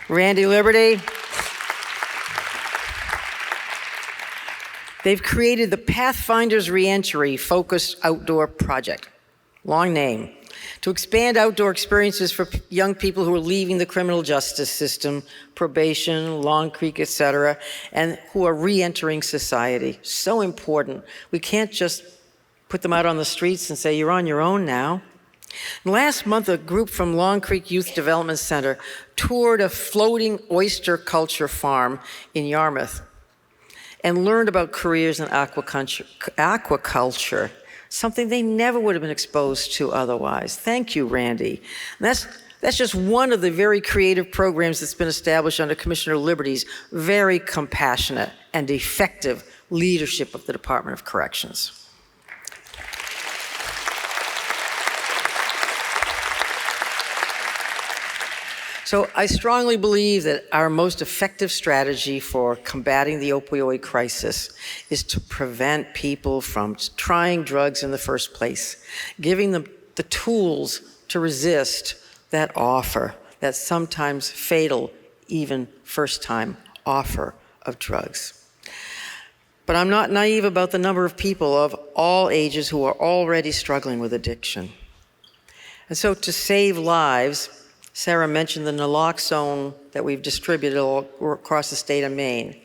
Randy Liberty. They've created the Pathfinders Reentry Focused Outdoor Project. Long name. To expand outdoor experiences for young people who are leaving the criminal justice system, probation, Long Creek, etc., and who are re-entering society. So important. We can't just put them out on the streets and say, you're on your own now. And last month, a group from Long Creek Youth Development Center toured a floating oyster culture farm in Yarmouth and learned about careers in aquaculture, something they never would have been exposed to otherwise. Thank you, Randy. And that's just one of the very creative programs that's been established under Commissioner Liberty's very compassionate and effective leadership of the Department of Corrections. So I strongly believe that our most effective strategy for combating the opioid crisis is to prevent people from trying drugs in the first place, giving them the tools to resist that offer, that sometimes fatal, even first-time offer of drugs. But I'm not naive about the number of people of all ages who are already struggling with addiction. And so to save lives, Sarah mentioned the naloxone that we've distributed all across the state of Maine.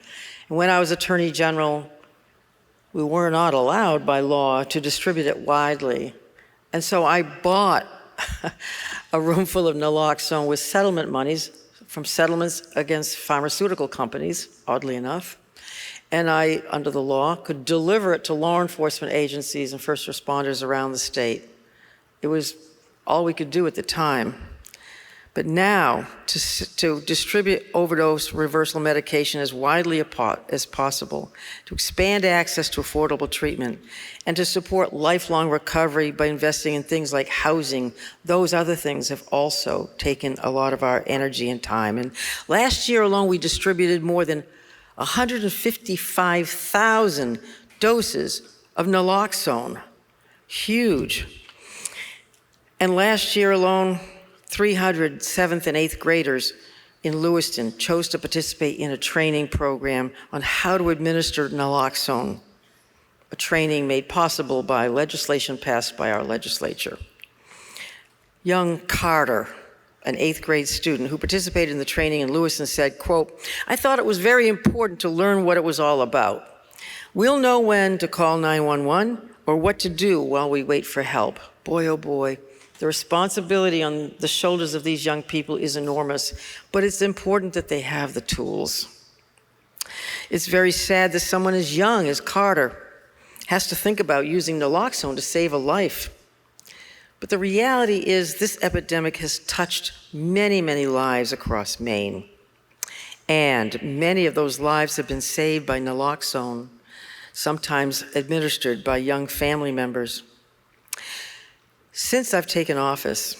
And when I was Attorney General, we were not allowed by law to distribute it widely. And so I bought a room full of naloxone with settlement monies from settlements against pharmaceutical companies, oddly enough. And I, under the law, could deliver it to law enforcement agencies and first responders around the state. It was all we could do at the time. But now, to distribute overdose reversal medication as widely as possible, to expand access to affordable treatment, and to support lifelong recovery by investing in things like housing, those other things have also taken a lot of our energy and time. And last year alone, we distributed more than 155,000 doses of naloxone. Huge. And last year alone, 300 7th and 8th graders in Lewiston chose to participate in a training program on how to administer naloxone, a training made possible by legislation passed by our legislature. Young Carter, an 8th grade student who participated in the training in Lewiston, said, quote, "I thought it was very important to learn what it was all about. We'll know when to call 911 or what to do while we wait for help." Boy, oh boy. The responsibility on the shoulders of these young people is enormous, but it's important that they have the tools. It's very sad that someone as young as Carter has to think about using naloxone to save a life. But the reality is this epidemic has touched many, many lives across Maine. And many of those lives have been saved by naloxone, sometimes administered by young family members. Since I've taken office,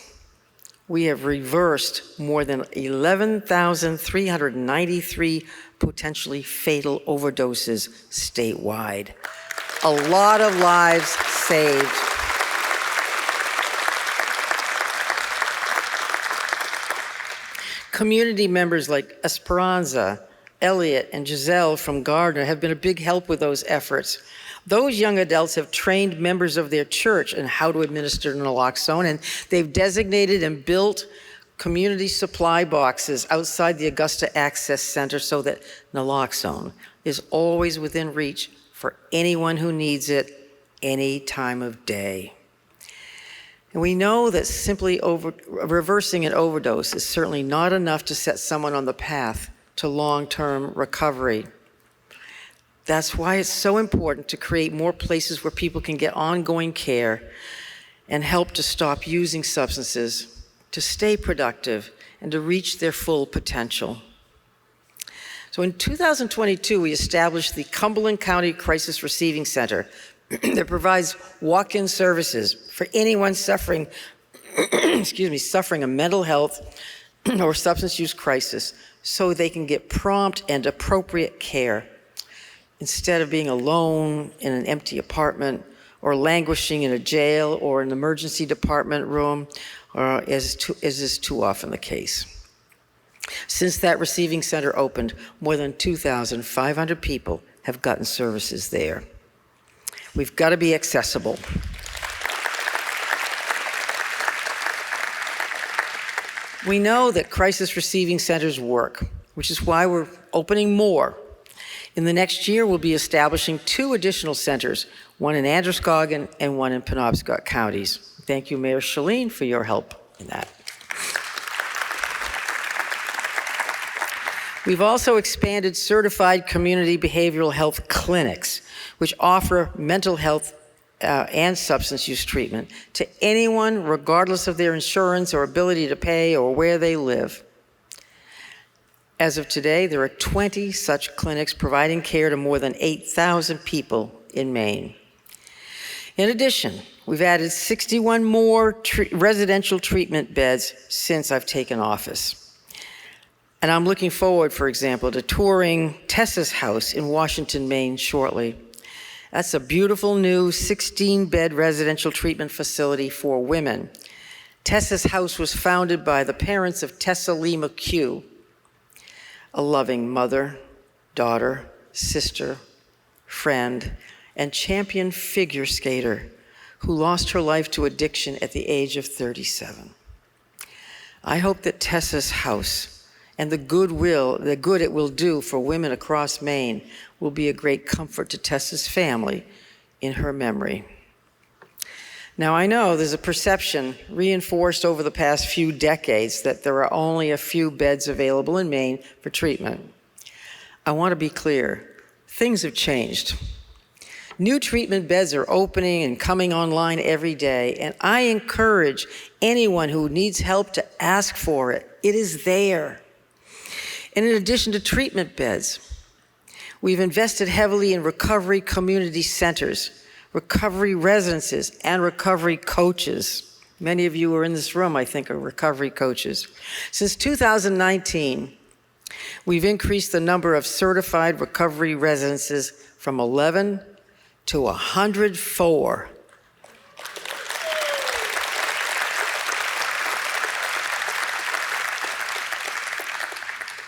we have reversed more than 11,393 potentially fatal overdoses statewide. A lot of lives saved. Community members like Esperanza, Elliot, and Giselle from Gardner have been a big help with those efforts. Those young adults have trained members of their church in how to administer naloxone, and they've designated and built community supply boxes outside the Augusta Access Center so that naloxone is always within reach for anyone who needs it any time of day. And we know that simply reversing an overdose is certainly not enough to set someone on the path to long-term recovery. That's why it's so important to create more places where people can get ongoing care and help to stop using substances, to stay productive, and to reach their full potential. So in 2022, we established the Cumberland County Crisis Receiving Center that provides walk-in services for anyone suffering, suffering a mental health or substance use crisis so they can get prompt and appropriate care, instead of being alone in an empty apartment or languishing in a jail or an emergency department room, as is too often the case. Since that receiving center opened, more than 2,500 people have gotten services there. We've got to be accessible. We know that crisis receiving centers work, which is why we're opening more. In the next year, we'll be establishing 2 additional centers, one in Androscoggin and one in Penobscot counties. Thank you, Mayor Shalene, for your help in that. We've also expanded certified community behavioral health clinics, which offer mental health and substance use treatment to anyone, regardless of their insurance or ability to pay or where they live. As of today, there are 20 such clinics providing care to more than 8,000 people in Maine. In addition, we've added 61 more residential treatment beds since I've taken office. And I'm looking forward, for example, to touring Tessa's house in Washington, Maine shortly. That's a beautiful new 16-bed residential treatment facility for women. Tessa's house was founded by the parents of Tessa Lee McHugh, a loving mother, daughter, sister, friend, and champion figure skater who lost her life to addiction at the age of 37. I hope that Tessa's house and the good it will do for women across Maine will be a great comfort to Tessa's family in her memory. Now, I know there's a perception reinforced over the past few decades that there are only a few beds available in Maine for treatment. I want to be clear, things have changed. New treatment beds are opening and coming online every day, and I encourage anyone who needs help to ask for it. It is there. And in addition to treatment beds, we've invested heavily in recovery community centers, recovery residences, and recovery coaches. Many of you who are in this room, I think, are recovery coaches. Since 2019, we've increased the number of certified recovery residences from 11 to 104.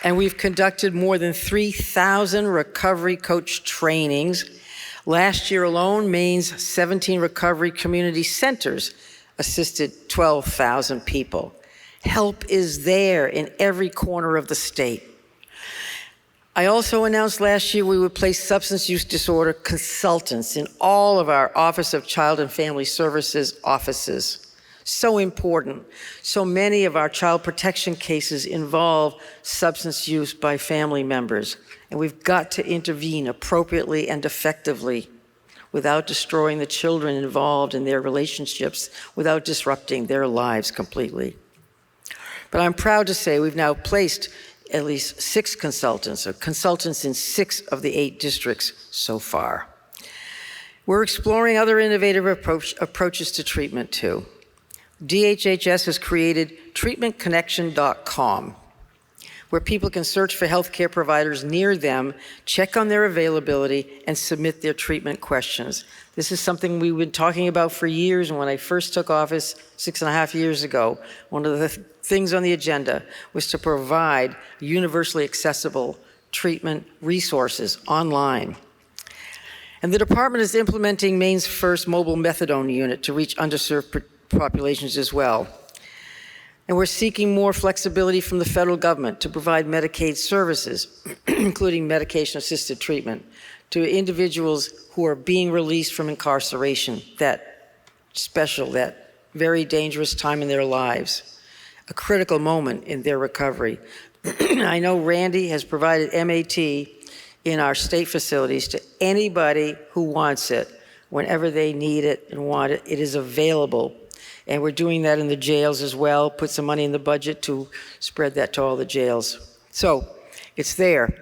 And we've conducted more than 3,000 recovery coach trainings. Last year alone, Maine's 17 recovery community centers assisted 12,000 people. Help is there in every corner of the state. I also announced last year we would place substance use disorder consultants in all of our Office of Child and Family Services offices. So important. So many of our child protection cases involve substance use by family members, and we've got to intervene appropriately and effectively without destroying the children involved in their relationships, without disrupting their lives completely. But I'm proud to say we've now placed at least 6 consultants, or consultants in 6 of the 8 districts so far. We're exploring other innovative approaches to treatment too. DHHS has created treatmentconnection.com, where people can search for healthcare providers near them, check on their availability, and submit their treatment questions. This is something we've been talking about for years, and when I first took office 6.5 years ago, one of the things on the agenda was to provide universally accessible treatment resources online. And the department is implementing Maine's first mobile methadone unit to reach underserved populations as well. And we're seeking more flexibility from the federal government to provide Medicaid services, including medication-assisted treatment, to individuals who are being released from incarceration, that very dangerous time in their lives, a critical moment in their recovery. I know Randy has provided MAT in our state facilities to anybody who wants it, whenever they need it and want it. It is available. And we're doing that in the jails as well, put some money in the budget to spread that to all the jails. So it's there.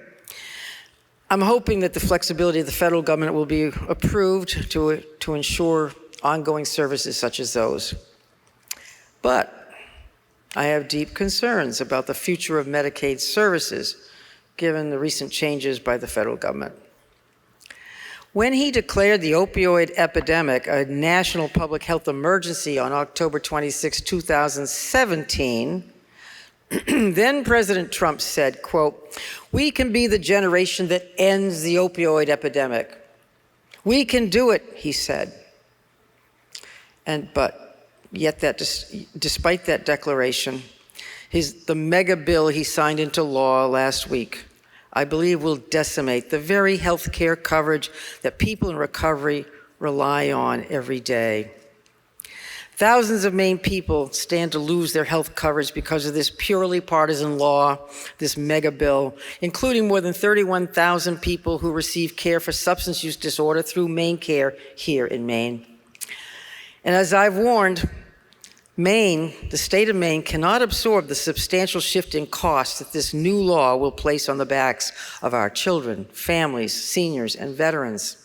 I'm hoping that the flexibility of the federal government will be approved to ensure ongoing services such as those. But I have deep concerns about the future of Medicaid services, given the recent changes by the federal government. When he declared the opioid epidemic a national public health emergency on October 26, 2017, then President Trump said, quote, "We can be the generation that ends the opioid epidemic. We can do it," he said. But yet despite that declaration, the mega bill he signed into law last week, I believe, will decimate the very health care coverage that people in recovery rely on every day. Thousands of Maine people stand to lose their health coverage because of this purely partisan law, this mega bill, including more than 31,000 people who receive care for substance use disorder through Maine Care here in Maine. And as I've warned, Maine, the state of Maine, cannot absorb the substantial shift in costs that this new law will place on the backs of our children, families, seniors, and veterans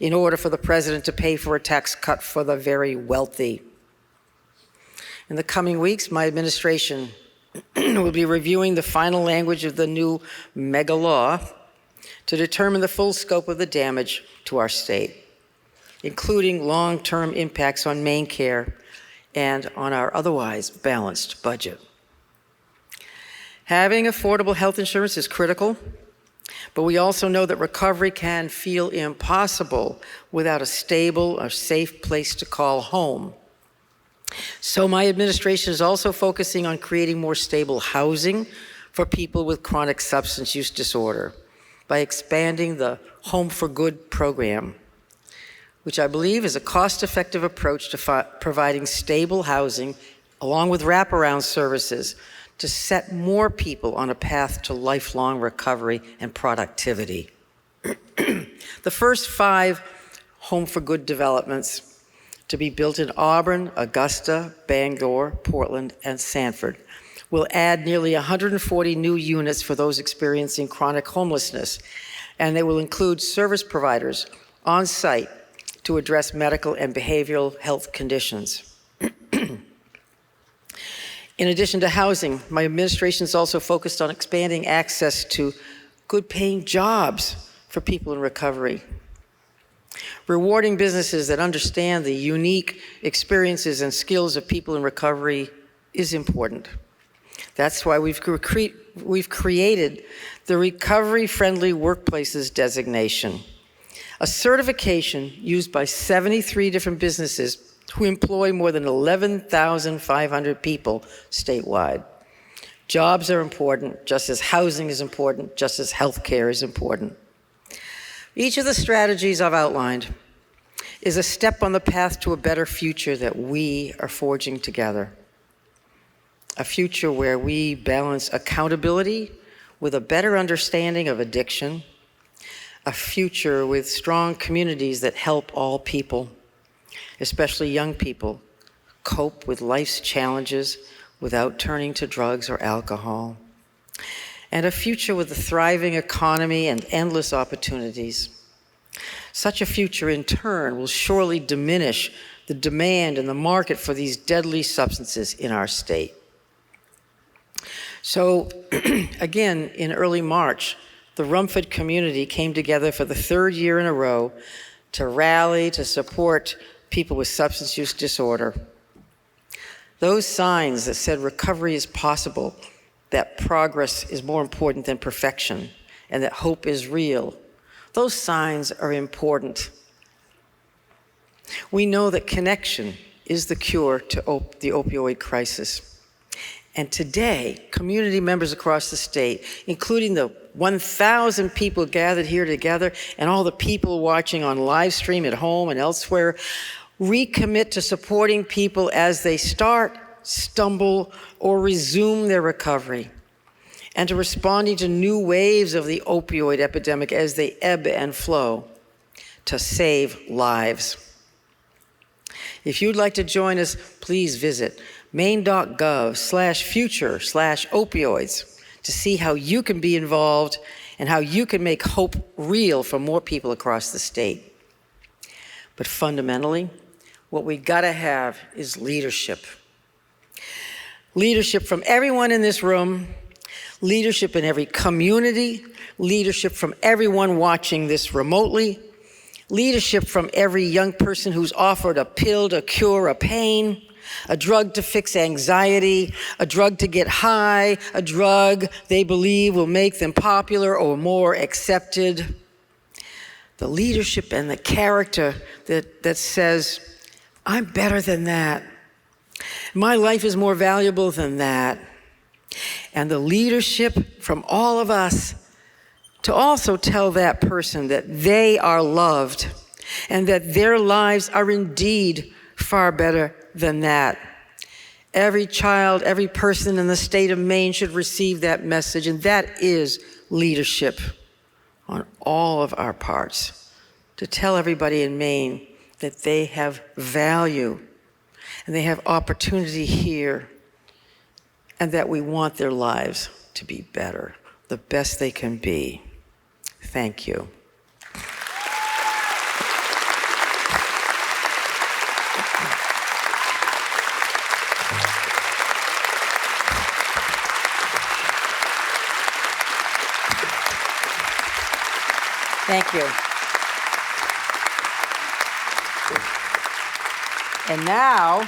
in order for the president to pay for a tax cut for the very wealthy. In the coming weeks, my administration We'll be reviewing the final language of the new mega law to determine the full scope of the damage to our state, including long-term impacts on Maine care and on our otherwise balanced budget. Having affordable health insurance is critical, but we also know that recovery can feel impossible without a stable or safe place to call home. So my administration is also focusing on creating more stable housing for people with chronic substance use disorder by expanding the Home for Good program, which I believe is a cost-effective approach to providing stable housing along with wraparound services to set more people on a path to lifelong recovery and productivity. The first 5 Home for Good developments to be built in Auburn, Augusta, Bangor, Portland, and Sanford will add nearly 140 new units for those experiencing chronic homelessness, and they will include service providers on site to address medical and behavioral health conditions. In addition to housing, my administration is also focused on expanding access to good-paying jobs for people in recovery. Rewarding businesses that understand the unique experiences and skills of people in recovery is important. That's why we've created the Recovery Friendly Workplaces designation, a certification used by 73 different businesses who employ more than 11,500 people statewide. Jobs are important, just as housing is important, just as healthcare is important. Each of the strategies I've outlined is a step on the path to a better future that we are forging together. A future where we balance accountability with a better understanding of addiction, a future with strong communities that help all people, especially young people, cope with life's challenges without turning to drugs or alcohol, and a future with a thriving economy and endless opportunities. Such a future, in turn, will surely diminish the demand and the market for these deadly substances in our state. So, again, in early March, the Rumford community came together for the 3rd year in a row to rally to support people with substance use disorder. Those signs that said recovery is possible, that progress is more important than perfection, and that hope is real, those signs are important. We know that connection is the cure to the opioid crisis. And today, community members across the state, including the 1,000 people gathered here together and all the people watching on live stream at home and elsewhere, recommit to supporting people as they start, stumble, or resume their recovery, and to responding to new waves of the opioid epidemic as they ebb and flow to save lives. If you'd like to join us, please visit maine.gov/future/opioids to see how you can be involved and how you can make hope real for more people across the state. But fundamentally, what we gotta have is leadership. Leadership from everyone in this room, leadership in every community, leadership from everyone watching this remotely, leadership from every young person who's offered a pill to cure a pain, a drug to fix anxiety, a drug to get high, a drug they believe will make them popular or more accepted. The leadership and the character that says, I'm better than that. My life is more valuable than that. And the leadership from all of us to also tell that person that they are loved and that their lives are indeed far better than that. Every child, every person in the state of Maine should receive that message, and that is leadership on all of our parts, to tell everybody in Maine that they have value and they have opportunity here, and that we want their lives to be better, the best they can be. Thank you. Thank you. And now,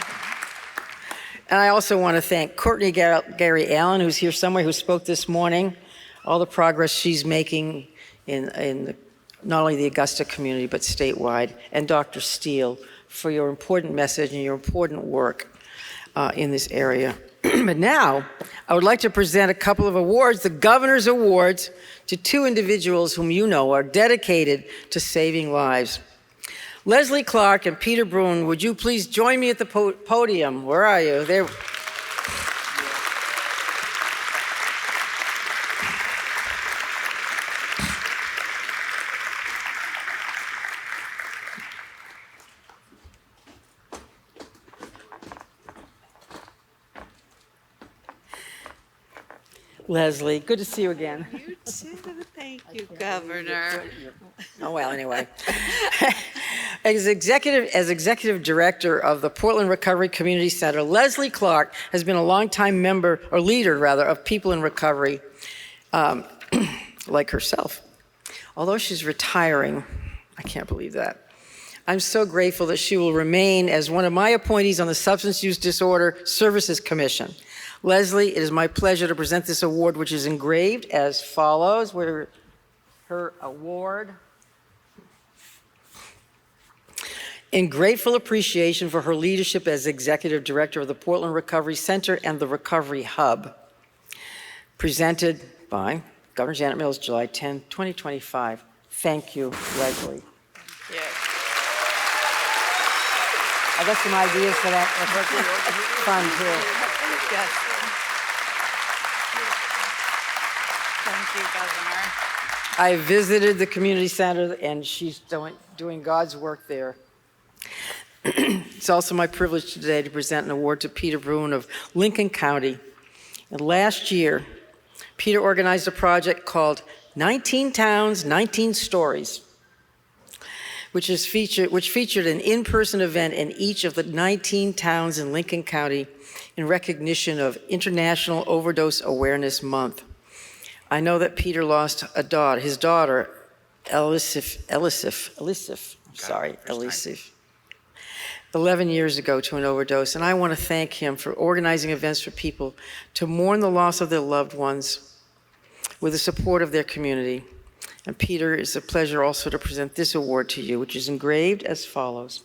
and I also want to thank Courtney Gary Allen, who's here somewhere, who spoke this morning, all the progress she's making in not only the Augusta community, but statewide, and Dr. Steele for your important message and your important work in this area. But now, I would like to present a couple of awards, the Governor's Awards, to two individuals whom you know are dedicated to saving lives. Leslie Clark and Peter Bruin, would you please join me at the podium? Where are you? There. Leslie, good to see you again. You too. Thank you, Governor. Oh, well, anyway. As executive director of the Portland Recovery Community Center, Leslie Clark has been a longtime member, or leader rather, of people in recovery, like herself. Although she's retiring, I can't believe that. I'm so grateful that she will remain as one of my appointees on the Substance Use Disorder Services Commission. Leslie, it is my pleasure to present this award, which is engraved as follows. Where her award. In grateful appreciation for her leadership as Executive Director of the Portland Recovery Center and the Recovery Hub. Presented by Governor Janet Mills, July 10, 2025. Thank you, Leslie. Yes. I got some ideas for that fund, too. Yes. Thank you, Governor. I visited the community center, and she's doing God's work there. It's also my privilege today to present an award to Peter Bruin of Lincoln County. And last year, Peter organized a project called 19 Towns, 19 Stories, which featured an in-person event in each of the 19 towns in Lincoln County in recognition of International Overdose Awareness Month. I know that Peter lost his daughter, Elisif, 11 years ago to an overdose, and I want to thank him for organizing events for people to mourn the loss of their loved ones with the support of their community. And Peter, it's a pleasure also to present this award to you, which is engraved as follows.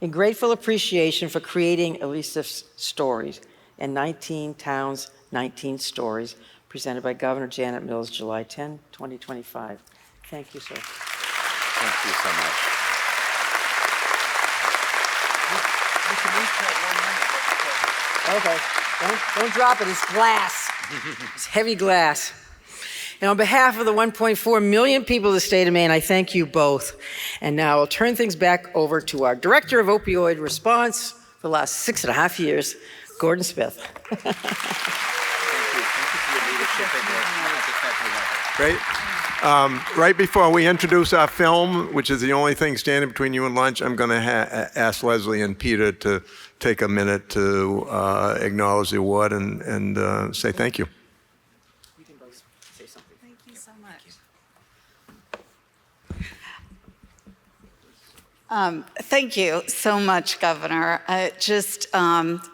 In grateful appreciation for creating Elisif's stories and 19 Towns, 19 Stories, presented by Governor Janet Mills, July 10, 2025. Thank you, sir. Thank you so much. Okay, don't drop it, it's glass. It's heavy glass. And on behalf of the 1.4 million people of the state of Maine, I thank you both. And now I'll turn things back over to our Director of Opioid Response for the last 6.5 years, Gordon Smith. Great. Right before we introduce our film, which is the only thing standing between you and lunch, I'm going to ask Leslie and Peter to take a minute to acknowledge the award and say thank you. You can both say something. Thank you so much. Thank you so much, Governor. It just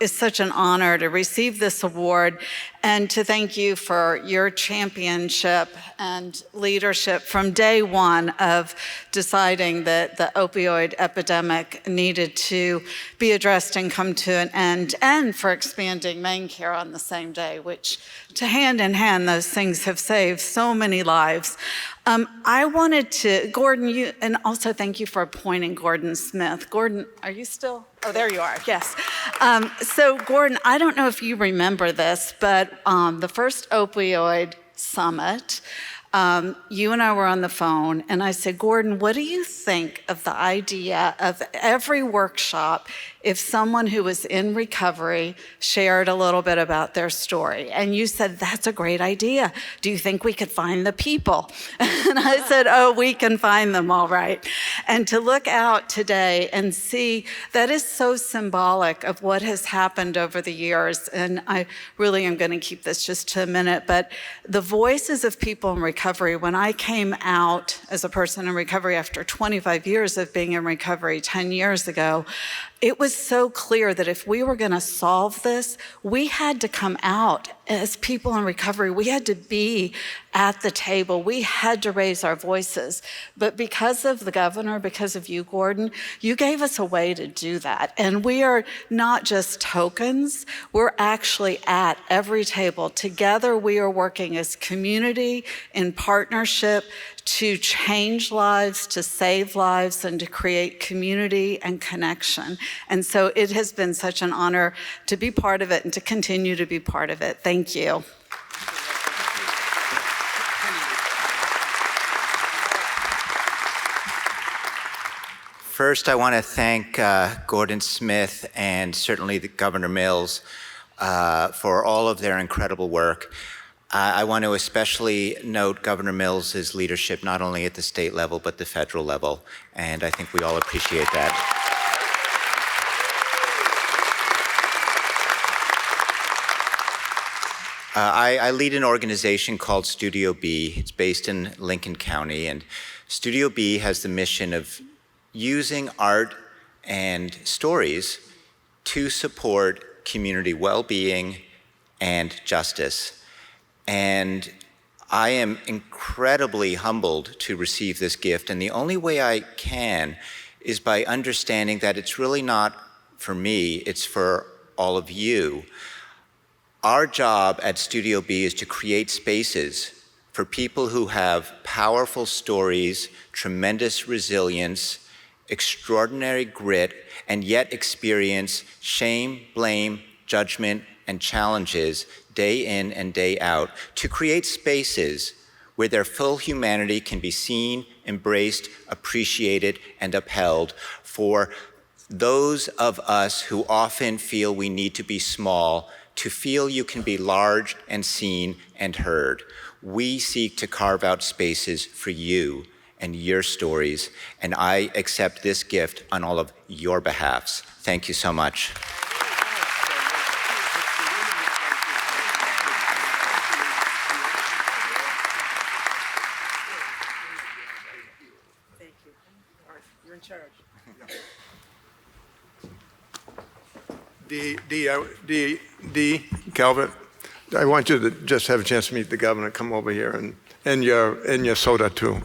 is such an honor to receive this award and to thank you for your championship and leadership from day one of deciding that the opioid epidemic needed to be addressed and come to an end, and for expanding Maine Care on the same day, which to hand in hand, those things have saved so many lives. I wanted to, Gordon, and also thank you for appointing Gordon Smith. Gordon, are you still? Oh, there you are, yes. So Gordon, I don't know if you remember this, but the first opioid summit, you and I were on the phone, and I said, Gordon, what do you think of the idea of every workshop if someone who was in recovery shared a little bit about their story. And you said, that's a great idea. Do you think we could find the people? And I said, oh, we can find them all right. And to look out today and see that is so symbolic of what has happened over the years. And I really am going to keep this just to a minute, but the voices of people in recovery, when I came out as a person in recovery after 25 years of being in recovery 10 years ago, it was so clear that if we were going to solve this, we had to come out as people in recovery. We had to be at the table. We had to raise our voices. But because of the governor, because of you, Gordon, you gave us a way to do that. And we are not just tokens. We're actually at every table. Together, we are working as community in partnership to change lives, to save lives, and to create community and connection. And so it has been such an honor to be part of it and to continue to be part of it. Thank you. First, I want to thank Gordon Smith and certainly Governor Mills for all of their incredible work. I want to especially note Governor Mills' leadership, not only at the state level, but the federal level. And I think we all appreciate that. I lead an organization called Studio B. It's based in Lincoln County. And Studio B has the mission of using art and stories to support community well-being and justice. And I am incredibly humbled to receive this gift. And the only way I can is by understanding that it's really not for me, it's for all of you. Our job at Studio B is to create spaces for people who have powerful stories, tremendous resilience, extraordinary grit, and yet experience shame, blame, judgment, and challenges day in and day out, to create spaces where their full humanity can be seen, embraced, appreciated, and upheld for those of us who often feel we need to be small, to feel you can be large and seen and heard. We seek to carve out spaces for you and your stories, and I accept this gift on all of your behalfs. Thank you so much. Calvin, I want you to just have a chance to meet the governor. Come over here and your soda too.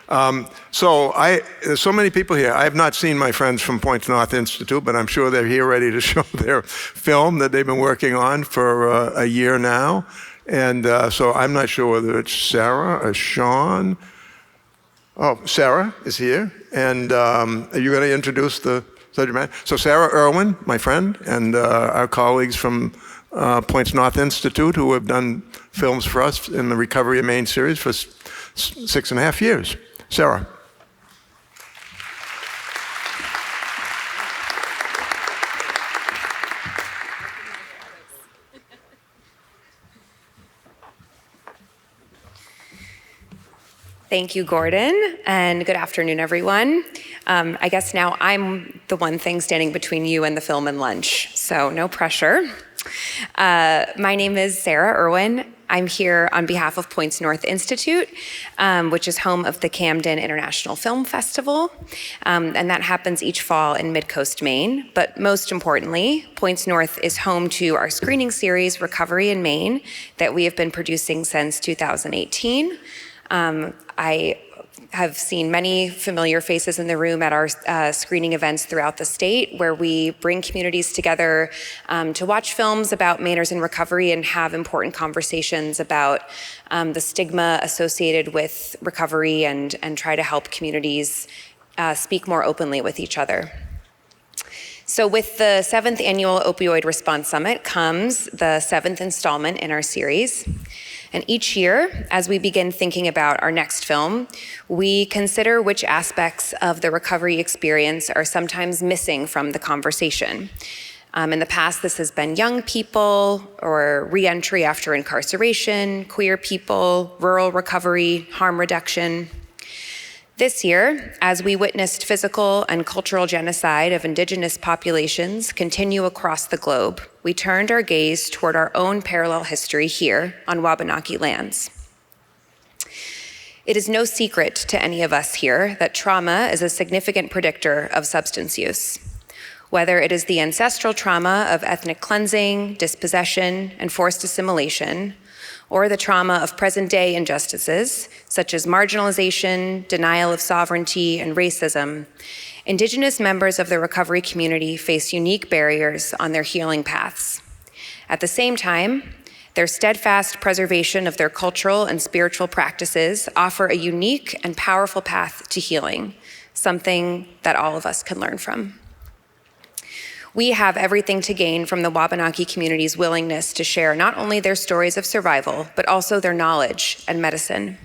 There's so many people here. I have not seen my friends from Points North Institute, but I'm sure they're here ready to show their film that they've been working on for a year now. And so I'm not sure whether it's Sarah or Sean. Oh, Sarah is here. And are you going to introduce the subject matter? So Sarah Irwin, my friend, and our colleagues from Points North Institute who have done films for us in the Recovery of Maine series for 6.5 years. Sarah. Thank you, Gordon, and good afternoon, everyone. I guess now I'm the one thing standing between you and the film and lunch, so no pressure. My name is Sarah Irwin. I'm here on behalf of Points North Institute, which is home of the Camden International Film Festival, and that happens each fall in Mid-Coast, Maine. But most importantly, Points North is home to our screening series, Recovery in Maine, that we have been producing since 2018. I have seen many familiar faces in the room at our screening events throughout the state, where we bring communities together to watch films about Mainers in recovery and have important conversations about the stigma associated with recovery and try to help communities speak more openly with each other. So with the 7th Annual Opioid Response Summit comes the 7th installment in our series. And each year, as we begin thinking about our next film, we consider which aspects of the recovery experience are sometimes missing from the conversation. In the past, this has been young people or reentry after incarceration, queer people, rural recovery, harm reduction. This year, as we witnessed physical and cultural genocide of Indigenous populations continue across the globe, we turned our gaze toward our own parallel history here on Wabanaki lands. It is no secret to any of us here that trauma is a significant predictor of substance use. Whether it is the ancestral trauma of ethnic cleansing, dispossession, and forced assimilation, or the trauma of present-day injustices, such as marginalization, denial of sovereignty, and racism, Indigenous members of the recovery community face unique barriers on their healing paths. At the same time, their steadfast preservation of their cultural and spiritual practices offer a unique and powerful path to healing, something that all of us can learn from. We have everything to gain from the Wabanaki community's willingness to share not only their stories of survival, but also their knowledge and medicine.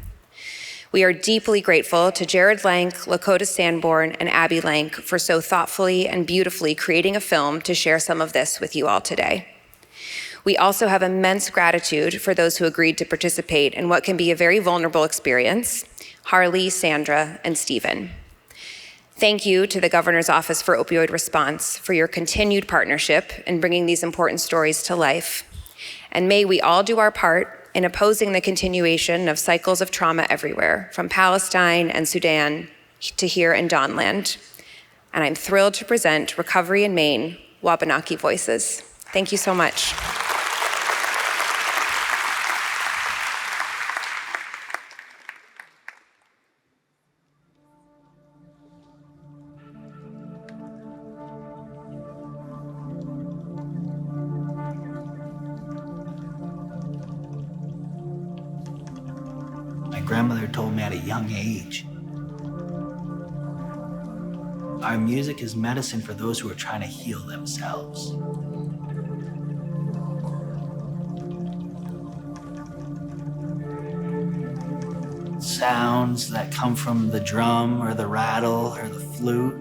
We are deeply grateful to Jared Lank, Lakota Sanborn, and Abby Lank for so thoughtfully and beautifully creating a film to share some of this with you all today. We also have immense gratitude for those who agreed to participate in what can be a very vulnerable experience, Harley, Sandra, and Stephen. Thank you to the Governor's Office for Opioid Response for your continued partnership in bringing these important stories to life. And may we all do our part in opposing the continuation of cycles of trauma everywhere, from Palestine and Sudan to here in Dawnland. And I'm thrilled to present Recovery in Maine, Wabanaki Voices. Thank you so much. My grandmother told me at a young age, our music is medicine for those who are trying to heal themselves. Sounds that come from the drum or the rattle or the flute,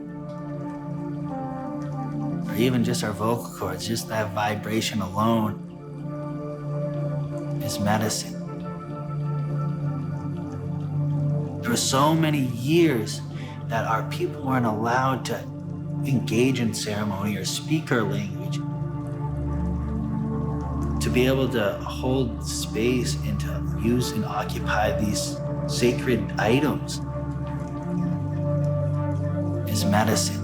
or even just our vocal cords, just that vibration alone is medicine. There were so many years that our people weren't allowed to engage in ceremony or speak our language. To be able to hold space and to use and occupy these sacred items is medicine.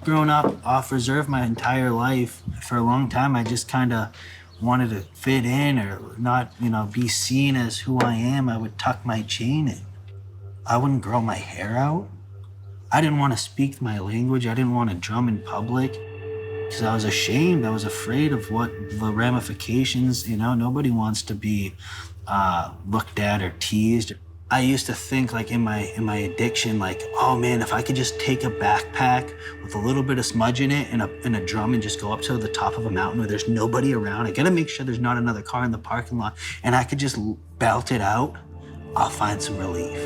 Grown up off reserve my entire life, for a long time I just kind of wanted to fit in or not, be seen as who I am. I would tuck my chain in. I wouldn't grow my hair out. I didn't want to speak my language. I didn't want to drum in public because I was ashamed. I was afraid of what the ramifications, nobody wants to be looked at or teased. I used to think in my addiction, oh man, if I could just take a backpack with a little bit of smudge in it and a drum and just go up to the top of a mountain where there's nobody around. I gotta make sure there's not another car in the parking lot, and I could just belt it out, I'll find some relief,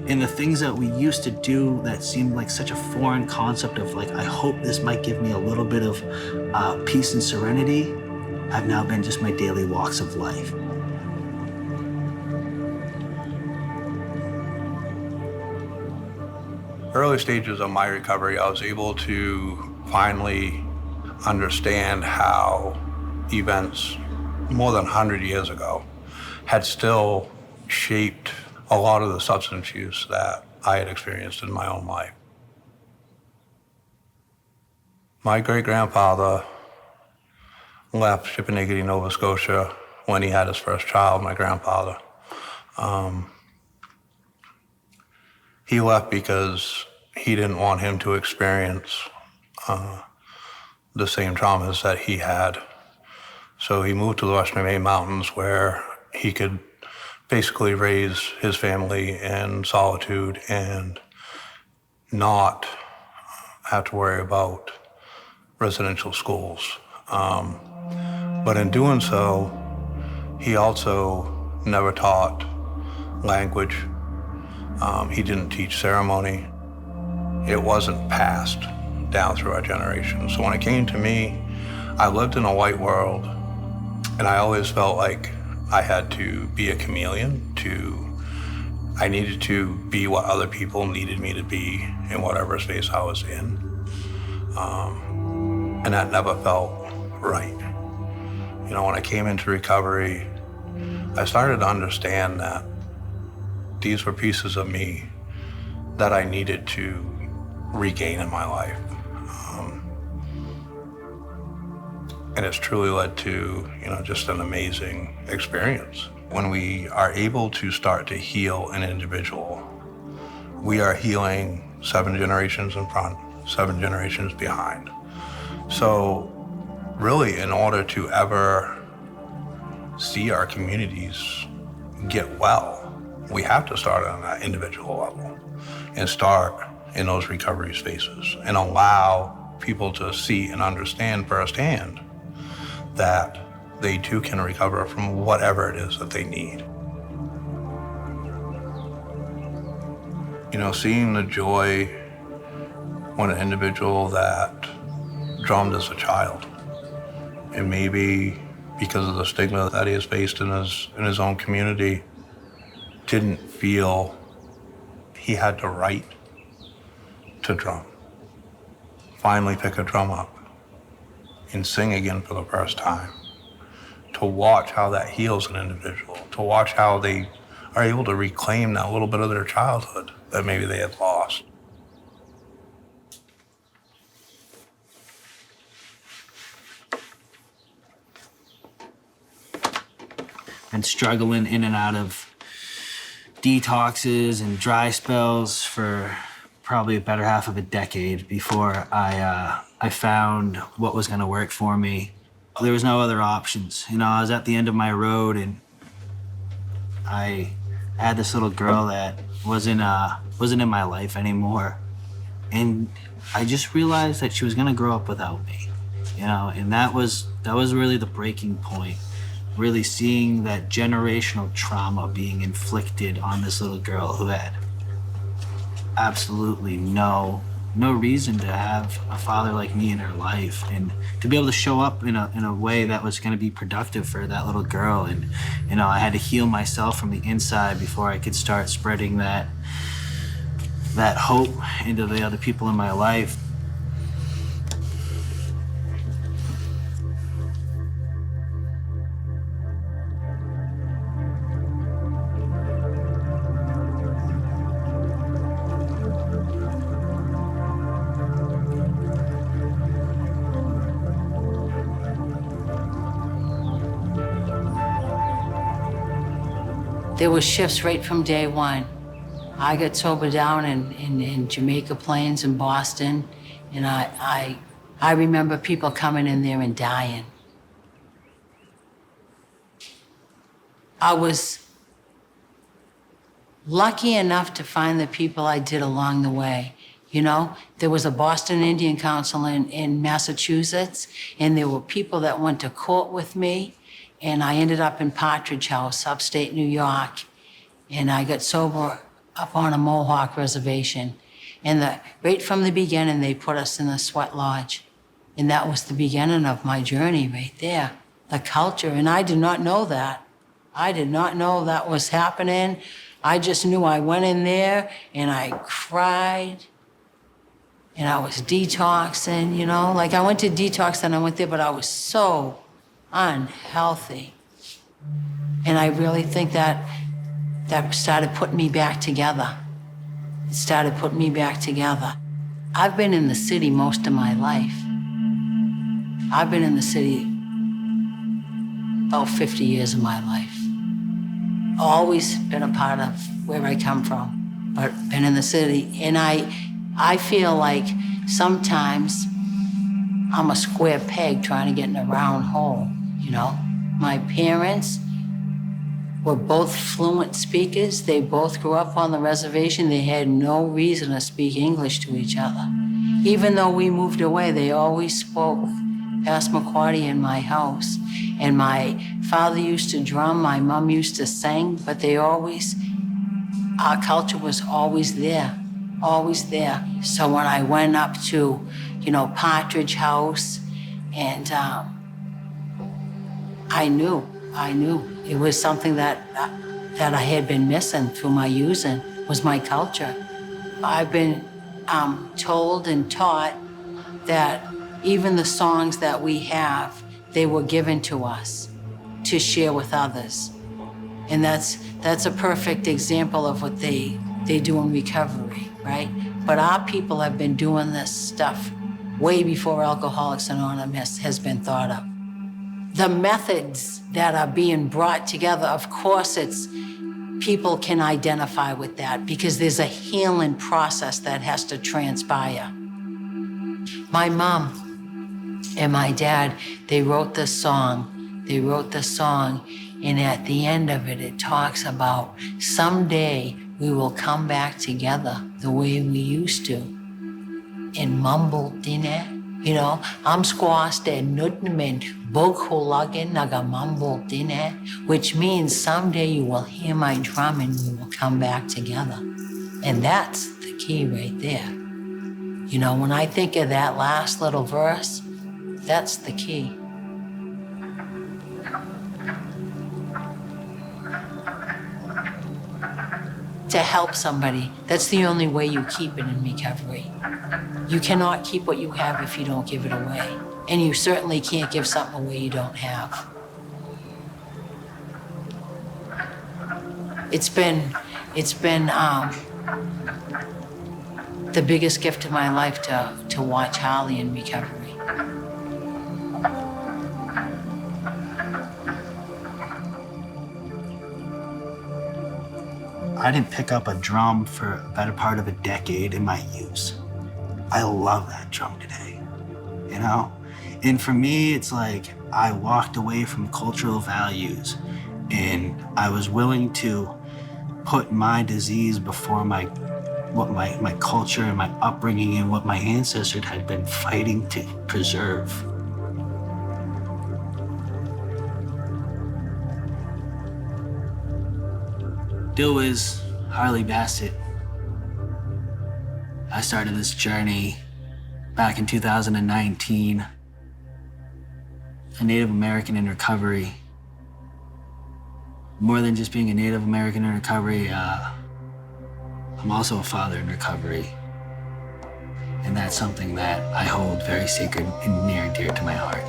And the things that we used to do that seemed like such a foreign concept of I hope this might give me a little bit of peace and serenity, have now been just my daily walks of life. early stages of my recovery, I was able to finally understand how events more than 100 years ago had still shaped a lot of the substance use that I had experienced in my own life. My great-grandfather left Shippensburg, Nova Scotia when he had his first child, my grandfather. He left because he didn't want him to experience the same traumas that he had. So he moved to the Western Maine Mountains where he could basically raise his family in solitude and not have to worry about residential schools. But in doing so, he also never taught language. He didn't teach ceremony. It wasn't passed down through our generation. So when it came to me, I lived in a white world, and I always felt like I had to be a chameleon. I needed to be what other people needed me to be in whatever space I was in. And that never felt right. You know, when I came into recovery, I started to understand that these were pieces of me that I needed to regain in my life. And it's truly led to, just an amazing experience. When we are able to start to heal an individual, we are healing 7 generations in front, 7 generations behind. So really, in order to ever see our communities get well, we have to start on that individual level and start in those recovery spaces and allow people to see and understand firsthand that they too can recover from whatever it is that they need. Seeing the joy when an individual that drummed as a child, and maybe because of the stigma that he has faced in his own community, didn't feel he had the right to drum, finally pick a drum up and sing again for the first time, to watch how that heals an individual, to watch how they are able to reclaim that little bit of their childhood that maybe they had lost. Been struggling in and out of detoxes and dry spells for probably a better half of a decade before I found what was gonna work for me. There was no other options. I was at the end of my road, and I had this little girl that wasn't in my life anymore. And I just realized that she was gonna grow up without me, and that was really the breaking point. Really seeing that generational trauma being inflicted on this little girl who had absolutely no reason to have a father like me in her life, and to be able to show up in a way that was going to be productive for that little girl. And I had to heal myself from the inside before I could start spreading that hope into the other people in my life. There were shifts right from day one. I got sobered down in Jamaica Plains in Boston, and I remember people coming in there and dying. I was lucky enough to find the people I did along the way. There was a Boston Indian Council in Massachusetts, and there were people that went to court with me. And I ended up in Partridge House, upstate New York, and I got sober up on a Mohawk reservation. And right from the beginning, they put us in the sweat lodge. And that was the beginning of my journey right there, the culture. And I did not know that. I did not know that was happening. I just knew I went in there and I cried and I was detoxing, you know, like I went to detox and I went there, but I was so unhealthy. And I really think that started putting me back together. It started putting me back together. I've been in the city most of my life. I've been in the city about 50 years of my life. Always been a part of where I come from, but been in the city. And I feel like sometimes I'm a square peg trying to get in a round hole, you know? My parents were both fluent speakers. They both grew up on the reservation. They had no reason to speak English to each other. Even though we moved away, they always spoke Passamaquoddy in my house. And my father used to drum, my mom used to sing, but our culture was always there, always there. So when I went up to, you know, Partridge House, and I knew it was something that I had been missing through my using, was my culture. I've been told and taught that even the songs that we have, they were given to us to share with others. And that's a perfect example of what they do in recovery, right? But our people have been doing this stuff way before Alcoholics Anonymous has been thought of. The methods that are being brought together, of course, people can identify with that because there's a healing process that has to transpire. My mom and my dad, they wrote this song, and at the end of it, it talks about someday we will come back together the way we used to. And mumbled in it, you know, I'm squashed and nutment, boghulagin naga mumbled in it, which means someday you will hear my drum and we will come back together. And that's the key right there. You know, when I think of that last little verse, that's the key. To help somebody, that's the only way you keep it in recovery. You cannot keep what you have if you don't give it away. And you certainly can't give something away you don't have. It's been the biggest gift of my life to watch Harley in recovery. I didn't pick up a drum for a better part of a decade in my use. I love that drum today, you know? And for me, it's like I walked away from cultural values and I was willing to put my disease before my culture and my upbringing and what my ancestors had been fighting to preserve. Deal is Harley Bassett. I started this journey back in 2019. A Native American in recovery. More than just being a Native American in recovery, I'm also a father in recovery. And that's something that I hold very sacred and near and dear to my heart.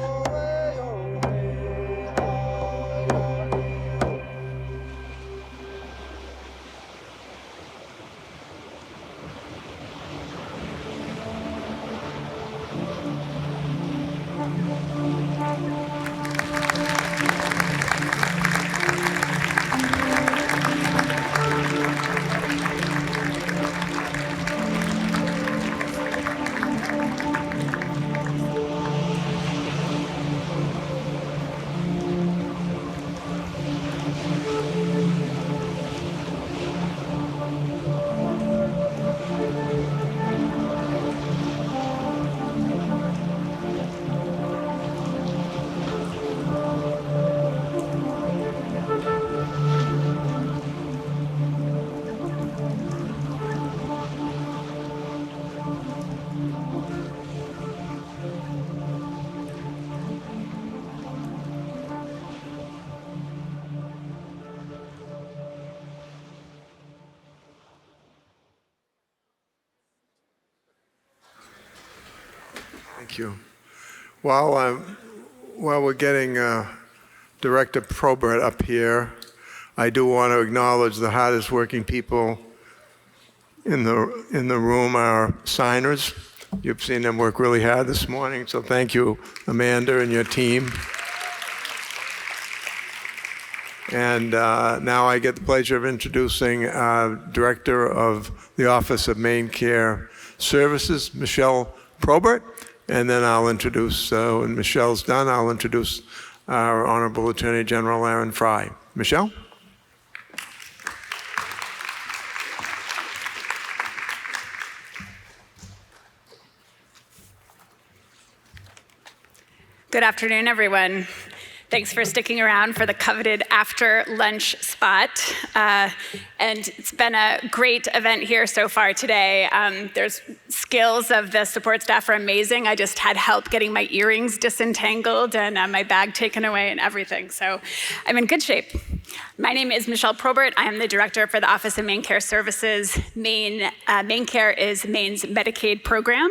Thank you. While we're getting Director Probert up here, I do want to acknowledge the hardest working people in the room, our signers. You've seen them work really hard this morning, so thank you, Amanda and your team. And now I get the pleasure of introducing Director of the Office of Maine Care Services, Michelle Probert. And then I'll introduce, when Michelle's done, I'll introduce our Honorable Attorney General Aaron Fry. Michelle? Good afternoon, everyone. Thanks for sticking around for the coveted after lunch spot. And it's been a great event here so far today. There's skills of the support staff are amazing. I just had help getting my earrings disentangled and my bag taken away and everything. So I'm in good shape. My name is Michelle Probert. I am the director for the Office of Maine Care Services. Maine Care is Maine's Medicaid program.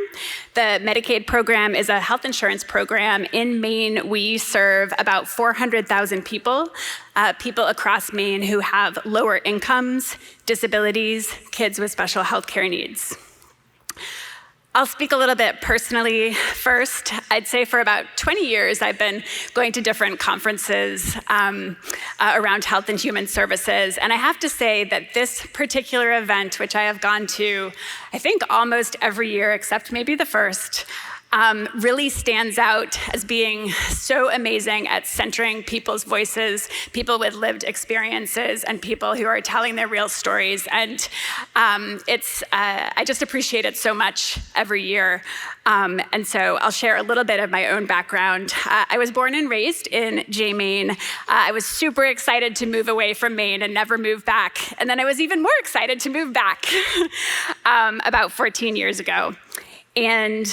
The Medicaid program is a health insurance program. In Maine, we serve about 400,000 people, people across Maine who have lower incomes, disabilities, kids with special health care needs. I'll speak a little bit personally first. I'd say for about 20 years, I've been going to different conferences around health and human services. And I have to say that this particular event, which I have gone to, I think almost every year, except maybe the first, really stands out as being so amazing at centering people's voices, people with lived experiences, and people who are telling their real stories. And I just appreciate it so much every year. And so I'll share a little bit of my own background. I was born and raised in Maine. I was super excited to move away from Maine and never move back. And then I was even more excited to move back about 14 years ago. And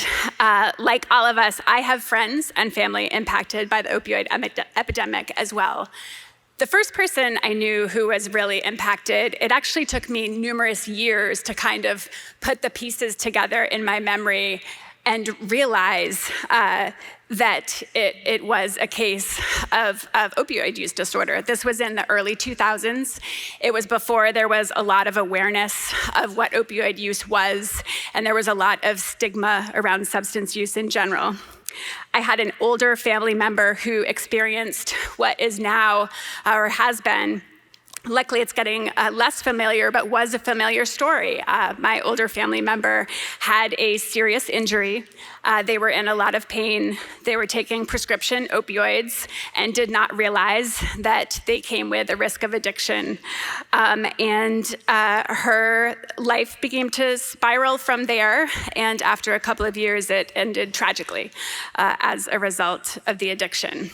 like all of us, I have friends and family impacted by the opioid epidemic as well. The first person I knew who was really impacted, it actually took me numerous years to kind of put the pieces together in my memory and realize that it was a case of opioid use disorder. This was in the early 2000s. It was before there was a lot of awareness of what opioid use was, and there was a lot of stigma around substance use in general. I had an older family member who experienced what is now, or has been, luckily it's getting less familiar, but was a familiar story. My older family member had a serious injury. They were in a lot of pain. They were taking prescription opioids and did not realize that they came with a risk of addiction. And her life began to spiral from there. And after a couple of years, it ended tragically as a result of the addiction.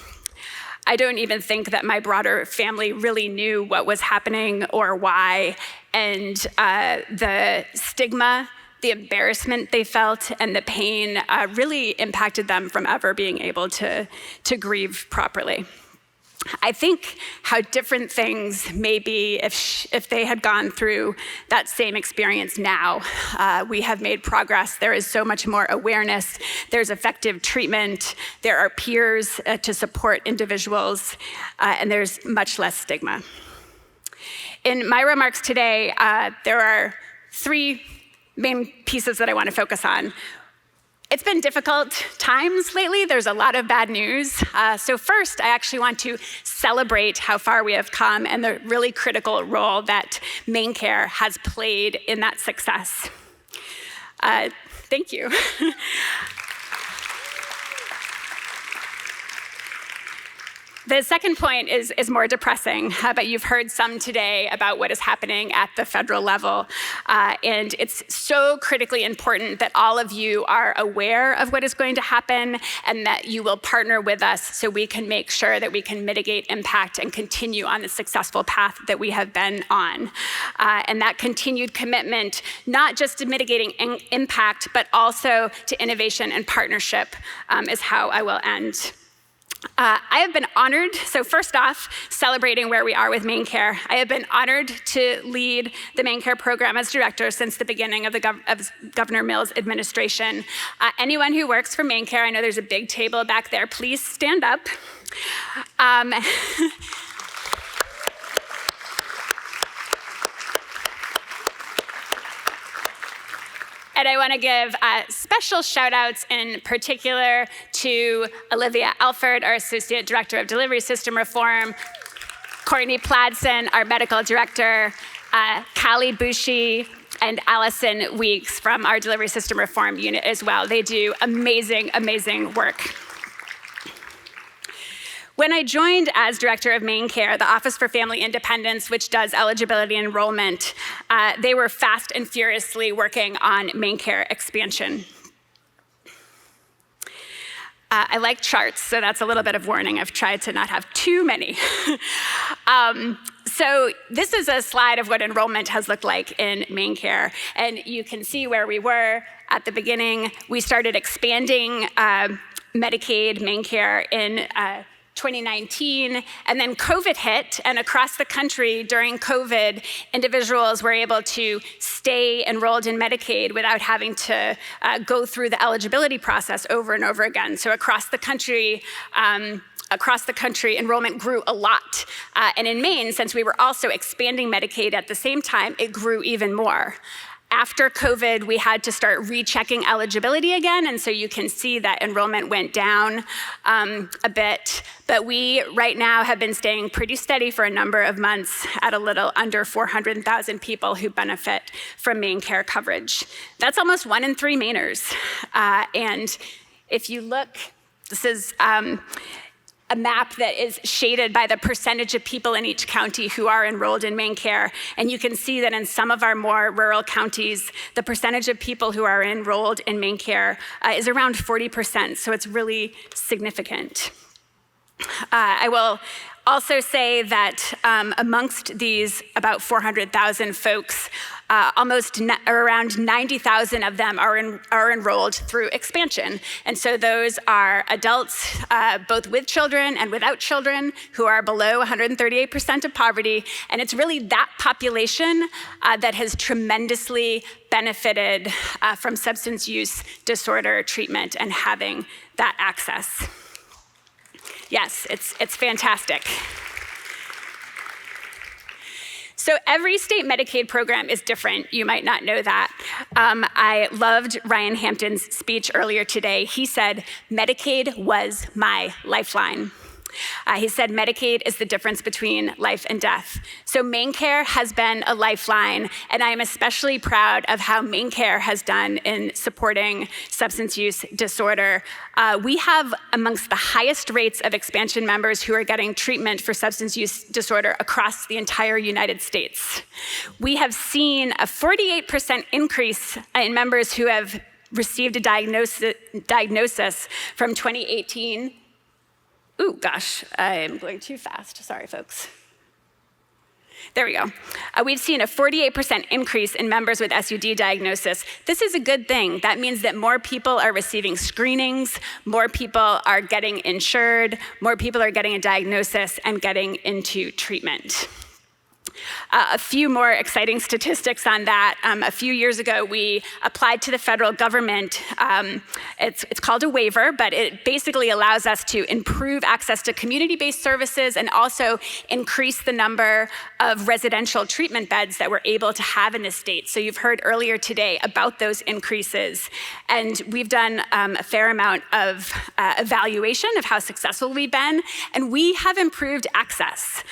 I don't even think that my broader family really knew what was happening or why. And the stigma, the embarrassment they felt, and the pain really impacted them from ever being able to grieve properly. I think how different things may be if they had gone through that same experience now. We have made progress. There is so much more awareness. There's effective treatment. There are peers to support individuals, and there's much less stigma. In my remarks today, there are three main pieces that I want to focus on. It's been difficult times lately. There's a lot of bad news. So first, I actually want to celebrate how far we have come and the really critical role that Maine Care has played in that success. Thank you. The second point is more depressing, but you've heard some today about what is happening at the federal level. And it's so critically important that all of you are aware of what is going to happen and that you will partner with us so we can make sure that we can mitigate impact and continue on the successful path that we have been on. And that continued commitment, not just to mitigating impact, but also to innovation and partnership is how I will end. I have been honored, so first off, celebrating where we are with Maine Care. I have been honored to lead the Maine Care program as director since the beginning of Governor Mills' administration. Anyone who works for Maine Care, I know there's a big table back there, please stand up. And I want to give special shout outs in particular to Olivia Alford, our Associate Director of Delivery System Reform, Courtney Pladson, our Medical Director, Callie Bushi, and Allison Weeks from our Delivery System Reform Unit as well. They do amazing, amazing work. When I joined as director of Maine Care, the Office for Family Independence, which does eligibility enrollment, they were fast and furiously working on Maine Care expansion. I like charts, so that's a little bit of warning. I've tried to not have too many. So this is a slide of what enrollment has looked like in Maine Care, and you can see where we were at the beginning. We started expanding Medicaid Maine Care in 2019, and then COVID hit, and across the country during COVID, individuals were able to stay enrolled in Medicaid without having to go through the eligibility process over and over again. So across the country, enrollment grew a lot. And in Maine, since we were also expanding Medicaid at the same time, it grew even more. After COVID, we had to start rechecking eligibility again, and so you can see that enrollment went down a bit. But we, right now, have been staying pretty steady for a number of months at a little under 400,000 people who benefit from Maine Care coverage. That's almost 1 in 3 Mainers. And if you look, this is a map that is shaded by the percentage of people in each county who are enrolled in Maine Care. And you can see that in some of our more rural counties, the percentage of people who are enrolled in Maine Care is around 40%, so it's really significant. I will also say that amongst these about 400,000 folks, around 90,000 of them are enrolled through expansion. And so those are adults, both with children and without children, who are below 138% of poverty. And it's really that population that has tremendously benefited from substance use disorder treatment and having that access. Yes, it's fantastic. So every state Medicaid program is different. You might not know that. I loved Ryan Hampton's speech earlier today. He said, Medicaid was my lifeline. He said Medicaid is the difference between life and death. So Maine Care has been a lifeline, and I am especially proud of how Maine Care has done in supporting substance use disorder. We have amongst the highest rates of expansion members who are getting treatment for substance use disorder across the entire United States. We have seen a 48% increase in members who have received a diagnosis from 2018. Ooh, gosh, I'm going too fast. Sorry, folks. There we go. We've seen a 48% increase in members with SUD diagnosis. This is a good thing. That means that more people are receiving screenings, more people are getting insured, more people are getting a diagnosis and getting into treatment. A few more exciting statistics on that. A few years ago, we applied to the federal government. It's called a waiver, but it basically allows us to improve access to community-based services and also increase the number of residential treatment beds that we're able to have in the state. So you've heard earlier today about those increases. And we've done a fair amount of evaluation of how successful we've been, and we have improved access.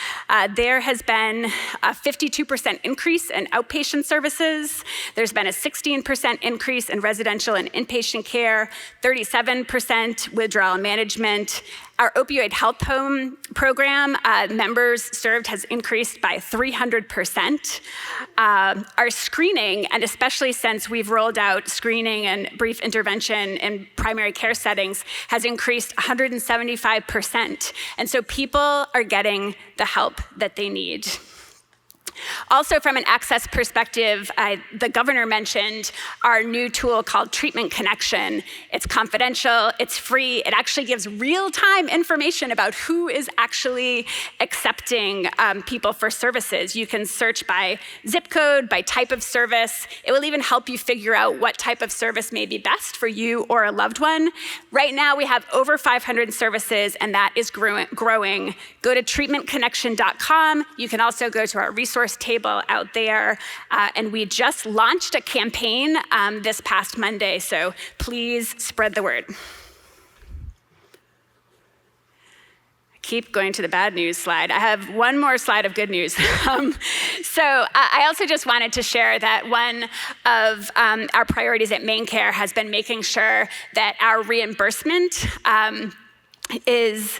There has been a 52% increase in outpatient services. There's been a 16% increase in residential and inpatient care, 37% withdrawal management. Our opioid health home program, members served has increased by 300%. Our screening, and especially since we've rolled out screening and brief intervention in primary care settings, has increased 175%. And so people are getting the help that they need. Also, from an access perspective, the governor mentioned our new tool called Treatment Connection. It's confidential, it's free, it actually gives real-time information about who is actually accepting people for services. You can search by zip code, by type of service. It will even help you figure out what type of service may be best for you or a loved one. Right now, we have over 500 services, and that is growing. Go to treatmentconnection.com. You can also go to our resource table out there, and we just launched a campaign this past Monday, so please spread the word. Keep going to the bad news slide. I have one more slide of good news. So I also just wanted to share that one of our priorities at MaineCare has been making sure that our reimbursement is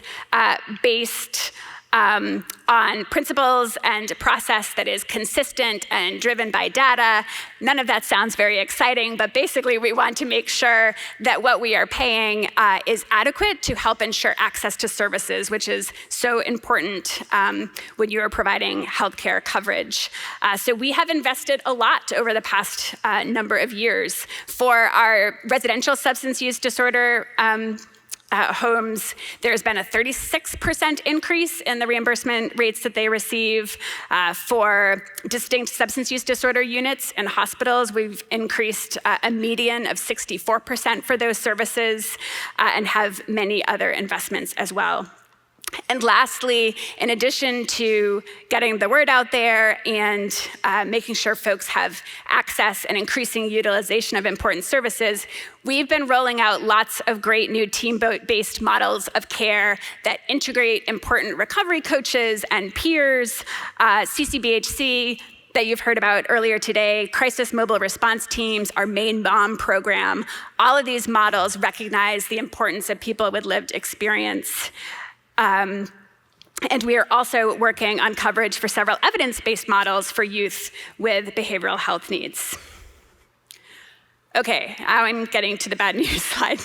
based on principles and a process that is consistent and driven by data. None of that sounds very exciting, but basically we want to make sure that what we are paying is adequate to help ensure access to services, which is so important when you are providing healthcare coverage. So we have invested a lot over the past number of years. For our residential substance use disorder homes, there's been a 36% increase in the reimbursement rates that they receive. For distinct substance use disorder units in hospitals, we've increased a median of 64% for those services and have many other investments as well. And lastly, in addition to getting the word out there and making sure folks have access and increasing utilization of important services, we've been rolling out lots of great new team-based models of care that integrate important recovery coaches and peers, CCBHC, that you've heard about earlier today, crisis mobile response teams, our Maine Mom program. All of these models recognize the importance of people with lived experience. And we are also working on coverage for several evidence-based models for youth with behavioral health needs. Okay, now I'm getting to the bad news slide.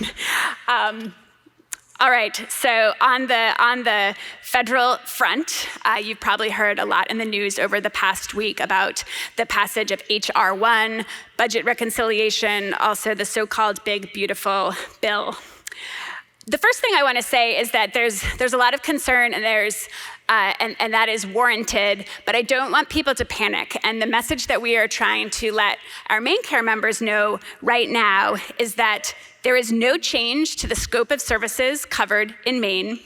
All right, so on the federal front, you've probably heard a lot in the news over the past week about the passage of H.R. 1, budget reconciliation, also the so-called Big Beautiful Bill. The first thing I want to say is that there's a lot of concern and and that is warranted, but I don't want people to panic. And the message that we are trying to let our MaineCare members know right now is that there is no change to the scope of services covered in Maine.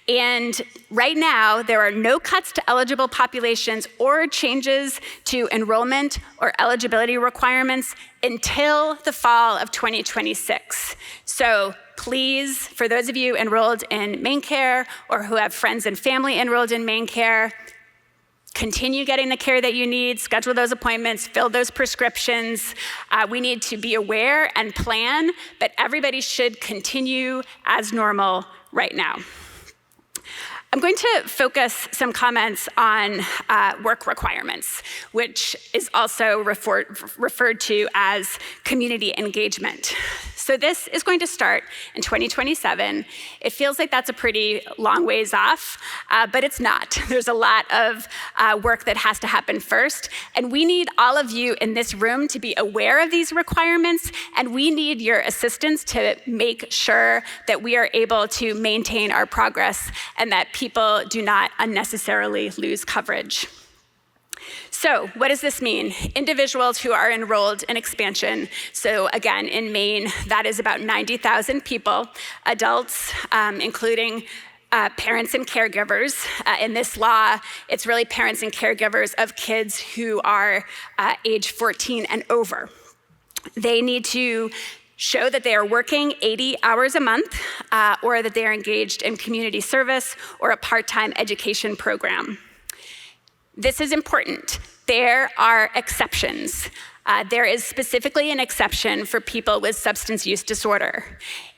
And right now, there are no cuts to eligible populations or changes to enrollment or eligibility requirements until the fall of 2026. So please, for those of you enrolled in MaineCare or who have friends and family enrolled in MaineCare, continue getting the care that you need, schedule those appointments, fill those prescriptions. We need to be aware and plan, but everybody should continue as normal right now. I'm going to focus some comments on work requirements, which is also referred to as community engagement. So this is going to start in 2027. It feels like that's a pretty long ways off, but it's not. There's a lot of work that has to happen first, and we need all of you in this room to be aware of these requirements, and we need your assistance to make sure that we are able to maintain our progress and that people do not unnecessarily lose coverage. So what does this mean? Individuals who are enrolled in expansion, so again, in Maine, that is about 90,000 people, adults, including parents and caregivers. In this law, it's really parents and caregivers of kids who are age 14 and over. They need to show that they are working 80 hours a month or that they are engaged in community service or a part-time education program. This is important. There are exceptions. There is specifically an exception for people with substance use disorder.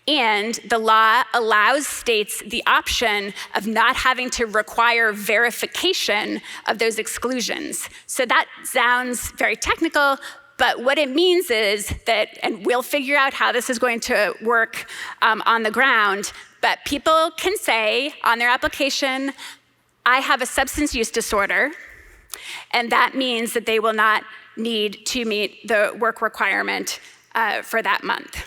And the law allows states the option of not having to require verification of those exclusions. So that sounds very technical, but what it means is that, and we'll figure out how this is going to work on the ground, but people can say on their application, I have a substance use disorder, And that means that they will not need to meet the work requirement for that month.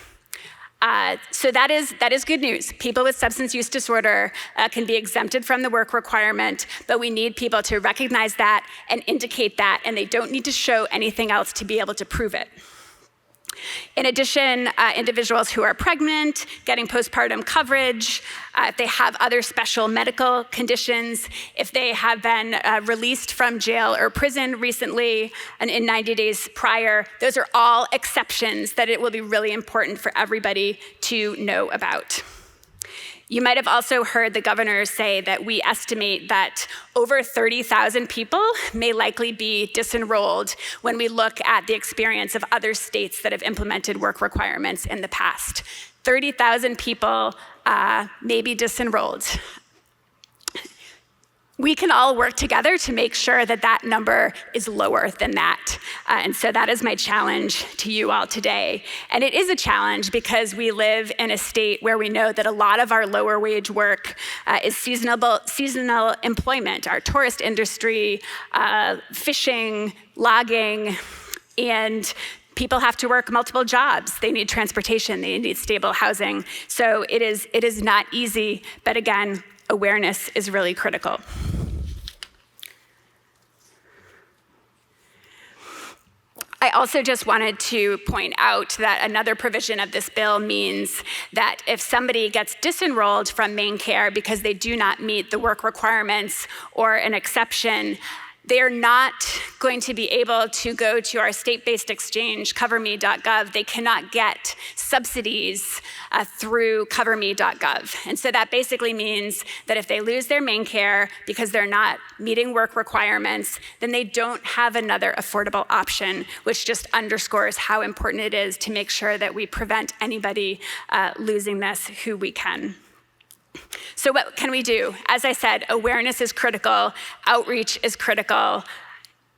So that is good news. People with substance use disorder can be exempted from the work requirement, but we need people to recognize that and indicate that, and they don't need to show anything else to be able to prove it. In addition, individuals who are pregnant, getting postpartum coverage, if they have other special medical conditions, if they have been released from jail or prison recently and in 90 days prior, those are all exceptions that it will be really important for everybody to know about. You might have also heard the governor say that we estimate that over 30,000 people may likely be disenrolled when we look at the experience of other states that have implemented work requirements in the past. 30,000 people may be disenrolled. We can all work together to make sure that that number is lower than that. And so that is my challenge to you all today. And it is a challenge because we live in a state where we know that a lot of our lower wage work is seasonal employment, our tourist industry, fishing, logging, and people have to work multiple jobs. They need transportation, they need stable housing. So it is not easy, but again, awareness is really critical. I also just wanted to point out that another provision of this bill means that if somebody gets disenrolled from Maine Care because they do not meet the work requirements or an exception, they are not going to be able to go to our state-based exchange, coverme.gov. They cannot get subsidies through coverme.gov. And so that basically means that if they lose their Maine Care because they're not meeting work requirements, then they don't have another affordable option, which just underscores how important it is to make sure that we prevent anybody losing this who we can. So what can we do? As I said, awareness is critical, outreach is critical,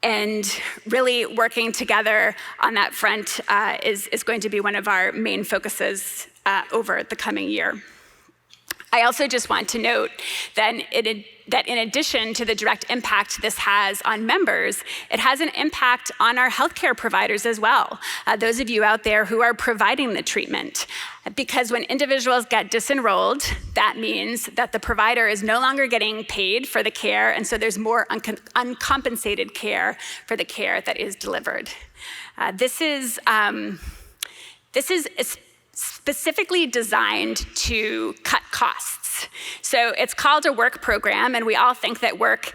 and really working together on that front is going to be one of our main focuses over the coming year. I also just want to note that in addition to the direct impact this has on members, it has an impact on our healthcare providers as well, those of you out there who are providing the treatment. Because when individuals get disenrolled, that means that the provider is no longer getting paid for the care, and so there's more uncompensated care for the care that is delivered. This is specifically designed to cut costs. So it's called a work program, and we all think that work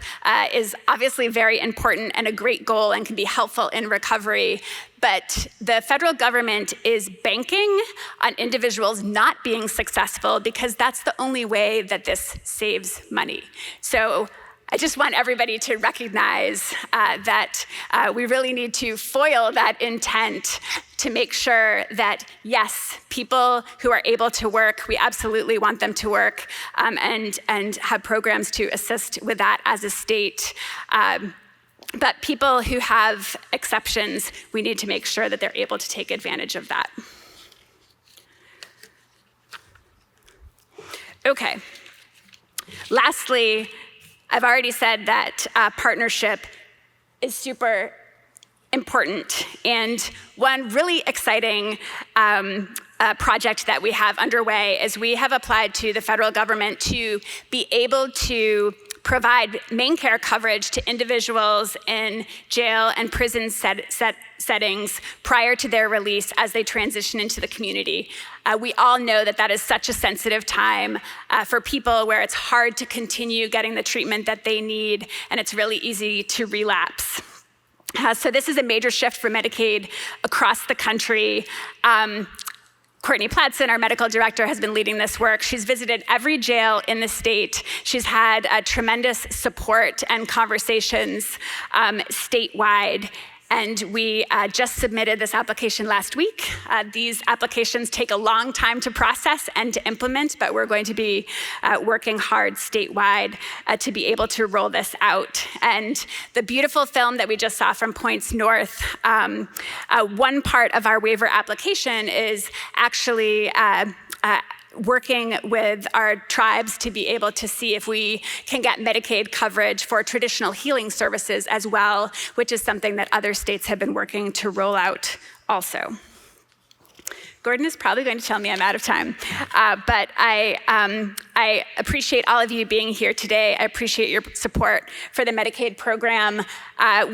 is obviously very important and a great goal and can be helpful in recovery. But the federal government is banking on individuals not being successful because that's the only way that this saves money. So I just want everybody to recognize that we really need to foil that intent to make sure that, yes, people who are able to work, we absolutely want them to work and have programs to assist with that as a state. But people who have exceptions, we need to make sure that they're able to take advantage of that. Okay. Lastly, I've already said that partnership is super important. And one really exciting project that we have underway is we have applied to the federal government to be able to provide Maine Care coverage to individuals in jail and prison settings prior to their release as they transition into the community. We all know that that is such a sensitive time for people where it's hard to continue getting the treatment that they need, and it's really easy to relapse. So this is a major shift for Medicaid across the country. Courtney Platson, our medical director, has been leading this work. She's visited every jail in the state. She's had tremendous support and conversations statewide. And we just submitted this application last week. These applications take a long time to process and to implement, but we're going to be working hard statewide to be able to roll this out. And the beautiful film that we just saw from Points North, one part of our waiver application is actually working with our tribes to be able to see if we can get Medicaid coverage for traditional healing services as well, which is something that other states have been working to roll out also. Gordon is probably going to tell me I'm out of time, but I appreciate all of you being here today. I appreciate your support for the Medicaid program.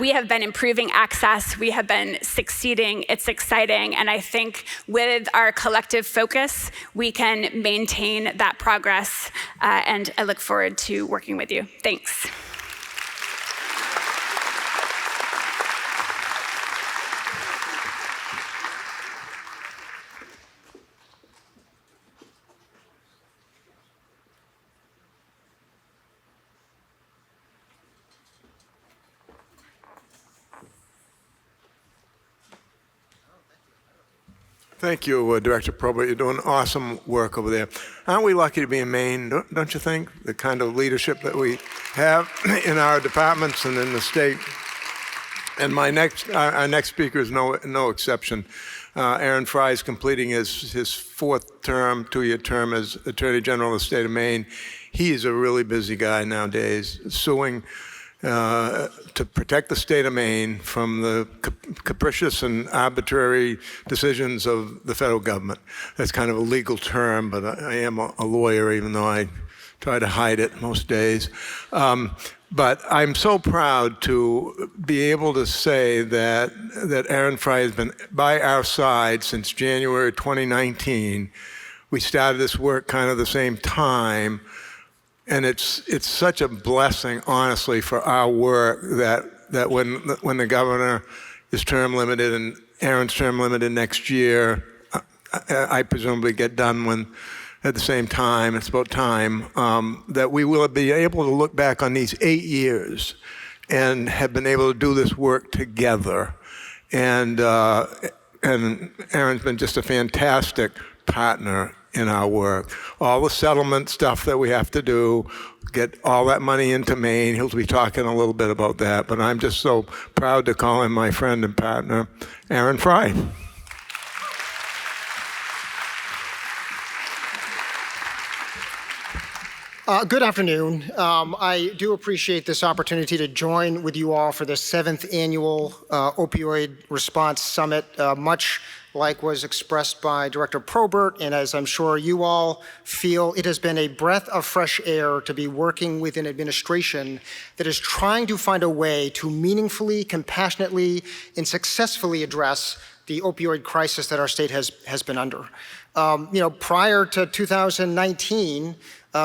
We have been improving access. We have been succeeding. It's exciting, and I think with our collective focus, we can maintain that progress, and I look forward to working with you. Thanks. Thank you, Director Probert. You're doing awesome work over there. Aren't we lucky to be in Maine, don't you think? The kind of leadership that we have in our departments and in the state. And our next speaker is no exception. Aaron Fry is completing his fourth term, two-year term as Attorney General of the state of Maine. He is a really busy guy nowadays, suing to protect the state of Maine from the capricious and arbitrary decisions of the federal government. That's kind of a legal term, but I am a lawyer, even though I try to hide it most days. But I'm so proud to be able to say that Aaron Fry has been by our side since January 2019. We started this work kind of the same time. And it's such a blessing, honestly, for our work that when the governor is term limited and Aaron's term limited next year, I presumably get done at the same time. It's about time that we will be able to look back on these 8 years and have been able to do this work together. And Aaron's been just a fantastic partner in our work. All the settlement stuff that we have to do, get all that money into Maine. He'll be talking a little bit about that, but I'm just so proud to call him my friend and partner, Aaron Fry. Good afternoon. I do appreciate this opportunity to join with you all for the 7th Annual Opioid Response Summit, much like was expressed by Director Probert, and as I'm sure you all feel, it has been a breath of fresh air to be working with an administration that is trying to find a way to meaningfully, compassionately, and successfully address the opioid crisis that our state has been under. Prior to 2019,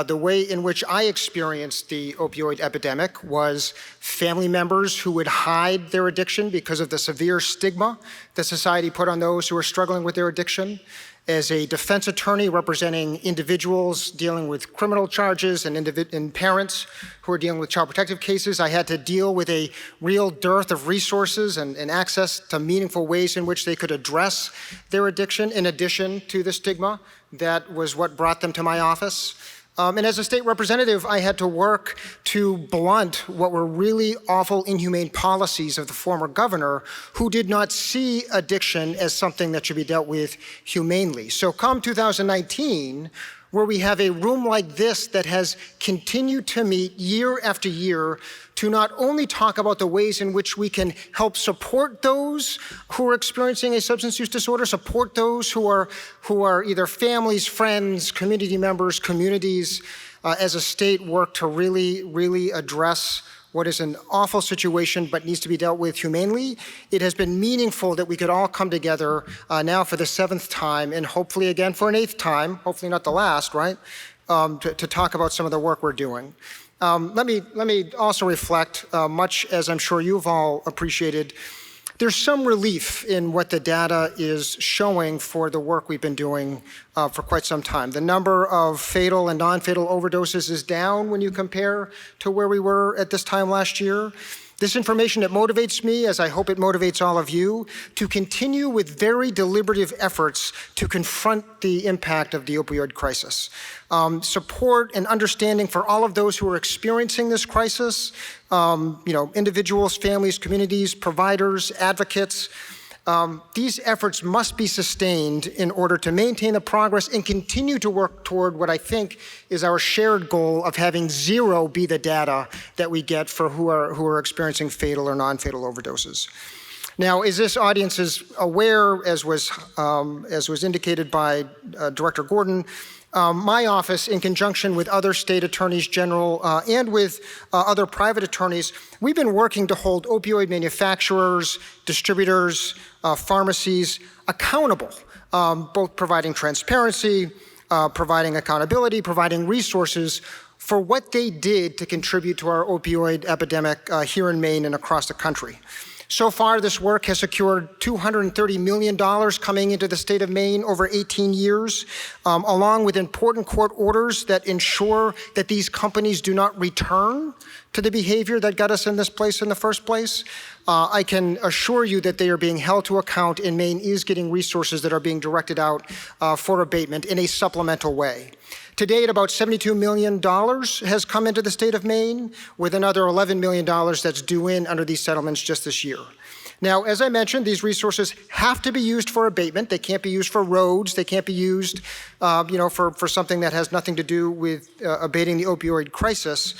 the way in which I experienced the opioid epidemic was family members who would hide their addiction because of the severe stigma that society put on those who are struggling with their addiction. As a defense attorney representing individuals dealing with criminal charges and parents who are dealing with child protective cases, I had to deal with a real dearth of resources and access to meaningful ways in which they could address their addiction in addition to the stigma that was what brought them to my office. And as a state representative, I had to work to blunt what were really awful, inhumane policies of the former governor, who did not see addiction as something that should be dealt with humanely. So come 2019, where we have a room like this that has continued to meet year after year to not only talk about the ways in which we can help support those who are experiencing a substance use disorder, support those who are either families, friends, community members, communities, as a state work to really, really address what is an awful situation but needs to be dealt with humanely. It has been meaningful that we could all come together now for the 7th time and hopefully again for an 8th time, hopefully not the last, right, to talk about some of the work we're doing. Let me also reflect, much as I'm sure you've all appreciated, there's some relief in what the data is showing for the work we've been doing for quite some time. The number of fatal and non-fatal overdoses is down when you compare to where we were at this time last year. This information, it motivates me, as I hope it motivates all of you, to continue with very deliberative efforts to confront the impact of the opioid crisis. Support and understanding for all of those who are experiencing this crisis, individuals, families, communities, providers, advocates, These efforts must be sustained in order to maintain the progress and continue to work toward what I think is our shared goal of having zero be the data that we get for who are experiencing fatal or non-fatal overdoses. Now, as this audience is aware, as was indicated by Director Gordon, my office, in conjunction with other state attorneys general and with other private attorneys, we've been working to hold opioid manufacturers, distributors, pharmacies accountable, both providing transparency, providing accountability, providing resources for what they did to contribute to our opioid epidemic here in Maine and across the country. So far, this work has secured $230 million coming into the state of Maine over 18 years, along with important court orders that ensure that these companies do not return to the behavior that got us in this place in the first place. I can assure you that they are being held to account, and Maine is getting resources that are being directed out for abatement in a supplemental way. To date, about $72 million has come into the state of Maine, with another $11 million that's due in under these settlements just this year. Now, as I mentioned, these resources have to be used for abatement. They can't be used for roads. They can't be used, for something that has nothing to do with abating the opioid crisis.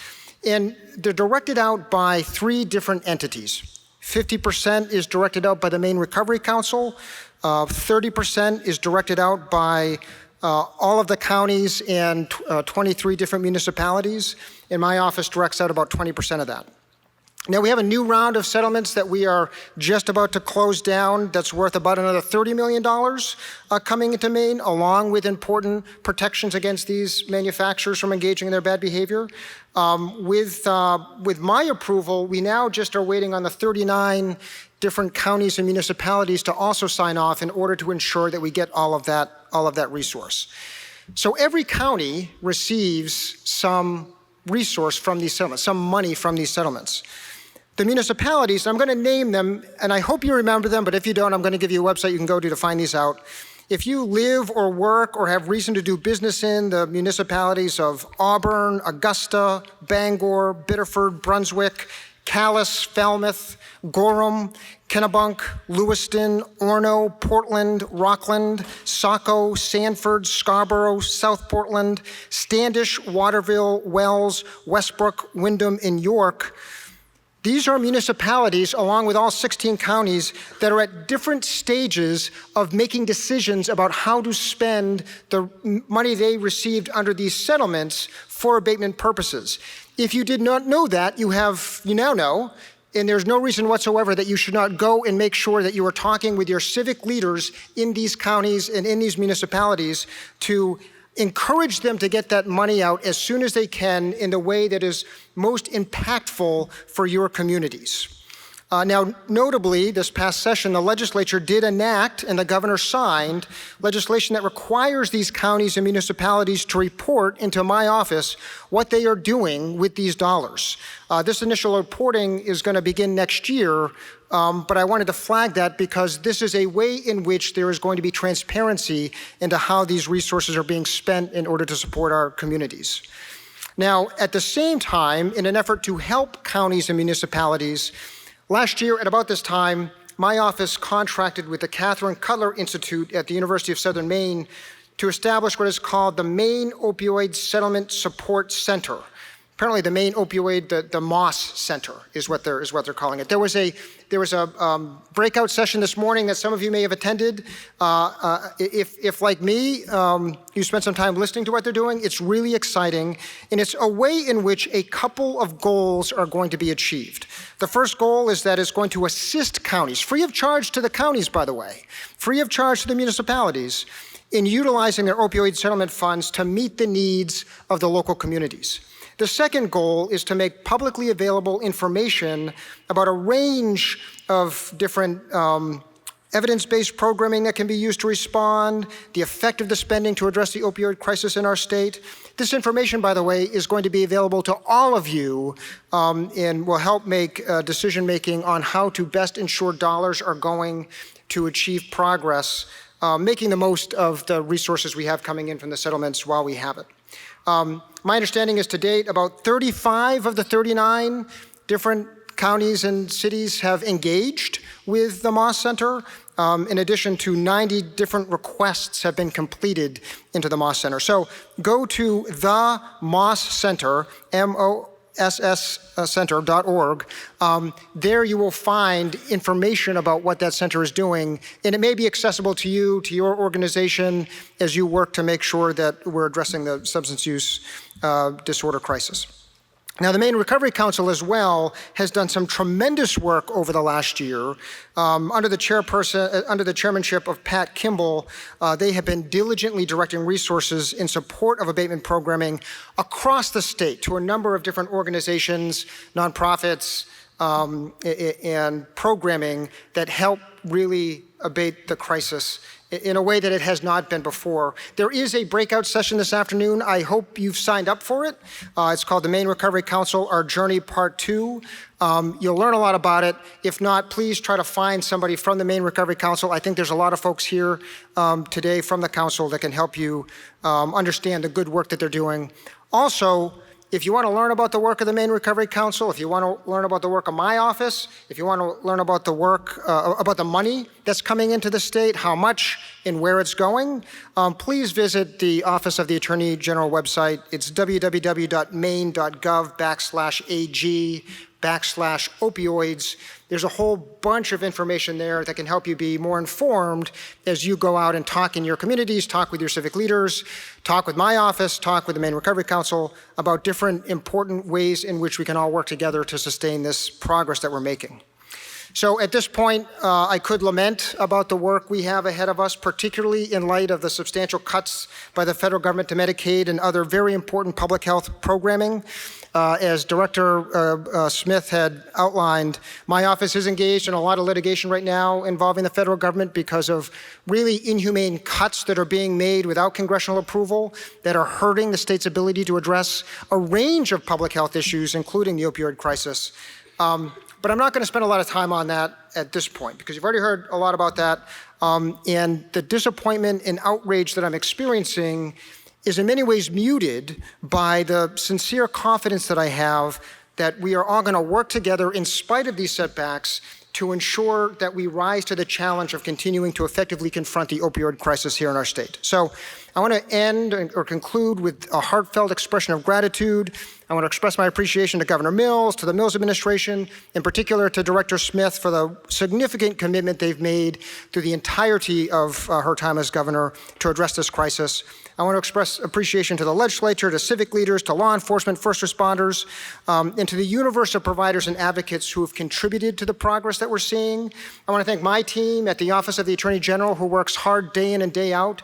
And they're directed out by three different entities. 50% is directed out by the Maine Recovery Council. 30% is directed out by all of the counties and 23 different municipalities, and my office directs out about 20% of that. Now, we have a new round of settlements that we are just about to close down that's worth about another $30 million coming into Maine, along with important protections against these manufacturers from engaging in their bad behavior. With my approval, we now just are waiting on the 39 different counties and municipalities to also sign off in order to ensure that we get all of that resource. So every county receives some resource from these settlements, some money from these settlements. The municipalities, I'm going to name them, and I hope you remember them, but if you don't, I'm going to give you a website you can go to find these out. If you live or work or have reason to do business in the municipalities of Auburn, Augusta, Bangor, Biddeford, Brunswick, Calais, Falmouth, Gorham, Kennebunk, Lewiston, Orono, Portland, Rockland, Saco, Sanford, Scarborough, South Portland, Standish, Waterville, Wells, Westbrook, Windham, and York, these are municipalities, along with all 16 counties, that are at different stages of making decisions about how to spend the money they received under these settlements for abatement purposes. If you did not know that, you now know, and there's no reason whatsoever that you should not go and make sure that you are talking with your civic leaders in these counties and in these municipalities to encourage them to get that money out as soon as they can in the way that is most impactful for your communities. Now, notably, this past session, the legislature did enact, and the governor signed, legislation that requires these counties and municipalities to report into my office what they are doing with these dollars. This initial reporting is going to begin next year, but I wanted to flag that because this is a way in which there is going to be transparency into how these resources are being spent in order to support our communities. Now, at the same time, in an effort to help counties and municipalities, last year, at about this time, my office contracted with the Catherine Cutler Institute at the University of Southern Maine to establish what is called the Maine Opioid Settlement Support Center. Apparently, the Maine Opioid, the MOSS Center is what they're calling it. There was a breakout session this morning that some of you may have attended. If like me, you spent some time listening to what they're doing, it's really exciting, and it's a way in which a couple of goals are going to be achieved. The first goal is that it's going to assist counties, free of charge to the counties, by the way, free of charge to the municipalities, in utilizing their opioid settlement funds to meet the needs of the local communities. The second goal is to make publicly available information about a range of different evidence-based programming that can be used to respond, the effect of the spending to address the opioid crisis in our state. This information, by the way, is going to be available to all of you and will help make decision-making on how to best ensure dollars are going to achieve progress, making the most of the resources we have coming in from the settlements while we have it. My understanding is to date, about 35 of the 39 different counties and cities have engaged with the Moss Center. in addition to 90 different requests have been completed into the Moss Center. So go to the Moss Center, MOSScenter.org. There you will find information about what that center is doing, and it may be accessible to you, to your organization, as you work to make sure that we're addressing the substance use disorder crisis. Now, the Maine Recovery Council as well has done some tremendous work over the last year. Under the chairmanship of Pat Kimball, they have been diligently directing resources in support of abatement programming across the state to a number of different organizations, nonprofits, and programming that help really abate the crisis in a way that it has not been before. There is a breakout session this afternoon. I hope you've signed up for it. It's called the Maine Recovery Council, Our Journey Part 2. You'll learn a lot about it. If not, please try to find somebody from the Maine Recovery Council. I think there's a lot of folks here today from the council that can help you understand the good work that they're doing. Also, if you want to learn about the work of the Maine Recovery Council, if you want to learn about the work of my office, if you want to learn about the work, about the money that's coming into the state, how much and where it's going, please visit the Office of the Attorney General website. It's www.maine.gov/AG/opioids. There's a whole bunch of information there that can help you be more informed as you go out and talk in your communities, talk with your civic leaders, talk with my office, talk with the Maine Recovery Council about different important ways in which we can all work together to sustain this progress that we're making. So at this point, I could lament about the work we have ahead of us, particularly in light of the substantial cuts by the federal government to Medicaid and other very important public health programming. As Director Smith had outlined, my office is engaged in a lot of litigation right now involving the federal government because of really inhumane cuts that are being made without congressional approval that are hurting the state's ability to address a range of public health issues, including the opioid crisis. But I'm not going to spend a lot of time on that at this point because you've already heard a lot about that. And the disappointment and outrage that I'm experiencing is in many ways muted by the sincere confidence that I have that we are all going to work together in spite of these setbacks to ensure that we rise to the challenge of continuing to effectively confront the opioid crisis here in our state. So I want to end or conclude with a heartfelt expression of gratitude. I want to express my appreciation to Governor Mills, to the Mills administration, in particular to Director Smith for the significant commitment they've made through the entirety of her time as governor to address this crisis. I want to express appreciation to the legislature, to civic leaders, to law enforcement, first responders, and to the universe of providers and advocates who have contributed to the progress that we're seeing. I want to thank my team at the Office of the Attorney General who works hard day in and day out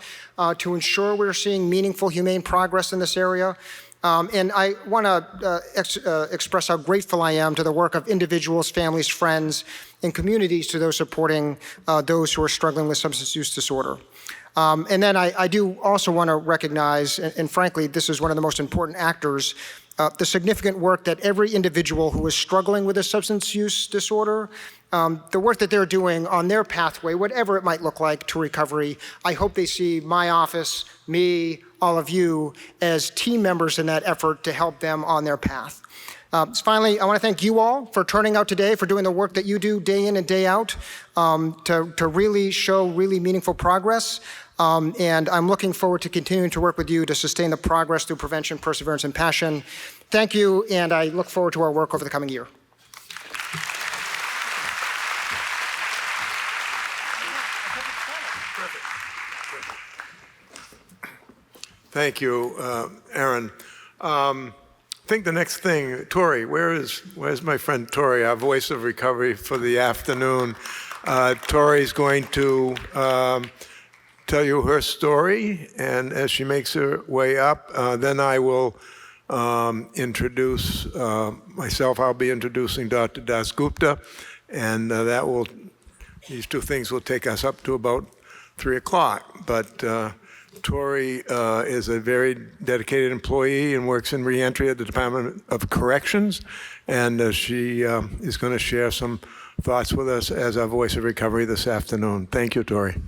to ensure we're seeing meaningful, humane progress in this area. And I want to express how grateful I am to the work of individuals, families, friends, and communities to those supporting those who are struggling with substance use disorder. And then I do also want to recognize, and frankly, this is one of the most important actors, the significant work that every individual who is struggling with a substance use disorder, the work that they're doing on their pathway, whatever it might look like to recovery. I hope they see my office, me, all of you as team members in that effort to help them on their path. Finally, I want to thank you all for turning out today, for doing the work that you do day in and day out to really show really meaningful progress. And I'm looking forward to continuing to work with you to sustain the progress through prevention, perseverance, and passion. Thank you, and I look forward to our work over the coming year. Thank you, Aaron. I think the next thing, Tori, where's my friend Tori, our voice of recovery for the afternoon? Tori's going to tell you her story, and as she makes her way up, then I will introduce myself. I'll be introducing Dr. Dasgupta, and these two things will take us up to about 3 o'clock. But Tori is a very dedicated employee and works in reentry at the Department of Corrections, and she is going to share some thoughts with us as our voice of recovery this afternoon. Thank you, Tori.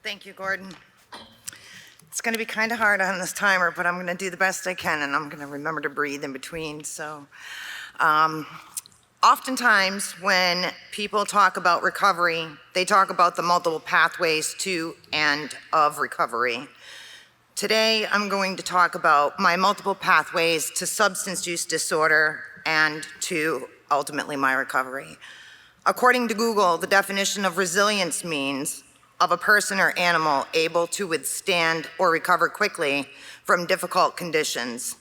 Thank you, Gordon. It's It's going to be kind of hard on this timer, but I'm going to do the best I can, and I'm going to remember to breathe in between. So, oftentimes when people talk about recovery, they talk about the multiple pathways to and of recovery. Today, I'm going to talk about my multiple pathways to substance use disorder and to ultimately my recovery. According to Google, the definition of resilience means of a person or animal able to withstand or recover quickly from difficult conditions.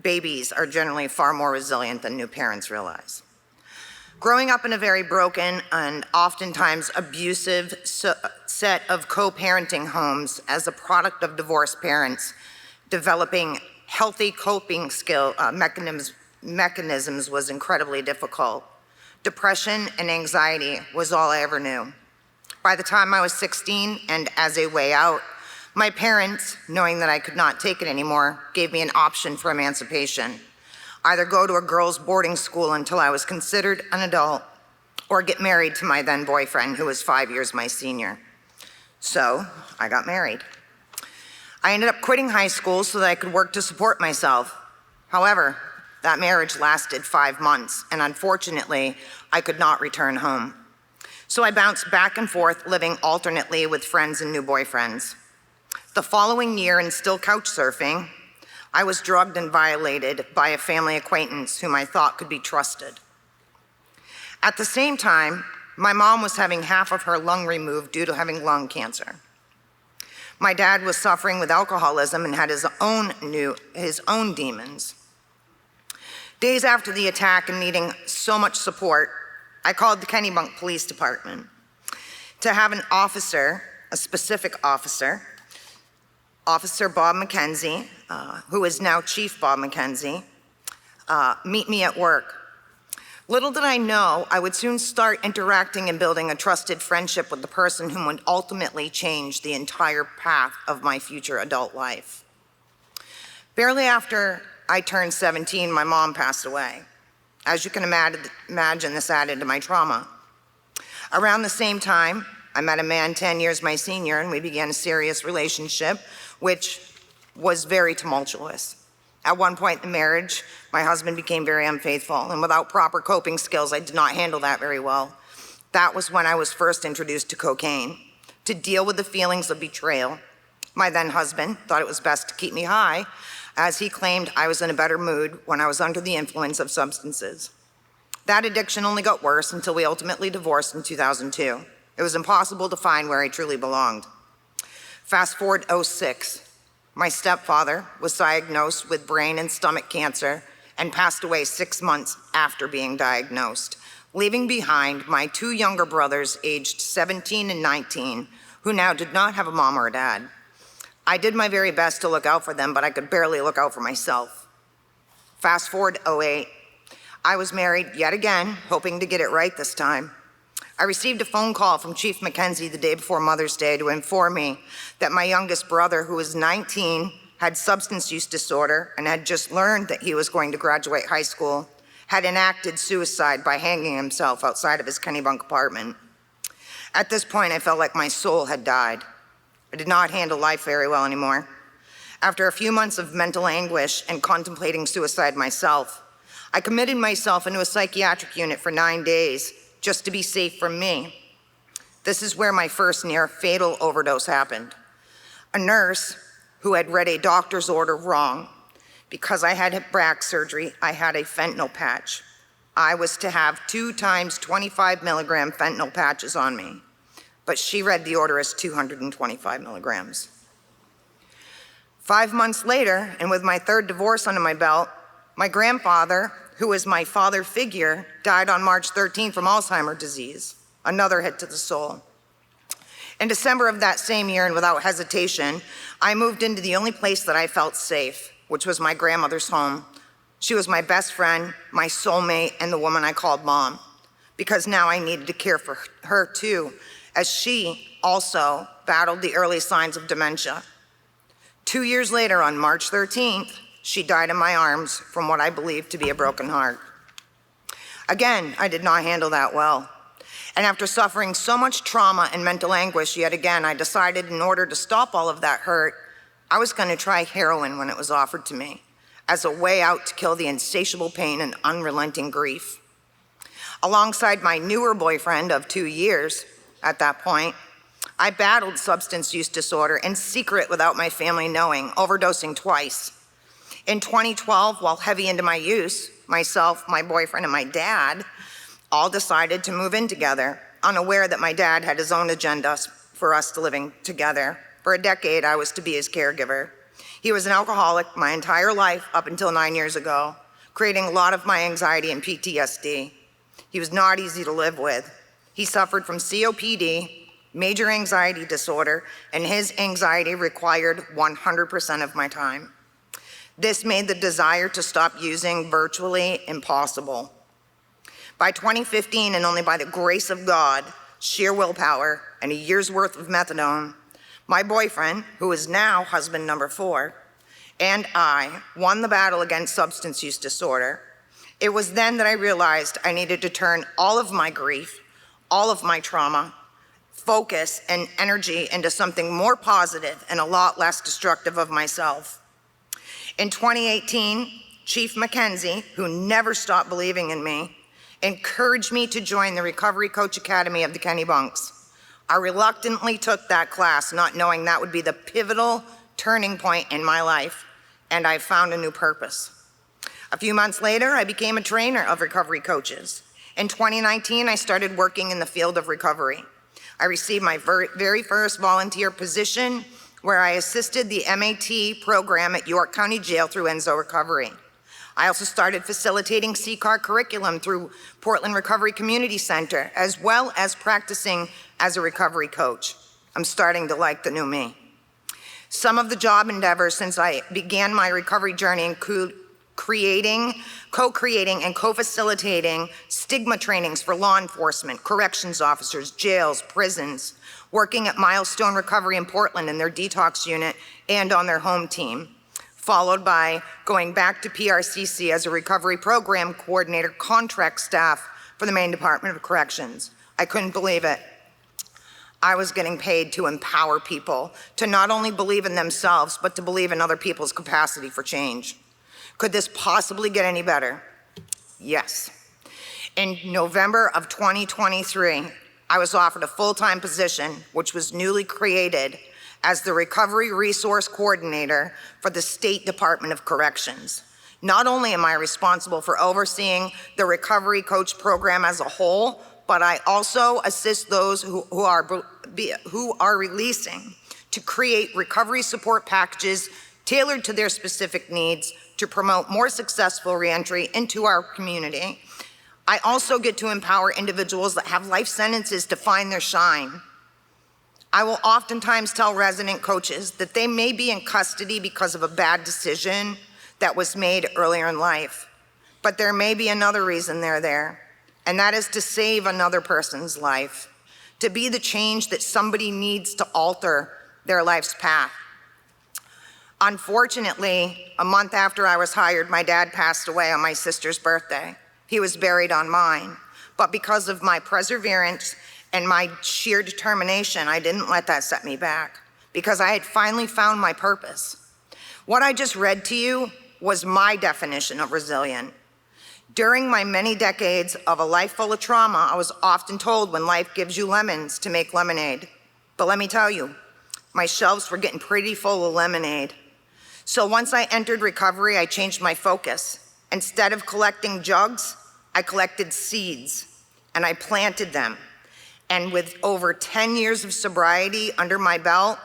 Babies are generally far more resilient than new parents realize. Growing up in a very broken and oftentimes abusive set of co-parenting homes as a product of divorced parents, developing healthy coping mechanisms was incredibly difficult. Depression and anxiety was all I ever knew. By the time I was 16 and as a way out, my parents, knowing that I could not take it anymore, gave me an option for emancipation. Either go to a girls' boarding school until I was considered an adult, or get married to my then boyfriend, who was 5 years my senior. So I got married. I ended up quitting high school so that I could work to support myself. However, that marriage lasted 5 months, and unfortunately, I could not return home. So I bounced back and forth, living alternately with friends and new boyfriends. The following year, and still couch surfing, I was drugged and violated by a family acquaintance whom I thought could be trusted. At the same time, my mom was having half of her lung removed due to having lung cancer. My dad was suffering with alcoholism and had his own demons. Days after the attack and needing so much support, I called the Kennebunk Police Department to have an officer, a specific officer, Officer Bob McKenzie, who is now Chief Bob McKenzie, meet me at work. Little did I know, I would soon start interacting and building a trusted friendship with the person whom would ultimately change the entire path of my future adult life. Barely after I turned 17, my mom passed away. As you can imagine, this added to my trauma. Around the same time, I met a man 10 years my senior, and we began a serious relationship, which was very tumultuous. At one point in the marriage, my husband became very unfaithful, and without proper coping skills, I did not handle that very well. That was when I was first introduced to cocaine. To deal with the feelings of betrayal, my then husband thought it was best to keep me high, as he claimed I was in a better mood when I was under the influence of substances. That addiction only got worse until we ultimately divorced in 2002. It was impossible to find where I truly belonged. Fast forward 2006, my stepfather was diagnosed with brain and stomach cancer and passed away 6 months after being diagnosed, leaving behind my 2 younger brothers aged 17 and 19, who now did not have a mom or a dad. I did my very best to look out for them, but I could barely look out for myself. Fast forward 2008, I was married yet again, hoping to get it right this time. I received a phone call from Chief McKenzie the day before Mother's Day to inform me that my youngest brother, who was 19, had substance use disorder and had just learned that he was going to graduate high school, had enacted suicide by hanging himself outside of his Kennebunk apartment. At this point, I felt like my soul had died. I did not handle life very well anymore. After a few months of mental anguish and contemplating suicide myself, I committed myself into a psychiatric unit for 9 days just to be safe from me. This is where my first near-fatal overdose happened. A nurse who had read a doctor's order wrong. Because I had back surgery, I had a fentanyl patch. I was to have 2 times 25 milligram fentanyl patches on me, but she read the order as 225 milligrams. 5 months later, and with my 3rd divorce under my belt, my grandfather, who was my father figure, died on March 13 from Alzheimer's disease, another hit to the soul. In December of that same year, and without hesitation, I moved into the only place that I felt safe, which was my grandmother's home. She was my best friend, my soulmate, and the woman I called Mom, because now I needed to care for her too, as she also battled the early signs of dementia. 2 years later, on March 13th, she died in my arms from what I believed to be a broken heart. Again, I did not handle that well. And after suffering so much trauma and mental anguish yet again, I decided in order to stop all of that hurt, I was going to try heroin when it was offered to me as a way out to kill the insatiable pain and unrelenting grief. Alongside my newer boyfriend of 2 years at that point, I battled substance use disorder in secret without my family knowing, overdosing twice. In 2012, while heavy into my use, myself, my boyfriend, and my dad all decided to move in together, unaware that my dad had his own agenda for us to living together. For a decade, I was to be his caregiver. He was an alcoholic my entire life up until 9 years ago, creating a lot of my anxiety and PTSD. He was not easy to live with. He suffered from COPD, major anxiety disorder, and his anxiety required 100% of my time. This made the desire to stop using virtually impossible. By 2015, and only by the grace of God, sheer willpower, and a year's worth of methadone, my boyfriend, who is now husband number 4, and I won the battle against substance use disorder. It was then that I realized I needed to turn all of my grief, all of my trauma, focus, and energy into something more positive and a lot less destructive of myself. In 2018, Chief Mackenzie, who never stopped believing in me, encouraged me to join the Recovery Coach Academy of the Kennebunks. I reluctantly took that class, not knowing that would be the pivotal turning point in my life, and I found a new purpose. A few months later, I became a trainer of recovery coaches. In 2019, I started working in the field of recovery. I received my very first volunteer position where I assisted the MAT program at York County Jail through Enzo Recovery. I also started facilitating CCAR curriculum through Portland Recovery Community Center, as well as practicing as a recovery coach. I'm starting to like the new me. Some of the job endeavors since I began my recovery journey include co-creating and co-facilitating stigma trainings for law enforcement, corrections officers, jails, prisons, working at Milestone Recovery in Portland in their detox unit and on their home team, followed by going back to PRCC as a recovery program coordinator contract staff for the Maine Department of Corrections. I couldn't believe it. I was getting paid to empower people to not only believe in themselves, but to believe in other people's capacity for change. Could this possibly get any better? Yes. In November of 2023, I was offered a full-time position, which was newly created as the Recovery Resource Coordinator for the State Department of Corrections. Not only am I responsible for overseeing the Recovery Coach program as a whole, but I also assist those who are releasing to create recovery support packages tailored to their specific needs to promote more successful reentry into our community. I also get to empower individuals that have life sentences to find their shine. I will oftentimes tell resident coaches that they may be in custody because of a bad decision that was made earlier in life, but there may be another reason they're there, and that is to save another person's life, to be the change that somebody needs to alter their life's path. Unfortunately, a month after I was hired, my dad passed away on my sister's birthday. He was buried on mine, but because of my perseverance and my sheer determination, I didn't let that set me back because I had finally found my purpose. What I just read to you was my definition of resilient. During my many decades of a life full of trauma, I was often told when life gives you lemons to make lemonade. But let me tell you, my shelves were getting pretty full of lemonade. So once I entered recovery, I changed my focus. Instead of collecting jugs, I collected seeds and I planted them. And with over 10 years of sobriety under my belt,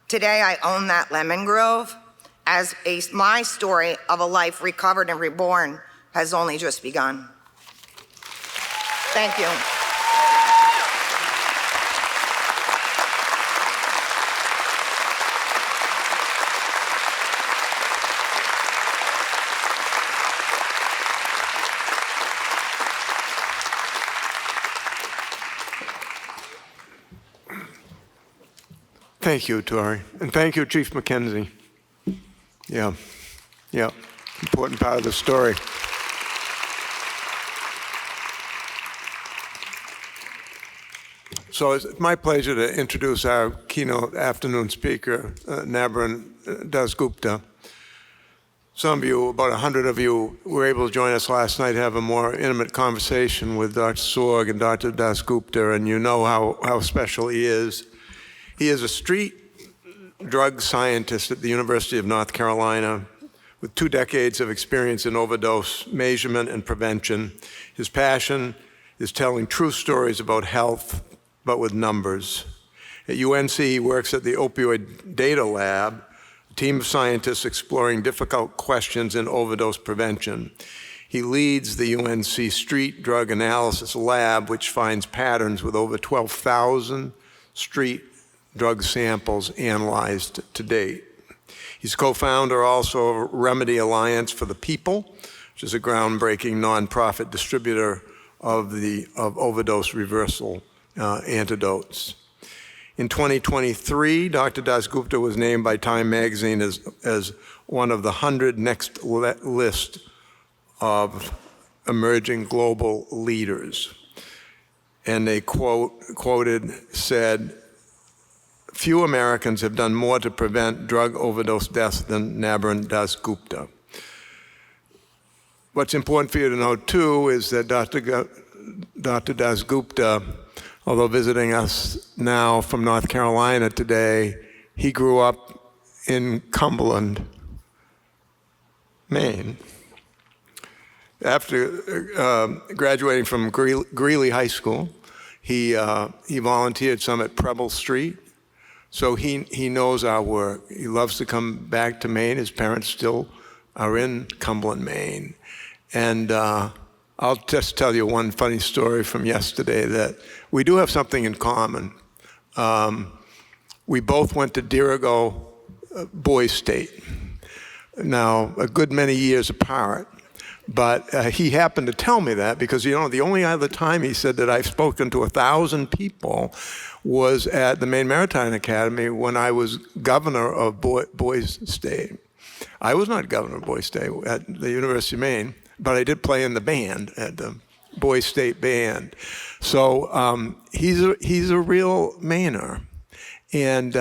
today I own that lemon grove as my story of a life recovered and reborn has only just begun. Thank you. Thank you, Tori. And thank you, Chief Mackenzie. Yeah, important part of the story. So it's my pleasure to introduce our keynote afternoon speaker, Nabran Dasgupta. Some of you, about 100 of you, were able to join us last night to have a more intimate conversation with Dr. Sorg and Dr. Dasgupta, and you know how special he is. He is a street drug scientist at the University of North Carolina with 2 decades of experience in overdose measurement and prevention. His passion is telling true stories about health, but with numbers. At UNC, he works at the Opioid Data Lab, a team of scientists exploring difficult questions in overdose prevention. He leads the UNC Street Drug Analysis Lab, which finds patterns with over 12,000 street drug samples analyzed to date. He's co-founder also of Remedy Alliance for the People, which is a groundbreaking nonprofit distributor of overdose reversal antidotes. In 2023, Dr. Dasgupta was named by Time magazine as one of the 100 next list of emerging global leaders. And they said, "Few Americans have done more to prevent drug overdose deaths than Nabran Dasgupta." What's important for you to know, too, is that Dr. Dasgupta, although visiting us now from North Carolina today, he grew up in Cumberland, Maine. After graduating from Greeley High School, he volunteered some at Preble Street. So he knows our work. He loves to come back to Maine. His parents still are in Cumberland, Maine. And I'll just tell you one funny story from yesterday that we do have something in common. We both went to Dirigo Boys State. Now, a good many years apart. But he happened to tell me that because, the only other time he said that I've spoken to 1,000 people was at the Maine Maritime Academy when I was governor of Boys State. I was not governor of Boys State at the University of Maine, but I did play in the band at the Boys State Band. So he's a real Mainer. And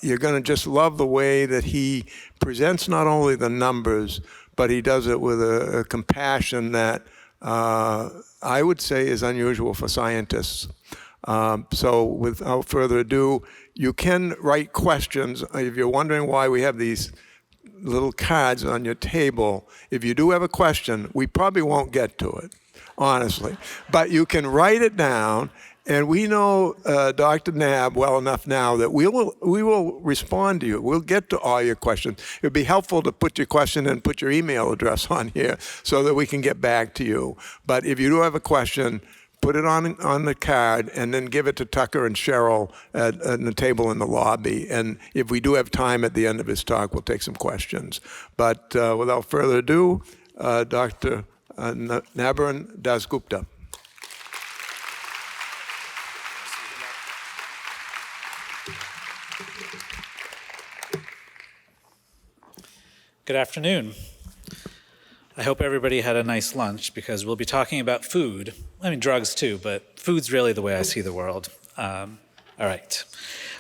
you're going to just love the way that he presents not only the numbers, but he does it with a compassion that I would say is unusual for scientists. So without further ado, you can write questions. If you're wondering why we have these little cards on your table, if you do have a question, we probably won't get to it, honestly. But you can write it down, and we know Dr. Nab well enough now that we will respond to you. We'll get to all your questions. It would be helpful to put your question and put your email address on here so that we can get back to you. But if you do have a question, put it on the card and then give it to Tucker and Cheryl at the table in the lobby. And if we do have time at the end of his talk, we'll take some questions. But without further ado, Dr. Nabran Dasgupta. Good afternoon. I hope everybody had a nice lunch because we'll be talking about food. I mean, drugs too, but food's really the way I see the world. All right.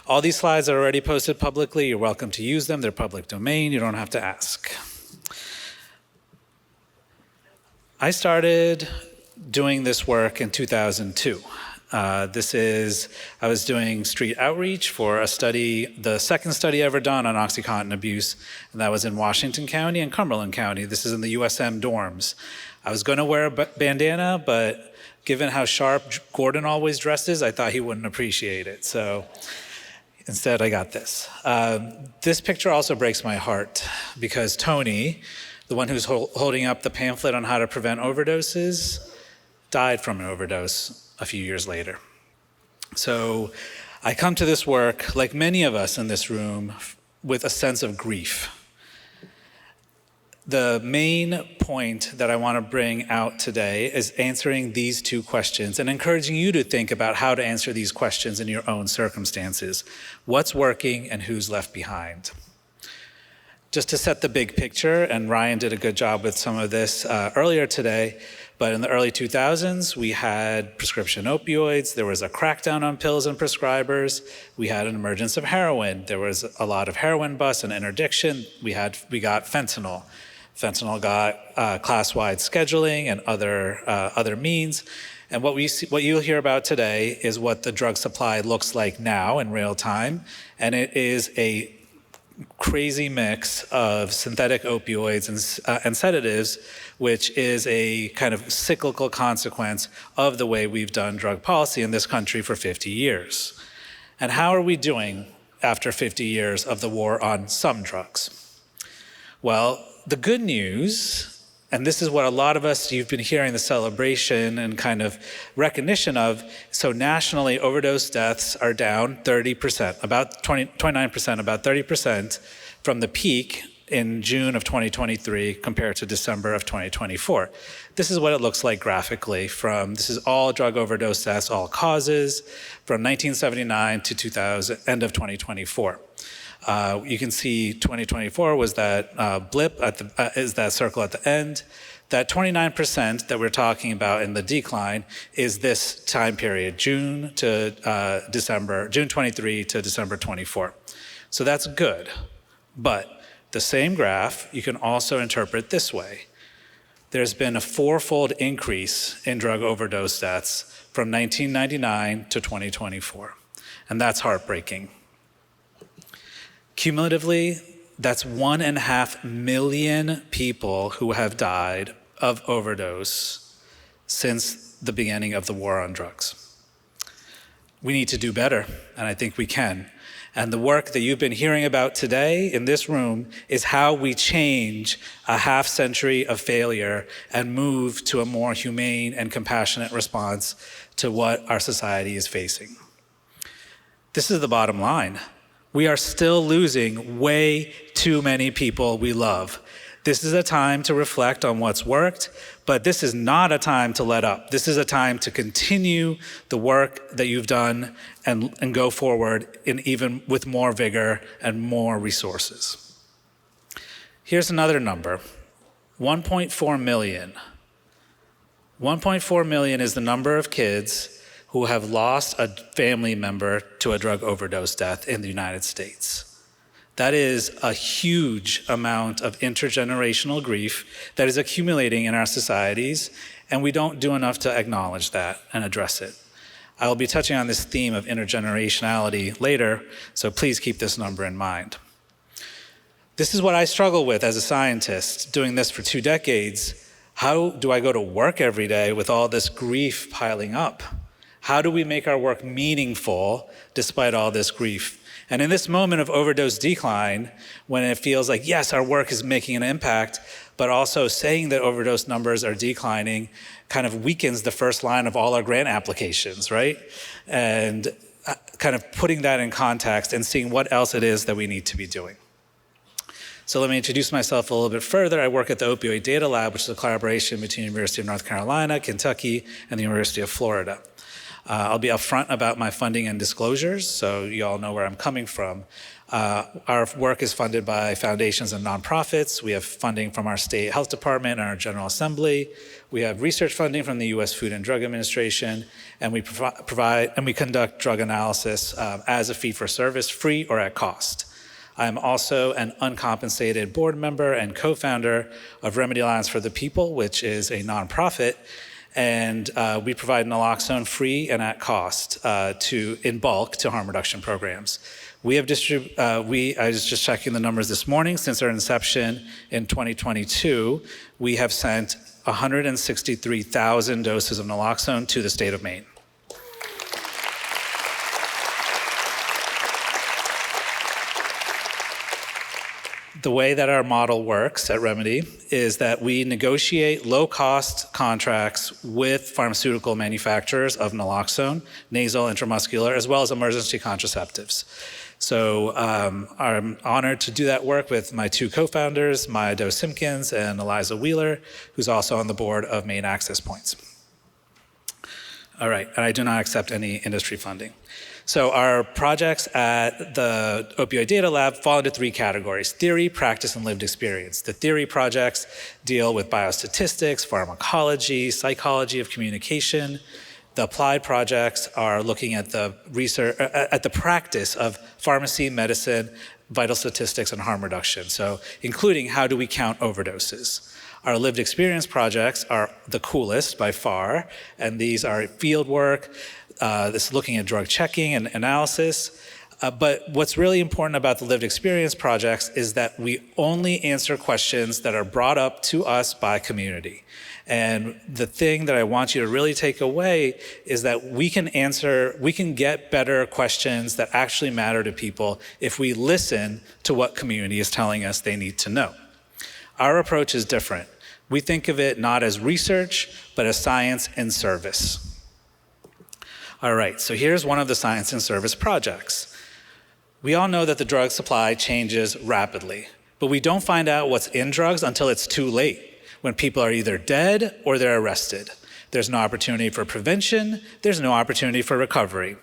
All these slides are already posted publicly. You're welcome to use them. They're public domain. You don't have to ask. I started doing this work in 2002. I was doing street outreach for a study, the second study ever done on OxyContin abuse, and that was in Washington County and Cumberland County. This is in the USM dorms. I was going to wear a bandana, but given how sharp Gordon always dresses, I thought he wouldn't appreciate it. So instead, I got this. This picture also breaks my heart because Tony, the one who's holding up the pamphlet on how to prevent overdoses, died from an overdose a few years later. So I come to this work, like many of us in this room, with a sense of grief. The main point that I want to bring out today is answering these two questions and encouraging you to think about how to answer these questions in your own circumstances. What's working and who's left behind? Just to set the big picture, and Ryan did a good job with some of this earlier today, But in the early 2000s, we had prescription opioids. There was a crackdown on pills and prescribers. We had an emergence of heroin. There was a lot of heroin busts and interdiction. We got fentanyl. Fentanyl got class-wide scheduling and other means. And what you'll hear about today is what the drug supply looks like now in real time. And it is a crazy mix of synthetic opioids and sedatives, which is a kind of cyclical consequence of the way we've done drug policy in this country for 50 years. And how are we doing after 50 years of the war on some drugs? Well, the good news, and this is what a lot of us, you've been hearing the celebration and kind of recognition of, so nationally overdose deaths are down 30%, about 29%, about 30% from the peak in June of 2023 compared to December of 2024. This is what it looks like graphically this is all drug overdose deaths, all causes, from 1979 to end of 2024. You can see 2024 was that blip, is that circle at the end. That 29% that we're talking about in the decline is this time period, June 23 to December 24. So that's good. But the same graph you can also interpret this way. There's been a fourfold increase in drug overdose deaths from 1999 to 2024. And that's heartbreaking. Cumulatively, that's 1.5 million people who have died of overdose since the beginning of the war on drugs. We need to do better, and I think we can. And the work that you've been hearing about today in this room is how we change a half century of failure and move to a more humane and compassionate response to what our society is facing. This is the bottom line. We are still losing way too many people we love. This is a time to reflect on what's worked, but this is not a time to let up. This is a time to continue the work that you've done and go forward even with more vigor and more resources. Here's another number, 1.4 million. 1.4 million is the number of kids who have lost a family member to a drug overdose death in the United States. That is a huge amount of intergenerational grief that is accumulating in our societies, and we don't do enough to acknowledge that and address it. I will be touching on this theme of intergenerationality later, so please keep this number in mind. This is what I struggle with as a scientist, doing this for 2 decades. How do I go to work every day with all this grief piling up? How do we make our work meaningful despite all this grief? And in this moment of overdose decline, when it feels like, yes, our work is making an impact, but also saying that overdose numbers are declining kind of weakens the first line of all our grant applications, right? And kind of putting that in context and seeing what else it is that we need to be doing. So let me introduce myself a little bit further. I work at the Opioid Data Lab, which is a collaboration between the University of North Carolina, Kentucky, and the University of Florida. I'll be upfront about my funding and disclosures, so you all know where I'm coming from. Our work is funded by foundations and nonprofits. We have funding from our state health department and our General Assembly. We have research funding from the U.S. Food and Drug Administration, and we we conduct drug analysis as a fee for service, free or at cost. I'm also an uncompensated board member and co-founder of Remedy Alliance for the People, which is a nonprofit. And we provide naloxone free and at cost in bulk to harm reduction programs. We have I was just checking the numbers this morning. Since our inception in 2022, we have sent 163,000 doses of naloxone to the state of Maine. The way that our model works at Remedy is that we negotiate low-cost contracts with pharmaceutical manufacturers of naloxone, nasal, intramuscular, as well as emergency contraceptives. So I'm honored to do that work with my 2 co-founders, Maya Doe Simpkins and Eliza Wheeler, who's also on the board of Maine Access Points. All right, and I do not accept any industry funding. So our projects at the Opioid Data Lab fall into 3 categories: theory, practice, and lived experience. The theory projects deal with biostatistics, pharmacology, psychology of communication. The applied projects are looking at the research, at the practice of pharmacy, medicine, vital statistics, and harm reduction. So including how do we count overdoses. Our lived experience projects are the coolest by far, and these are field work, this is looking at drug checking and analysis. But what's really important about the lived experience projects is that we only answer questions that are brought up to us by community. And the thing that I want you to really take away is that we can get better questions that actually matter to people if we listen to what community is telling us they need to know. Our approach is different. We think of it not as research, but as science in service. All right, so here's one of the science and service projects. We all know that the drug supply changes rapidly, but we don't find out what's in drugs until it's too late, when people are either dead or they're arrested. There's no opportunity for prevention, there's no opportunity for recovery.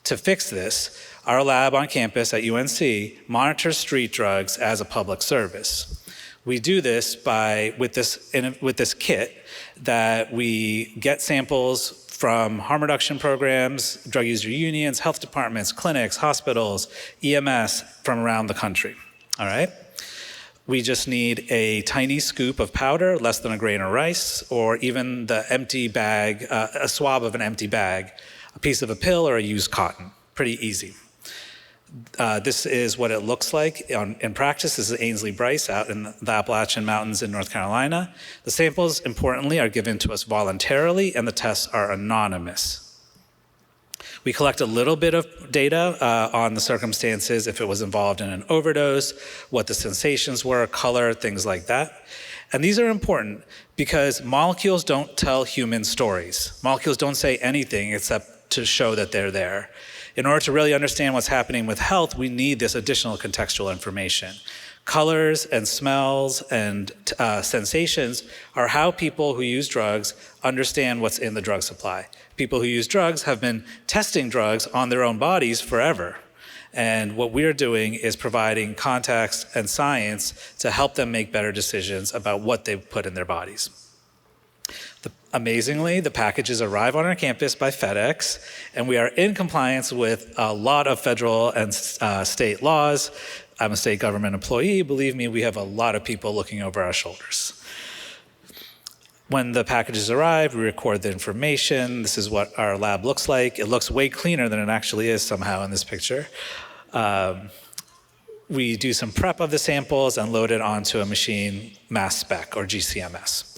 To fix this, our lab on campus at UNC monitors street drugs as a public service. We do this with this kit that we get samples from harm reduction programs, drug user unions, health departments, clinics, hospitals, EMS from around the country, all right? We just need a tiny scoop of powder, less than a grain of rice, or even the empty bag, a swab of an empty bag, a piece of a pill or a used cotton, pretty easy. This is what it looks like in practice. This is Ainsley Bryce out in the Appalachian Mountains in North Carolina. The samples, importantly, are given to us voluntarily, and the tests are anonymous. We collect a little bit of data on the circumstances, if it was involved in an overdose, what the sensations were, color, things like that. And these are important because molecules don't tell human stories. Molecules don't say anything except to show that they're there. In order to really understand what's happening with health, we need this additional contextual information. Colors and smells and sensations are how people who use drugs understand what's in the drug supply. People who use drugs have been testing drugs on their own bodies forever. And what we're doing is providing context and science to help them make better decisions about what they put in their bodies. Amazingly, the packages arrive on our campus by FedEx, and we are in compliance with a lot of federal and state laws. I'm a state government employee. Believe me, we have a lot of people looking over our shoulders. When the packages arrive, we record the information. This is what our lab looks like. It looks way cleaner than it actually is somehow in this picture. We do some prep of the samples and load it onto a machine mass spec, or GCMS.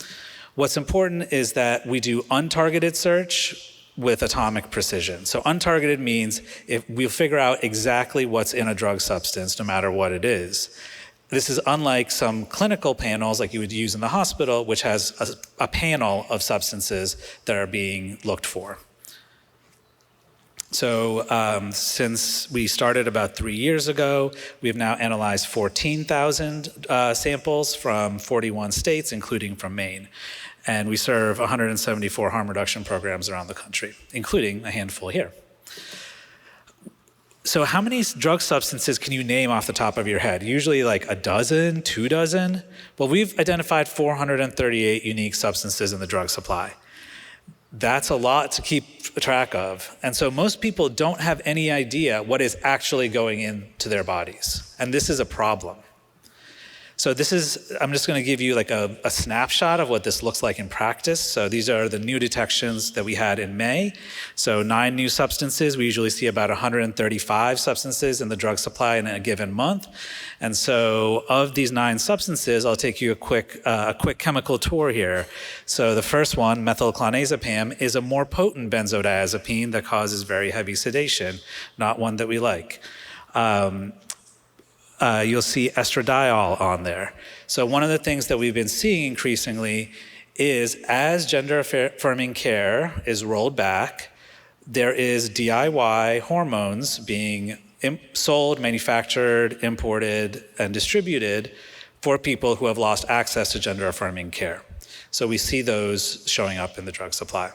What's important is that we do untargeted search with atomic precision. So untargeted means if we'll figure out exactly what's in a drug substance, no matter what it is. This is unlike some clinical panels like you would use in the hospital, which has a panel of substances that are being looked for. So since we started about 3 years ago, we've now analyzed 14,000 samples from 41 states, including from Maine. And we serve 174 harm reduction programs around the country, including a handful here. So how many drug substances can you name off the top of your head? Usually like a dozen, 2 dozen? Well, we've identified 438 unique substances in the drug supply. That's a lot to keep track of. And so most people don't have any idea what is actually going into their bodies. And this is a problem. So I'm just going to give you like a snapshot of what this looks like in practice. So these are the new detections that we had in May. So 9 new substances. We usually see about 135 substances in the drug supply in a given month. And so of these 9 substances, I'll take you a quick chemical tour here. So the first one, methylclonazepam, is a more potent benzodiazepine that causes very heavy sedation, not one that we like. You'll see estradiol on there. So one of the things that we've been seeing increasingly is as gender-affirming care is rolled back, there is DIY hormones being sold, manufactured, imported, and distributed for people who have lost access to gender-affirming care. So we see those showing up in the drug supply.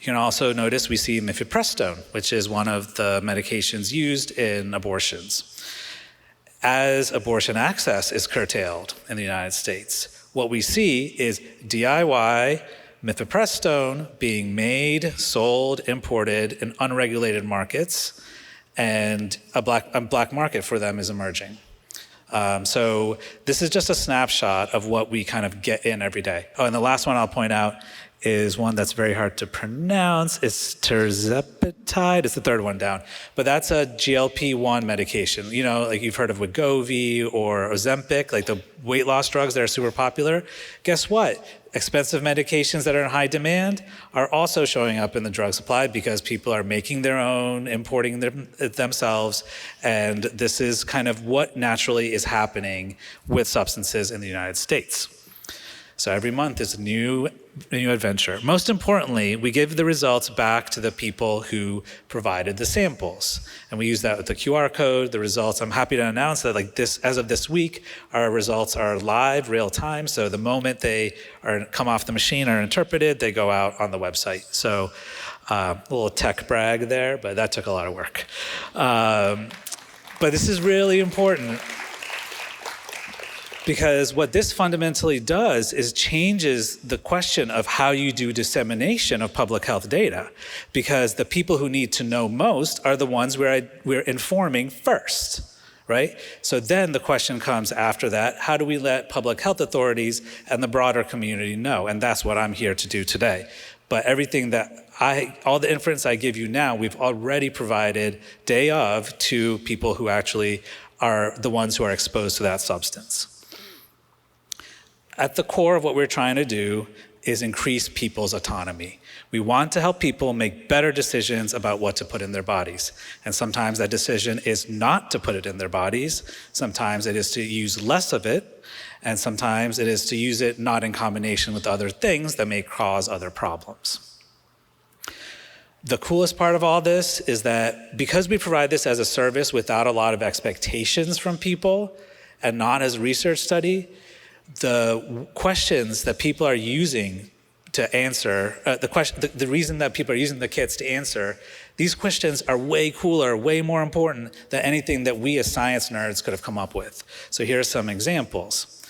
You can also notice we see mifepristone, which is one of the medications used in abortions. As abortion access is curtailed in the United States, what we see is DIY mifepristone being made, sold, imported in unregulated markets, and a black market for them is emerging. So this is just a snapshot of what we kind of get in every day. Oh, and the last one I'll point out is one that's very hard to pronounce. It's tirzepatide. It's the third one down. But that's a GLP-1 medication. You know, like you've heard of Wegovy or Ozempic, like the weight loss drugs that are super popular. Guess what? Expensive medications that are in high demand are also showing up in the drug supply because people are making their own, importing them themselves, and this is kind of what naturally is happening with substances in the United States. So every month is a new adventure. Most importantly, we give the results back to the people who provided the samples. And we use that with the QR code, the results. I'm happy to announce that as of this week, our results are live, real time. So the moment they come off the machine, are interpreted, they go out on the website. So a little tech brag there, but that took a lot of work. But this is really important, because what this fundamentally does is changes the question of how you do dissemination of public health data, because the people who need to know most are the ones we're informing first, right? So then the question comes after that, how do we let public health authorities and the broader community know? And that's what I'm here to do today. But everything all the inference I give you now, we've already provided day of to people who actually are the ones who are exposed to that substance. At the core of what we're trying to do is increase people's autonomy. We want to help people make better decisions about what to put in their bodies. And sometimes that decision is not to put it in their bodies. Sometimes it is to use less of it. And sometimes it is to use it not in combination with other things that may cause other problems. The coolest part of all this is that because we provide this as a service without a lot of expectations from people and not as a research study, the questions that people are using to answer, the reason that people are using the kits to answer, these questions are way cooler, way more important than anything that we as science nerds could have come up with. So here are some examples.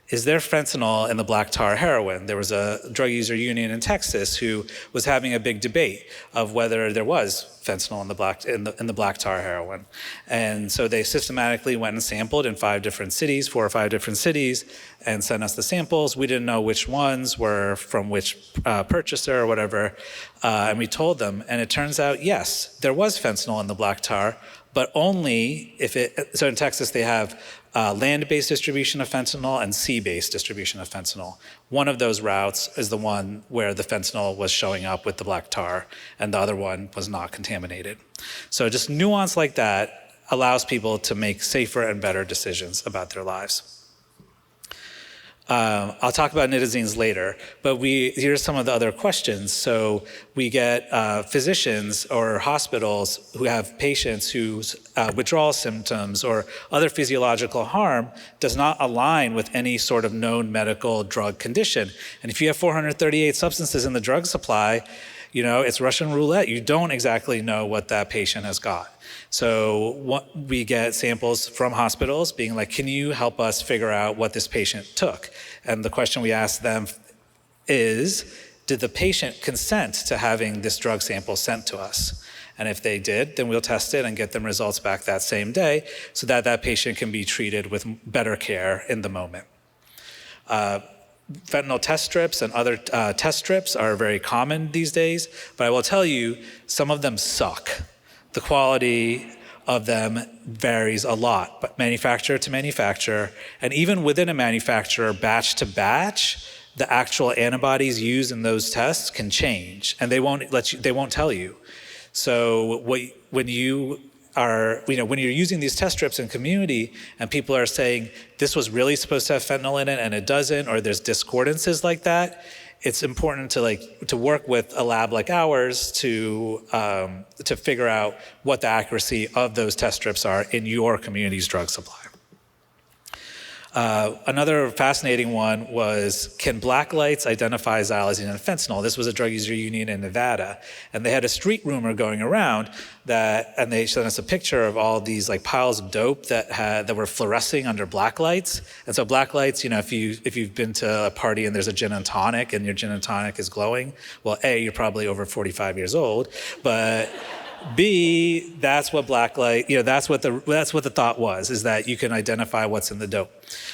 Is there fentanyl in the black tar heroin? There was a drug user union in Texas who was having a big debate of whether there was fentanyl in the black tar heroin. And so they systematically went and sampled in 4 or 5 different cities, and sent us the samples. We didn't know which ones were from which purchaser or whatever. And we told them, and it turns out, yes, there was fentanyl in the black tar, but only so in Texas they have land-based distribution of fentanyl and sea-based distribution of fentanyl. One of those routes is the one where the fentanyl was showing up with the black tar, and the other one was not contaminated. So just nuance like that allows people to make safer and better decisions about their lives. I'll talk about nitazines later, but here's some of the other questions. So we get physicians or hospitals who have patients whose withdrawal symptoms or other physiological harm does not align with any sort of known medical drug condition. And if you have 438 substances in the drug supply, it's Russian roulette. You don't exactly know what that patient has got. So we get samples from hospitals being like, can you help us figure out what this patient took? And the question we ask them is, did the patient consent to having this drug sample sent to us? And if they did, then we'll test it and get them results back that same day so that that patient can be treated with better care in the moment. Fentanyl test strips and other test strips are very common these days, but I will tell you, some of them suck. The quality of them varies a lot, but manufacturer to manufacturer, and even within a manufacturer, batch to batch, the actual antibodies used in those tests can change, and they won't tell you. So when you're using these test strips in community and people are saying this was really supposed to have fentanyl in it and it doesn't, or there's discordances like that, it's important to work with a lab like ours to figure out what the accuracy of those test strips are in your community's drug supply. Another fascinating one was, can black lights identify xylazine and fentanyl? This was a drug user union in Nevada. And they had a street rumor going around and they sent us a picture of all these like piles of dope that were fluorescing under black lights. And so black lights, if you've been to a party and there's a gin and tonic and your gin and tonic is glowing, well, A, you're probably over 45 years old, but B, that's what black light, that's what the thought was, is that you can identify what's in the dope.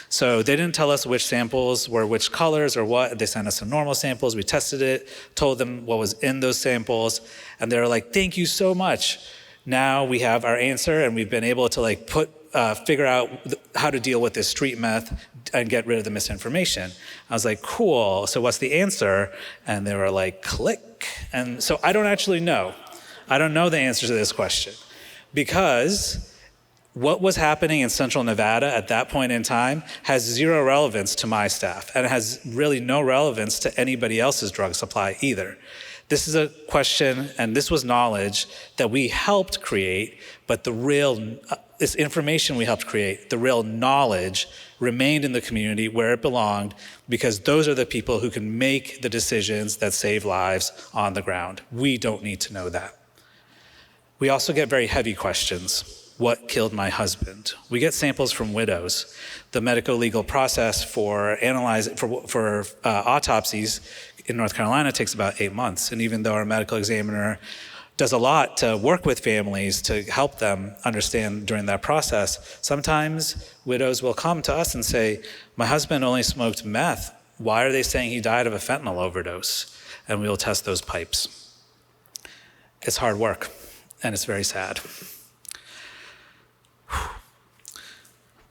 So they didn't tell us which samples were which colors or what. They sent us some normal samples. We tested it, told them what was in those samples, and they were like, thank you so much. Now we have our answer, and we've been able to figure out how to deal with this street meth and get rid of the misinformation. I was like, cool, so what's the answer? And they were like, click. And so I don't actually know. I don't know the answer to this question, because what was happening in central Nevada at that point in time has zero relevance to my staff, and it has really no relevance to anybody else's drug supply either. This is a question, and this was knowledge that we helped create, but this information we helped create, the real knowledge remained in the community where it belonged, because those are the people who can make the decisions that save lives on the ground. We don't need to know that. We also get very heavy questions. What killed my husband? We get samples from widows. The medico-legal process for autopsies in North Carolina takes about 8 months. And even though our medical examiner does a lot to work with families to help them understand during that process, sometimes widows will come to us and say, my husband only smoked meth. Why are they saying he died of a fentanyl overdose? And we will test those pipes. It's hard work, and it's very sad.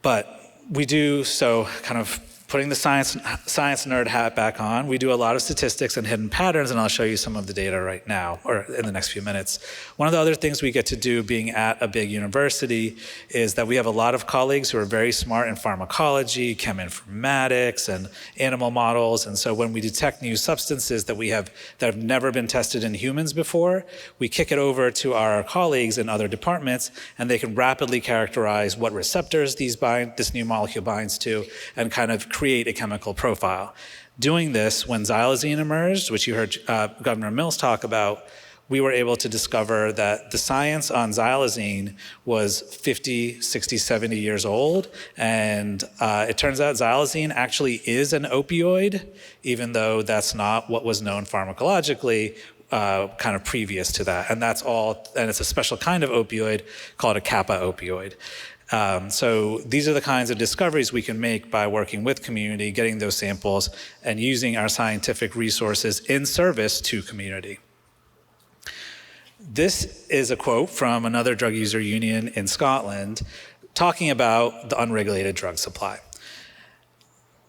But we do, so kind of putting the science nerd hat back on, we do a lot of statistics and hidden patterns, and I'll show you some of the data right now, or in the next few minutes. One of the other things we get to do being at a big university is that we have a lot of colleagues who are very smart in pharmacology, cheminformatics, and animal models, and so when we detect new substances that have never been tested in humans before, we kick it over to our colleagues in other departments, and they can rapidly characterize what receptors this new molecule binds to, and kind of create a chemical profile. Doing this, when xylazine emerged, which you heard Governor Mills talk about, we were able to discover that the science on xylazine was 50, 60, 70 years old, and it turns out xylazine actually is an opioid, even though that's not what was known pharmacologically kind of previous to that. And it's a special kind of opioid called a kappa opioid. So these are the kinds of discoveries we can make by working with community, getting those samples, and using our scientific resources in service to community. This is a quote from another drug user union in Scotland talking about the unregulated drug supply.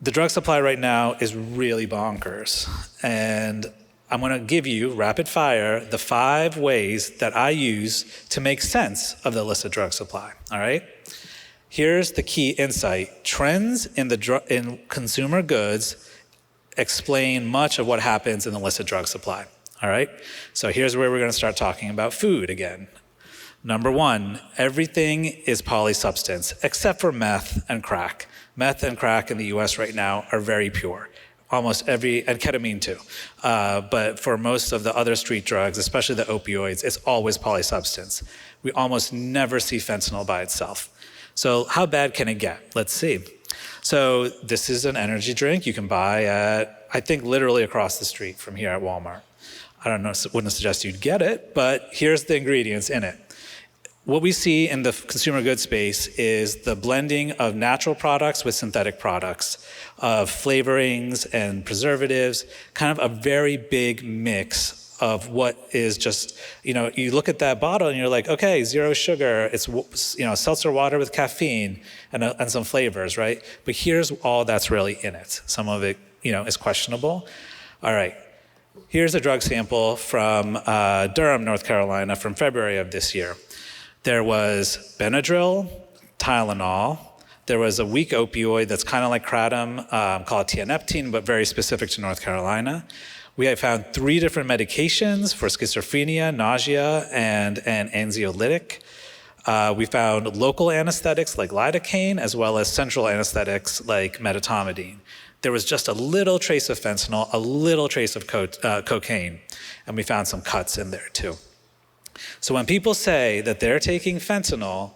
The drug supply right now is really bonkers, and I'm going to give you, rapid fire, the 5 ways that I use to make sense of the illicit drug supply, all right? Here's the key insight. Trends in consumer goods explain much of what happens in the illicit drug supply, all right? So here's where we're going to start talking about food again. Number 1, everything is polysubstance, except for meth and crack. Meth and crack in the US right now are very pure. And ketamine too. But for most of the other street drugs, especially the opioids, it's always polysubstance. We almost never see fentanyl by itself. So how bad can it get? Let's see. So this is an energy drink you can buy at, I think, literally across the street from here at Walmart. I don't know, wouldn't suggest you'd get it, but here's the ingredients in it. What we see in the consumer goods space is the blending of natural products with synthetic products, of flavorings and preservatives, kind of a very big mix of what is just, you look at that bottle and you're like, okay, 0 sugar, it's, seltzer water with caffeine and some flavors, right? But here's all that's really in it. Some of it, is questionable. All right. Here's a drug sample from Durham, North Carolina from February of this year. There was Benadryl, Tylenol. There was a weak opioid that's kind of like kratom called tianeptine, but very specific to North Carolina. We have found 3 different medications for schizophrenia, nausea, and an anxiolytic. We found local anesthetics like lidocaine, as well as central anesthetics like medetomidine. There was just a little trace of fentanyl, a little trace of cocaine, and we found some cuts in there too. So when people say that they're taking fentanyl,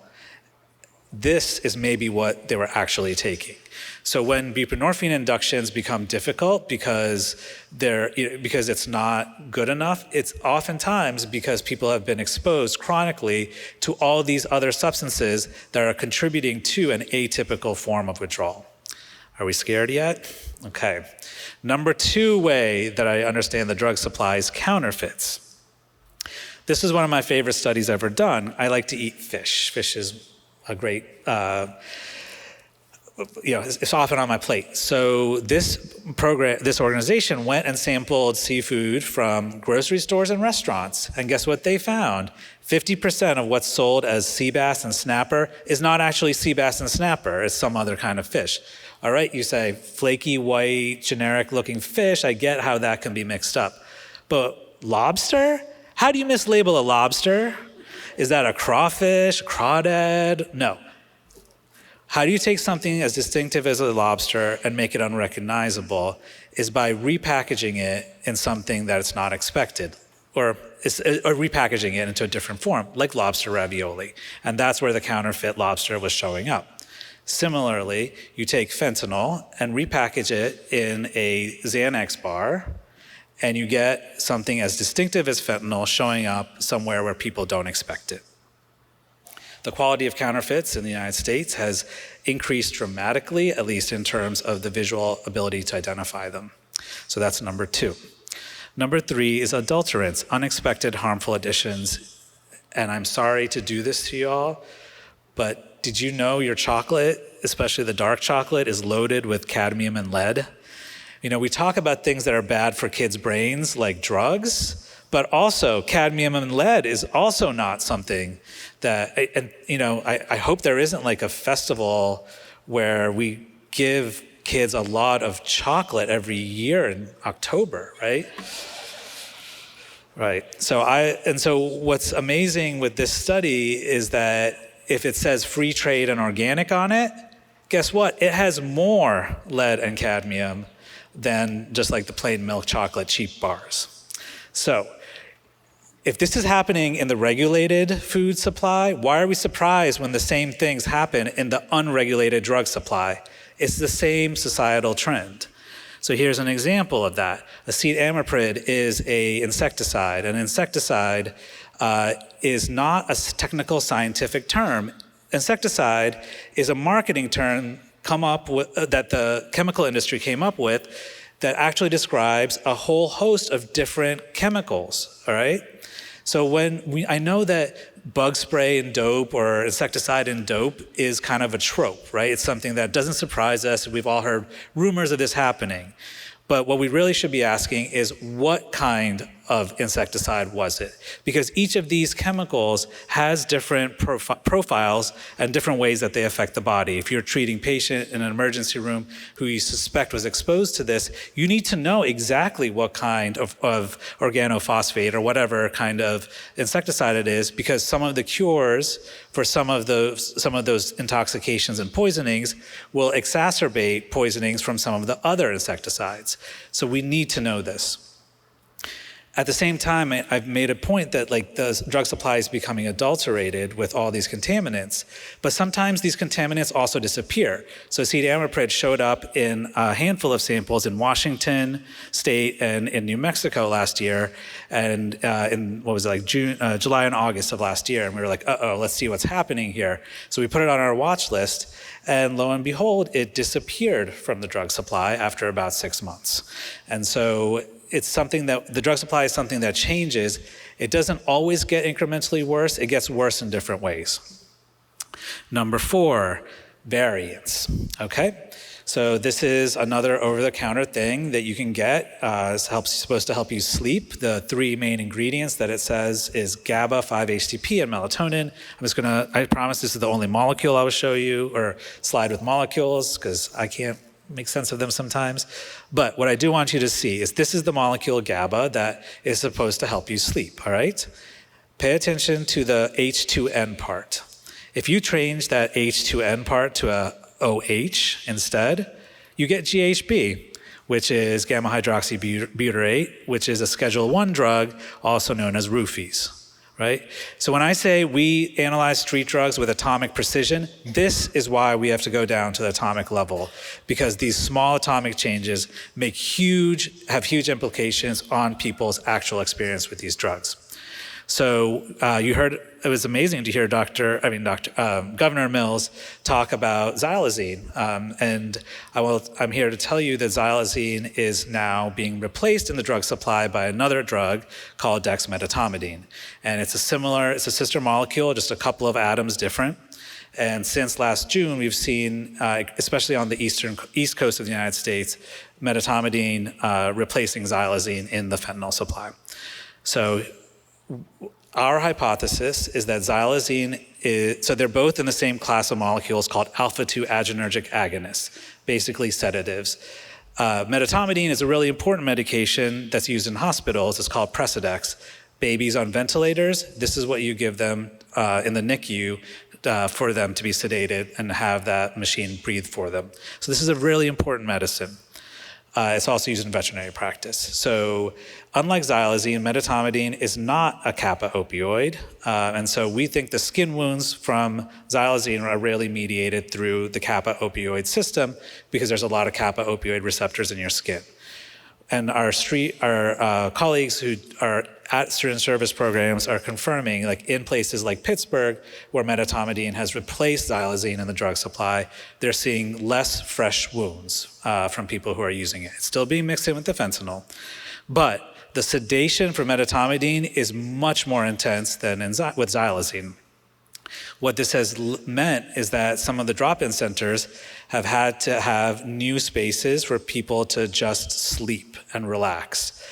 this is maybe what they were actually taking. So when buprenorphine inductions become difficult because it's not good enough, it's oftentimes because people have been exposed chronically to all these other substances that are contributing to an atypical form of withdrawal. Are we scared yet? Okay. Number 2 way that I understand the drug supply is counterfeits. This is one of my favorite studies ever done. I like to eat fish. Fish is a great, it's often on my plate. So this organization went and sampled seafood from grocery stores and restaurants. And guess what they found? 50% of what's sold as sea bass and snapper is not actually sea bass and snapper. It's some other kind of fish. All right, you say flaky, white, generic looking fish. I get how that can be mixed up. But lobster? How do you mislabel a lobster? Is that a crawfish, crawdad? No. How do you take something as distinctive as a lobster and make it unrecognizable is by repackaging it in something that it's not expected, or repackaging it into a different form, like lobster ravioli. And that's where the counterfeit lobster was showing up. Similarly, you take fentanyl and repackage it in a Xanax bar, and you get something as distinctive as fentanyl showing up somewhere where people don't expect it. The quality of counterfeits in the United States has increased dramatically, at least in terms of the visual ability to identify them. So that's number 2. Number 3 is adulterants, unexpected harmful additions. And I'm sorry to do this to y'all, but did you know your chocolate, especially the dark chocolate, is loaded with cadmium and lead? You know, we talk about things that are bad for kids' brains, like drugs, but also cadmium and lead is also not something that, I hope there isn't like a festival where we give kids a lot of chocolate every year in October, right? Right. So what's amazing with this study is that if it says free trade and organic on it, guess what? It has more lead and cadmium than just like the plain milk chocolate cheap bars. So if this is happening in the regulated food supply, why are we surprised when the same things happen in the unregulated drug supply? It's the same societal trend. So here's an example of that. Acetamiprid is an insecticide. An insecticide is not a technical scientific term. Insecticide is a marketing term that the chemical industry came up with that actually describes a whole host of different chemicals, all right? So I know that bug spray and dope or insecticide and dope is kind of a trope, right? It's something that doesn't surprise us. We've all heard rumors of this happening. But what we really should be asking is what kind of insecticide was it? Because each of these chemicals has different profiles and different ways that they affect the body. If you're treating a patient in an emergency room who you suspect was exposed to this, you need to know exactly what kind of organophosphate or whatever kind of insecticide it is, because some of the cures for some of those intoxications and poisonings will exacerbate poisonings from some of the other insecticides. So we need to know this. At the same time, I've made a point that like the drug supply is becoming adulterated with all these contaminants, but sometimes these contaminants also disappear. So acetamiprid showed up in a handful of samples in Washington State and in New Mexico last year, and in July and August of last year, and we were like, let's see what's happening here. So we put it on our watch list, and lo and behold, it disappeared from the drug supply after about 6 months. And so it's something that the drug supply is something that changes. It doesn't always get incrementally worse. It gets worse in different ways. Number 4, variants. Okay, so this is another over-the-counter thing that you can get. It's supposed to help you sleep. The 3 main ingredients that it says is GABA, 5-HTP, and melatonin. I promise this is the only molecule I will show you, or slide with molecules, because I can't make sense of them sometimes. But what I do want you to see is this is the molecule GABA that is supposed to help you sleep, all right? Pay attention to the H2N part. If you change that H to N part to a OH instead, you get GHB, which is gamma hydroxybutyrate, which is a Schedule I drug, also known as roofies. Right? So when I say we analyze street drugs with atomic precision, this is why we have to go down to the atomic level, because these small atomic changes have huge implications on people's actual experience with these drugs. So you heard, it was amazing to hear Governor Mills talk about xylazine. And I'm here to tell you that xylazine is now being replaced in the drug supply by another drug called dexmedetomidine. And it's a sister molecule, just a couple of atoms different. And since last June, we've seen, especially on the east coast of the United States, medetomidine replacing xylazine in the fentanyl supply. So our hypothesis is that xylazine so they're both in the same class of molecules called alpha-2 adrenergic agonists, basically sedatives. Medetomidine is a really important medication that's used in hospitals. It's called Precedex. Babies on ventilators, this is what you give them in the NICU for them to be sedated and have that machine breathe for them. So this is a really important medicine. It's also used in veterinary practice. So unlike xylazine, medetomidine is not a kappa opioid. And so we think the skin wounds from xylazine are rarely mediated through the kappa opioid system because there's a lot of kappa opioid receptors in your skin. And our colleagues who are at certain service programs are confirming, like in places like Pittsburgh, where medetomidine has replaced xylazine in the drug supply, they're seeing less fresh wounds from people who are using it. It's still being mixed in with the fentanyl, but the sedation for medetomidine is much more intense than with xylazine. What this has meant is that some of the drop-in centers have had to have new spaces for people to just sleep and relax.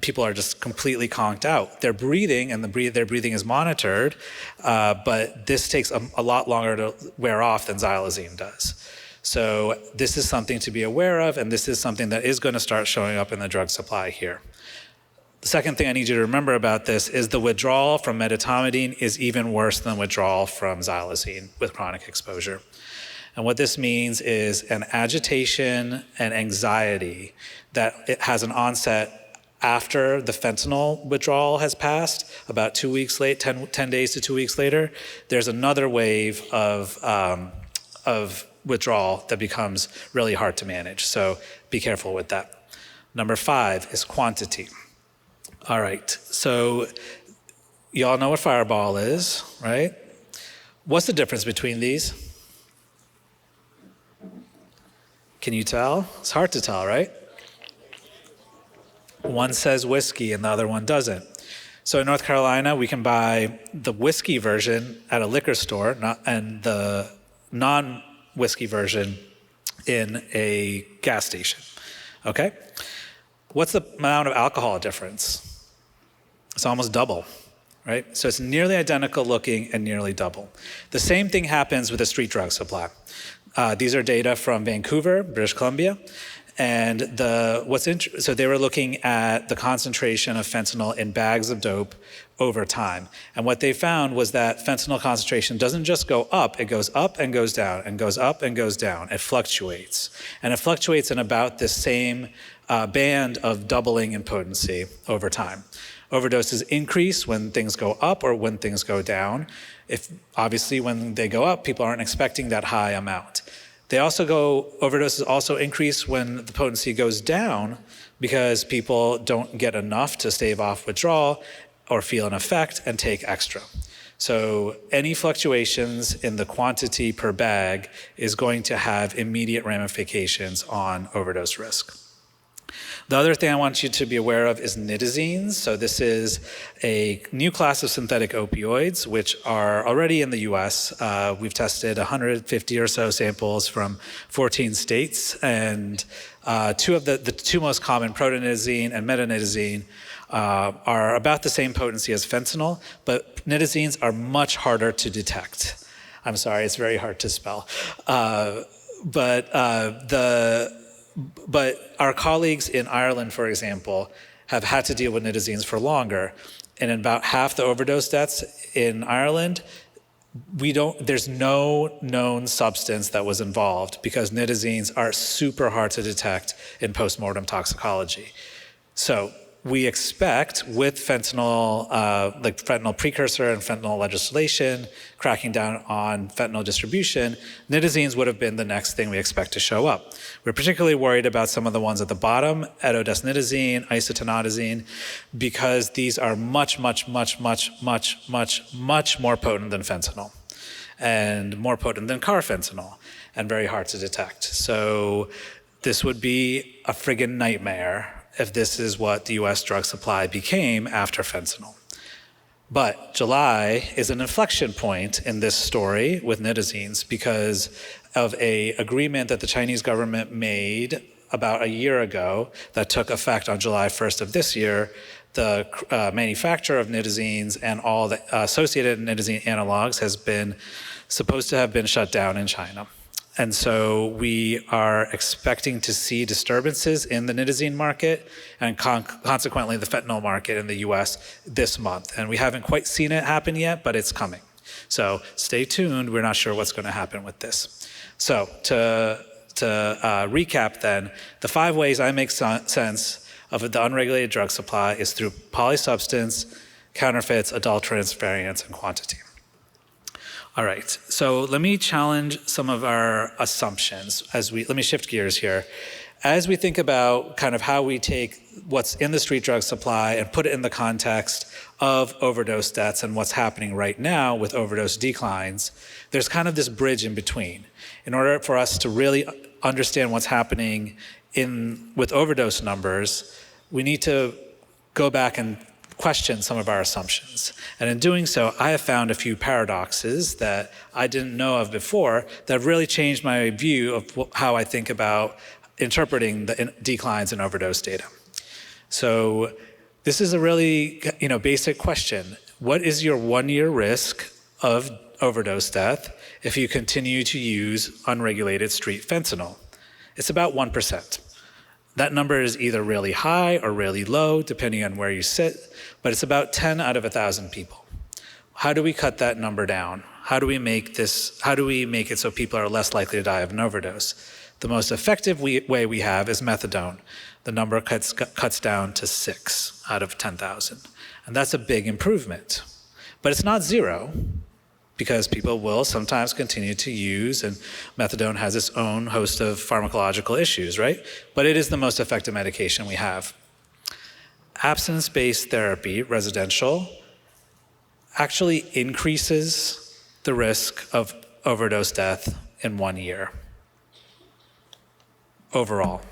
People are just completely conked out. They're breathing, and their breathing is monitored, but this takes a lot longer to wear off than xylazine does. So this is something to be aware of, and this is something that is going to start showing up in the drug supply here. The second thing I need you to remember about this is the withdrawal from medetomidine is even worse than withdrawal from xylazine with chronic exposure. And what this means is an agitation and anxiety that it has an onset after the fentanyl withdrawal has passed, about 2 weeks late, 10 days to 2 weeks later. There's another wave of withdrawal that becomes really hard to manage. So be careful with that. Number 5 is quantity. All right, so you all know what Fireball is, right? What's the difference between these? Can you tell? It's hard to tell, right? One says whiskey and the other one doesn't. So in North Carolina, we can buy the whiskey version at a liquor store and the non-whiskey version in a gas station, okay? What's the amount of alcohol difference? It's almost double, right? So it's nearly identical looking and nearly double. The same thing happens with the street drug supply. These are data from Vancouver, British Columbia, and so they were looking at the concentration of fentanyl in bags of dope over time. And what they found was that fentanyl concentration doesn't just go up, it goes up and goes down and goes up and goes down. It fluctuates. And it fluctuates in about the same band of doubling in potency over time. Overdoses increase when things go up or when things go down. Obviously, when they go up, people aren't expecting that high amount. Overdoses also increase when the potency goes down because people don't get enough to stave off withdrawal or feel an effect and take extra. So any fluctuations in the quantity per bag is going to have immediate ramifications on overdose risk. The other thing I want you to be aware of is nitazines. So this is a new class of synthetic opioids, which are already in the US. We've tested 150 or so samples from 14 states, and the two most common, protonitazine and metanitazine, are about the same potency as fentanyl, but nitazines are much harder to detect. I'm sorry, it's very hard to spell. But our colleagues in Ireland, for example, have had to deal with nitazines for longer. And in about half the overdose deaths in Ireland, there's no known substance that was involved because nitazines are super hard to detect in postmortem toxicology. So we expect with fentanyl, like fentanyl precursor and fentanyl legislation, cracking down on fentanyl distribution, nitazines would have been the next thing we expect to show up. We're particularly worried about some of the ones at the bottom, etodesnitazine, isotonitazine, because these are much, much, much, much, much, much, much more potent than fentanyl and more potent than carfentanil and very hard to detect. So this would be a friggin' nightmare if this is what the US drug supply became after fentanyl. But July is an inflection point in this story with nitazines because of an agreement that the Chinese government made about a year ago that took effect on July 1st of this year. The manufacture of nitazines and all the associated nitazine analogs has been supposed to have been shut down in China. And so we are expecting to see disturbances in the nitazine market and consequently the fentanyl market in the US this month. And we haven't quite seen it happen yet, but it's coming. So stay tuned. We're not sure what's going to happen with this. So to recap then, the 5 ways I make sense of the unregulated drug supply is through polysubstance, counterfeits, adulterants, variants, and quantity. All right, so let me challenge some of our assumptions let me shift gears here. As we think about kind of how we take what's in the street drug supply and put it in the context of overdose deaths and what's happening right now with overdose declines, there's kind of this bridge in between. In order for us to really understand what's happening with overdose numbers, we need to go back and question some of our assumptions. And in doing so, I have found a few paradoxes that I didn't know of before that have really changed my view of how I think about interpreting the declines in overdose data. So this is a really basic question. What is your 1-year risk of overdose death if you continue to use unregulated street fentanyl? It's about 1%. That number is either really high or really low, depending on where you sit, but it's about 10 out of 1,000 people. How do we cut that number down? How do we make it so people are less likely to die of an overdose? The most effective way we have is methadone. The number cuts down to 6 out of 10,000. And that's a big improvement. But it's not zero, because people will sometimes continue to use, and methadone has its own host of pharmacological issues, right? But it is the most effective medication we have. Abstinence-based therapy, residential, actually increases the risk of overdose death in 1 year overall.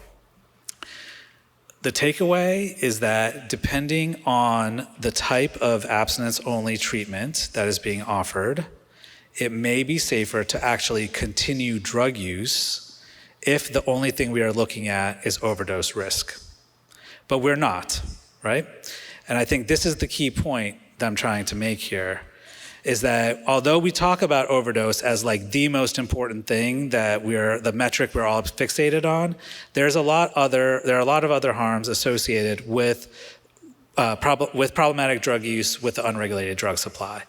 The takeaway is that depending on the type of abstinence-only treatment that is being offered, it may be safer to actually continue drug use if the only thing we are looking at is overdose risk. But we're not, right? And I think this is the key point that I'm trying to make here, is that although we talk about overdose as like the most important thing that the metric we're all fixated on, there are a lot of other harms associated with problematic drug use with the unregulated drug supply.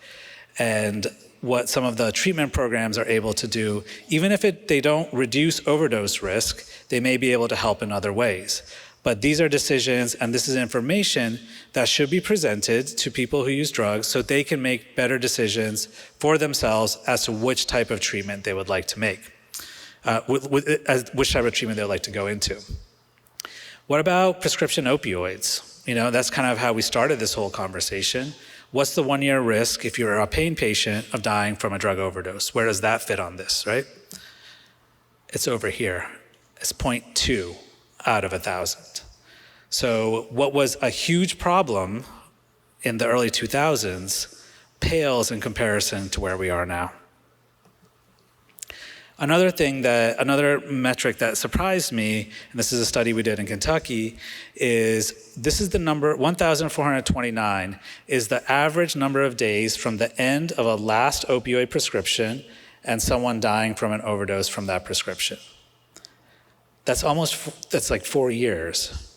And what some of the treatment programs are able to do, even if they don't reduce overdose risk, they may be able to help in other ways. But these are decisions, and this is information that should be presented to people who use drugs so they can make better decisions for themselves as to which type of treatment they would like to make, which type of treatment they would like to go into. What about prescription opioids? That's kind of how we started this whole conversation. What's the 1-year risk if you're a pain patient of dying from a drug overdose? Where does that fit on this, right? It's over here. It's 0.2 out of 1,000. So what was a huge problem in the early 2000s pales in comparison to where we are now. Another metric that surprised me, and this is a study we did in Kentucky, is this is the number, 1,429 is the average number of days from the end of a last opioid prescription and someone dying from an overdose from that prescription. That's like 4 years.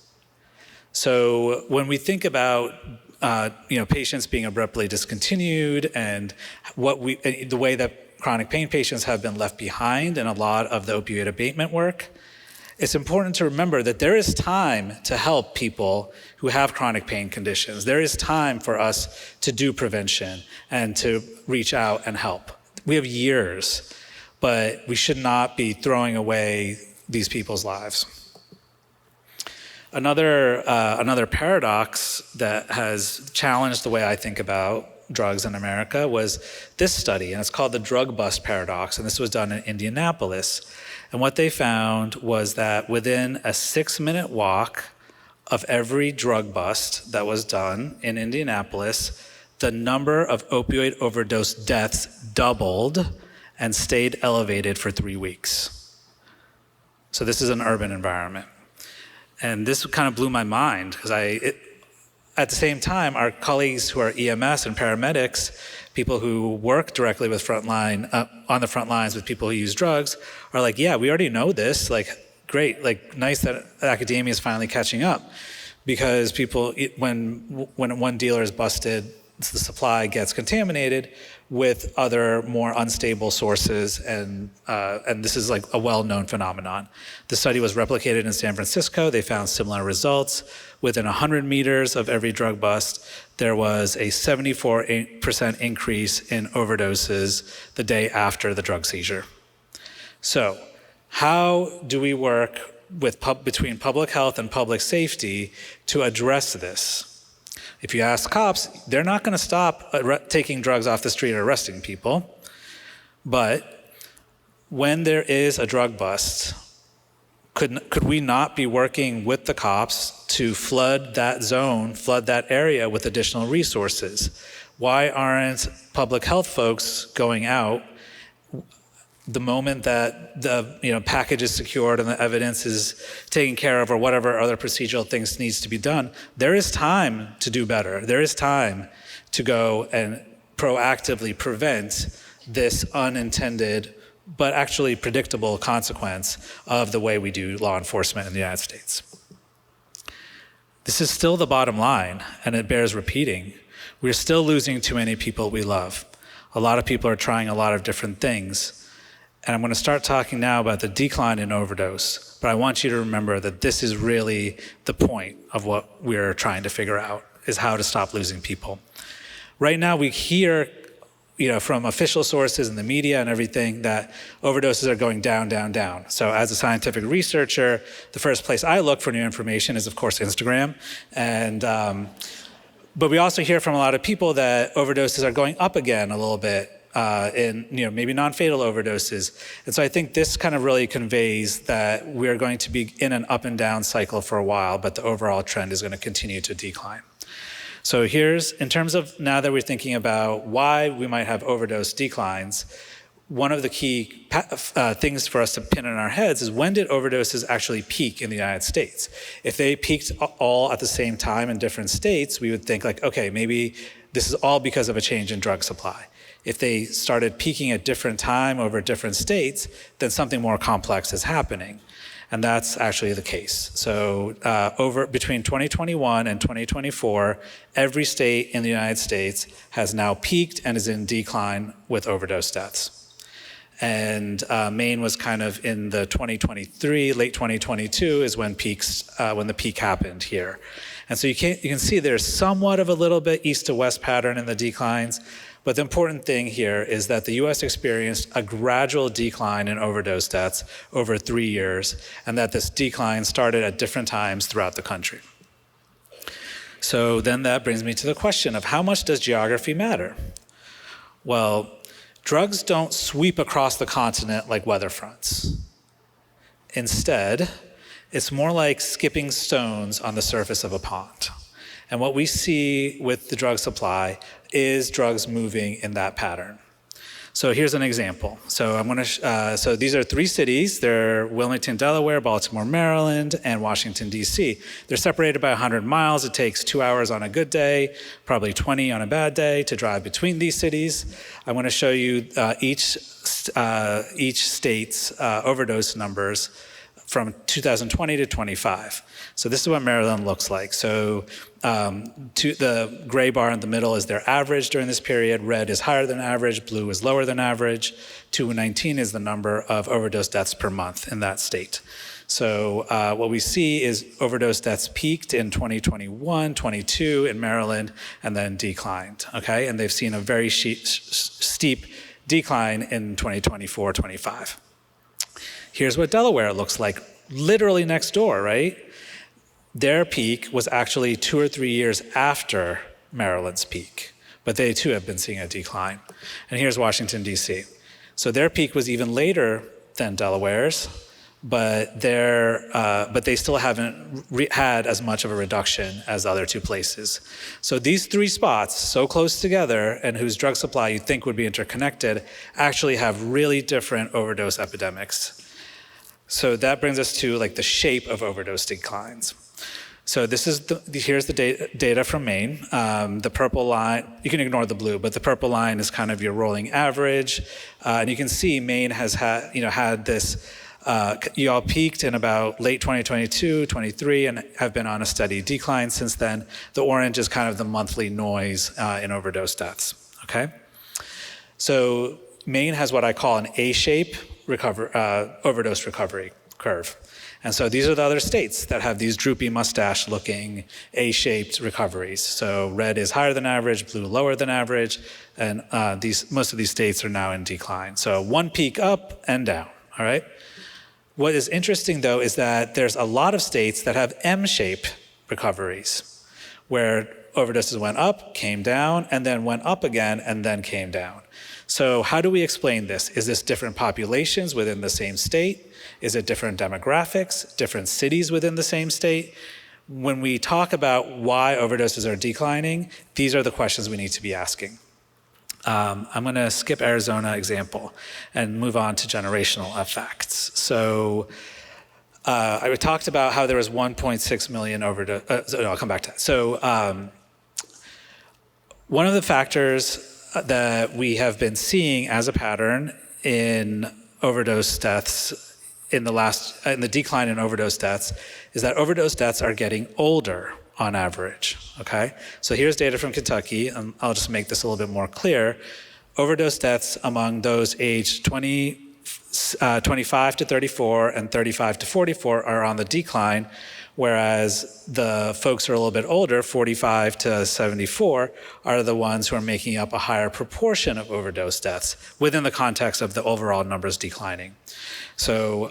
So when we think about patients being abruptly discontinued and the way that chronic pain patients have been left behind in a lot of the opioid abatement work, it's important to remember that there is time to help people who have chronic pain conditions. There is time for us to do prevention and to reach out and help. We have years, but we should not be throwing away these people's lives. Another paradox that has challenged the way I think about drugs in America was this study, and it's called the drug bust paradox, and this was done in Indianapolis. And what they found was that within a 6-minute walk of every drug bust that was done in Indianapolis, the number of opioid overdose deaths doubled and stayed elevated for 3 weeks. So this is an urban environment. And this kind of blew my mind because at the same time, our colleagues who are EMS and paramedics, people who work directly with on the front lines with people who use drugs, are like, yeah, we already know this. Like, great, like nice that academia is finally catching up, because people, when one dealer is busted, the supply gets contaminated with other more unstable sources, and this is like a well-known phenomenon. The study was replicated in San Francisco. They found similar results. Within 100 meters of every drug bust, there was a 74% increase in overdoses the day after the drug seizure. So, how do we work between public health and public safety to address this? If you ask cops, they're not going to stop taking drugs off the street or arresting people. But when there is a drug bust, could we not be working with the cops to flood that zone, flood that area with additional resources? Why aren't public health folks going out the moment that the package is secured and the evidence is taken care of, or whatever other procedural things needs to be done? There is time to do better. There is time to go and proactively prevent this unintended but actually predictable consequence of the way we do law enforcement in the United States. This is still the bottom line, and it bears repeating. We're still losing too many people we love. A lot of people are trying a lot of different things. And I'm going to start talking now about the decline in overdose, but I want you to remember that this is really the point of what we're trying to figure out, is how to stop losing people. Right now we hear from official sources in the media and everything that overdoses are going down, down, down. So as a scientific researcher, the first place I look for new information is, of course, Instagram. But we also hear from a lot of people that overdoses are going up again a little bit. In maybe non-fatal overdoses. And so I think this kind of really conveys that we're going to be in an up and down cycle for a while, but the overall trend is going to continue to decline. So here's, in terms of now that we're thinking about why we might have overdose declines, one of the key things for us to pin in our heads is, when did overdoses actually peak in the United States? If they peaked all at the same time in different states, we would think like, okay, maybe this is all because of a change in drug supply. If they started peaking at different time over different states, then something more complex is happening. And that's actually the case. So between 2021 and 2024, every state in the United States has now peaked and is in decline with overdose deaths. And Maine was kind of in the 2023, late 2022 is when the peak happened here. And so you can see there's somewhat of a little bit east to west pattern in the declines. But the important thing here is that the US experienced a gradual decline in overdose deaths over 3 years, and that this decline started at different times throughout the country. So then that brings me to the question of, how much does geography matter? Well, drugs don't sweep across the continent like weather fronts. Instead, it's more like skipping stones on the surface of a pond. And what we see with the drug supply is drugs moving in that pattern. So here's an example. So so these are 3 cities. They're Wilmington, Delaware, Baltimore, Maryland, and Washington, D.C. They're separated by 100 miles. It takes 2 hours on a good day, probably 20 on a bad day, to drive between these cities. I want to show you each state's overdose numbers from 2020 to 25. So this is what Maryland looks like. So the gray bar in the middle is their average during this period. Red is higher than average. Blue is lower than average. 219 is the number of overdose deaths per month in that state. So what we see is overdose deaths peaked in 2021, 22 in Maryland, and then declined, okay? And they've seen a very steep decline in 2024, 25. Here's what Delaware looks like, literally next door, right? Their peak was actually 2 or 3 years after Maryland's peak, but they too have been seeing a decline. And here's Washington, D.C. So their peak was even later than Delaware's, but they still haven't had as much of a reduction as the other two places. So these three spots, so close together, and whose drug supply you'd think would be interconnected, actually have really different overdose epidemics. So that brings us to like the shape of overdose declines. So this is here's the data from Maine. The purple line, you can ignore the blue, but the purple line is kind of your rolling average. And you can see Maine has had this, you all peaked in about late 2022, 23, and have been on a steady decline since then. The orange is kind of the monthly noise in overdose deaths, okay? So Maine has what I call an A-shape overdose recovery curve. And so these are the other states that have these droopy mustache-looking A-shaped recoveries. So red is higher than average, blue lower than average, and most of these states are now in decline. So one peak up and down, all right? What is interesting, though, is that there's a lot of states that have M-shaped recoveries, where overdoses went up, came down, and then went up again, and then came down. So how do we explain this? Is this different populations within the same state? Is it different demographics, different cities within the same state? When we talk about why overdoses are declining, these are the questions we need to be asking. I'm going to skip Arizona example and move on to generational effects. So I talked about how there was 1.6 million overdose. I'll come back to that. So one of the factors that we have been seeing as a pattern in overdose deaths in the decline in overdose deaths is that overdose deaths are getting older on average, okay? So here's data from Kentucky, and I'll just make this a little bit more clear. Overdose deaths among those aged 25 to 34 and 35 to 44 are on the decline, whereas the folks who are a little bit older, 45 to 74, are the ones who are making up a higher proportion of overdose deaths within the context of the overall numbers declining. So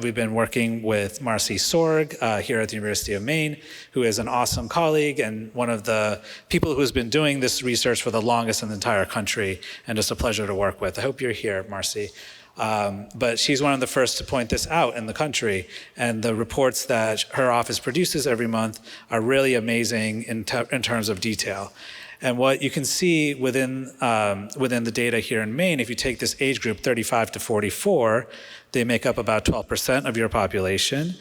we've been working with Marcy Sorg here at the University of Maine, who is an awesome colleague and one of the people who's been doing this research for the longest in the entire country, and just a pleasure to work with. I hope you're here, Marcy. But she's one of the first to point this out in the country, and the reports that her office produces every month are really amazing in terms of detail. And what you can see within the data here in Maine, if you take this age group, 35 to 44, they make up about 12% of your population,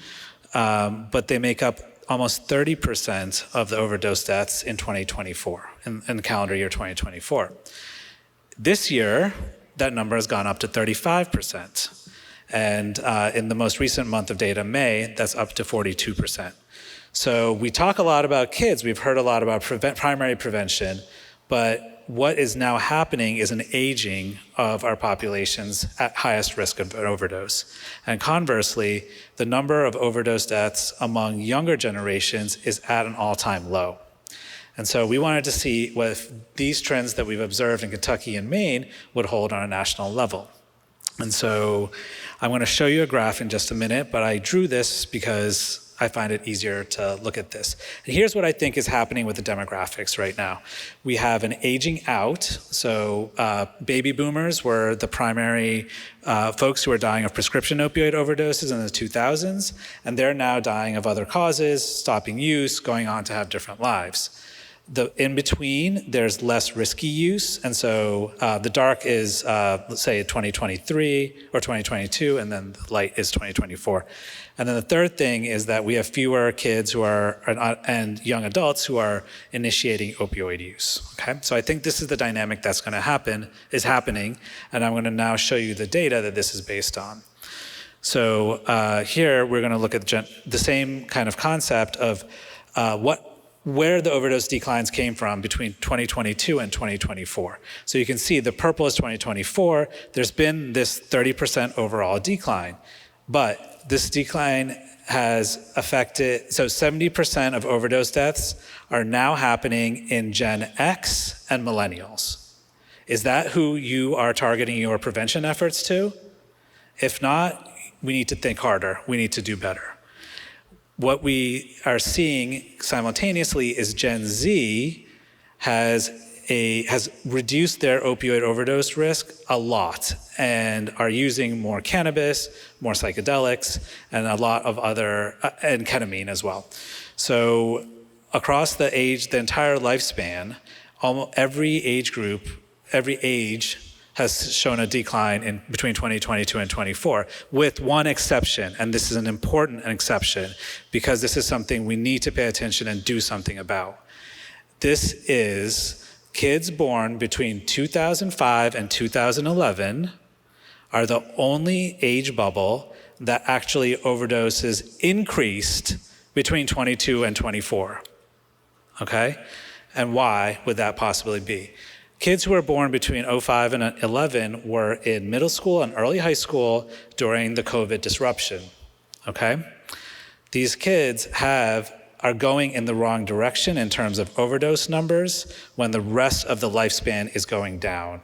but they make up almost 30% of the overdose deaths in 2024, in calendar year 2024. This year, that number has gone up to 35%. And in the most recent month of data, May, that's up to 42%. So we talk a lot about kids, we've heard a lot about primary prevention, but what is now happening is an aging of our populations at highest risk of an overdose. And conversely, the number of overdose deaths among younger generations is at an all-time low. And so we wanted to see if these trends that we've observed in Kentucky and Maine would hold on a national level. And so I'm going to show you a graph in just a minute, but I drew this because I find it easier to look at this. And here's what I think is happening with the demographics right now. We have an aging out. So baby boomers were the primary folks who were dying of prescription opioid overdoses in the 2000s, and they're now dying of other causes, stopping use, going on to have different lives. In between, there's less risky use, and so the dark is, let's say, 2023 or 2022, and then the light is 2024. And then the third thing is that we have fewer kids who are, and young adults who are initiating opioid use, okay? So I think this is the dynamic that's gonna happen, is happening, and I'm gonna now show you the data that this is based on. So here we're going to look at the same kind of concept of where the overdose declines came from between 2022 and 2024. So you can see the purple is 2024. There's been this 30% overall decline, but this decline has affected, so 70% of overdose deaths are now happening in Gen X and millennials. Is that who you are targeting your prevention efforts to? If not, we need to think harder. We need to do better. What we are seeing simultaneously is Gen Z has reduced their opioid overdose risk a lot and are using more cannabis, more psychedelics, and a lot of other, and ketamine as well. So across the entire lifespan, almost every age group, every age has shown a decline in between 2022 and 24, with one exception, and this is an important exception because this is something we need to pay attention and do something about. This is kids born between 2005 and 2011 are the only age bubble that actually overdoses increased between 22 and 24, okay? And why would that possibly be? Kids who were born between 05 and 11 were in middle school and early high school during the COVID disruption, okay? These kids are going in the wrong direction in terms of overdose numbers when the rest of the lifespan is going down.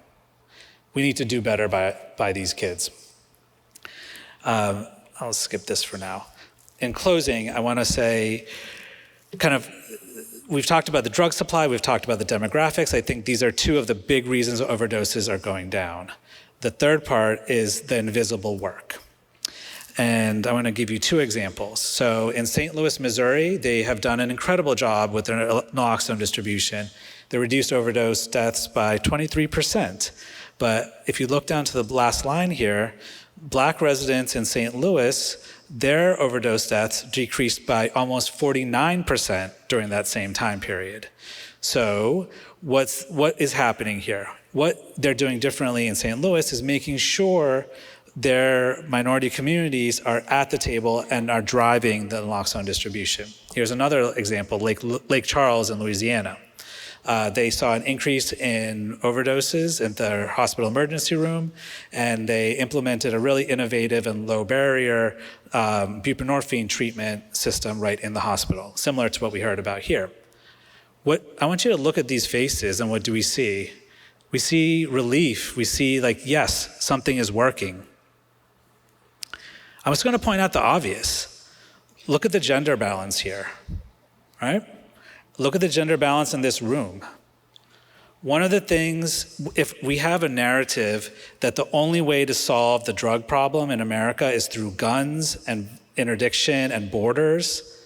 We need to do better by these kids. I'll skip this for now. In closing, I want to say we've talked about the drug supply, we've talked about the demographics. I think these are two of the big reasons overdoses are going down. The third part is the invisible work. And I want to give you two examples. So in St. Louis, Missouri, they have done an incredible job with their naloxone distribution. They reduced overdose deaths by 23%. But if you look down to the last line here, Black residents in St. Louis, their overdose deaths decreased by almost 49% during that same time period. So what is happening here? What they're doing differently in St. Louis is making sure their minority communities are at the table and are driving the naloxone distribution. Here's another example, Lake Charles in Louisiana. They saw an increase in overdoses in their hospital emergency room, and they implemented a really innovative and low barrier buprenorphine treatment system right in the hospital, similar to what we heard about here. I want you to look at these faces, and what do we see? We see relief. We see yes, something is working. I'm just going to point out the obvious. Look at the gender balance here, right? Look at the gender balance in this room. One of the things, if we have a narrative that the only way to solve the drug problem in America is through guns and interdiction and borders,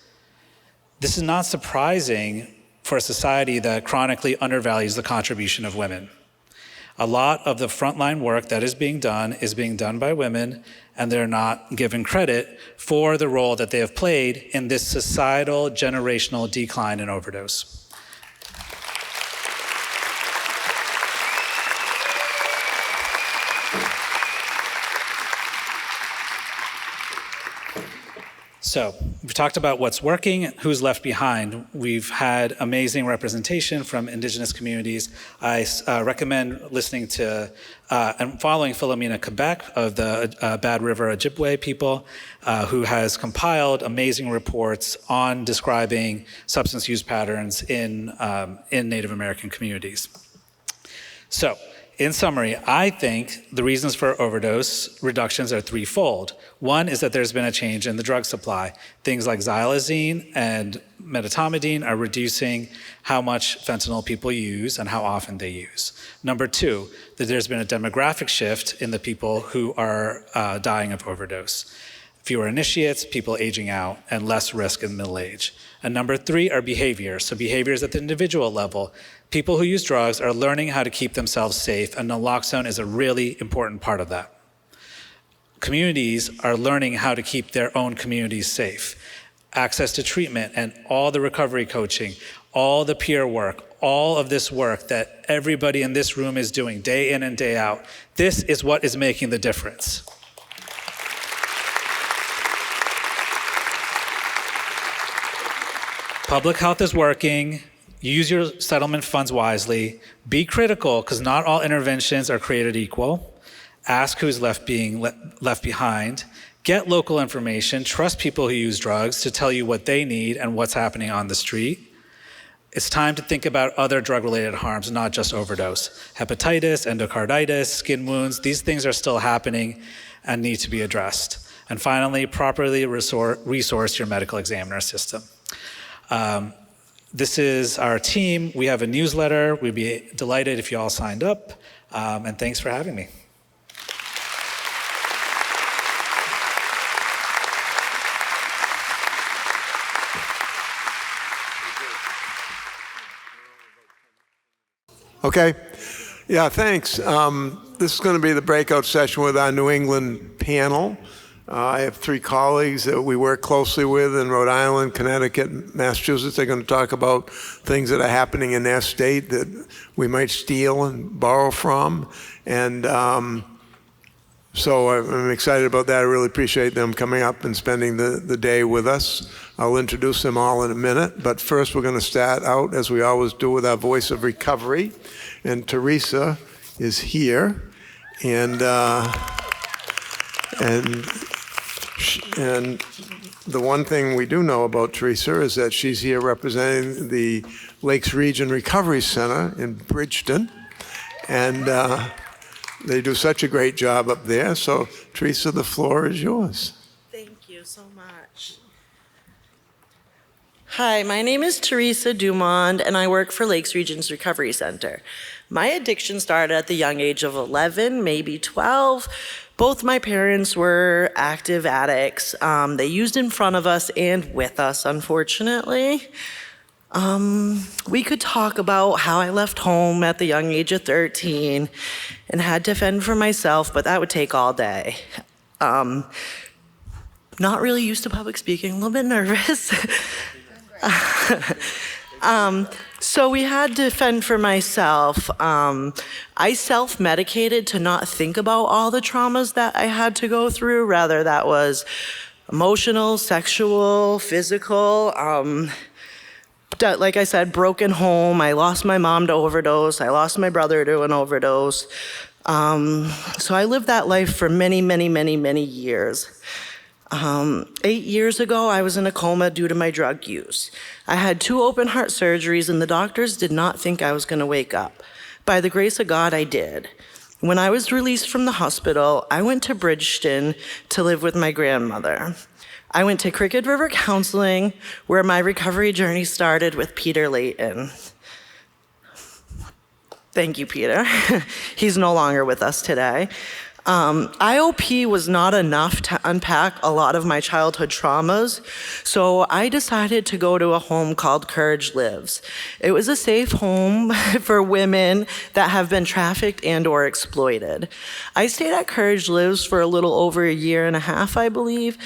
this is not surprising for a society that chronically undervalues the contribution of women. A lot of the frontline work that is being done by women, and they're not given credit for the role that they have played in this societal generational decline in overdose. So we've talked about what's working, who's left behind. We've had amazing representation from Indigenous communities. I recommend listening to and following Philomena Quebec of the Bad River Ojibwe people, who has compiled amazing reports on describing substance use patterns in Native American communities. So, in summary, I think the reasons for overdose reductions are threefold. One is that there's been a change in the drug supply. Things like xylazine and medetomidine are reducing how much fentanyl people use and how often they use. Number two, that there's been a demographic shift in the people who are dying of overdose. Fewer initiates, people aging out, and less risk in middle age. And number three are behaviors. So behaviors at the individual level. People who use drugs are learning how to keep themselves safe, and naloxone is a really important part of that. Communities are learning how to keep their own communities safe. Access to treatment and all the recovery coaching, all the peer work, all of this work that everybody in this room is doing day in and day out, this is what is making the difference. Public health is working. Use your settlement funds wisely. Be critical, because not all interventions are created equal. Ask who's left behind. Get local information. Trust people who use drugs to tell you what they need and what's happening on the street. It's time to think about other drug-related harms, not just overdose. Hepatitis, endocarditis, skin wounds, these things are still happening and need to be addressed. And finally, properly resource your medical examiner system. This is our team. We have a newsletter. We'd be delighted if you all signed up. And thanks for having me. Okay. Yeah, thanks. This is going to be the breakout session with our New England panel. I have three colleagues that we work closely with in Rhode Island, Connecticut, Massachusetts. They're going to talk about things that are happening in their state that we might steal and borrow from. And so I'm excited about that. I really appreciate them coming up and spending the day with us. I'll introduce them all in a minute. But first, we're going to start out, as we always do, with our voice of recovery. And Teresa is here. And the one thing we do know about Teresa is that she's here representing the Lakes Region Recovery Center in Bridgeton. And they do such a great job up there. So, Teresa, the floor is yours. Thank you so much. Hi, my name is Teresa Dumond, and I work for Lakes Region's Recovery Center. My addiction started at the young age of 11, maybe 12. Both my parents were active addicts. They used in front of us and with us, unfortunately. We could talk about how I left home at the young age of 13 and had to fend for myself, but that would take all day. Not really used to public speaking, a little bit nervous. So we had to fend for myself. I self-medicated to not think about all the traumas that I had to go through. Rather, that was emotional, sexual, physical. Like I said, broken home. I lost my mom to overdose. I lost my brother to an overdose. So I lived that life for many, many, many, many years. 8 years ago, I was in a coma due to my drug use. I had 2 open heart surgeries, and the doctors did not think I was going to wake up. By the grace of God, I did. When I was released from the hospital, I went to Bridgeton to live with my grandmother. I went to Crooked River Counseling, where my recovery journey started with Peter Layton. Thank you, Peter. He's no longer with us today. IOP was not enough to unpack a lot of my childhood traumas, so I decided to go to a home called Courage Lives. It was a safe home for women that have been trafficked and or exploited. I stayed at Courage Lives for a little over a year and a half, I believe,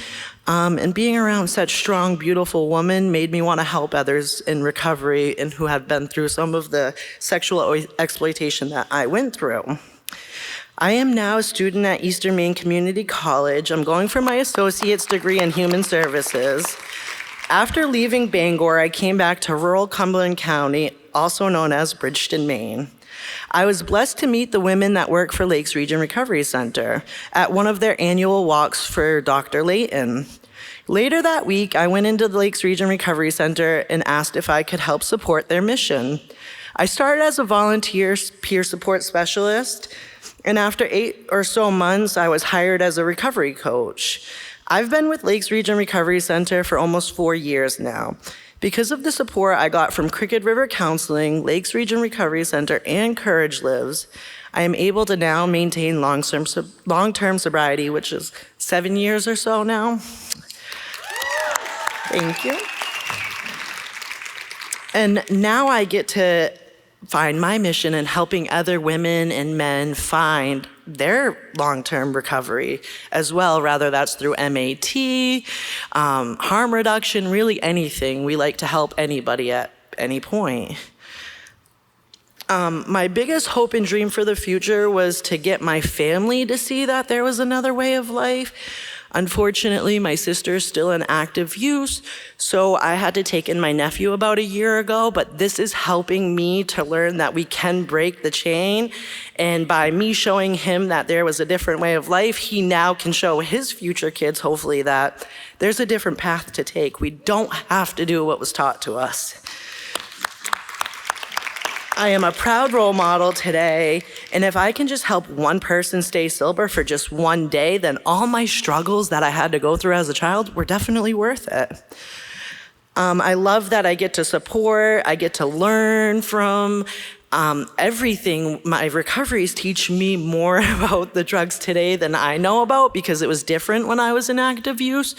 and being around such strong, beautiful women made me want to help others in recovery and who have been through some of the sexual exploitation that I went through. I am now a student at Eastern Maine Community College. I'm going for my associate's degree in human services. After leaving Bangor, I came back to rural Cumberland County, also known as Bridgeton, Maine. I was blessed to meet the women that work for Lakes Region Recovery Center at one of their annual walks for Dr. Layton. Later that week, I went into the Lakes Region Recovery Center and asked if I could help support their mission. I started as a volunteer peer support specialist, and after 8 or so months, I was hired as a recovery coach. I've been with Lakes Region Recovery Center for almost 4 years now. Because of the support I got from Crooked River Counseling, Lakes Region Recovery Center, and Courage Lives, I am able to now maintain long-term sobriety, which is 7 years or so now. Thank you. And now I get to find my mission in helping other women and men find their long-term recovery as well, rather that's through MAT, harm reduction, really anything. We like to help anybody at any point. My biggest hope and dream for the future was to get my family to see that there was another way of life. Unfortunately, my sister is still in active use, so I had to take in my nephew about a year ago, but this is helping me to learn that we can break the chain. And by me showing him that there was a different way of life, he now can show his future kids, hopefully, that there's a different path to take. We don't have to do what was taught to us. I am a proud role model today, and if I can just help one person stay sober for just one day, then all my struggles that I had to go through as a child were definitely worth it. I love that I get to support, I get to learn from everything. My recoveries teach me more about the drugs today than I know about because it was different when I was in active use.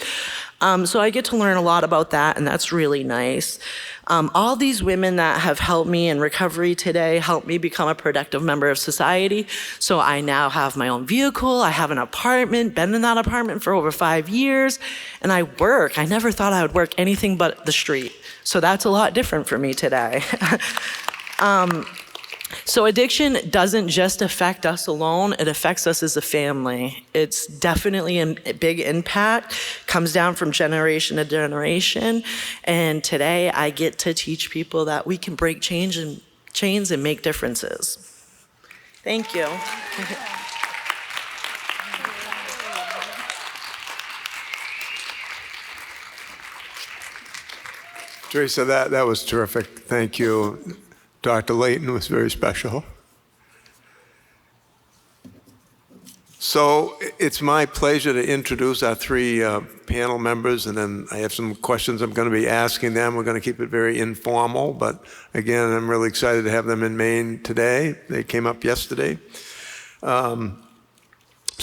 So I get to learn a lot about that, and that's really nice. All these women that have helped me in recovery today helped me become a productive member of society. So I now have my own vehicle, I have an apartment, been in that apartment for over 5 years, and I work. I never thought I would work anything but the street. So that's a lot different for me today. So addiction doesn't just affect us alone, it affects us as a family. It's definitely a big impact, comes down from generation to generation. And today I get to teach people that we can break chains and make differences. Thank you. Teresa, that was terrific. Thank you. Dr. Layton was very special. So it's my pleasure to introduce our three panel members, and then I have some questions I'm going to be asking them. We're going to keep it very informal, but again, I'm really excited to have them in Maine today. They came up yesterday. So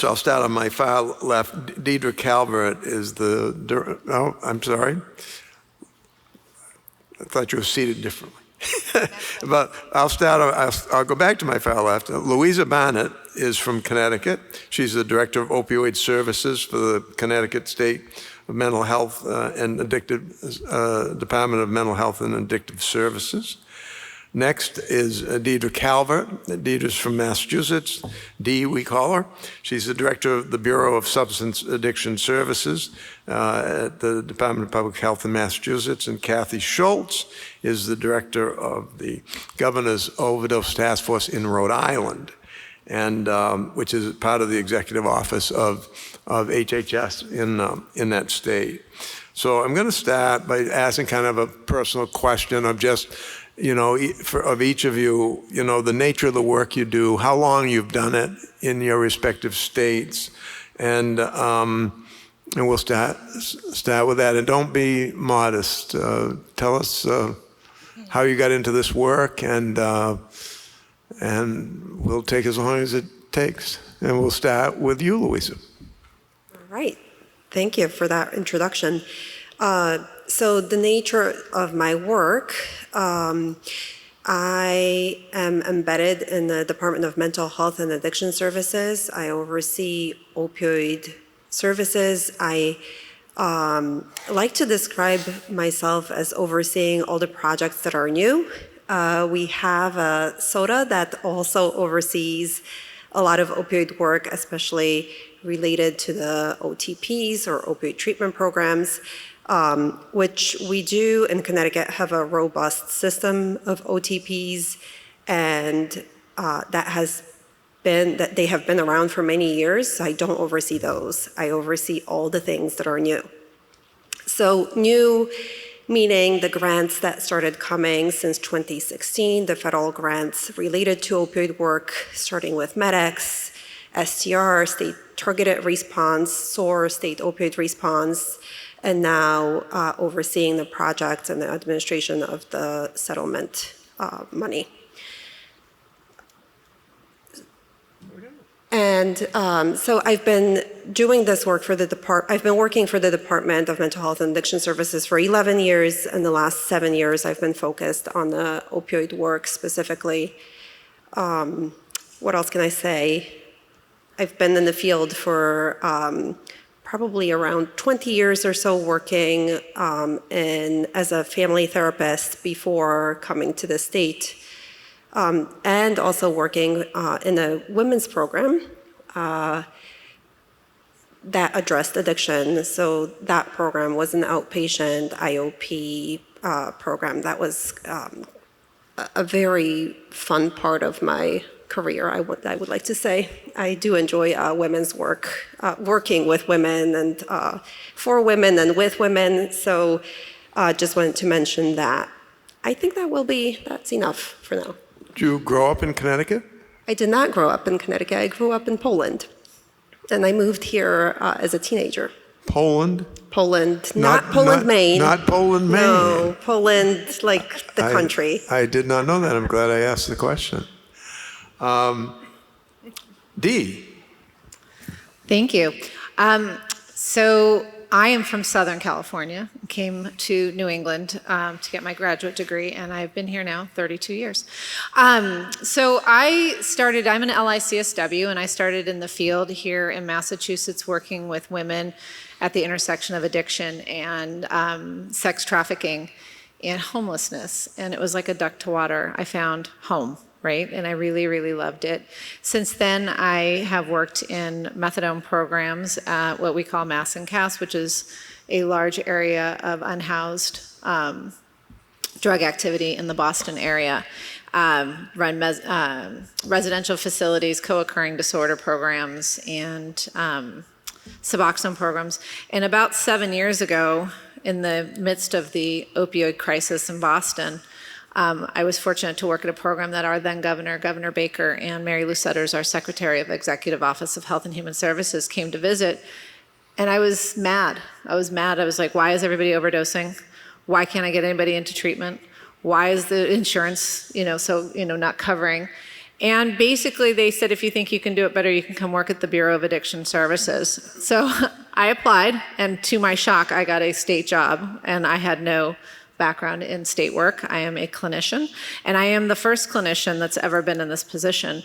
I'll start on my far left. Deidre Calvert is oh, I'm sorry. I thought you were seated differently. But I'll go back to my far left. Louisa Barnett is from Connecticut. She's the Director of Opioid Services for the Connecticut State Mental Health and Addictive Department of Mental Health and Addictive Services. Next is Deidre Calvert. Deidre's from Massachusetts. Dee, we call her. She's the Director of the Bureau of Substance Addiction Services at the Department of Public Health in Massachusetts. And Kathy Schultz is the Director of the Governor's Overdose Task Force in Rhode Island, and which is part of the Executive Office of HHS in that state. So I'm going to start by asking kind of a personal question of just, of each of you, the nature of the work you do, how long you've done it in your respective states, and we'll start with that. And don't be modest. Tell us how you got into this work, and we'll take as long as it takes. And we'll start with you, Louisa. All right. Thank you for that introduction. So the nature of my work, I am embedded in the Department of Mental Health and Addiction Services. I oversee opioid services. I like to describe myself as overseeing all the projects that are new. We have a SOTA that also oversees a lot of opioid work, especially related to the OTPs or opioid treatment programs. Which we do in Connecticut have a robust system of OTPs, and that they have been around for many years. So I don't oversee those. I oversee all the things that are new. So new meaning the grants that started coming since 2016, the federal grants related to opioid work, starting with MEDEX, STR, State Targeted Response, SOAR, State Opioid Response, and now overseeing the project and the administration of the settlement money. And so I've been doing this work for I've been working for the Department of Mental Health and Addiction Services for 11 years. In the last 7 years, I've been focused on the opioid work specifically. What else can I say? I've been in the field for probably around 20 years or so, working as a family therapist before coming to the state, and also working in a women's program that addressed addiction. So that program was an outpatient IOP program that was a very fun part of my career, I would like to say. I do enjoy women's work, working with women and for women and with women. So just wanted to mention that. I think that's enough for now. Did you grow up in Connecticut? I did not grow up in Connecticut. I grew up in Poland. And I moved here as a teenager. Poland? Poland, not Poland, Maine. Not Poland, Maine. No, Poland, like the country. I did not know that. I'm glad I asked the question. Dee. Thank you. So I am from Southern California, came to New England to get my graduate degree, and I've been here now 32 years. So I'm an LICSW, and I started in the field here in Massachusetts working with women at the intersection of addiction and sex trafficking and homelessness. And it was like a duck to water. I found home. Right? And I really, really loved it. Since then, I have worked in methadone programs at what we call Mass and Cass, which is a large area of unhoused drug activity in the Boston area. Run residential facilities, co-occurring disorder programs, and Suboxone programs. And about 7 years ago, in the midst of the opioid crisis in Boston, I was fortunate to work at a program that our then governor, Governor Baker, and Mary Lou Sutters, our Secretary of Executive Office of Health and Human Services, came to visit. And I was mad. I was like, why is everybody overdosing? Why can't I get anybody into treatment? Why is the insurance, not covering? And basically they said, if you think you can do it better, you can come work at the Bureau of Addiction Services. So I applied, and to my shock, I got a state job, and I had no background in state work. I am a clinician, and I am the first clinician that's ever been in this position,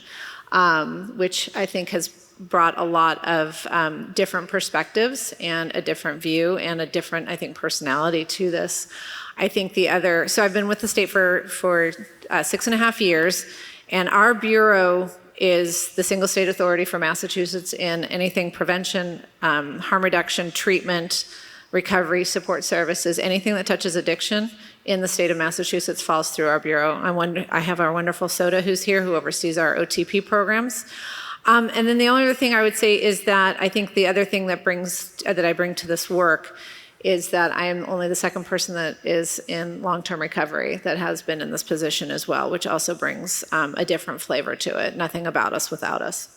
which I think has brought a lot of different perspectives and a different view and a different, I think, personality to this. I think so I've been with the state for 6.5 years, and our bureau is the single state authority for Massachusetts in anything prevention, harm reduction, treatment, recovery, support services, anything that touches addiction in the state of Massachusetts falls through our bureau. I have our wonderful Soda who's here, who oversees our OTP programs. And then the only other thing I would say is that I think the other thing that I bring to this work is that I am only the second person that is in long-term recovery that has been in this position as well, which also brings a different flavor to it. Nothing about us without us.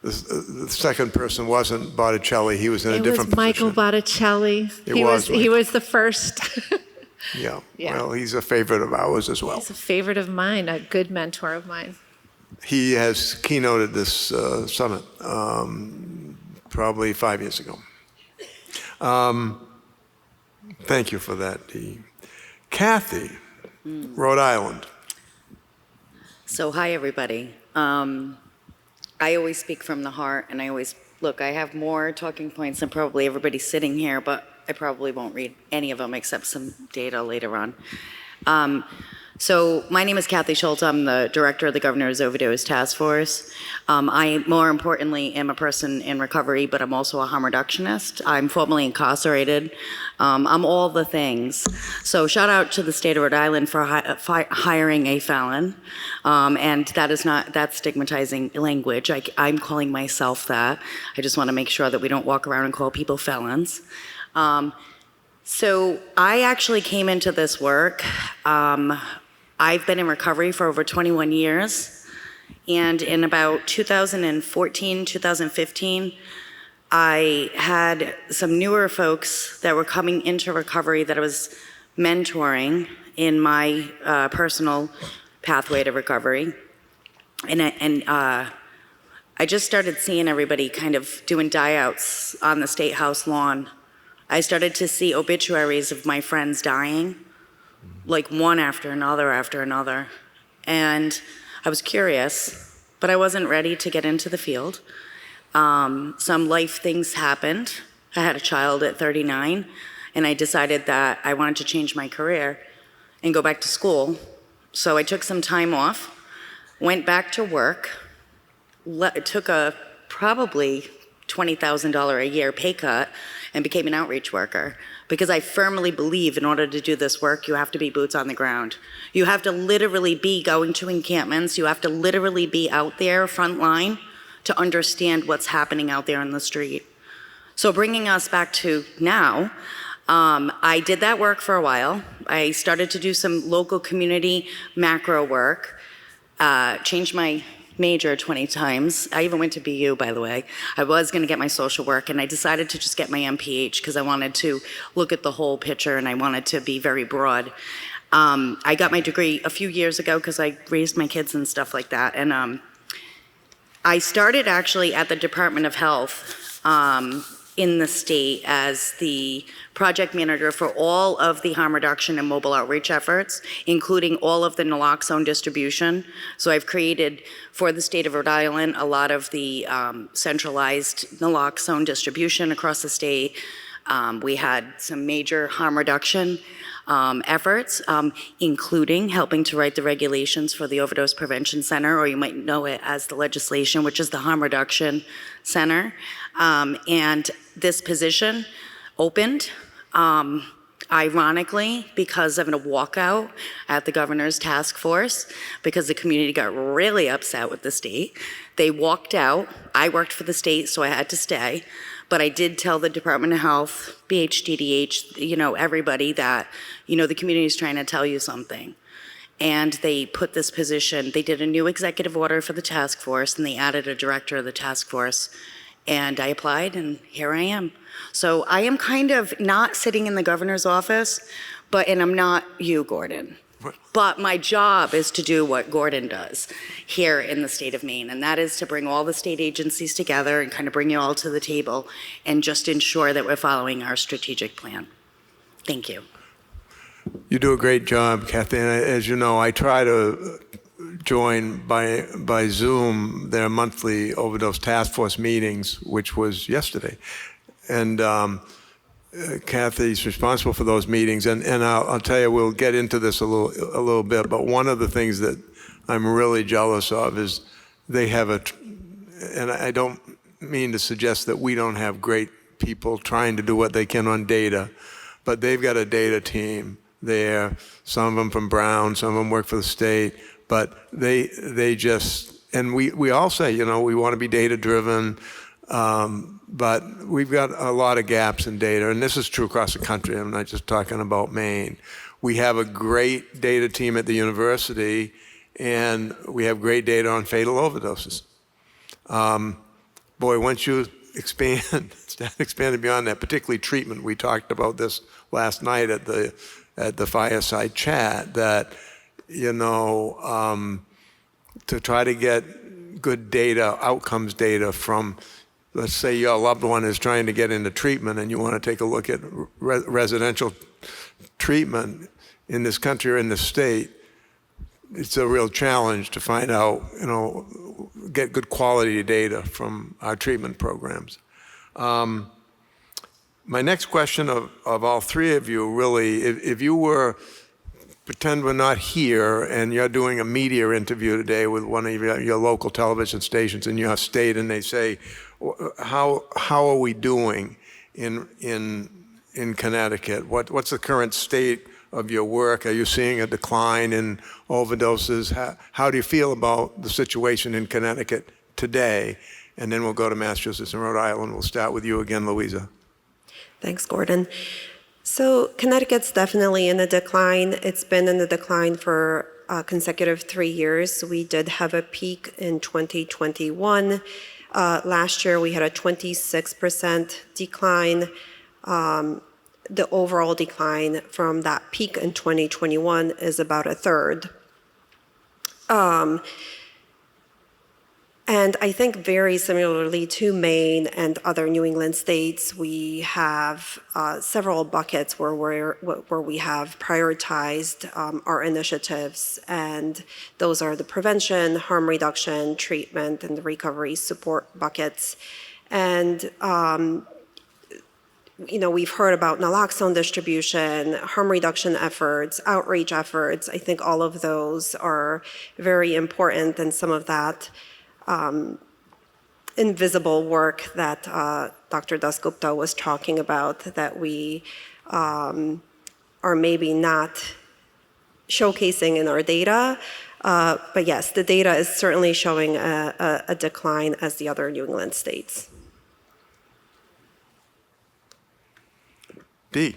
The second person wasn't Botticelli. He was in a different position. Michael Botticelli. He was the first. Yeah. Well, he's a favorite of ours as well. He's a favorite of mine, a good mentor of mine. He has keynoted this summit probably 5 years ago. Thank you for that, Dee. Kathy, Rhode Island. So hi, everybody. I always speak from the heart, and I have more talking points than probably everybody sitting here, but I probably won't read any of them except some data later on. So my name is Kathy Schultz. I'm the director of the Governor's Overdose Task Force. I, more importantly, am a person in recovery, but I'm also a harm reductionist. I'm formerly incarcerated. I'm all the things. So shout out to the state of Rhode Island for hiring a felon. And that's stigmatizing language. I'm calling myself that. I just want to make sure that we don't walk around and call people felons. So I actually came into this work. I've been in recovery for over 21 years. And in about 2014, 2015, I had some newer folks that were coming into recovery that I was mentoring in my personal pathway to recovery. And I just started seeing everybody kind of doing die-outs on the State House lawn. I started to see obituaries of my friends dying, like one after another. And I was curious, but I wasn't ready to get into the field. Some life things happened. I had a child at 39, and I decided that I wanted to change my career and go back to school. So I took some time off, went back to work, took a probably $20,000 a year pay cut and became an outreach worker, because I firmly believe in order to do this work, you have to be boots on the ground. You have to literally be going to encampments. You have to literally be out there front line to understand what's happening out there in the street. So bringing us back to now, I did that work for a while. I started to do some local community macro work, changed my major 20 times. I even went to BU, by the way. I was going to get my social work, and I decided to just get my MPH because I wanted to look at the whole picture and I wanted to be very broad. I got my degree a few years ago because I raised my kids and stuff like that. And I started actually at the Department of Health in the state as the project manager for all of the harm reduction and mobile outreach efforts, including all of the naloxone distribution. So I've created, for the state of Rhode Island, a lot of the centralized naloxone distribution across the state. We had some major harm reduction efforts, including helping to write the regulations for the Overdose Prevention Center, or you might know it as the legislation, which is the Harm Reduction Center. And this position opened, ironically, because of a walkout at the governor's task force, because the community got really upset with the state. They walked out. I worked for the state, so I had to stay. But I did tell the Department of Health, BHDDH, everybody that, the community is trying to tell you something. And they put this position, they did a new executive order for the task force, and they added a director of the task force. And I applied, and here I am. So I am kind of not sitting in the governor's office, and I'm not you, Gordon. But my job is to do what Gordon does here in the state of Maine, and that is to bring all the state agencies together and kind of bring you all to the table and just ensure that we're following our strategic plan. Thank you. You do a great job, Kathy. And as you know, I try to join by Zoom their monthly overdose task force meetings, which was yesterday. And Kathy's responsible for those meetings, and I'll tell you, we'll get into this a little bit, but one of the things that I'm really jealous of is they have and I don't mean to suggest that we don't have great people trying to do what they can on data, but they've got a data team there, some of them from Brown, some of them work for the state, but they just, and we all say, we want to be data driven, but we've got a lot of gaps in data, and this is true across the country. I'm not just talking about Maine. We have a great data team at the university, and we have great data on fatal overdoses. Boy, once you expand beyond that, particularly treatment, we talked about this last night at the fireside chat, that, to try to get good data, outcomes data from, let's say your loved one is trying to get into treatment and you want to take a look at residential treatment in this country or in this state, it's a real challenge to find out, get good quality data from our treatment programs. My next question of all three of you, really, if you were, pretend we're not here and you're doing a media interview today with one of your local television stations in your state, and they say, how are we doing in Connecticut? What's the current state of your work? Are you seeing a decline in overdoses? How do you feel about the situation in Connecticut today? And then we'll go to Massachusetts and Rhode Island. We'll start with you again, Louisa. Thanks, Gordon. So Connecticut's definitely in a decline. It's been in a decline for consecutive 3 years. We did have a peak in 2021. Last year, we had a 26% decline. The overall decline from that peak in 2021 is about a third. And I think very similarly to Maine and other New England states, we have several buckets where we have prioritized our initiatives, and those are the prevention, harm reduction, treatment, and the recovery support buckets. And we've heard about naloxone distribution, harm reduction efforts, outreach efforts. I think all of those are very important, and some of that invisible work that Dr. Dasgupta was talking about that we are maybe not showcasing in our data. But yes, the data is certainly showing a decline as the other New England states. Dee.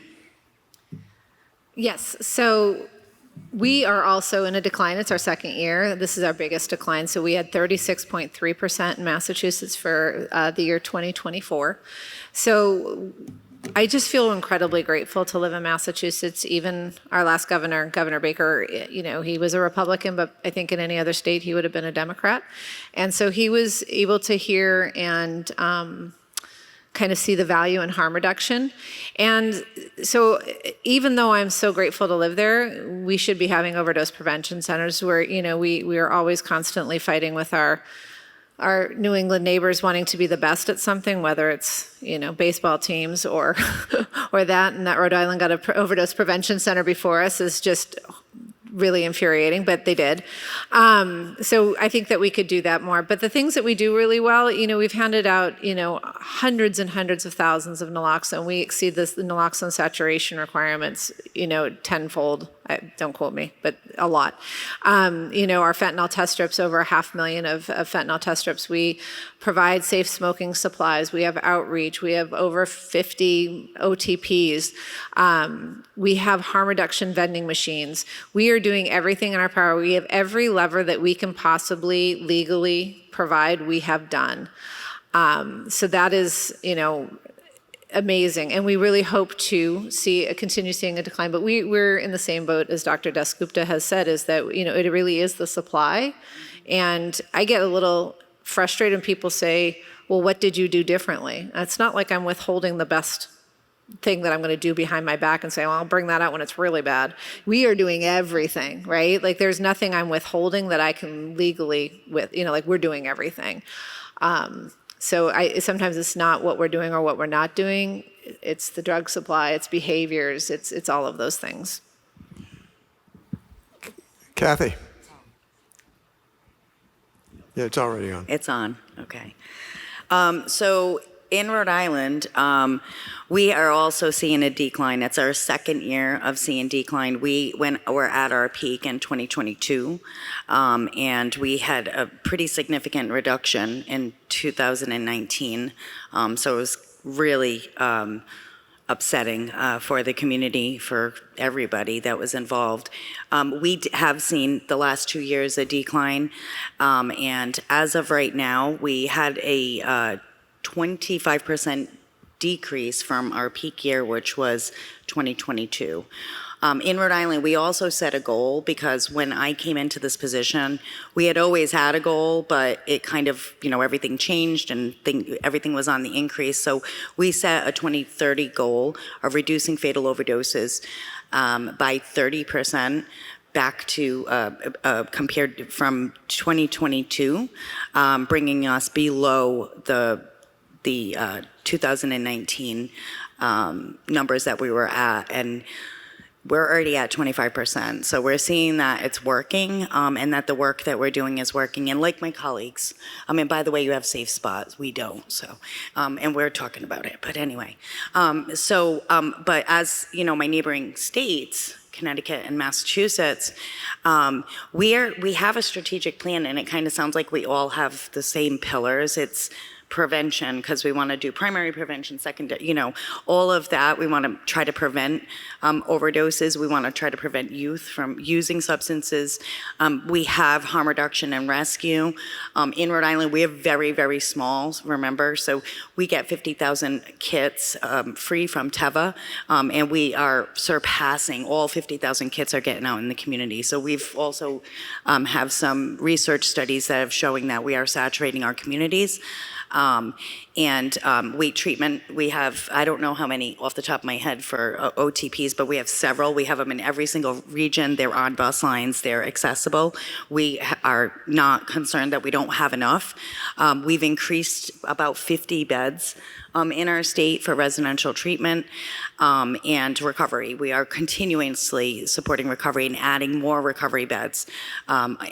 Yes, so we are also in a decline. It's our second year. This is our biggest decline. So we had 36.3% in Massachusetts for the year 2024. So I just feel incredibly grateful to live in Massachusetts. Even our last governor, Governor Baker, you know, he was a Republican, but I think in any other state he would have been a Democrat. And so he was able to hear and kind of see the value in harm reduction. And so even though I'm so grateful to live there, we should be having overdose prevention centers where, you know, we are always constantly fighting with our New England neighbors wanting to be the best at something, whether it's, you know, baseball teams or or that, and that Rhode Island got an overdose prevention center before us is just really infuriating, but they did. So I think that we could do that more. But the things that we do really well, you know, we've handed out, you know, hundreds and hundreds of thousands of naloxone. We exceed the naloxone saturation requirements, you know, tenfold. Don't quote me, but a lot. You know, our fentanyl test strips, over 500,000 of fentanyl test strips. We provide safe smoking supplies. We have outreach. We have over 50 OTPs. We have harm reduction vending machines. We are doing everything in our power. We have every lever that we can possibly legally provide, we have done. So that is, you know, amazing, and we really hope to continue seeing a decline. But we're in the same boat as Dr. Dasgupta has said, is that, you know, it really is the supply. And I get a little frustrated when people say, well, what did you do differently? And it's not like I'm withholding the best thing that I'm going to do behind my back and say, well, I'll bring that out when it's really bad. We are doing everything, right? Like there's nothing I'm withholding that I can legally you know, like we're doing everything. So sometimes it's not what we're doing or what we're not doing. It's the drug supply, it's behaviors, it's all of those things. Kathy. Yeah, it's already on. It's on, okay. So in Rhode Island, we are also seeing a decline. It's our second year of seeing decline. We're at our peak in 2022, and we had a pretty significant reduction in 2019. So it was really upsetting for the community, for everybody that was involved. We have seen the last 2 years a decline, and as of right now, we had a 25% decrease from our peak year, which was 2022. In Rhode Island, we also set a goal, because when I came into this position, we had always had a goal, but it kind of, you know, everything changed and everything was on the increase. So we set a 2030 goal of reducing fatal overdoses by 30%. Back to compared from 2022, bringing us below the 2019 numbers that we were at, and we're already at 25%. So we're seeing that it's working, and that the work that we're doing is working. And like my colleagues, I mean, by the way, you have safe spots. We don't. So, and we're talking about it. But anyway, but as you know, my neighboring states, Connecticut and Massachusetts, we have a strategic plan, and it kind of sounds like we all have the same pillars. It's prevention, because we want to do primary prevention, secondary, you know, all of that. We want to try to prevent overdoses. We want to try to prevent youth from using substances. We have harm reduction and rescue. In Rhode Island, we have very, very small, remember, so we get 50,000 kits free from Teva, and we are surpassing, all 50,000 kits are getting out in the community. So we've also have some research studies that have showing that we are saturating our communities. Weight treatment, we have, I don't know how many off the top of my head for OTPs, but we have several. We have them in every single region. They're on bus lines. They're accessible. We are not concerned that we don't have enough. We've increased about 50 beds in our state for residential treatment and recovery. We are continuously supporting recovery and adding more recovery beds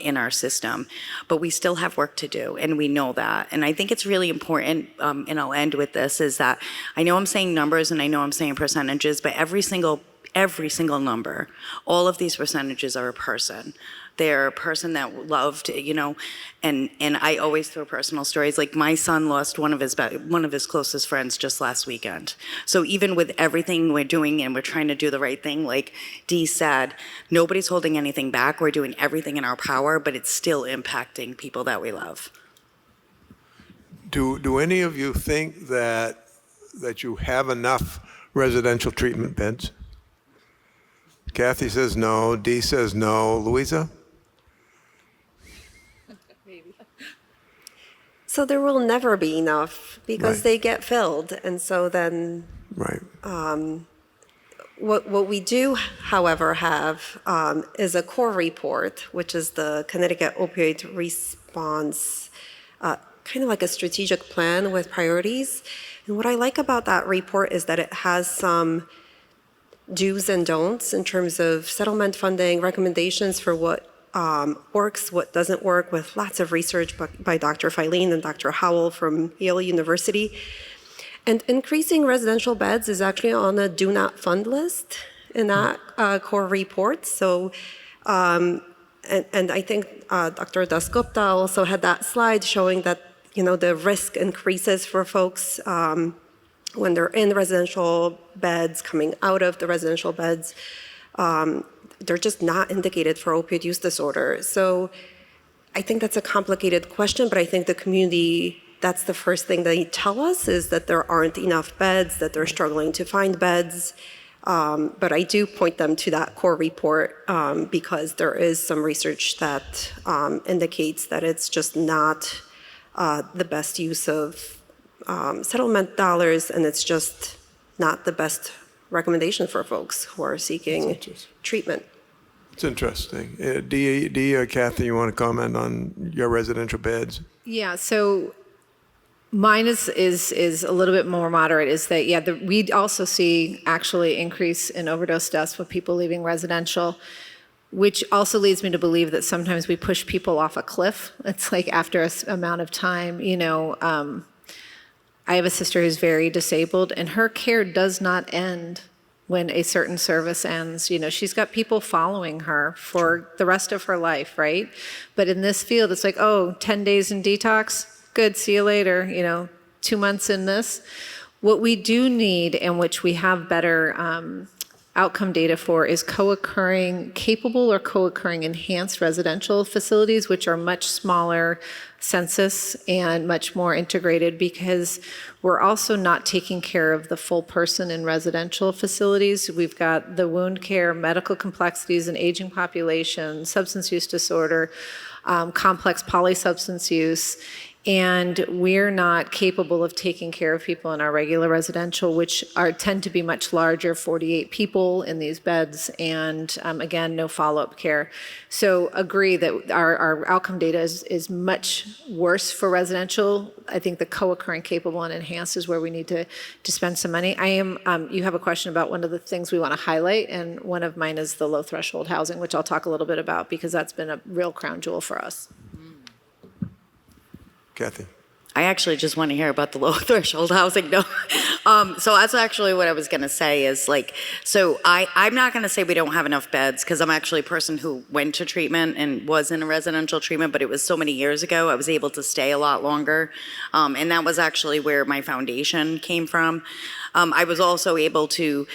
in our system. But we still have work to do, and we know that. And I think it's really important, and I'll end with this, is that I know I'm saying numbers and I know I'm saying percentages, but every single number, all of these percentages are a person. They're a person that loved, and I always throw personal stories. Like my son lost one of his closest friends just last weekend. So even with everything we're doing and we're trying to do the right thing, like Dee said, nobody's holding anything back. We're doing everything in our power, but it's still impacting people that we love. Do any of you think that you have enough residential treatment beds? Kathy says no. Dee says no. Louisa? So there will never be enough because Right. they get filled. And so then Right. what we do, however, have is a core report, which is the Connecticut Opioid Response, kind of like a strategic plan with priorities. And what I like about that report is that it has some do's and don'ts in terms of settlement funding, recommendations for what works, what doesn't work, with lots of research by Dr. Filene and Dr. Howell from Yale University. And increasing residential beds is actually on a do not fund list in that core report. So, and I think Dr. Dasgupta also had that slide showing that, the risk increases for folks when they're in residential beds, coming out of the residential beds. They're just not indicated for opioid use disorder. So I think that's a complicated question, but I think the community, that's the first thing they tell us, is that there aren't enough beds, that they're struggling to find beds. But I do point them to that core report because there is some research that indicates that it's just not the best use of settlement dollars, and it's just not the best recommendation for folks who are seeking treatment. It's interesting. Dee or Kathy, you want to comment on your residential beds? Yeah, so mine is a little bit more moderate, is that, we also see actually increase in overdose deaths with people leaving residential, which also leads me to believe that sometimes we push people off a cliff. It's like after an amount of time, I have a sister who's very disabled, and her care does not end when a certain service ends. She's got people following her for the rest of her life, right? But in this field, it's like, 10 days in detox, good, see you later, 2 months in this. What we do need, and which we have better outcome data for, is co-occurring capable or co-occurring enhanced residential facilities, which are much smaller census and much more integrated, because we're also not taking care of the full person in residential facilities. We've got the wound care, medical complexities, an aging population, substance use disorder, complex polysubstance use, and we're not capable of taking care of people in our regular residential, which tend to be much larger, 48 people in these beds, and again, no follow-up care. So agree that our outcome data is much worse for residential. I think the co-occurring capable and enhanced is where we need to spend some money. You have a question about one of the things we want to highlight, and one of mine is the low threshold housing, which I'll talk a little bit about because that's been a real crown jewel for us. Kathy? I actually just want to hear about the low threshold housing. No. So that's actually what I was going to say is I'm not going to say we don't have enough beds, because I'm actually a person who went to treatment and was in a residential treatment, but it was so many years ago. I was able to stay a lot longer. And that was actually where my foundation came from. I was also able to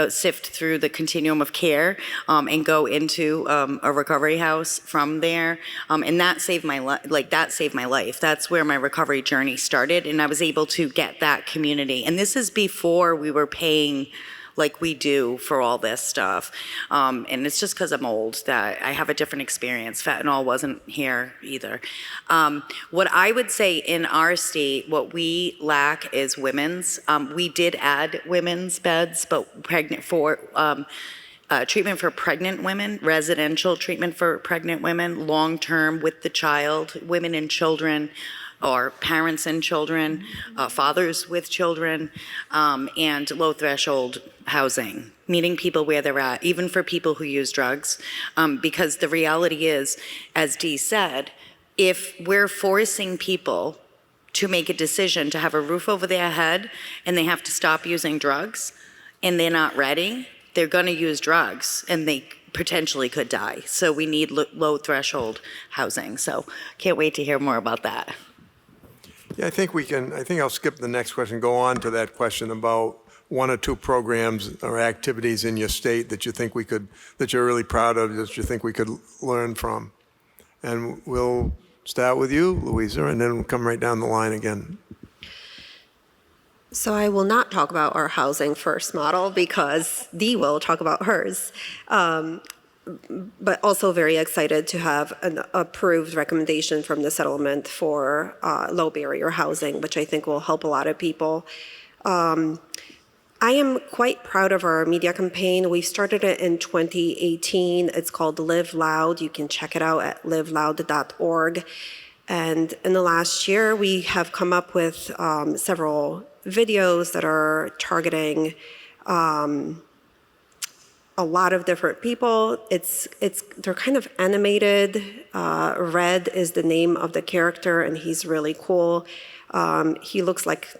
sift through the continuum of care and go into a recovery house from there. And that saved my life. That's where my recovery journey started. And I was able to get that community. And this is before we were paying like we do for all this stuff. And it's just because I'm old that I have a different experience. Fentanyl wasn't here either. What I would say in our state, what we lack is women's. We did add women's beds, but treatment for pregnant women, residential treatment for pregnant women, long-term with the child, women and children, or parents and children, fathers with children, and low threshold housing, meeting people where they're at, even for people who use drugs. Because the reality is, as Dee said, if we're forcing people to make a decision to have a roof over their head and they have to stop using drugs and they're not ready, they're going to use drugs and they potentially could die. So we need low threshold housing. So can't wait to hear more about that. Yeah, I think I'll skip the next question, go on to that question about one or two programs or activities in your state that you think that you're really proud of, that you think we could learn from. And we'll start with you, Louisa, and then we'll come right down the line again. So I will not talk about our housing first model because Dee will talk about hers. But also very excited to have an approved recommendation from the settlement for low barrier housing, which I think will help a lot of people. I am quite proud of our media campaign. We started it in 2018. It's called Live Loud. You can check it out at liveloud.org. And in the last year, we have come up with several videos that are targeting a lot of different people. They're kind of animated. Red is the name of the character, and he's really cool. He looks like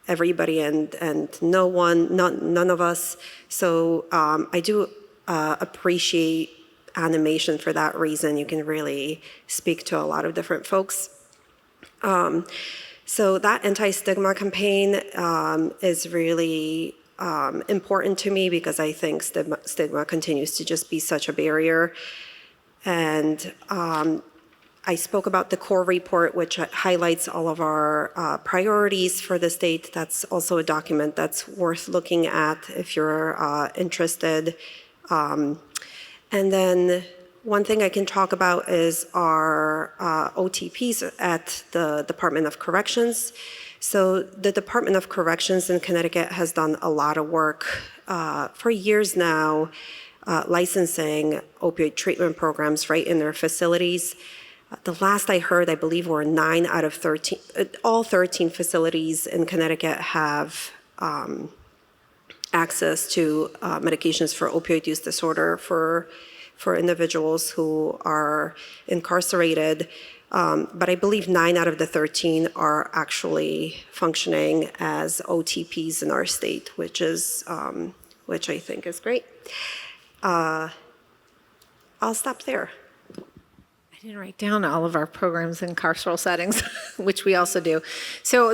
everybody and none of us. So I do appreciate animation for that reason. You can really speak to a lot of different folks. So that anti-stigma campaign is really important to me because I think stigma continues to just be such a barrier. And I spoke about the core report, which highlights all of our priorities for the state. That's also a document that's worth looking at if you're interested. And then one thing I can talk about is our OTPs at the Department of Corrections. So the Department of Corrections in Connecticut has done a lot of work for years now, licensing opioid treatment programs right in their facilities. The last I heard, I believe, were 9 out of 13. All 13 facilities in Connecticut have access to medications for opioid use disorder for individuals who are incarcerated. But I believe 9 out of the 13 are actually functioning as OTPs in our state, which I think is great. I'll stop there. I didn't write down all of our programs in carceral settings, which we also do. So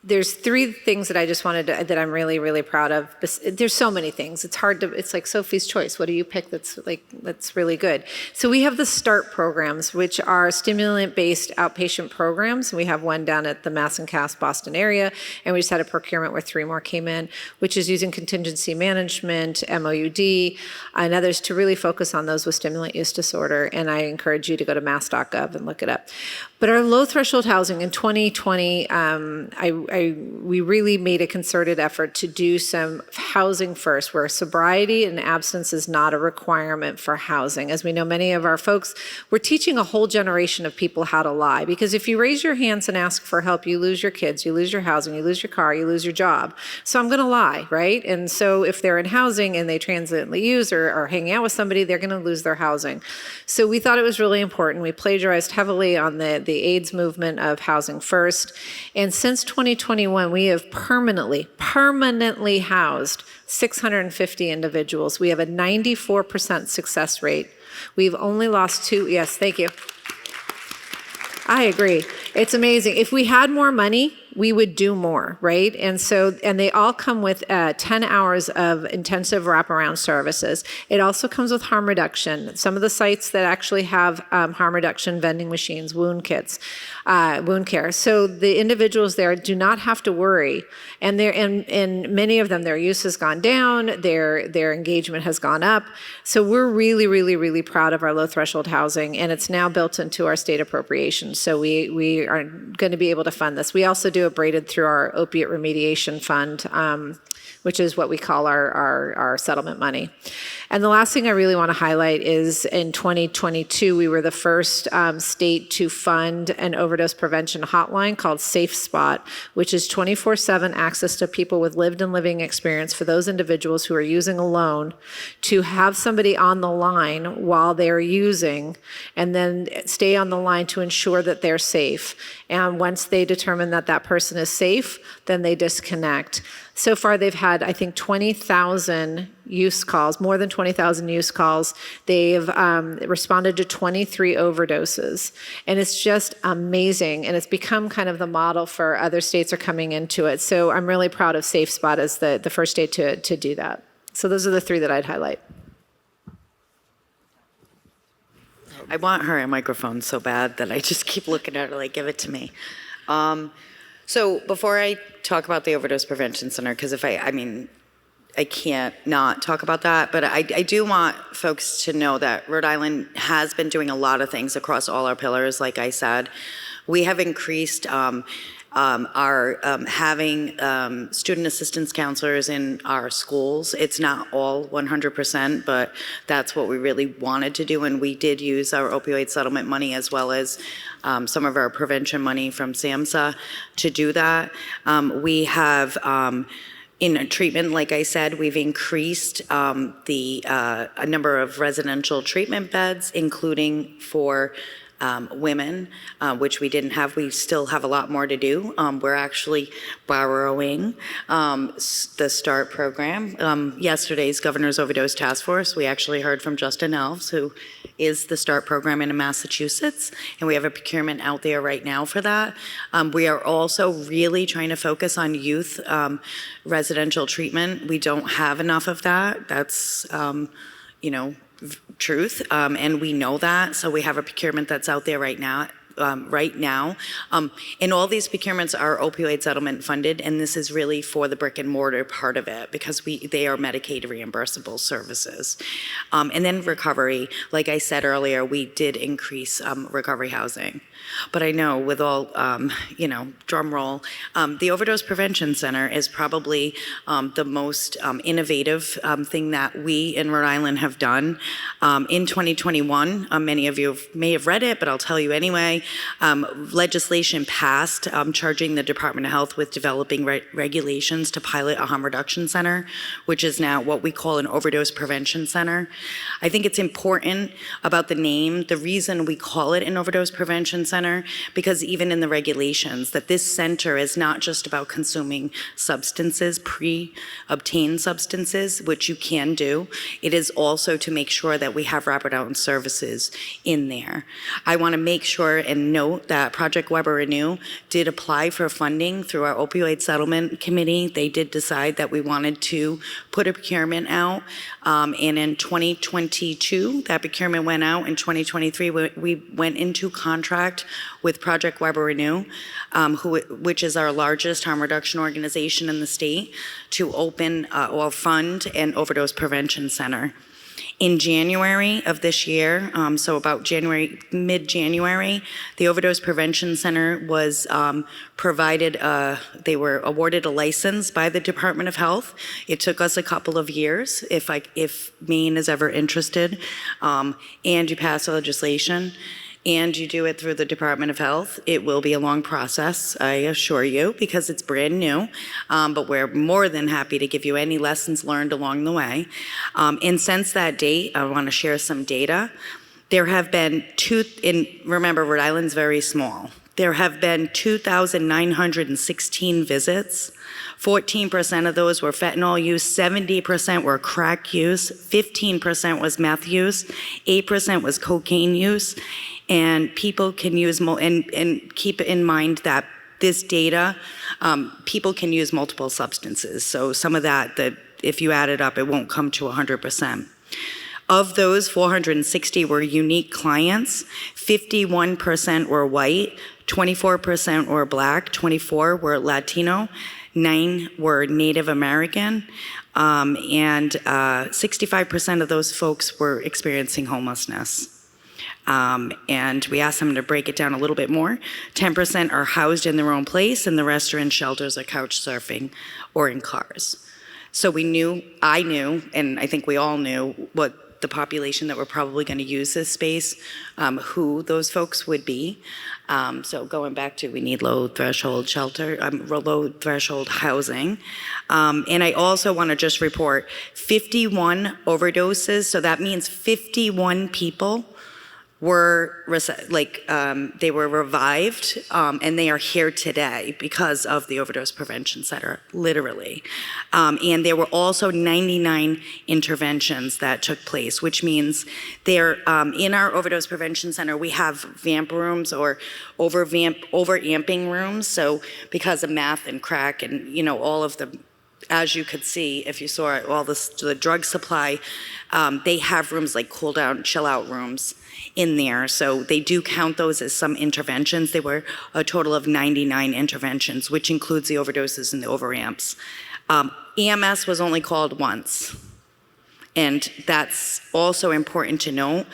there's 3 things that I just wanted to, that I'm really, really proud of. There's so many things. It's hard to, it's like Sophie's Choice. What do you pick that's really good? So we have the START programs, which are stimulant-based outpatient programs. We have one down at the Mass and Cass Boston area, and we just had a procurement where 3 more came in, which is using contingency management, MOUD, and others to really focus on those with stimulant use disorder. And I encourage you to go to mass.gov and look it up. But our low threshold housing in 2020, we really made a concerted effort to do some housing first, where sobriety and abstinence is not a requirement for housing. As we know, many of our folks, we're teaching a whole generation of people how to lie. Because if you raise your hands and ask for help, you lose your kids, you lose your housing, you lose your car, you lose your job. So I'm going to lie, right? And so if they're in housing and they transiently use or are hanging out with somebody, they're going to lose their housing. So we thought it was really important. We plagiarized heavily on the AIDS movement of housing first. And since 2021, we have permanently housed 650 individuals. We have a 94% success rate. We've only lost 2, yes, thank you. I agree. It's amazing. If we had more money, we would do more, right? And they all come with 10 hours of intensive wraparound services. It also comes with harm reduction. Some of the sites that actually have harm reduction vending machines, wound kits, wound care. So the individuals there do not have to worry. And many of them, their use has gone down, their engagement has gone up. So we're really, really, really proud of our low threshold housing, and it's now built into our state appropriations. So we are going to be able to fund this. We also do do it braided through our opiate remediation fund, which is what we call our settlement money. And the last thing I really want to highlight is in 2022, we were the first state to fund an overdose prevention hotline called Safe Spot, which is 24/7 access to people with lived and living experience for those individuals who are using alone, to have somebody on the line while they're using, and then stay on the line to ensure that they're safe. And once they determine that that person is safe, then they disconnect. So far, they've had, I think, 20,000 use calls, more than 20,000 use calls. They've responded to 23 overdoses. And it's just amazing. And it's become kind of the model for other states are coming into it. So I'm really proud of Safe Spot as the first state to do that. So those are the three that I'd highlight. I want her a microphone so bad that I just keep looking at her like, give it to me. So before I talk about the Overdose Prevention Center, because I can't not talk about that, but I do want folks to know that Rhode Island has been doing a lot of things across all our pillars, like I said. We have increased our having student assistance counselors in our schools. It's not all 100%, but that's what we really wanted to do, and we did use our opioid settlement money as well as some of our prevention money from SAMHSA to do that. We have in treatment, like I said, we've increased a number of residential treatment beds, including for women, which we didn't have. We still have a lot more to do. We're actually borrowing the START program. Yesterday's Governor's Overdose Task Force, we actually heard from Justin Elves, who is the START program in Massachusetts, and we have a procurement out there right now for that. We are also really trying to focus on youth residential treatment. We don't have enough of that. That's, truth, and we know that, so we have a procurement that's out there right now. And all these procurements are opioid settlement funded, and this is really for the brick and mortar part of it because they are Medicaid reimbursable services. And then recovery, like I said earlier, we did increase recovery housing. But I know with all, drum roll, the Overdose Prevention Center is probably the most innovative thing that we in Rhode Island have done. In 2021, many of you may have read it, but I'll tell you anyway, legislation passed charging the Department of Health with developing regulations to pilot a harm reduction center, which is now what we call an overdose prevention center. I think it's important about the name, the reason we call it an overdose prevention center, because even in the regulations, that this center is not just about consuming substances, pre-obtained substances, which you can do. It is also to make sure that we have wraparound services in there. I want to make sure and note that Project Weber Renew did apply for funding through our opioid settlement committee. They did decide that we wanted to put a procurement out, and in 2022, that procurement went out. In 2023, we went into contract with Project Weber Renew, which is our largest harm reduction organization in the state, to open or fund an overdose prevention center. In January of this year, so about mid-January, the Overdose Prevention Center was they were awarded a license by the Department of Health. It took us a couple of years, if Maine is ever interested, and you pass the legislation, and you do it through the Department of Health. It will be a long process, I assure you, because it's brand new, but we're more than happy to give you any lessons learned along the way. And since that date, I want to share some data. There have been remember, Rhode Island's very small. There have been 2,916 visits. 14% of those were fentanyl use, 70% were crack use, 15% was meth use, 8% was cocaine use, and people can use and keep in mind that this data, people can use multiple substances. So some of that if you add it up, it won't come to 100%. Of those, 460 were unique clients, 51% were white, 24% were Black, 24 were Latino, 9 were Native American, and 65% of those folks were experiencing homelessness. And we asked them to break it down a little bit more. 10% are housed in their own place, and the rest are in shelters or couch surfing or in cars. So I knew, and I think we all knew what the population that were probably going to use this space, who those folks would be. So going back to, we need low threshold shelter, low threshold housing. And I also want to just report 51 overdoses. So that means 51 people were they were revived, and they are here today because of the Overdose Prevention Center, literally. And there were also 99 interventions that took place, which means there, in our Overdose Prevention Center, we have vamp rooms or over-amping rooms. So because of meth and crack and, all of the, as you could see, if you saw all the drug supply, they have rooms like cool down, chill out rooms in there. So they do count those as some interventions. There were a total of 99 interventions, which includes the overdoses and the overamps. EMS was only called once. And that's also important to note,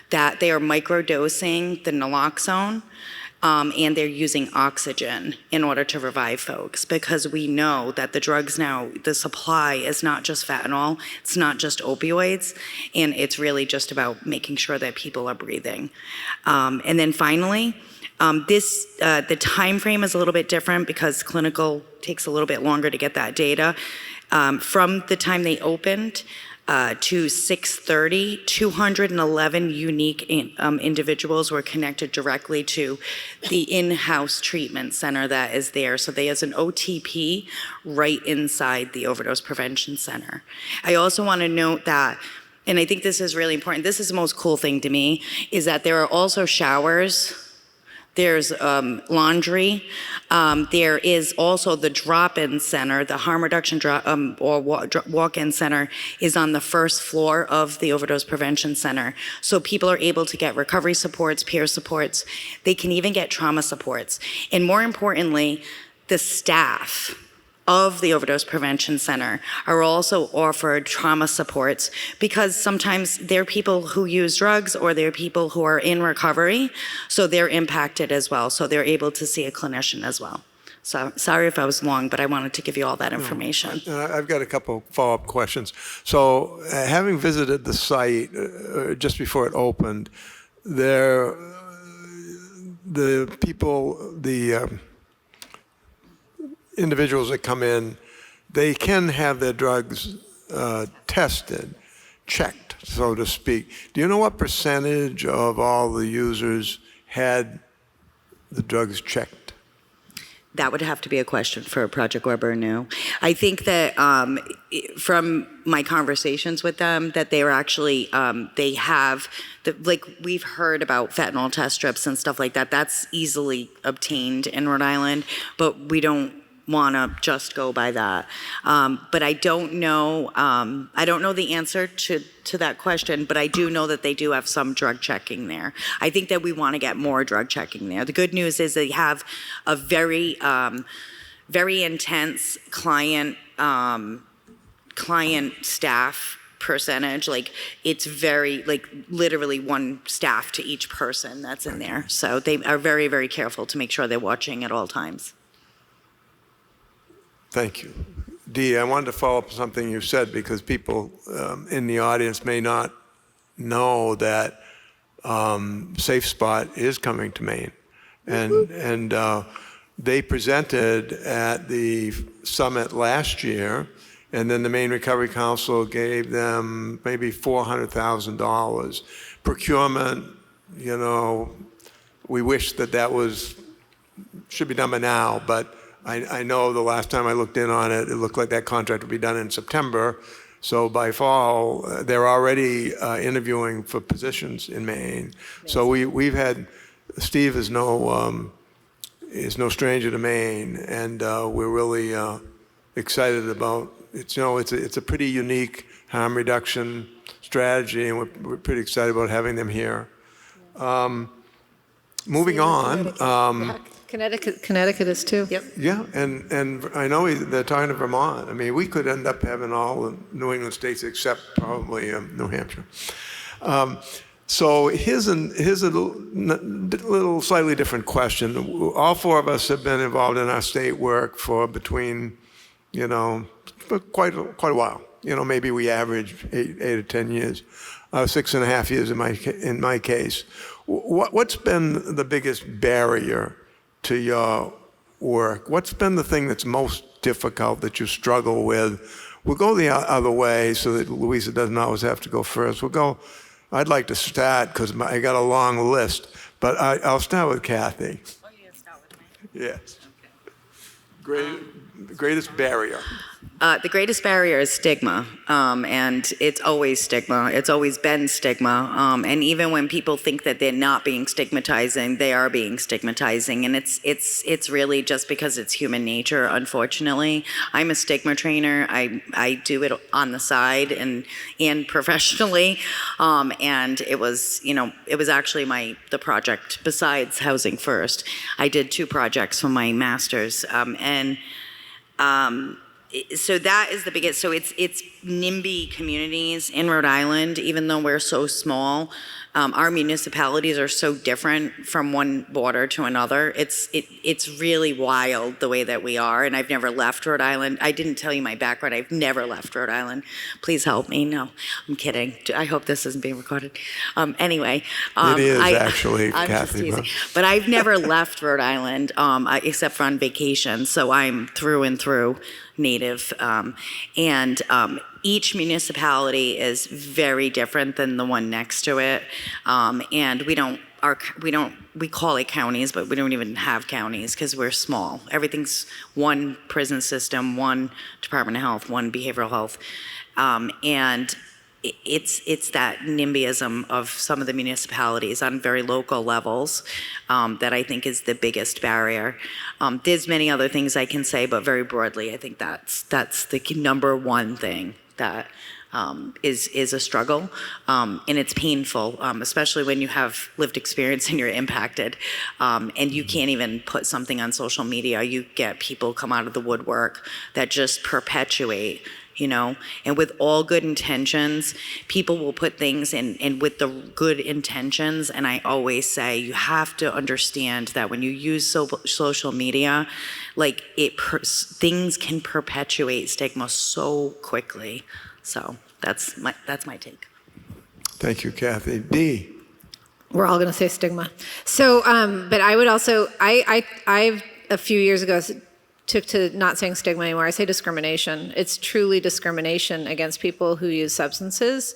that they are microdosing the naloxone, and they're using oxygen in order to revive folks, because we know that the drugs now, the supply is not just fentanyl, it's not just opioids, and it's really just about making sure that people are breathing. And then finally, the time frame is a little bit different because clinical takes a little bit longer to get that data. From the time they opened, to 6:30, 211 unique individuals were connected directly to the in-house treatment center that is there. So there's an OTP right inside the Overdose Prevention Center. I also want to note that, and I think this is really important, this is the most cool thing to me, is that there are also showers. There's laundry. There is also the drop-in center, the harm reduction walk-in center is on the first floor of the Overdose Prevention Center. So people are able to get recovery supports, peer supports. They can even get trauma supports. And more importantly, the staff of the Overdose Prevention Center are also offered trauma supports, because sometimes they're people who use drugs or they're people who are in recovery, so they're impacted as well. So they're able to see a clinician as well. So sorry if I was long, but I wanted to give you all that information. I've got a couple follow-up questions. So having visited the site just before it opened, the individuals that come in, they can have their drugs tested, checked, so to speak. Do you know what percentage of all the users had the drugs checked? That would have to be a question for Project Weber New. I think that from my conversations with them, that they were actually, they have, like we've heard about fentanyl test strips and stuff like that. That's easily obtained in Rhode Island, but we don't want to just go by that. But I don't know the answer to that question, but I do know that they do have some drug checking there. I think that we want to get more drug checking there. The good news is they have a very, very intense client staff percentage. Like it's very, like literally one staff to each person that's in there. So they are very, very careful to make sure they're watching at all times. Thank you. Dee, I wanted to follow up on something you said, because people in the audience may not know that Safe Spot is coming to Maine. And they presented at the summit last year, and then the Maine Recovery Council gave them maybe $400,000. Procurement, we wish that should be done by now, but I know the last time I looked in on it, it looked like that contract would be done in September. So by fall, they're already interviewing for positions in Maine. Yes. So we've had, Steve is no stranger to Maine, and we're really excited about it. It's a pretty unique harm reduction strategy, and we're pretty excited about having them here. Moving on. Connecticut is too. Yep. Yeah, and I know they're talking to Vermont. I mean, we could end up having all the New England states except probably New Hampshire. So here's a little slightly different question. All four of us have been involved in our state work for between, for quite a while. Maybe we average 8 or 10 years, 6.5 years in my case. What's been the biggest barrier to your work? What's been the thing that's most difficult that you struggle with? We'll go the other way so that Louisa doesn't always have to go first. I'd like to start because I got a long list, but I'll start with Kathy. Oh, you're going to start with me? Yes. Greatest barrier. The greatest barrier is stigma, and it's always stigma. It's always been stigma, and even when people think that they're not being stigmatizing, they are being stigmatizing, and it's really just because it's human nature. Unfortunately, I'm a stigma trainer. I do it on the side and professionally, and it was actually the project besides Housing First. I did 2 projects for my master's, so that is the biggest. So it's NIMBY communities in Rhode Island. Even though we're so small, our municipalities are so different from one border to another. It's really wild the way that we are. And I've never left Rhode Island. I didn't tell you my background. I've never left Rhode Island. Please help me. No, I'm kidding. I hope this isn't being recorded. Anyway, it is actually, I'm Kathy. but I've never left Rhode Island except for on vacation. So I'm through and through native, and each municipality is very different than the one next to it, and we call it counties, but we don't even have counties because we're small. Everything's one prison system, one Department of Health, one behavioral health, and it's that NIMBYism of some of the municipalities on very local levels that I think is the biggest barrier. There's many other things I can say, but very broadly, I think that's the number one thing that is a struggle, and it's painful, especially when you have lived experience and you're impacted, and you can't even put something on social media. You get people come out of the woodwork that just perpetuate, and with all good intentions, people will put things in with the good intentions, and I always say you have to understand that when you use social media, things can perpetuate stigma so quickly. So that's my take. Thank you, Kathy. Dee. We're all going to say stigma. So, but I would also, I've a few years ago took to not saying stigma anymore. I say discrimination. It's truly discrimination against people who use substances.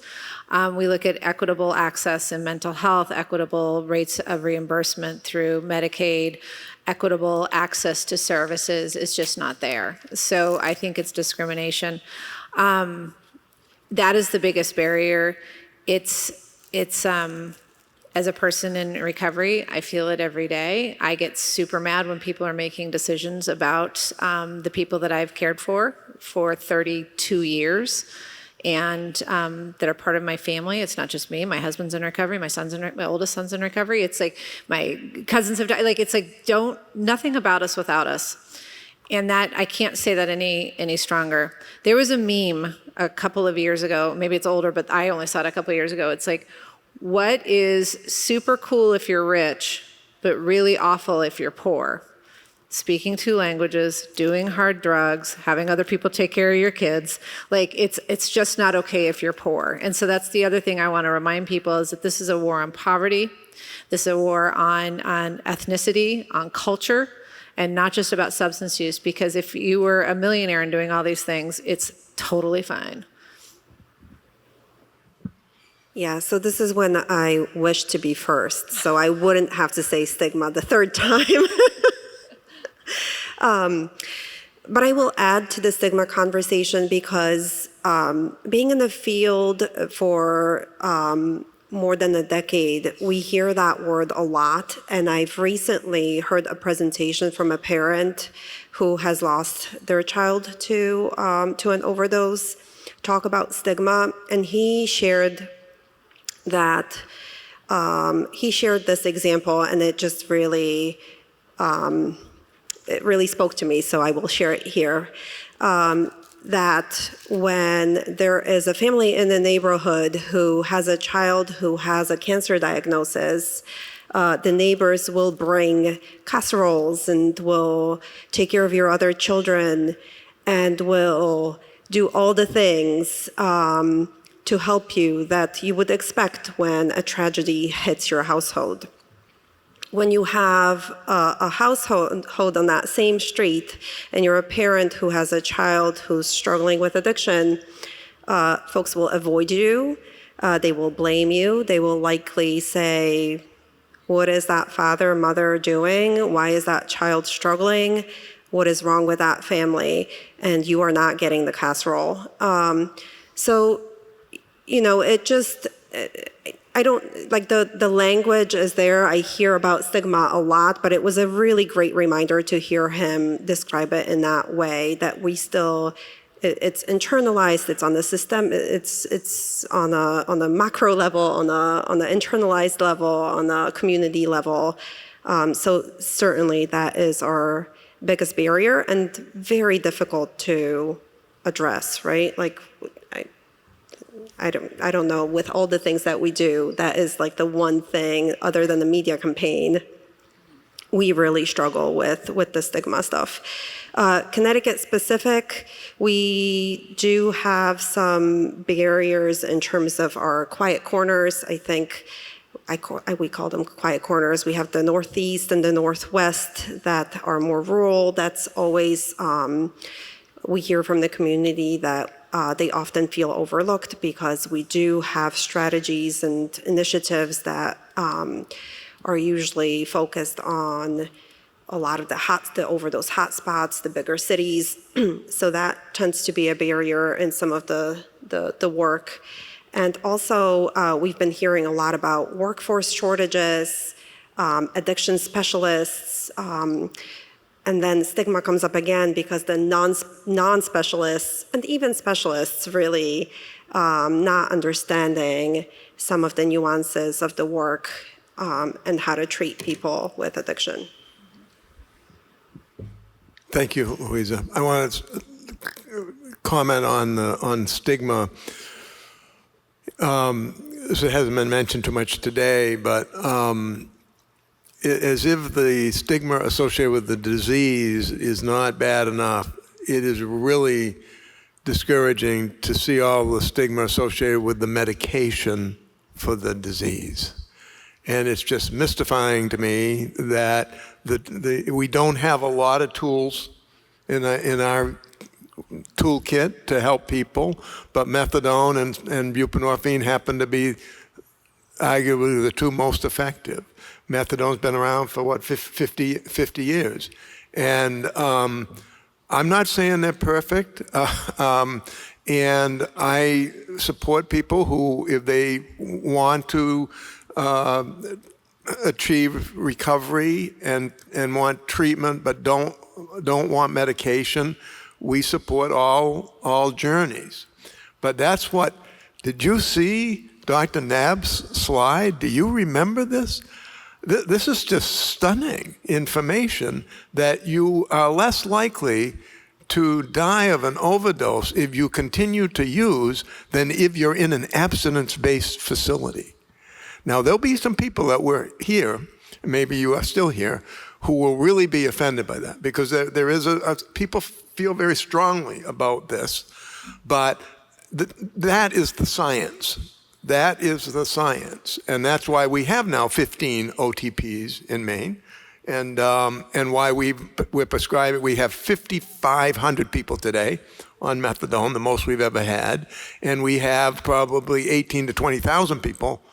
We look at equitable access in mental health, equitable rates of reimbursement through Medicaid, equitable access to services is just not there. So I think it's discrimination. That is the biggest barrier. It's as a person in recovery, I feel it every day. I get super mad when people are making decisions about the people that I've cared for 32 years and that are part of my family. It's not just me. My husband's in recovery. My oldest son's in recovery. It's like my cousins have died. Nothing about us without us. And that, I can't say that any stronger. There was a meme a couple of years ago, maybe it's older, but I only saw it a couple of years ago. It's like, what is super cool if you're rich, but really awful if you're poor? Speaking 2 languages, doing hard drugs, having other people take care of your kids. It's just not okay if you're poor. And so that's the other thing I want to remind people is that this is a war on poverty. This is a war on ethnicity, on culture, and not just about substance use, because if you were a millionaire and doing all these things, it's totally fine. Yeah, so this is when I wish to be first, so I wouldn't have to say stigma the 3rd time. But I will add to the stigma conversation because being in the field for more than a decade, we hear that word a lot. And I've recently heard a presentation from a parent who has lost their child to an overdose talk about stigma. And he shared that he shared this example, and it just really spoke to me, so I will share it here. that when there is a family in the neighborhood who has a child who has a cancer diagnosis, the neighbors will bring casseroles and will take care of your other children and will do all the things to help you that you would expect when a tragedy hits your household. When you have a household on that same street and you're a parent who has a child who's struggling with addiction, folks will avoid you, they will blame you, they will likely say, what is that father or mother doing? Why is that child struggling? What is wrong with that family? And you are not getting the casserole. So, you know, it just, I don't, like the language is there. I hear about stigma a lot, but it was a really great reminder to hear him describe it in that way, that we still, it's internalized, it's on the system, it's on a macro level, on the internalized level, on the community level. So certainly that is our biggest barrier and very difficult to address, right? Like, I don't know, with all the things that we do, that is like the one thing other than the media campaign we really struggle with the stigma stuff. Connecticut specific, we do have some barriers in terms of our quiet corners. I think we call them quiet corners. We have the Northeast and the Northwest that are more rural. That's always, we hear from the community that they often feel overlooked because we do have strategies and initiatives that are usually focused on a lot of the overdose hotspots, the bigger cities. So that tends to be a barrier in some of the work. And also, we've been hearing a lot about workforce shortages, addiction specialists, and then stigma comes up again because the non-specialists and even specialists really not understanding some of the nuances of the work and how to treat people with addiction. Thank you, Louisa. I want to comment on stigma. This hasn't been mentioned too much today, but as if the stigma associated with the disease is not bad enough, it is really discouraging to see all the stigma associated with the medication for the disease. And it's just mystifying to me that we don't have a lot of tools in our toolkit to help people, but methadone and buprenorphine happen to be arguably the two most effective. Methadone's been around for, 50 years. And I'm not saying they're perfect. And I support people who, if they want to achieve recovery and want treatment but don't want medication, we support all journeys. But that's what, did you see Dr. Knapp's slide? Do you remember this? This is just stunning information that you are less likely to die of an overdose if you continue to use than if you're in an abstinence-based facility. Now, there'll be some people that were here, maybe you are still here, who will really be offended by that, because there is people feel very strongly about this, but that is the science. That is the science, and that's why we have now 15 OTPs in Maine, and why we're prescribing. We have 5,500 people today on methadone, the most we've ever had, and we have probably 18 to 20,000 people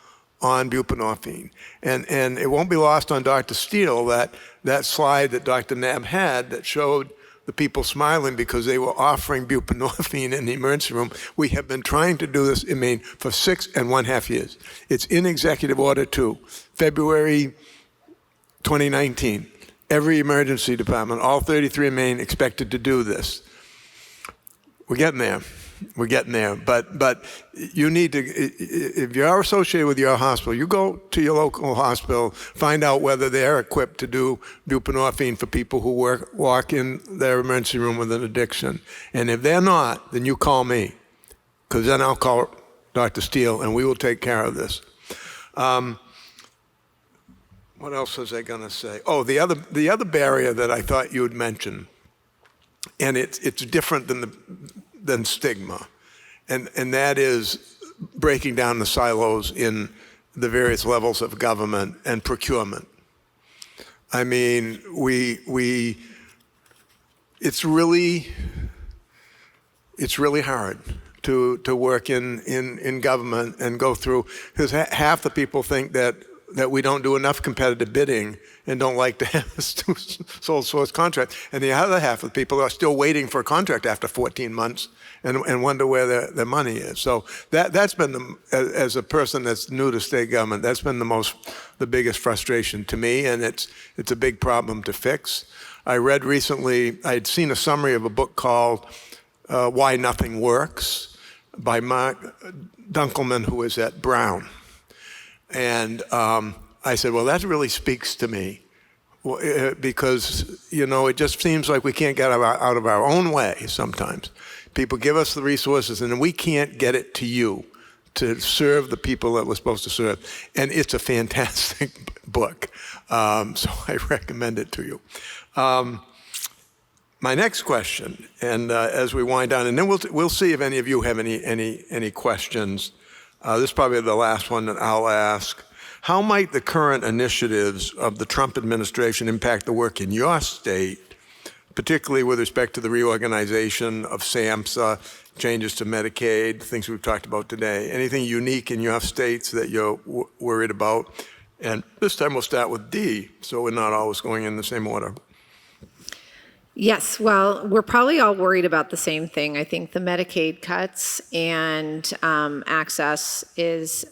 on buprenorphine. And it won't be lost on Dr. Steele that slide that Dr. Knapp had that showed the people smiling because they were offering buprenorphine in the emergency room. We have been trying to do this in Maine for 6.5 years. It's in Executive Order 2, February 2019. Every emergency department, all 33 in Maine, expected to do this. We're getting there. We're getting there. But you need to, if you're associated with your hospital, you go to your local hospital, find out whether they're equipped to do buprenorphine for people who walk in their emergency room with an addiction. And if they're not, then you call me, because then I'll call Dr. Steele and we will take care of this. What else was I going to say? Oh, the other barrier that I thought you would mention, and it's different than stigma, and that is breaking down the silos in the various levels of government and procurement. I mean, it's really hard to work in government and go through, because half the people think that we don't do enough competitive bidding and don't like to have a sole source contract. And the other half of the people are still waiting for a contract after 14 months and wonder where their money is. So that's been, as a person that's new to state government, that's been the biggest frustration to me, and it's a big problem to fix. I read recently, I'd seen a summary of a book called Why Nothing Works by Mark Dunkelman, who is at Brown. And I said, well, that really speaks to me, because, it just seems like we can't get out of our own way sometimes. People give us the resources, and we can't get it to you to serve the people that we're supposed to serve. And it's a fantastic book, so I recommend it to you. My next question, and as we wind down, and then we'll see if any of you have any questions. This is probably the last one that I'll ask. How might the current initiatives of the Trump administration impact the work in your state, particularly with respect to the reorganization of SAMHSA, changes to Medicaid, things we've talked about today? Anything unique in your states that you're worried about? And this time we'll start with D, so we're not always going in the same order. Yes, well, we're probably all worried about the same thing. I think the Medicaid cuts and access is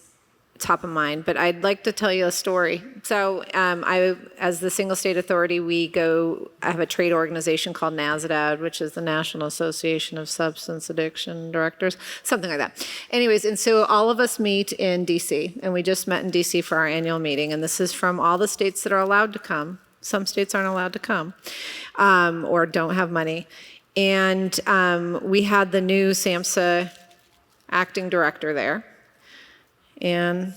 top of mind, but I'd like to tell you a story. So as the single state authority, I have a trade organization called NASDAD, which is the National Association of Substance Addiction Directors, something like that. Anyways, and so all of us meet in DC, and we just met in DC for our annual meeting, and this is from all the states that are allowed to come. Some states aren't allowed to come or don't have money. And we had the new SAMHSA acting director there. And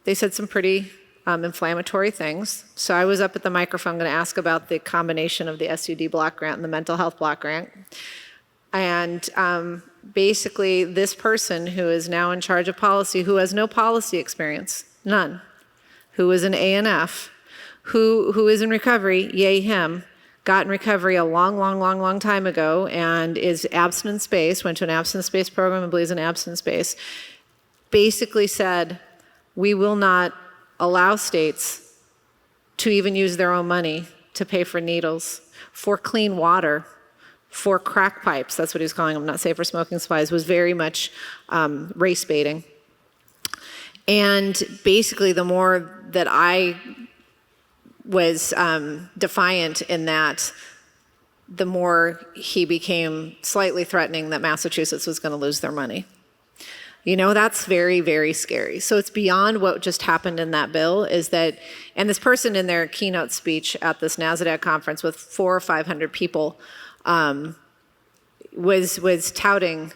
they said some pretty inflammatory things. So I was up at the microphone going to ask about the combination of the SUD block grant and the mental health block grant. And basically this person who is now in charge of policy, who has no policy experience, none, who is an ANF, who is in recovery, yay him, got in recovery a long time ago and is abstinence-based, went to an abstinence-based program and believes in abstinence-based, basically said, we will not allow states to even use their own money to pay for needles, for clean water, for crack pipes, that's what he was calling them, not safe for smoking supplies, was very much race baiting. And basically the more that I was defiant in that, the more he became slightly threatening that Massachusetts was going to lose their money. That's very, very scary. So it's beyond what just happened in that bill is that, and this person in their keynote speech at this NASDAQ conference with 400 or 500 people was touting,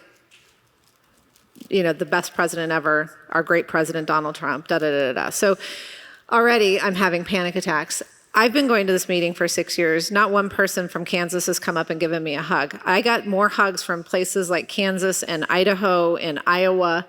the best president ever, our great president, Donald Trump, da-da-da-da-da. So already I'm having panic attacks. I've been going to this meeting for 6 years. Not one person from Kansas has come up and given me a hug. I got more hugs from places like Kansas and Idaho and Iowa,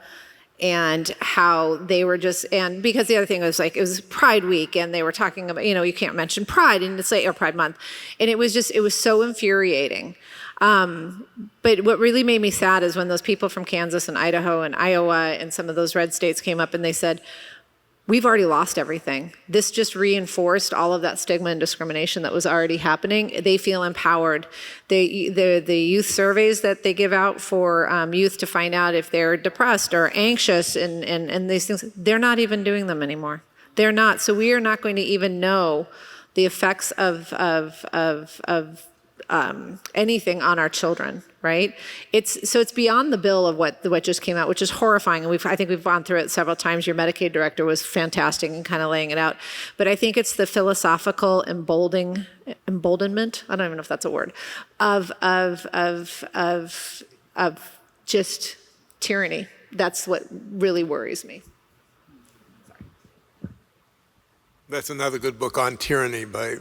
and how they were and because the other thing was it was Pride Week, and they were talking about, you can't mention Pride, and or Pride Month. And it was so infuriating. But what really made me sad is when those people from Kansas and Idaho and Iowa and some of those red states came up and they said, we've already lost everything. This just reinforced all of that stigma and discrimination that was already happening. They feel empowered. The youth surveys that they give out for youth to find out if they're depressed or anxious and these things, they're not even doing them anymore. They're not. So we are not going to even know the effects of anything on our children, right? It's beyond the bill of what just came out, which is horrifying. And I think we've gone through it several times. Your Medicaid director was fantastic in kind of laying it out. But I think it's the philosophical emboldenment, I don't even know if that's a word, of just tyranny. That's what really worries me. That's another good book on tyranny by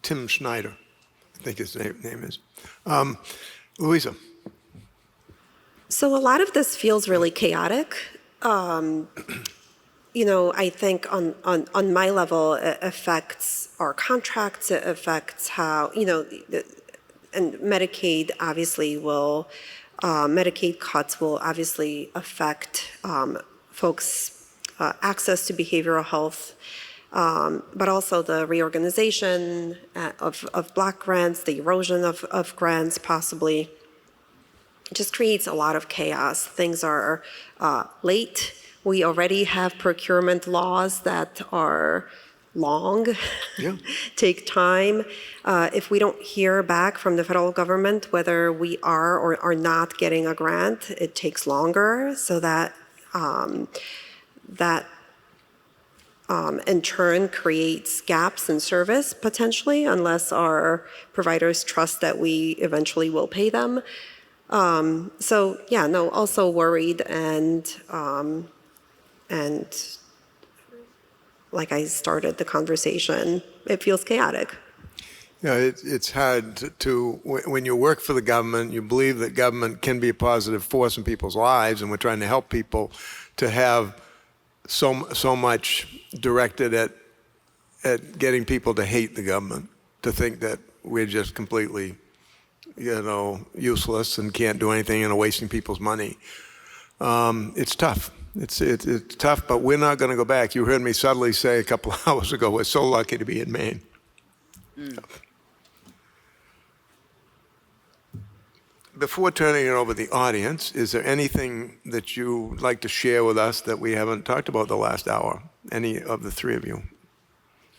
Tim Schneider, I think his name is. Louisa. So a lot of this feels really chaotic. You know, I think on my level, it affects our contracts, it affects how, you know, and Medicaid obviously will, Medicaid cuts will obviously affect folks' access to behavioral health, but also the reorganization of block grants, the erosion of grants possibly, just creates a lot of chaos. Things are late. We already have procurement laws that are long, take time. If we don't hear back from the federal government whether we are or are not getting a grant, it takes longer. So that in turn creates gaps in service potentially, unless our providers trust that we eventually will pay them. So yeah, no, also worried and like I started the conversation, it feels chaotic. Yeah, it's hard to, when you work for the government, you believe that government can be a positive force in people's lives, and we're trying to help people, to have so much directed at getting people to hate the government, to think that we're just completely, useless and can't do anything and are wasting people's money. It's tough. It's tough, but we're not going to go back. You heard me subtly say a couple of hours ago, we're so lucky to be in Maine. Before turning it over to the audience, is there anything that you'd like to share with us that we haven't talked about the last hour? Any of the three of you?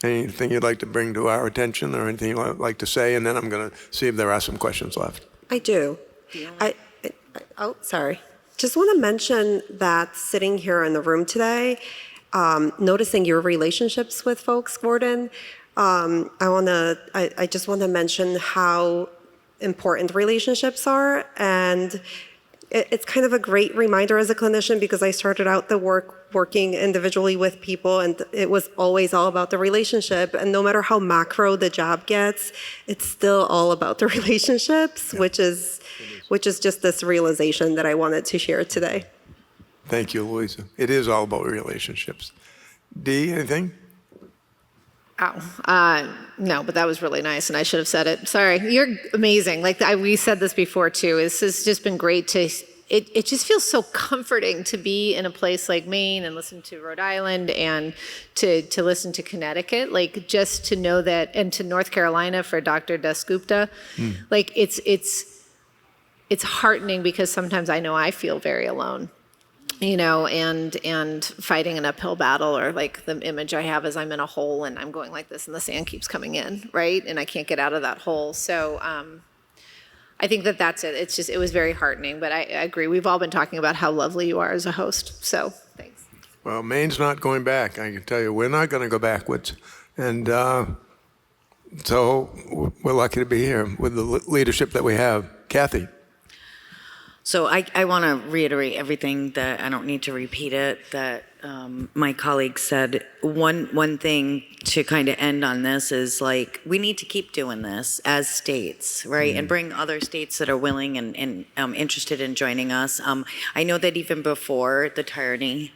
Anything you'd like to bring to our attention or anything you'd like to say? And then I'm going to see if there are some questions left. I do. Oh, sorry. Just want to mention that sitting here in the room today, noticing your relationships with folks, Gordon, I just want to mention how important relationships are. And it's kind of a great reminder as a clinician, because I started out the working individually with people, and it was always all about the relationship. And no matter how macro the job gets, it's still all about the relationships, which is just this realization that I wanted to share today. Thank you, Louisa. It is all about relationships. Dee, anything? No, but that was really nice, and I should have said it. Sorry, you're amazing. We said this before too. This has just been great to. It just feels so comforting to be in a place like Maine and listen to Rhode Island and to listen to Connecticut. Just to know that, and to North Carolina for Dr. Dasgupta. It's heartening, because sometimes I know I feel very alone. And fighting an uphill battle, or the image I have is I'm in a hole and I'm going like this and the sand keeps coming in, right? And I can't get out of that hole. So I think that's it. It was very heartening, but I agree. We've all been talking about how lovely you are as a host. So thanks. Well, Maine's not going back. I can tell you, we're not going to go backwards. And so we're lucky to be here with the leadership that we have. Kathy. So I want to reiterate everything that, I don't need to repeat it, that my colleague said. One thing to kind of end on this is we need to keep doing this as states, right? And bring other states that are willing and interested in joining us. I know that even before the tyranny,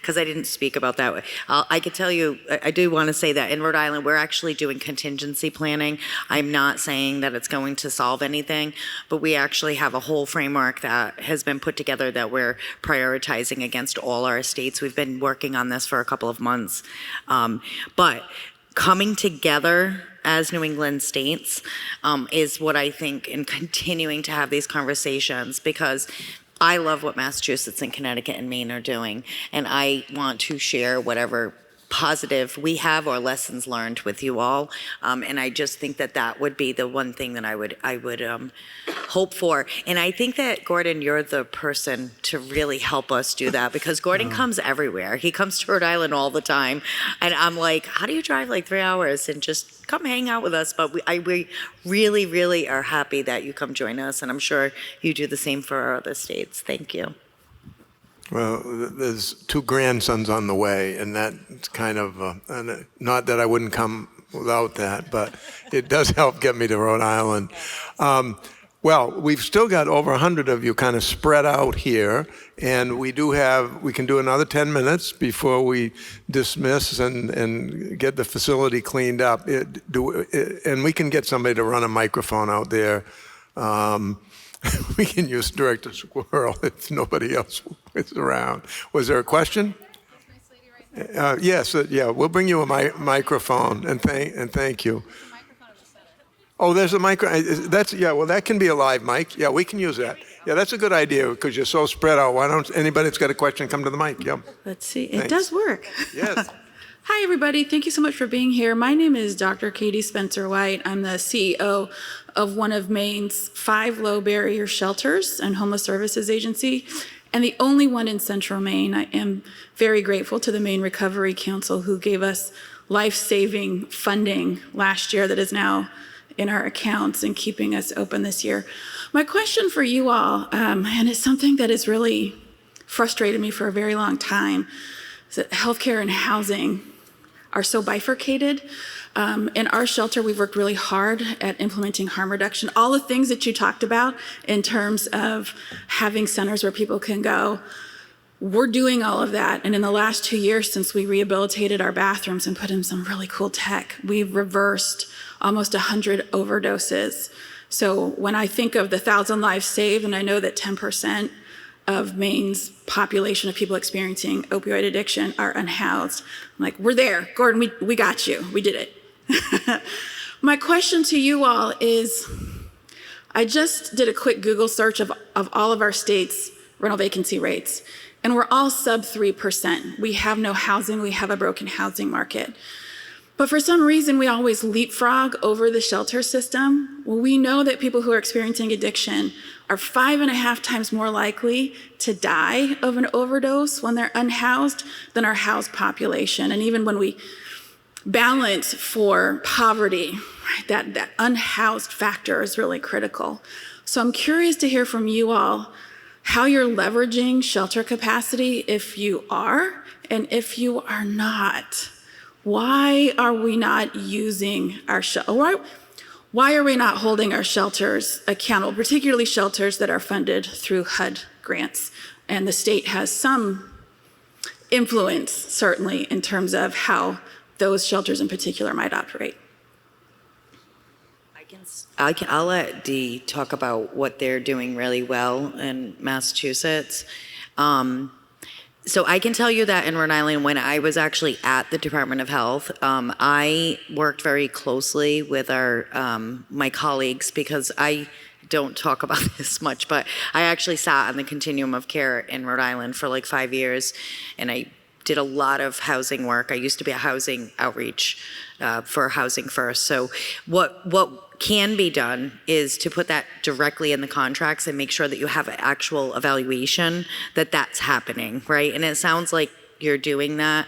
because I didn't speak about that. I could tell you, I do want to say that in Rhode Island, we're actually doing contingency planning. I'm not saying that it's going to solve anything, but we actually have a whole framework that has been put together that we're prioritizing against all our states. We've been working on this for a couple of months. But coming together as New England states is what I think, in continuing to have these conversations, because I love what Massachusetts and Connecticut and Maine are doing, and I want to share whatever positive we have or lessons learned with you all. And I just think that that would be the one thing that I would hope for. And I think that, Gordon, you're the person to really help us do that, because Gordon comes everywhere. He comes to Rhode Island all the time. And I'm like, how do you drive like 3 hours and just come hang out with us? But we really, really are happy that you come join us. And I'm sure you do the same for our other states. Thank you. Well, there's 2 grandsons on the way, and that's kind of, not that I wouldn't come without that, but it does help get me to Rhode Island. Well, we've still got over 100 of you kind of spread out here, and we can do another 10 minutes before we dismiss and get the facility cleaned up. And we can get somebody to run a microphone out there. We can use Director Squirrel if nobody else is around. Was there a question? Yes, yeah, we'll bring you a microphone, and thank you. Oh, there's a micro. Well, that can be a live mic. Yeah, we can use that. Yeah, that's a good idea because you're so spread out. Why don't anybody that's got a question come to the mic? Yeah. Let's see. It does work. Yes. Hi, everybody. Thank you so much for being here. My name is Dr. Katie Spencer-White. I'm the CEO of one of Maine's 5 low-barrier shelters and homeless services agency, and the only one in Central Maine. I am very grateful to the Maine Recovery Council, who gave us life-saving funding last year that is now in our accounts and keeping us open this year. My question for you all, and it's something that has really frustrated me for a very long time, is that healthcare and housing are so bifurcated. In our shelter, we've worked really hard at implementing harm reduction, all the things that you talked about in terms of having centers where people can go. We're doing all of that. And in the last 2 years, since we rehabilitated our bathrooms and put in some really cool tech, we've reversed almost 100 overdoses. So when I think of the 1,000 lives saved, and I know that 10% of Maine's population of people experiencing opioid addiction are unhoused, I'm like, we're there. Gordon, we got you. We did it. My question to you all is, I just did a quick Google search of all of our states' rental vacancy rates, and we're all sub 3%. We have no housing. We have a broken housing market. But for some reason, we always leapfrog over the shelter system. Well, we know that people who are experiencing addiction are 5.5 times more likely to die of an overdose when they're unhoused than our housed population. And even when we balance for poverty, right, that unhoused factor is really critical. So I'm curious to hear from you all how you're leveraging shelter capacity, if you are, and if you are not. Why are we not using our why are we not holding our shelters accountable, particularly shelters that are funded through HUD grants? And the state has some influence, certainly, in terms of how those shelters in particular might operate. I'll let Dee talk about what they're doing really well in Massachusetts. So I can tell you that in Rhode Island, when I was actually at the Department of Health, I worked very closely with my colleagues, because I don't talk about this much, but I actually sat on the continuum of care in Rhode Island for like 5 years, and I did a lot of housing work. I used to be a housing outreach for Housing First. So what can be done is to put that directly in the contracts and make sure that you have an actual evaluation that that's happening, right? And it sounds like you're doing that.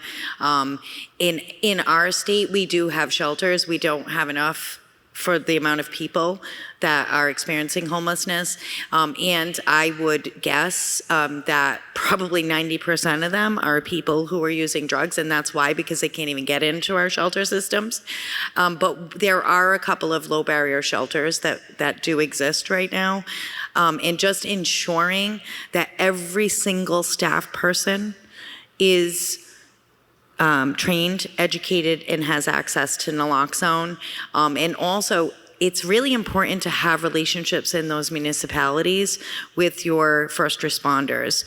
In our state, we do have shelters. We don't have enough for the amount of people that are experiencing homelessness. And I would guess that probably 90% of them are people who are using drugs, and that's why, because they can't even get into our shelter systems. But there are a couple of low barrier shelters that do exist right now. And just ensuring that every single staff person is trained, educated, and has access to naloxone. And also, it's really important to have relationships in those municipalities with your first responders.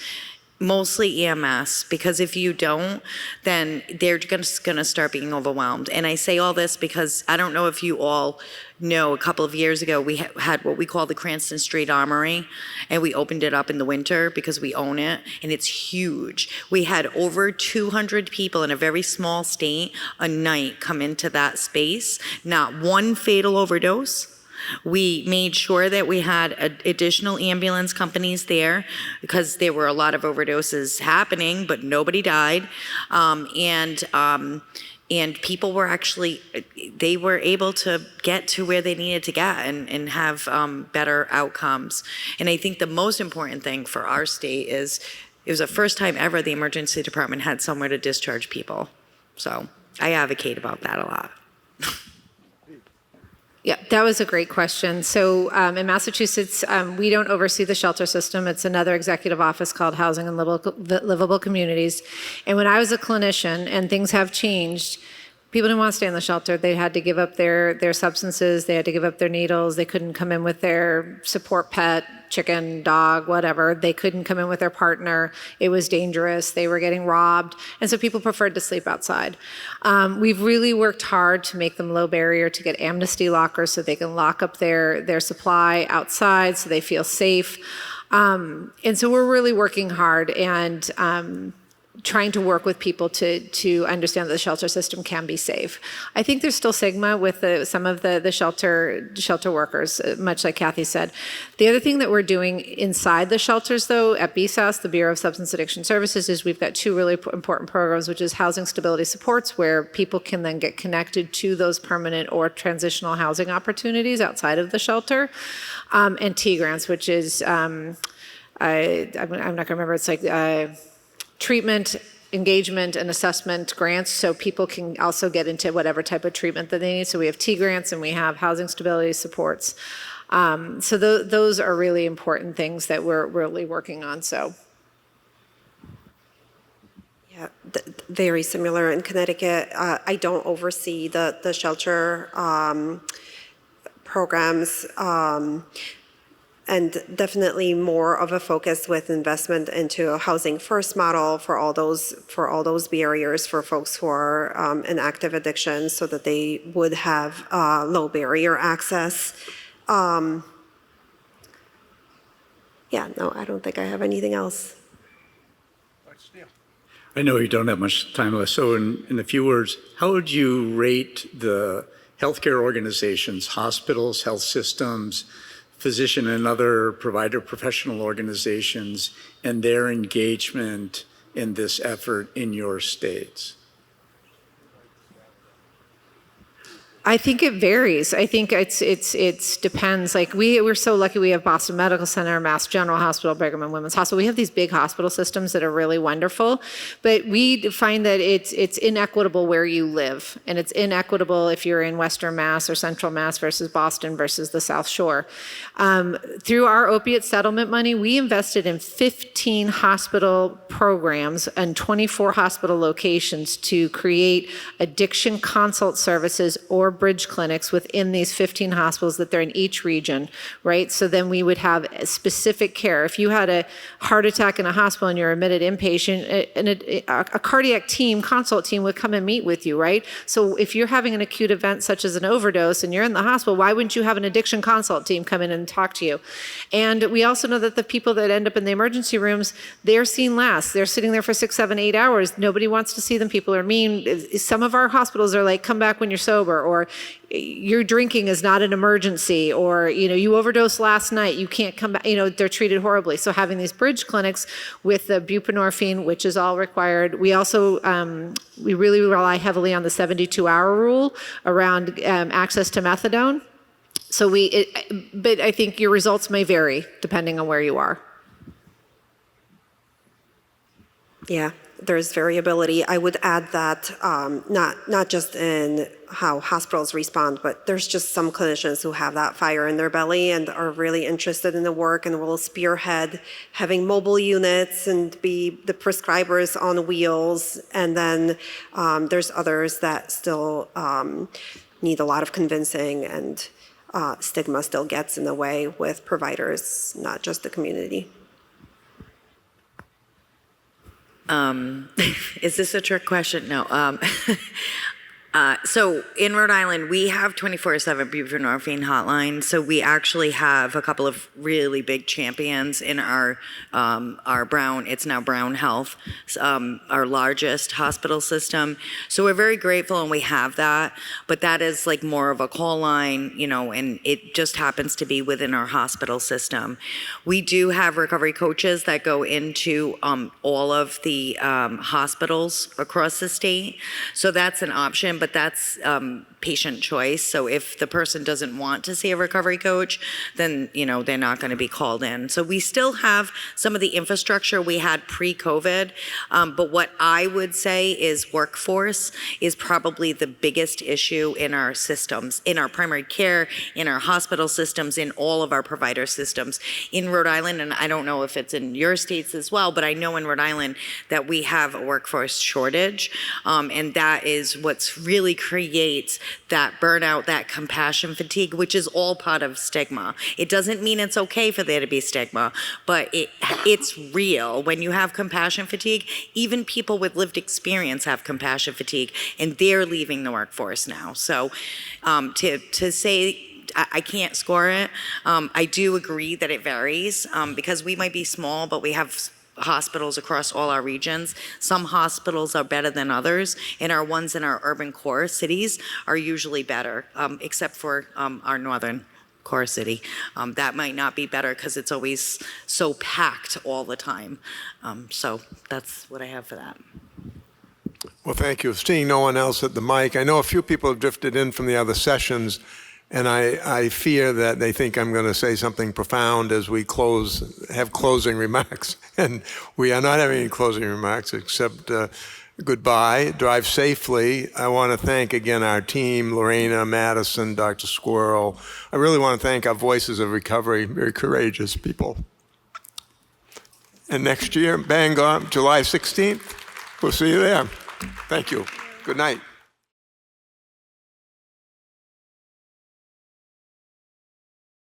mostly EMS, because if you don't, then they're just going to start being overwhelmed. And I say all this because I don't know if you all know, a couple of years ago, we had what we call the Cranston Street Armory, and we opened it up in the winter because we own it, and it's huge. We had over 200 people in a very small state a night come into that space, not one fatal overdose. We made sure that we had additional ambulance companies there because there were a lot of overdoses happening, but nobody died. And people were actually, they were able to get to where they needed to get and have better outcomes. And I think the most important thing for our state is it was the first time ever the emergency department had somewhere to discharge people. So I advocate about that a lot. Yeah, that was a great question. So in Massachusetts, we don't oversee the shelter system. It's another executive office called Housing and Livable Communities. And when I was a clinician, and things have changed, people didn't want to stay in the shelter. They had to give up their substances. They had to give up their needles. They couldn't come in with their support pet, chicken, dog, whatever. They couldn't come in with their partner. It was dangerous. They were getting robbed. And so people preferred to sleep outside. We've really worked hard to make them low barrier, to get amnesty lockers so they can lock up their supply outside so they feel safe. And so we're really working hard and trying to work with people to understand that the shelter system can be safe. I think there's still stigma with some of the shelter workers, much like Kathy said. The other thing that we're doing inside the shelters, though, at BSAS, the Bureau of Substance Addiction Services, is we've got two really important programs, which is housing stability supports, where people can then get connected to those permanent or transitional housing opportunities outside of the shelter, and T grants, which is, I'm not going to remember, it's like, treatment, engagement, and assessment grants, so people can also get into whatever type of treatment that they need. So we have T grants and we have housing stability supports. So those are really important things that we're really working on. So. Yeah, very similar in Connecticut. I don't oversee the shelter programs. And definitely more of a focus with investment into a housing first model for all those barriers for folks who are in active addiction, so that they would have low barrier access. Yeah, no, I don't think I have anything else. I know you don't have much time left, so in a few words, how would you rate the healthcare organizations, hospitals, health systems, physician and other provider professional organizations, and their engagement in this effort in your states? I think it varies. I think it's depends. Like we're so lucky we have Boston Medical Center, Mass General Hospital, Brigham and Women's Hospital. We have these big hospital systems that are really wonderful, but we find that it's inequitable where you live, and it's inequitable if you're in Western Mass or Central Mass versus Boston versus the South Shore. Through our opiate settlement money, we invested in 15 hospital programs and 24 hospital locations to create addiction consult services or bridge clinics within these 15 hospitals that they're in each region, right? So then we would have specific care. If you had a heart attack in a hospital and you're admitted inpatient, a cardiac team, consult team would come and meet with you, right? So if you're having an acute event such as an overdose and you're in the hospital, why wouldn't you have an addiction consult team come in and talk to you? And we also know that the people that end up in the emergency rooms, they're seen last. They're sitting there for 6, 7, 8 hours. Nobody wants to see them. People are mean. Some of our hospitals are like, come back when you're sober, or your drinking is not an emergency, or you overdosed last night, you can't come back. They're treated horribly. So having these bridge clinics with the buprenorphine, which is all required. We also we really rely heavily on the 72-hour rule around access to methadone. So but I think your results may vary depending on where you are. Yeah, there's variability. I would add that not just in how hospitals respond, but there's just some clinicians who have that fire in their belly and are really interested in the work and will spearhead having mobile units and be the prescribers on wheels. And then there's others that still need a lot of convincing, and stigma still gets in the way with providers, not just the community. Is this a trick question? No. So in Rhode Island, we have 24/7 buprenorphine hotline. So we actually have a couple of really big champions in our Brown. It's now Brown Health, our largest hospital system. So we're very grateful, and we have that. But that is like more of a call line, you know, and it just happens to be within our hospital system. We do have recovery coaches that go into all of the hospitals across the state. So that's an option. But that's patient choice. So if the person doesn't want to see a recovery coach, then, you know, they're not going to be called in. So we still have some of the infrastructure we had pre-COVID. But what I would say is workforce is probably the biggest issue in our systems, in our primary care, in our hospital systems, in all of our provider systems. In Rhode Island, and I don't know if it's in your states as well, but I know in Rhode Island that we have a workforce shortage. And that is what's really creates that burnout, that compassion fatigue, which is all part of stigma. It doesn't mean it's okay for there to be stigma, but it's real. When you have compassion fatigue, even people with lived experience have compassion fatigue, and they're leaving the workforce now. So to say I can't score it, I do agree that it varies because we might be small, but we have hospitals across all our regions. Some hospitals are better than others, and our ones in our urban core cities are usually better, except for our northern core city. That might not be better because it's always so packed all the time. So that's what I have for that. Well, thank you. Seeing no one else at the mic, I know a few people have drifted in from the other sessions, and I fear that they think I'm going to say something profound as we have closing remarks. And we are not having any closing remarks except goodbye, drive safely. I want to thank again our team, Lorena, Madison, Dr. Squirrel. I really want to thank our Voices of Recovery, very courageous people. And next year, Bangor, July 16th, we'll see you there. Thank you. Good night.